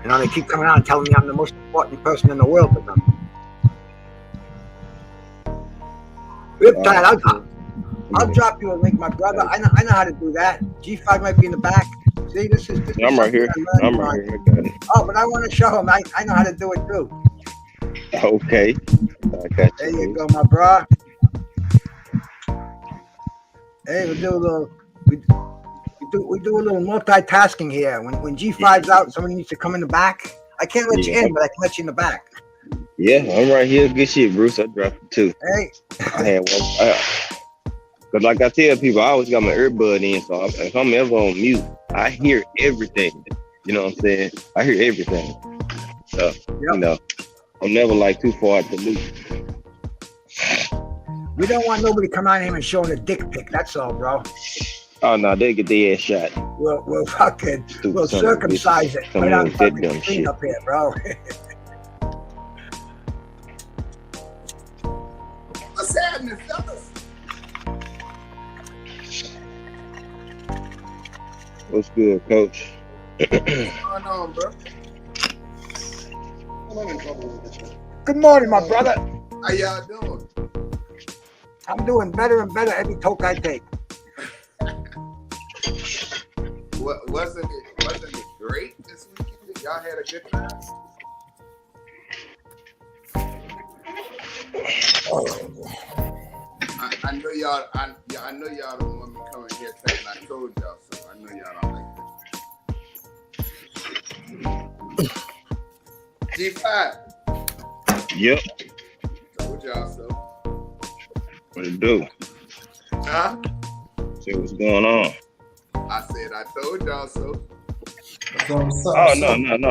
They keep coming out and telling me I'm the most important person in the world to them. Riptide, I'll drop you a link, my brother. I know how to do that. G5 might be in the back. See, this is I'm right here. I'm right here. Got it. Oh, but I want to show him. I know how to do it too. Okay. I got you. There you go, my bro. Hey, we do a little multitasking here. When G5's out, somebody needs to come in the back. I can't let you in, but I can let you in the back. Yeah, I'm right here. Good shit, Bruce. I dropped it too. Hey. I had one. But like I tell people, I always got my earbud in, so if I'm ever on mute, I hear everything. You know what I'm saying? I hear everything. So, I'm never like too far to lose. We don't want nobody come on here and showing a dick pic. That's all, bro. Oh no, they get their ass shot. We'll circumcise it. Put it on fucking screen up here, bro. What's happening, fellas? What's good, Coach? What's going on, bro? Good morning, my brother. How y'all doing? I'm doing better and better every toke I take. Wasn't it great this weekend? Y'all had a good time? I know y'all. I know y'all don't want me coming here saying I told y'all so. I know y'all don't like that. G5. Yep. Told y'all so. What it do? Huh? See what's going on. I said I told y'all so. Oh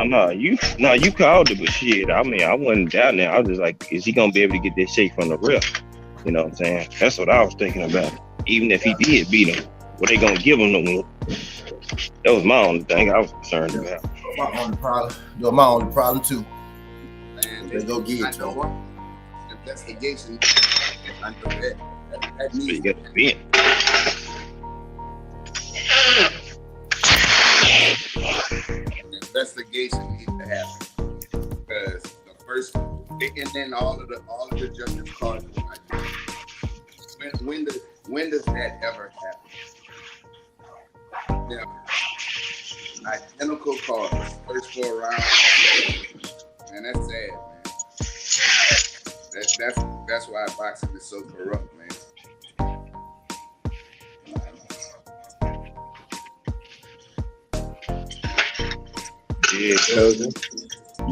no. You called it, but shit. I mean, I wasn't down there. I was just like, is he gonna be able to get this shake from the ref? You know what I'm saying? That's what I was thinking about. Even if he did beat him, what they gonna give him no more? That was my only thing I was concerned about. My only problem. You're my only problem too. Man, they go get it. Investigation. I know that needs you got to be in. An investigation needs to happen because the first, and then all of the judges called. When does that ever happen? Yeah, identical calls, first 4 rounds, and that's sad, man. That's why boxing is so corrupt, man. Yeah, cousin.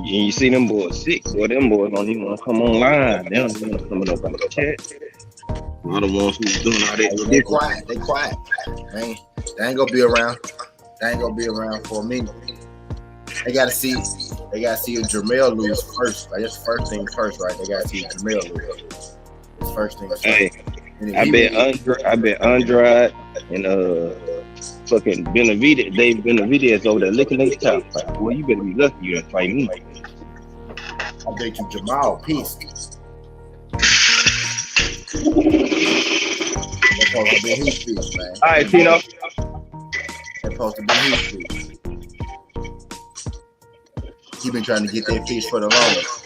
You see them boys sick, boy. Them boys don't even want to come online. They don't even want to come up on the chat. All the ones who's doing all that. They quiet. They quiet. They ain't gonna be around. They ain't gonna be around for me. They gotta see if Jermell lose first. Like that's the first thing first, right? They gotta see if Jermell lose. It's first thing first. Hey, I bet Andrade and fucking Benavidez, Dave Benavidez over there licking their top. Like, boy, you better be lucky you didn't fight me. I bet you Jamal pissed. That's supposed to be his speech, man. All right, Tino. That's supposed to be his speech. He been trying to get that fish for the longest.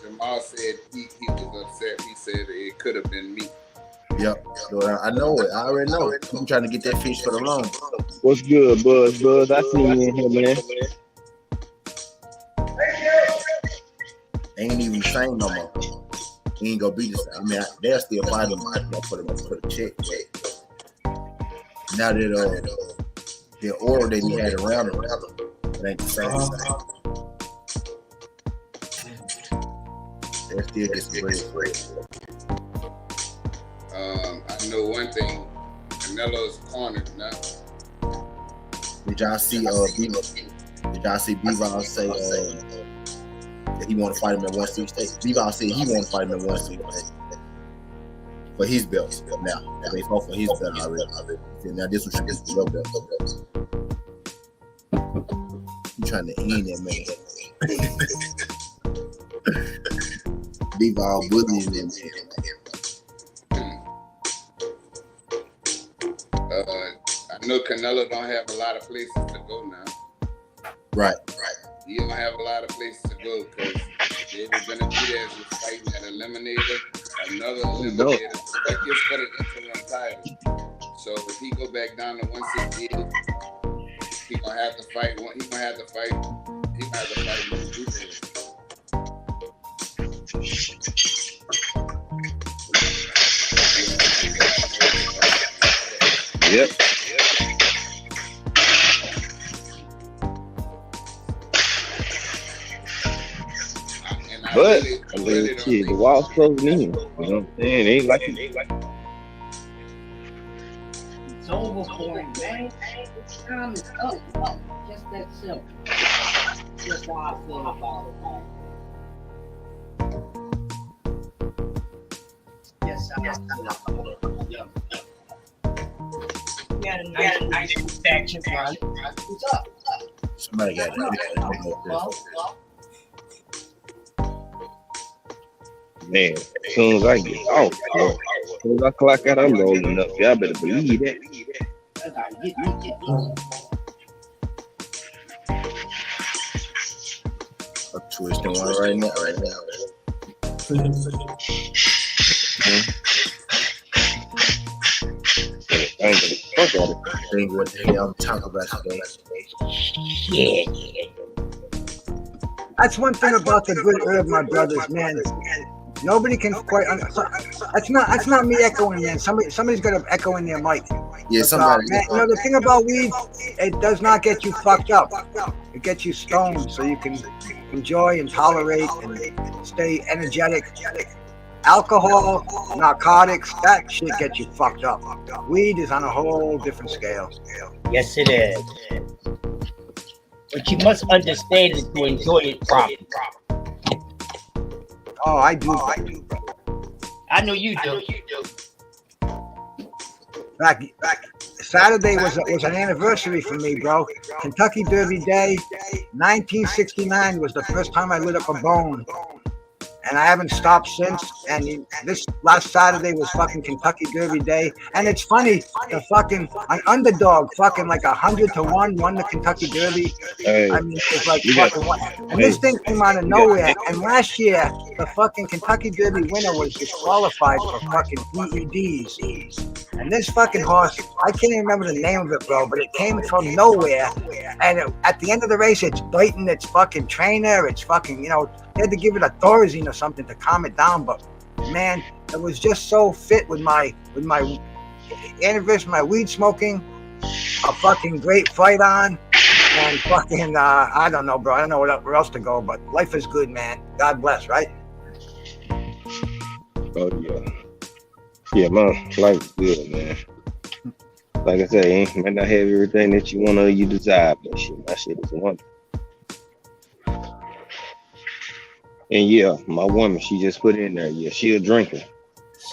Jamal said he was upset. He said it could have been me. Yep. So I know it. I already know it. I'm trying to get that fish for the loan. What's good, Buzz? Buzz, I see you in here, man. Ain't even the same no more. He ain't gonna be the same. I mean, they'll still fight him for the check. Now that the aura that he had around him, it ain't the same. They'll still get some bread. I know one thing. Canelo's cornered now. Did y'all see B-Vol say that he want to fight him at 168? B-Vol said he want to fight him at 168 for his belt now. They fought for his belt already. Now this one should be your belt. You trying to end that man? B-Vol bullying them. I know Canelo don't have a lot of places to go now. Right. He don't have a lot of places to go because David Benavidez was fighting at Eliminator, another Eliminator, that gets for the interim title. So if he go back down to 168, he gonna have to fight. He gonna have to fight Benavidez. Yep. But I mean, shit, the wall's closing in. You know what I'm saying? It ain't like It's over for him, man. Time is up. Just that simple. Just how I feel about it, man. Yes, I feel about it. Yeah. We had a nice action run. What's up? Somebody got it. Man, as soon as I get off, bro, as soon as I clock out, I'm rolling up. Y'all better believe that. I'm twisting one right now. Think what the hell I'm talking about today. Yeah. That's one thing about the good herb, my brothers, man. Nobody can quite. That's not me echoing, man. Somebody's got to echo in their mic. Yeah, somebody. Man, you know the thing about weed, it does not get you fucked up. It gets you stoned, so you can enjoy and tolerate and stay energetic. Alcohol, narcotics, that shit gets you fucked up. Weed is on a whole different scale. Yes, it is. But you must understand it to enjoy it properly. Oh, I do. I know you do. Back Saturday was an anniversary for me, bro. Kentucky Derby Day, 1969 was the first time I lit up a bone. And I haven't stopped since. And this last Saturday was fucking Kentucky Derby Day. And it's funny, an underdog fucking like 100-1 won the Kentucky Derby. Hey, I mean, it's like fucking one. And this thing came out of nowhere. And last year, the fucking Kentucky Derby winner was disqualified for fucking PEDs. And this fucking horse, I can't even remember the name of it, bro, but it came from nowhere. And at the end of the race, it's biting its fucking trainer. It's fucking, they had to give it a Thorazine or something to calm it down. But man, it was just so fit with my anniversary, my weed smoking, a fucking great fight on, and fucking I don't know, bro. I don't know where else to go, but life is good, man. God bless, right? Oh yeah. Yeah, man, life's good, man. Like I say, you might not have everything that you want or you desire, but shit, my shit is wonderful. And yeah, my woman, she just put in there, yeah, she a drinker.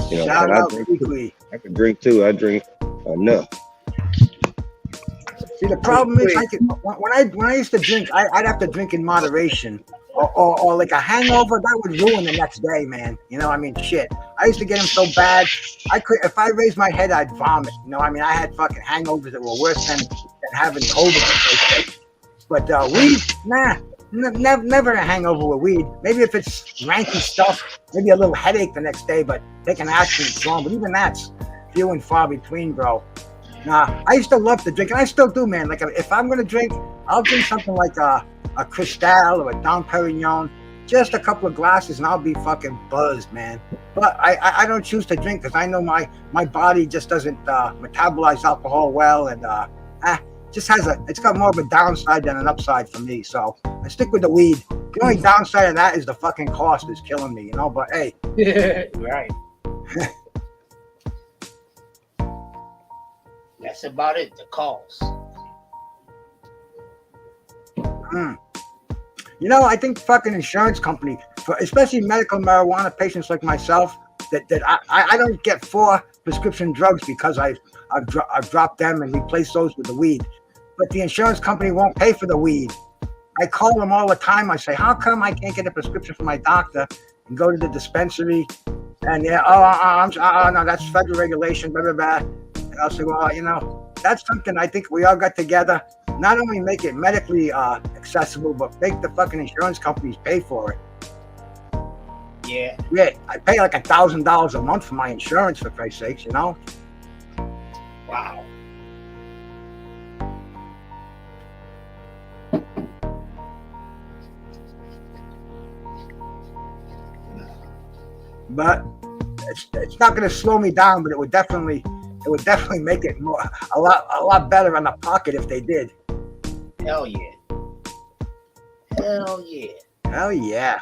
Shout out weekly. I can drink too. I drink enough. See, the problem is, when I used to drink, I'd have to drink in moderation, or like a hangover that would ruin the next day, man. Shit. I used to get them so bad, if I raised my head, I'd vomit. I had fucking hangovers that were worse than having COVID. But weed, nah. Never a hangover with weed. Maybe if it's ranky stuff, maybe a little headache the next day, but taking aspirin is wrong. But even that's few and far between, bro. Nah, I used to love to drink, and I still do, man. Like if I'm gonna drink, I'll drink something like a Cristal or a Dom Perignon, just a couple of glasses, and I'll be fucking buzzed, man. But I don't choose to drink because I know my body just doesn't metabolize alcohol well, and just it's got more of a downside than an upside for me. So I stick with the weed. The only downside of that is the fucking cost is killing me, you know. But hey, right. That's about it. The cost. You know, I think fucking insurance company, for especially medical marijuana patients like myself, that I don't get 4 prescription drugs because I've dropped them and replaced those with the weed. But the insurance company won't pay for the weed. I call them all the time. I say, how come I can't get a prescription from my doctor and go to the dispensary? And no, that's federal regulation, blah, blah, blah. And I'll say, well, you know, that's something I think we all got together. Not only make it medically accessible, but make the fucking insurance companies pay for it. Yeah. Yeah, I pay like $1,000 a month for my insurance, for Christ's sakes, you know? Wow. But it's not going to slow me down, but it would definitely make it a lot better on the pocket if they did. Hell yeah. Hell yeah. Hell yeah.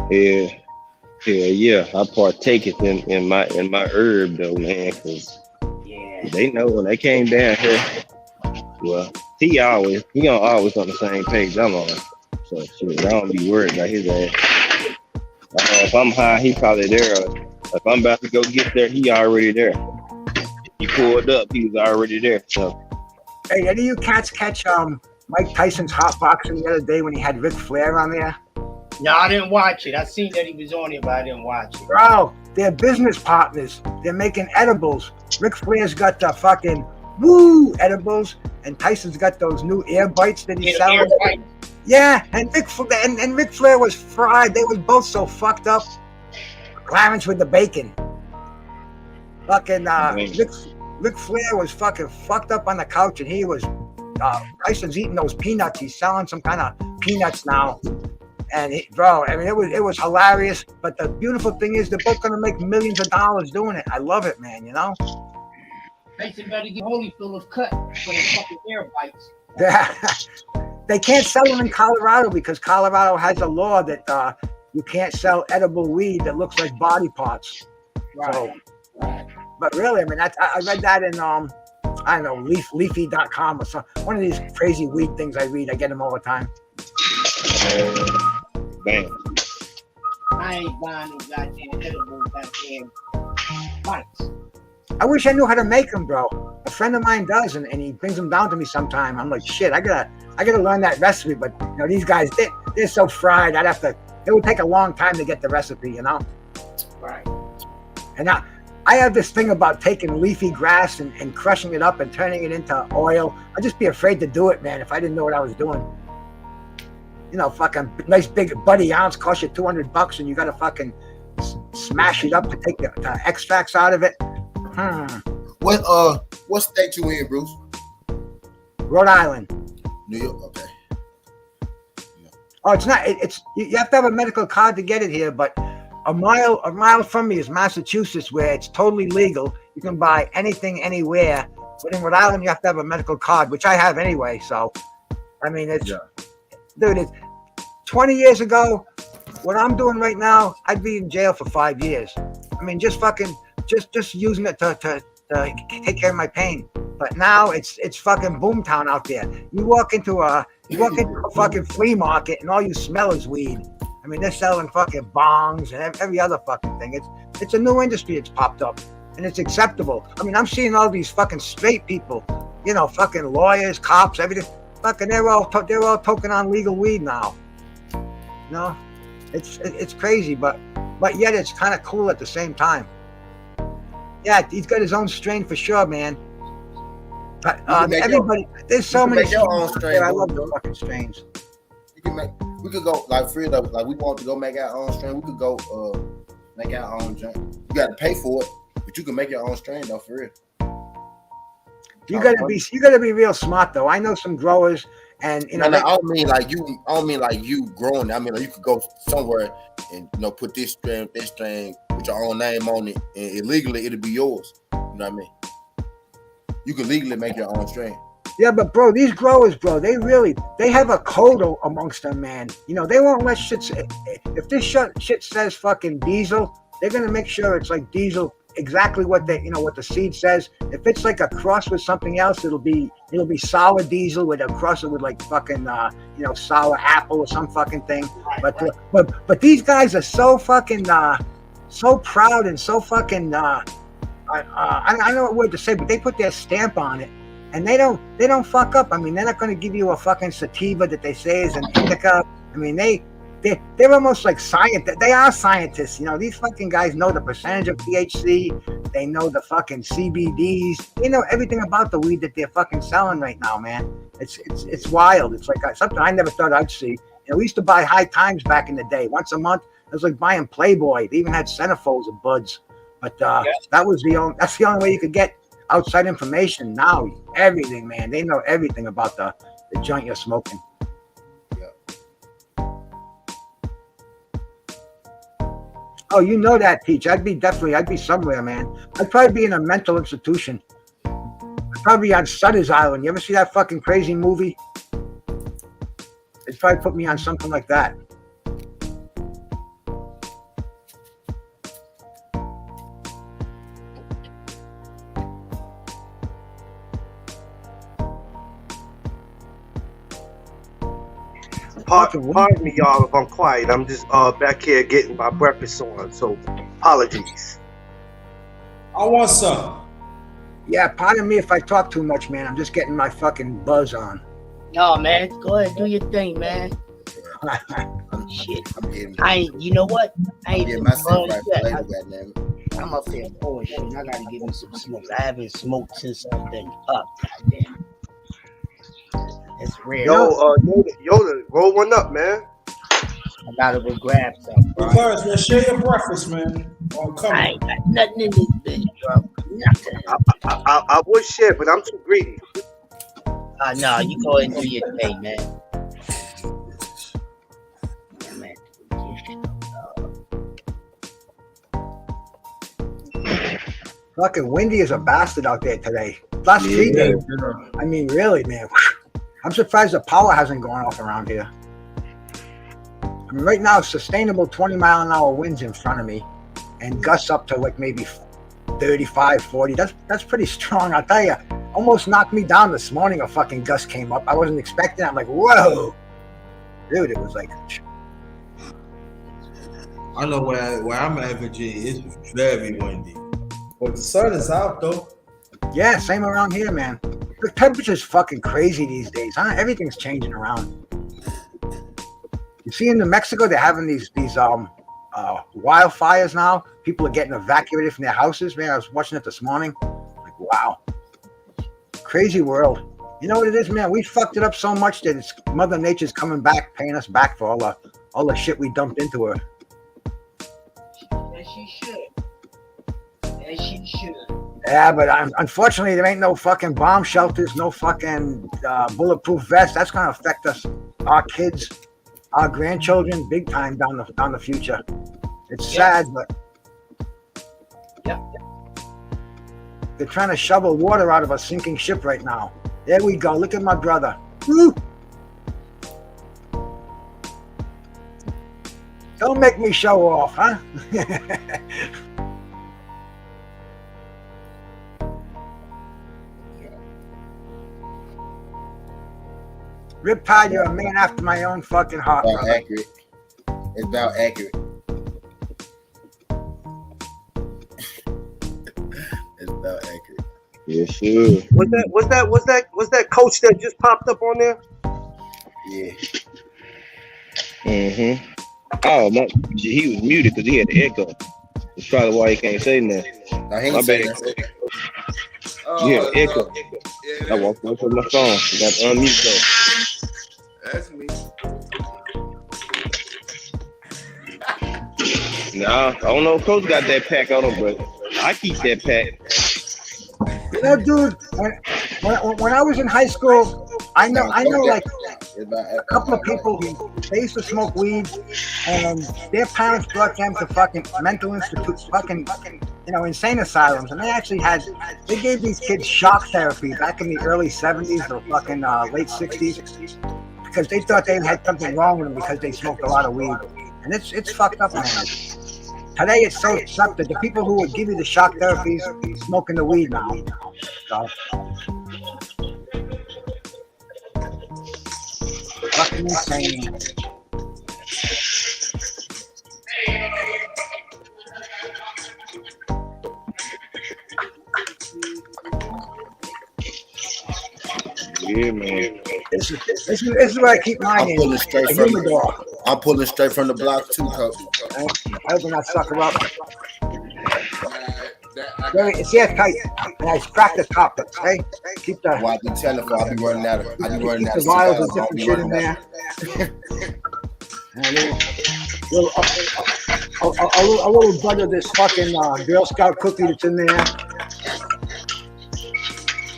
Yeah. I partake it in my herb though, man, because they know when they came down here. Well, he gonna always on the same page I'm on. So shit, I don't be worried about his ass. If I'm high, he probably there. If I'm about to go get there, he already there. He pulled up, he was already there. So, hey, any of you cats catch Mike Tyson's hot boxing the other day when he had Ric Flair on there? No, I didn't watch it. I seen that he was on it, but I didn't watch it. Bro, they're business partners. They're making edibles. Ric Flair's got the fucking edibles, and Tyson's got those new air bites that he's selling. Yeah, and Ric Flair was fried. They was both so fucked up. Clarence with the bacon. Fucking Ric Flair was fucking fucked up on the couch, and he was Tyson's eating those peanuts. He's selling some kind of peanuts now. And bro, I mean, it was hilarious. But the beautiful thing is, they're both gonna make millions of dollars doing it. I love it, man. You know. Tyson better get Holyfield a cut for the fucking air bites. Yeah. They can't sell them in Colorado because Colorado has a law that you can't sell edible weed that looks like body parts. Right. So, but really, I mean, I read that in I don't know, leafy.com or something. One of these crazy weed things I read. I get them all the time. Man. I ain't buying no goddamn edible goddamn bites. I wish I knew how to make them, bro. A friend of mine does, and he brings them down to me sometime. I'm like, shit, I gotta learn that recipe. But you know, these guys, they're so fried. It would take a long time to get the recipe, you know. Right. And I have this thing about taking leafy grass and crushing it up and turning it into oil. I'd just be afraid to do it, man, if I didn't know what I was doing. You know, fucking nice big buddy ounce costs you $200, and you gotta fucking smash it up to take the extracts out of it. What state you in, Bruce? Rhode Island. New York. Okay. Oh, it's not. You have to have a medical card to get it here, but a mile from me is Massachusetts, where it's totally legal. You can buy anything anywhere. But in Rhode Island, you have to have a medical card, which I have anyway. So, I mean, dude, it's 20 years ago. What I'm doing right now, I'd be in jail for 5 years. I mean, just using it to take care of my pain. But now it's fucking boomtown out there. You walk into a fucking flea market and all you smell is weed. I mean, they're selling fucking bongs and every other fucking thing. It's a new industry. It's popped up and it's acceptable. I mean, I'm seeing all these fucking straight people, you know, fucking lawyers, cops, everything. Fucking, they're all toking on legal weed now. You know, it's crazy, but yet it's kind of cool at the same time. Yeah, he's got his own strain for sure, man. Everybody, there's so many. Make your own strain. I love the fucking strains. You can make. We could go like Fred. Like we want to go make our own strain. We could go make our own drink. You got to pay for it, but you can make your own strain though, for real. You gotta be real smart though. I know some growers, and you know. No, I don't mean like you growing. I mean like you could go somewhere and put this strain, put your own name on it, and illegally it'll be yours. You know what I mean? You can legally make your own strain. Yeah, but bro, these growers, bro, they have a code amongst them, man. They won't let shit. If this shit says fucking diesel, they're gonna make sure it's like diesel. Exactly what what the seed says. If it's like a cross with something else, it'll be sour diesel with a cross with like fucking sour apple or some fucking thing. But these guys are so fucking so proud and so fucking I don't know what word to say, but they put their stamp on it, and they don't fuck up. I mean, they're not going to give you a fucking sativa that they say is an indica. I mean, they're almost like scientists. They are scientists. These fucking guys know the percentage of THC. They know the fucking CBDs. They know everything about the weed that they're fucking selling right now, man. It's wild. It's like something I never thought I'd see. We used to buy High Times back in the day. Once a month, it was like buying Playboy. They even had centerfolds of buds. But that's the only way you could get outside information. Now, everything, man. They know everything about the joint you're smoking. Oh, you know that, Peach. I'd be somewhere, man. I'd probably be in a mental institution. I'd probably be on Sutter's Island. You ever see that fucking crazy movie? They'd probably put me on something like that. Pardon me, y'all, if I'm quiet. I'm just back here getting my breakfast on, so apologies. I want some. Yeah, pardon me if I talk too much, man. I'm just getting my fucking buzz on. No, man, go ahead, do your thing, man. Shit. You know what? I ain't getting myself right for man. I'm up here pouring shit. I gotta give me some smokes. I haven't smoked since I've been up. Goddamn. It's rare. Yoda, roll one up, man. I gotta go grab some. Because man, share your breakfast, man. I ain't got nothing in this bitch, bro. Nothing. I would share, but I'm too greedy. No, you go ahead and do your thing, man. Fucking windy as a bastard out there today. Last 3 days. I mean, really, man. I'm surprised the power hasn't gone off around here. I mean, right now, sustainable 20-mile-an-hour winds in front of me, and gusts up to like maybe 35, 40. That's pretty strong, I'll tell you. Almost knocked me down this morning. A fucking gust came up. I wasn't expecting it. I'm like, whoa, dude! It was like. I know where I'm at, Virginia. It's very windy, but the sun is out though. Yeah, same around here, man. The temperature's fucking crazy these days, huh? Everything's changing around. You see in New Mexico, they're having these wildfires now. People are getting evacuated from their houses, man. I was watching it this morning. Like, wow. Crazy world. You know what it is, man? We fucked it up so much that it's Mother Nature's coming back, paying us back for all the shit we dumped into her. And she should. And she should. Yeah, but unfortunately, there ain't no fucking bomb shelters, no fucking bulletproof vests. That's gonna affect us, our kids, our grandchildren, big time down the future. It's sad, but they're trying to shovel water out of a sinking ship right now. There we go. Look at my brother. Woo! Don't make me show off, huh? Riptide, you're a man after my own fucking heart. It's about accurate. It's about accurate. It's about accurate. Yes, sure. Was that coach that just popped up on there? Yeah. Mm-hmm. Oh, he was muted because he had the echo. That's probably why he can't say nothing. No, he ain't saying nothing. Yeah, echo. I walked up with my phone. You got to unmute though. That's me. Nah, I don't know if Coach got that pack on him, but I keep that pack. You know, dude, when I was in high school, I know like a couple of people who they used to smoke weed, and their parents brought them to fucking mental institutes, fucking insane asylums, and they gave these kids shock therapy back in the early 70s or fucking late 60s because they thought they had something wrong with them because they smoked a lot of weed, and it's fucked up, man. Today it's so sucked that the people who would give you the shock therapies smoking the weed now. So, fucking insane. Yeah, man. This is where I keep mine in. I'm pulling straight from the block too, Coach. I open that sucker up. It's airtight, and I crack the top. Hey, keep that. Well, I be telling you, I be running out of. The vials of different shit in there. And a little bud of this fucking Girl Scout cookie that's in there.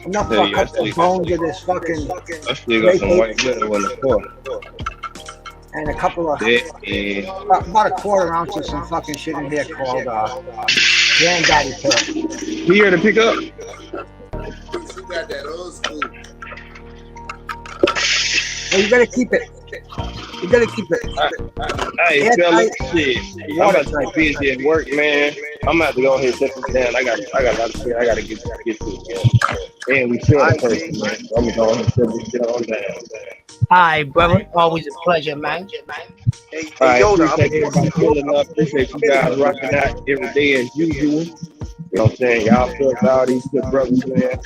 Enough for a couple of bones of this fucking. I still got some white glitter on the floor. And a couple of about a quarter ounce of some fucking shit in here called Granddaddy Pill. You here to pick up? You got that old school. Well, you gotta keep it. You gotta keep it. Hey, fellas, shit. I'm about to be busy at work, man. I'm about to go ahead and set this down. I got a lot of shit I gotta get to, man. And we share the person, man. So I'm gonna go ahead and set this shit on down. All right, brother. Always a pleasure, man. Hey, All right, Yoda, appreciate everybody pulling up. Appreciate you guys rocking out every day as usual. You know what I'm saying? Y'all feel all these good brothers, man.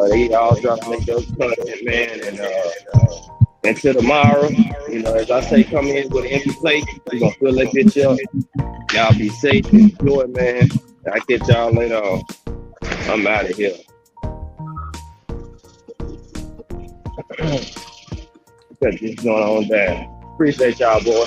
They all dropping their dope content, man. And until tomorrow, as I say, come in with an empty plate. We're gonna fill that bitch up. Y'all be safe, enjoy, man. I'll catch y'all later on. I'm out of here. Got this going on down. Appreciate y'all, boy.